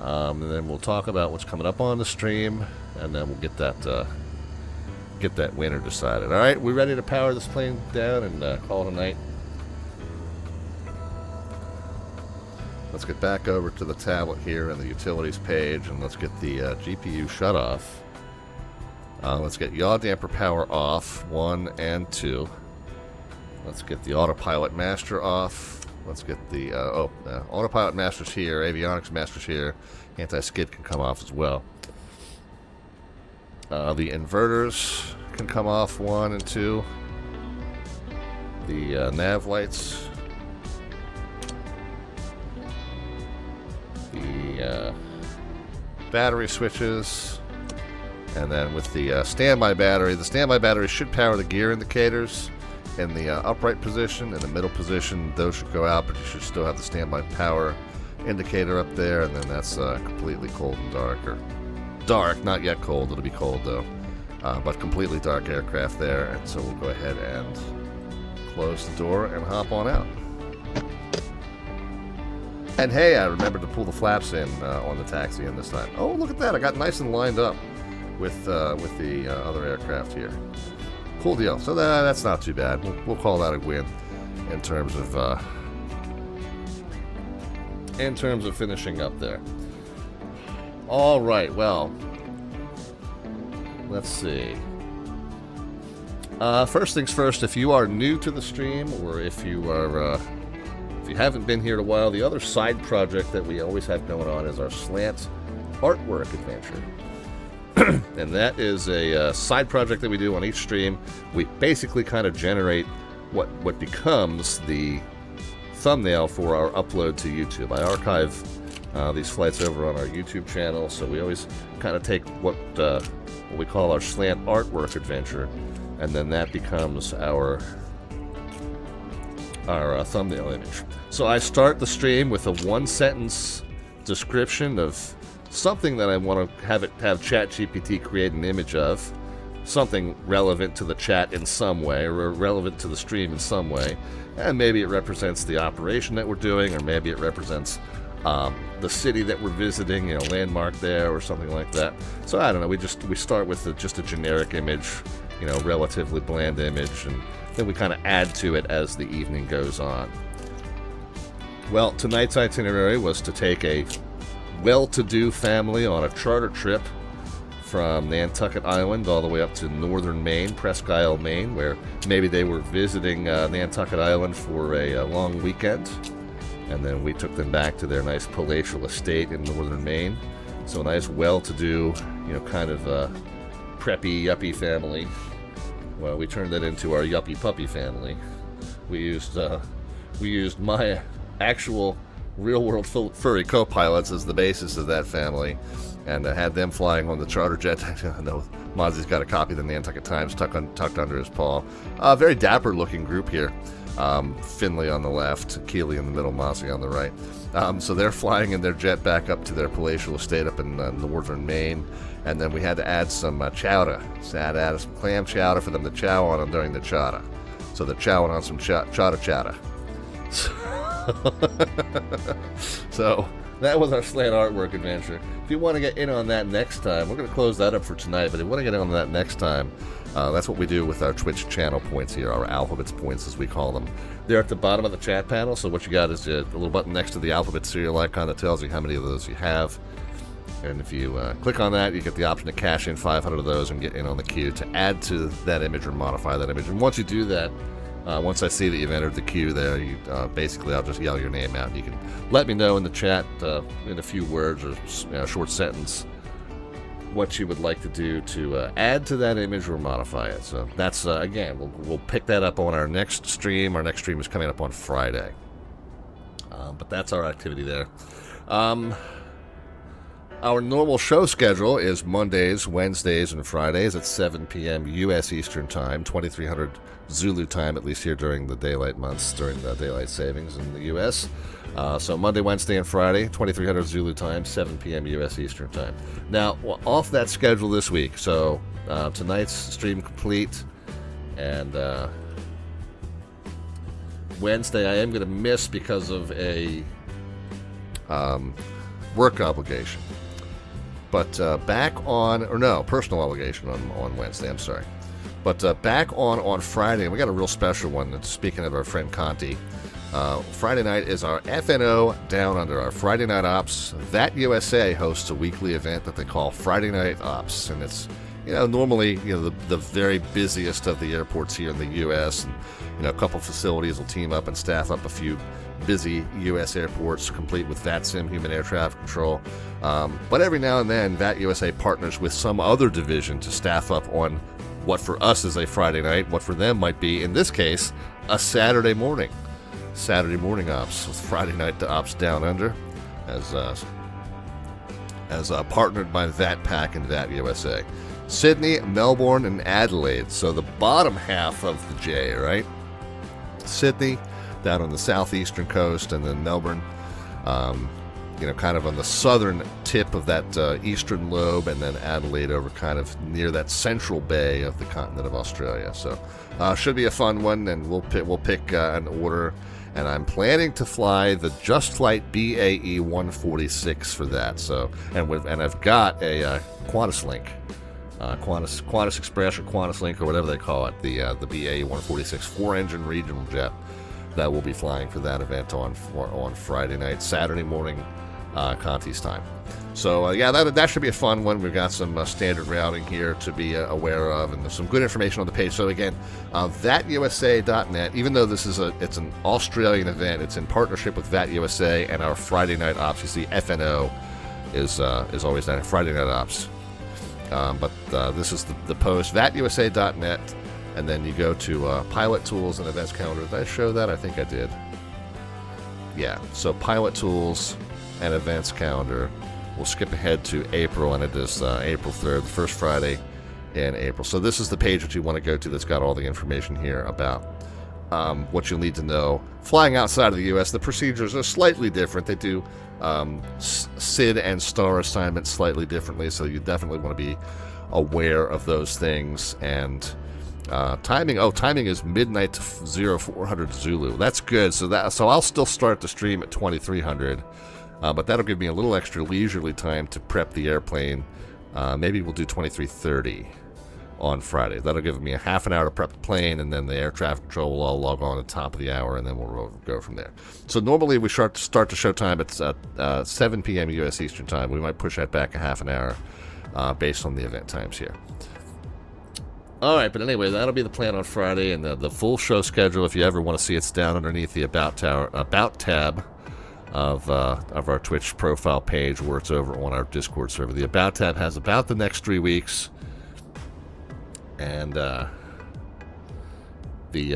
and then we'll talk about what's coming up on the stream, and then we'll get that winner decided. All right, we ready to power this plane down and call it a night? Let's get back over to the tablet here and the utilities page, and let's get the GPU shut off. Let's get yaw damper power off, 1 and 2. Let's get the autopilot master off. Let's get the autopilot master's here, avionics master's here. Anti-skid can come off as well. The inverters can come off, 1 and 2. The nav lights. The battery switches. And then with the standby battery should power the gear indicators in the upright position. In the middle position, those should go out, but you should still have the standby power indicator up there. And then that's completely cold and dark, or dark, not yet cold. It'll be cold though, but completely dark aircraft there. And so we'll go ahead and close the door and hop on out. And hey, I remembered to pull the flaps in on the taxi in this time. Oh, look at that! I got nice and lined up with the other aircraft here. Cool deal. So that's not too bad. We'll call that a win in terms of finishing up there. All right. Well, let's see. First things first. If you are new to the stream, or if you haven't been here in a while, the other side project that we always have going on is our Slant artwork adventure. And that is a side project that we do on each stream. We basically kind of generate what becomes the thumbnail for our upload to YouTube. I archive these flights over on our YouTube channel, so we always kind of take what we call our Slant artwork adventure, and then that becomes our thumbnail image. So I start the stream with a one-sentence description of something that I want to have ChatGPT create an image of, something relevant to the chat in some way, or relevant to the stream in some way, and maybe it represents the operation that we're doing, or maybe it represents the city that we're visiting, landmark there, or something like that. So I don't know. We start with just a generic image, relatively bland image, and then we kind of add to it as the evening goes on. Well, tonight's itinerary was to take a well-to-do family on a charter trip from Nantucket Island all the way up to northern Maine, Presque Isle, Maine, where maybe they were visiting Nantucket Island for a long weekend. And then we took them back to their nice palatial estate in northern Maine. So a nice, well-to-do, kind of preppy, yuppie family. Well, we turned that into our yuppie puppy family. We used my actual real-world furry co-pilots as the basis of that family, and had them flying on the charter jet. I know Mozzie's got a copy of the Nantucket Times tucked under his paw. Very dapper-looking group here. Finley on the left, Keeley in the middle, Mozzie on the right. So they're flying in their jet back up to their palatial estate up in northern Maine, and then we had to add some chowder. So I had to add some clam chowder for them to chow on during the chowder. So they're chowing on some chowder. So that was our slant artwork adventure. If you want to get in on that next time, we're going to close that up for tonight, but if you want to get in on that next time, that's what we do with our Twitch channel points here, our alphabets points as we call them. They're at the bottom of the chat panel, so what you got is a little button next to the alphabet serial icon that tells you how many of those you have. And if you click on that, you get the option to cash in 500 of those and get in on the queue to add to that image or modify that image. And once you do that, once I see that you've entered the queue there, basically I'll just yell your name out. You can let me know in the chat in a few words or a short sentence what you would like to do to add to that image or modify it. So that's, again, we'll pick that up on our next stream. Our next stream is coming up on Friday. But that's our activity there. Our normal show schedule is Mondays, Wednesdays, and Fridays at 7 p.m. U.S. Eastern Time, 2300 Zulu time, at least here during the daylight months, during the daylight savings in the U.S. So Monday, Wednesday, and Friday, 2300 Zulu time, 7 p.m. U.S. Eastern Time. Now, off that schedule this week, so tonight's stream complete, and Wednesday I am going to miss because of a work obligation. But personal obligation on Wednesday, I'm sorry. But back on Friday, we got a real special one. Speaking of our friend Conti, Friday night is our FNO Down Under, our Friday Night Ops. That USA hosts a weekly event that they call Friday Night Ops, and it's normally the very busiest of the airports here in the U.S. And a couple facilities will team up and staff up a few busy U.S. airports, complete with VATSIM, Human Air Traffic Control. But every now and then, VAT USA partners with some other division to staff up on what for us is a Friday night, what for them might be, in this case, a Saturday morning. Saturday morning ops with Friday Night Ops Down Under, as partnered by VATPAC and VAT USA. Sydney, Melbourne, and Adelaide. So the bottom half of the J, right? Sydney, down on the southeastern coast, and then Melbourne, kind of on the southern tip of that eastern lobe, and then Adelaide over kind of near that central bay of the continent of Australia. So should be a fun one, and we'll pick an order, and I'm planning to fly the Just Flight BAE 146 for that. So and I've got a Qantas Link. Qantas Express or Qantas Link or whatever they call it, the BAE 146 4-engine regional jet that will be flying for that event on Friday night, Saturday morning, Conti's time. So that should be a fun one. We've got some standard routing here to be aware of, and there's some good information on the page. So again, VATUSA.net. Even though it's an Australian event, it's in partnership with VAT USA and our Friday Night Ops. You see, FNO is always that Friday Night Ops. But this is the post, VATUSA.net, and then you go to Pilot Tools and Events Calendar. Did I show that? I think I did. Yeah, so Pilot Tools and Events Calendar. We'll skip ahead to April, and it is April 3rd, the first Friday in April. So this is the page that you want to go to that's got all the information here about what you'll need to know. Flying outside of the U.S., the procedures are slightly different. They do SID and STAR assignments slightly differently, so you definitely want to be aware of those things. And timing is midnight to 0400 Zulu. That's good. So I'll still start the stream at 2300, but that'll give me a little extra leisurely time to prep the airplane. Maybe we'll do 2330 on Friday. That'll give me a half an hour to prep the plane, and then the air traffic control will all log on at the top of the hour, and then we'll go from there. So normally we start the show time at 7 p.m. U.S. Eastern Time. We might push that back a half an hour based on the event times here. All right, but anyway, that'll be the plan on Friday, and the full show schedule, if you ever want to see, it's down underneath the About tab of our Twitch profile page, where it's over on our Discord server. The About tab has about the next 3 weeks, and the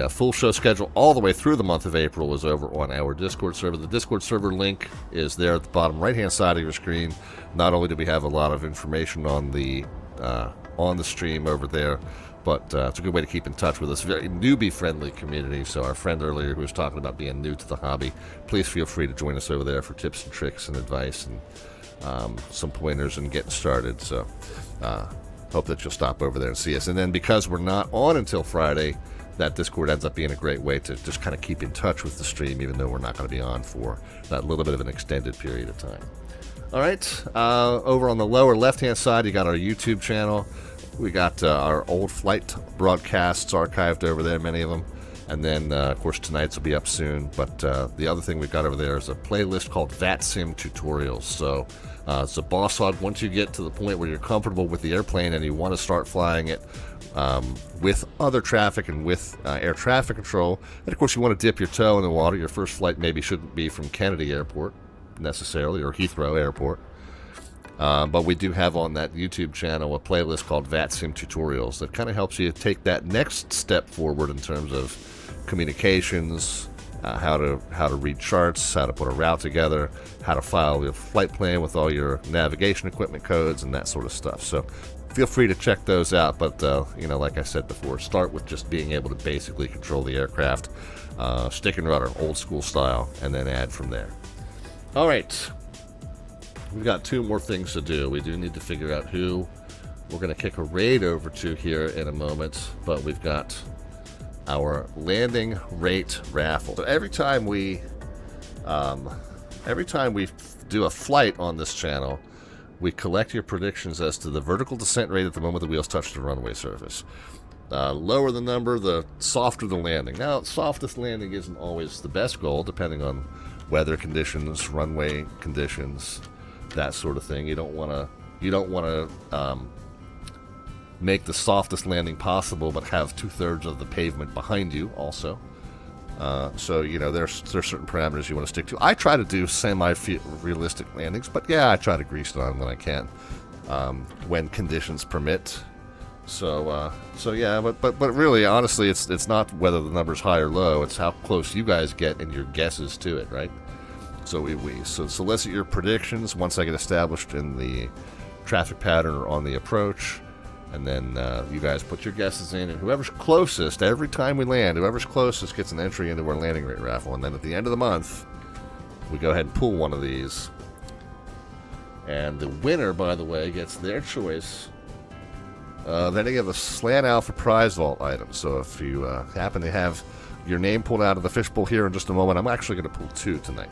full show schedule all the way through the month of April is over on our Discord server. The Discord server link is there at the bottom right-hand side of your screen. Not only do we have a lot of information on the stream over there, but it's a good way to keep in touch with us. Very newbie-friendly community. So our friend earlier who was talking about being new to the hobby, please feel free to join us over there for tips and tricks and advice and some pointers and getting started. So hope that you'll stop over there and see us. And then because we're not on until Friday, that Discord ends up being a great way to just kind of keep in touch with the stream, even though we're not going to be on for that little bit of an extended period of time. All right, over on the lower left-hand side, you got our YouTube channel. We got our old flight broadcasts archived over there, many of them. And then, of course, tonight's will be up soon. But the other thing we've got over there is a playlist called VATSIM Tutorials. So it's a boss hog. Once you get to the point where you're comfortable with the airplane and you want to start flying it with other traffic and with air traffic control, and of course you want to dip your toe in the water. Your first flight maybe shouldn't be from Kennedy Airport necessarily, or Heathrow Airport. But we do have on that YouTube channel a playlist called VATSIM Tutorials that kind of helps you take that next step forward in terms of communications, how to read charts, how to put a route together, how to file your flight plan with all your navigation equipment codes and that sort of stuff. So feel free to check those out. But like I said before, start with just being able to basically control the aircraft, stick and rudder, old school style, and then add from there. All right. We've got 2 more things to do. We do need to figure out who we're going to kick a raid over to here in a moment, but we've got our landing rate raffle. So every time we do a flight on this channel, we collect your predictions as to the vertical descent rate at the moment the wheels touch the runway surface. Lower the number, the softer the landing. Now, softest landing isn't always the best goal, depending on weather conditions, runway conditions, that sort of thing. You don't want to make the softest landing possible, but have 2/3 of the pavement behind you also. So there's certain parameters you want to stick to. I try to do semi-realistic landings, but yeah, I try to grease it on when I can, when conditions permit. So yeah, but really, honestly, it's not whether the number's high or low. It's how close you guys get in your guesses to it, right? So we solicit your predictions once I get established in the traffic pattern or on the approach, and then you guys put your guesses in, and whoever's closest, every time we land, whoever's closest gets an entry into our landing rate raffle. And then at the end of the month, we go ahead and pull one of these, and the winner, by the way, gets their choice. Then they get a Slant Alpha prize vault item. So if you happen to have your name pulled out of the fishbowl here in just a moment, I'm actually going to pull 2 tonight.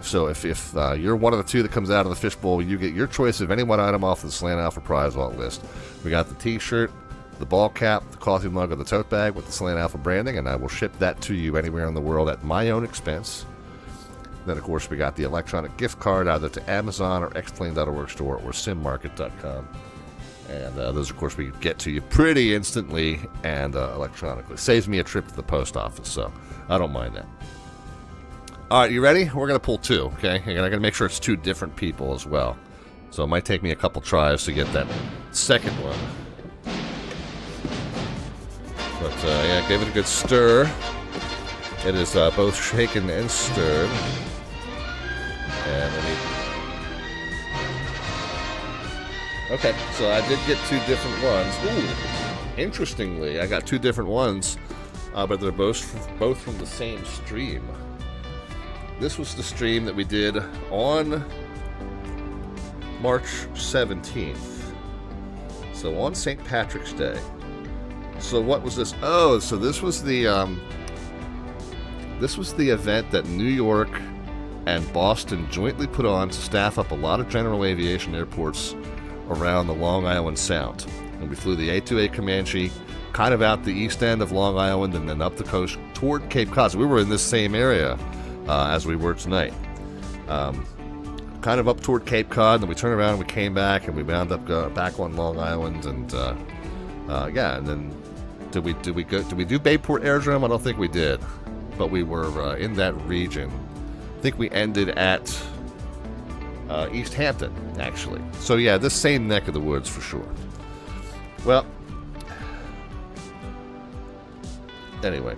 So if you're one of the 2 that comes out of the fishbowl, you get your choice of any one item off the Slant Alpha prize vault list. We got the t-shirt, the ball cap, the coffee mug, or the tote bag with the Slant Alpha branding, and I will ship that to you anywhere in the world at my own expense. Then, of course, we got the electronic gift card either to Amazon or xplane.org store or simmarket.com. And those, of course, we get to you pretty instantly and electronically. Saves me a trip to the post office, so I don't mind that. All right, you ready? We're going to pull 2, okay? And I got to make sure it's 2 different people as well. So it might take me a couple tries to get that second one. But, yeah, give it a good stir. It is both shaken and stirred. And okay, so I did get 2 different ones. Ooh, interestingly, I got 2 different ones but they're both from the same stream. This was the stream that we did on March 17th. So on St. Patrick's Day. So what was this? Oh, so this was the event that New York and Boston jointly put on to staff up a lot of general aviation airports around the Long Island Sound. And we flew the A2A Comanche kind of out the east end of Long Island and then up the coast toward Cape Cod. So we were in this same area as we were tonight. Kind of up toward Cape Cod, and then we turned around and we came back and we wound up back on Long Island, and yeah, and then did we do Bayport Aerodrome? I don't think we did, but we were in that region. I think we ended at East Hampton, actually. So yeah, this same neck of the woods for sure. Well, anyway.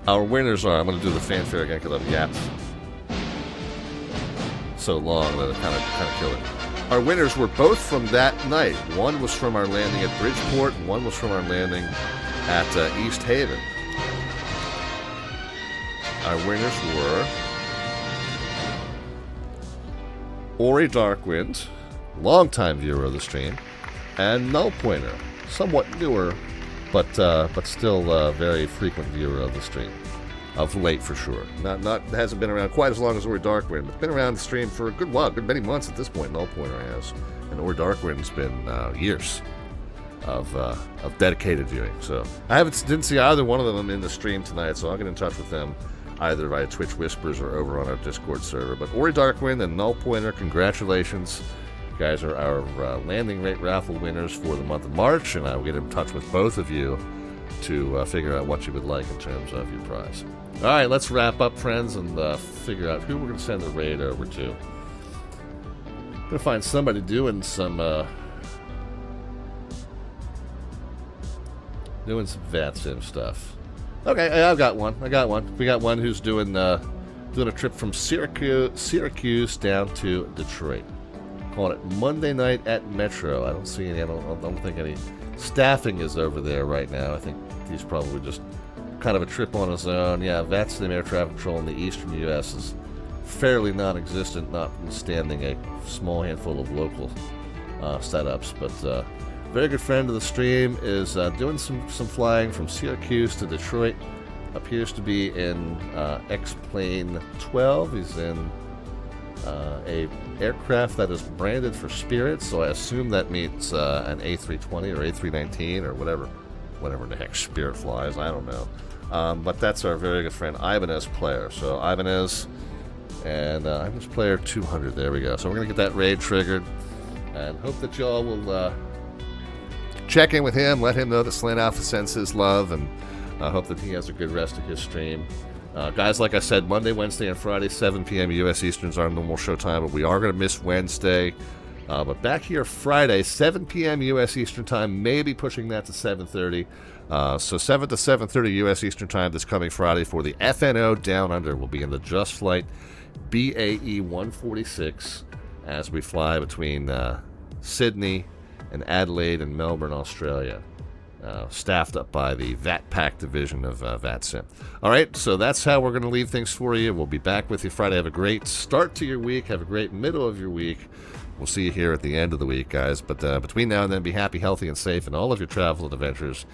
Our winners are, I'm going to do the fanfare again because I've yapped so long that it kind of killed it. Our winners were both from that night. One was from our landing at Bridgeport, and one was from our landing at East Haven. Our winners were Ori Darkwind, longtime viewer of the stream, and Null Pointer, somewhat newer, but still a very frequent viewer of the stream. Of late, for sure. Not hasn't been around quite as long as Ori Darkwind, but been around the stream for a good while, good many months at this point. Null Pointer has, and Ori Darkwind's been years of dedicated viewing. So I didn't see either one of them in the stream tonight, so I'll get in touch with them either via Twitch Whispers or over on our Discord server. But Ori Darkwind and Null Pointer, congratulations. You guys are our landing rate raffle winners for the month of March, and I will get in touch with both of you to figure out what you would like in terms of your prize. All right, let's wrap up, friends, and figure out who we're going to send the raid over to. Going to find somebody doing some VATSIM stuff. Okay, I've got one. We got one who's doing a trip from Syracuse down to Detroit. Calling it Monday night at Metro. I don't see any. I don't think any staffing is over there right now. I think he's probably just kind of a trip on his own. Yeah, VATSIM air traffic control in the eastern U.S. is fairly non-existent, notwithstanding a small handful of local setups. But very good friend of the stream is doing some flying from Syracuse to Detroit. Appears to be in X-Plane 12. He's in a aircraft that is branded for Spirit, so I assume that means an A320 or A319 or whatever the heck Spirit flies. I don't know. But that's our very good friend Ibanez Player. So Ibanez and Ibanez Player 200. There we go. So we're going to get that raid triggered and hope that y'all will check in with him, let him know that Slant Alpha sends his love, and hope that he has a good rest of his stream. Guys, like I said, Monday, Wednesday, and Friday, 7 p.m. U.S. Eastern is our normal show time, but we are going to miss Wednesday. But back here Friday, 7 p.m. U.S. Eastern Time, maybe pushing that to 7:30. So 7 to 7:30 U.S. Eastern Time this coming Friday for the FNO Down Under. We'll be in the Just Flight BAE 146 as we fly between Sydney and Adelaide and Melbourne, Australia. Staffed up by the VATPAC division of VATSIM. All right, so that's how we're going to leave things for you. We'll be back with you Friday. Have a great start to your week. Have a great middle of your week. We'll see you here at the end of the week, guys. But between now and then, be happy, healthy, and safe in all of your travel and adventures.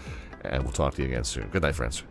And we'll talk to you again soon. Good night, friends.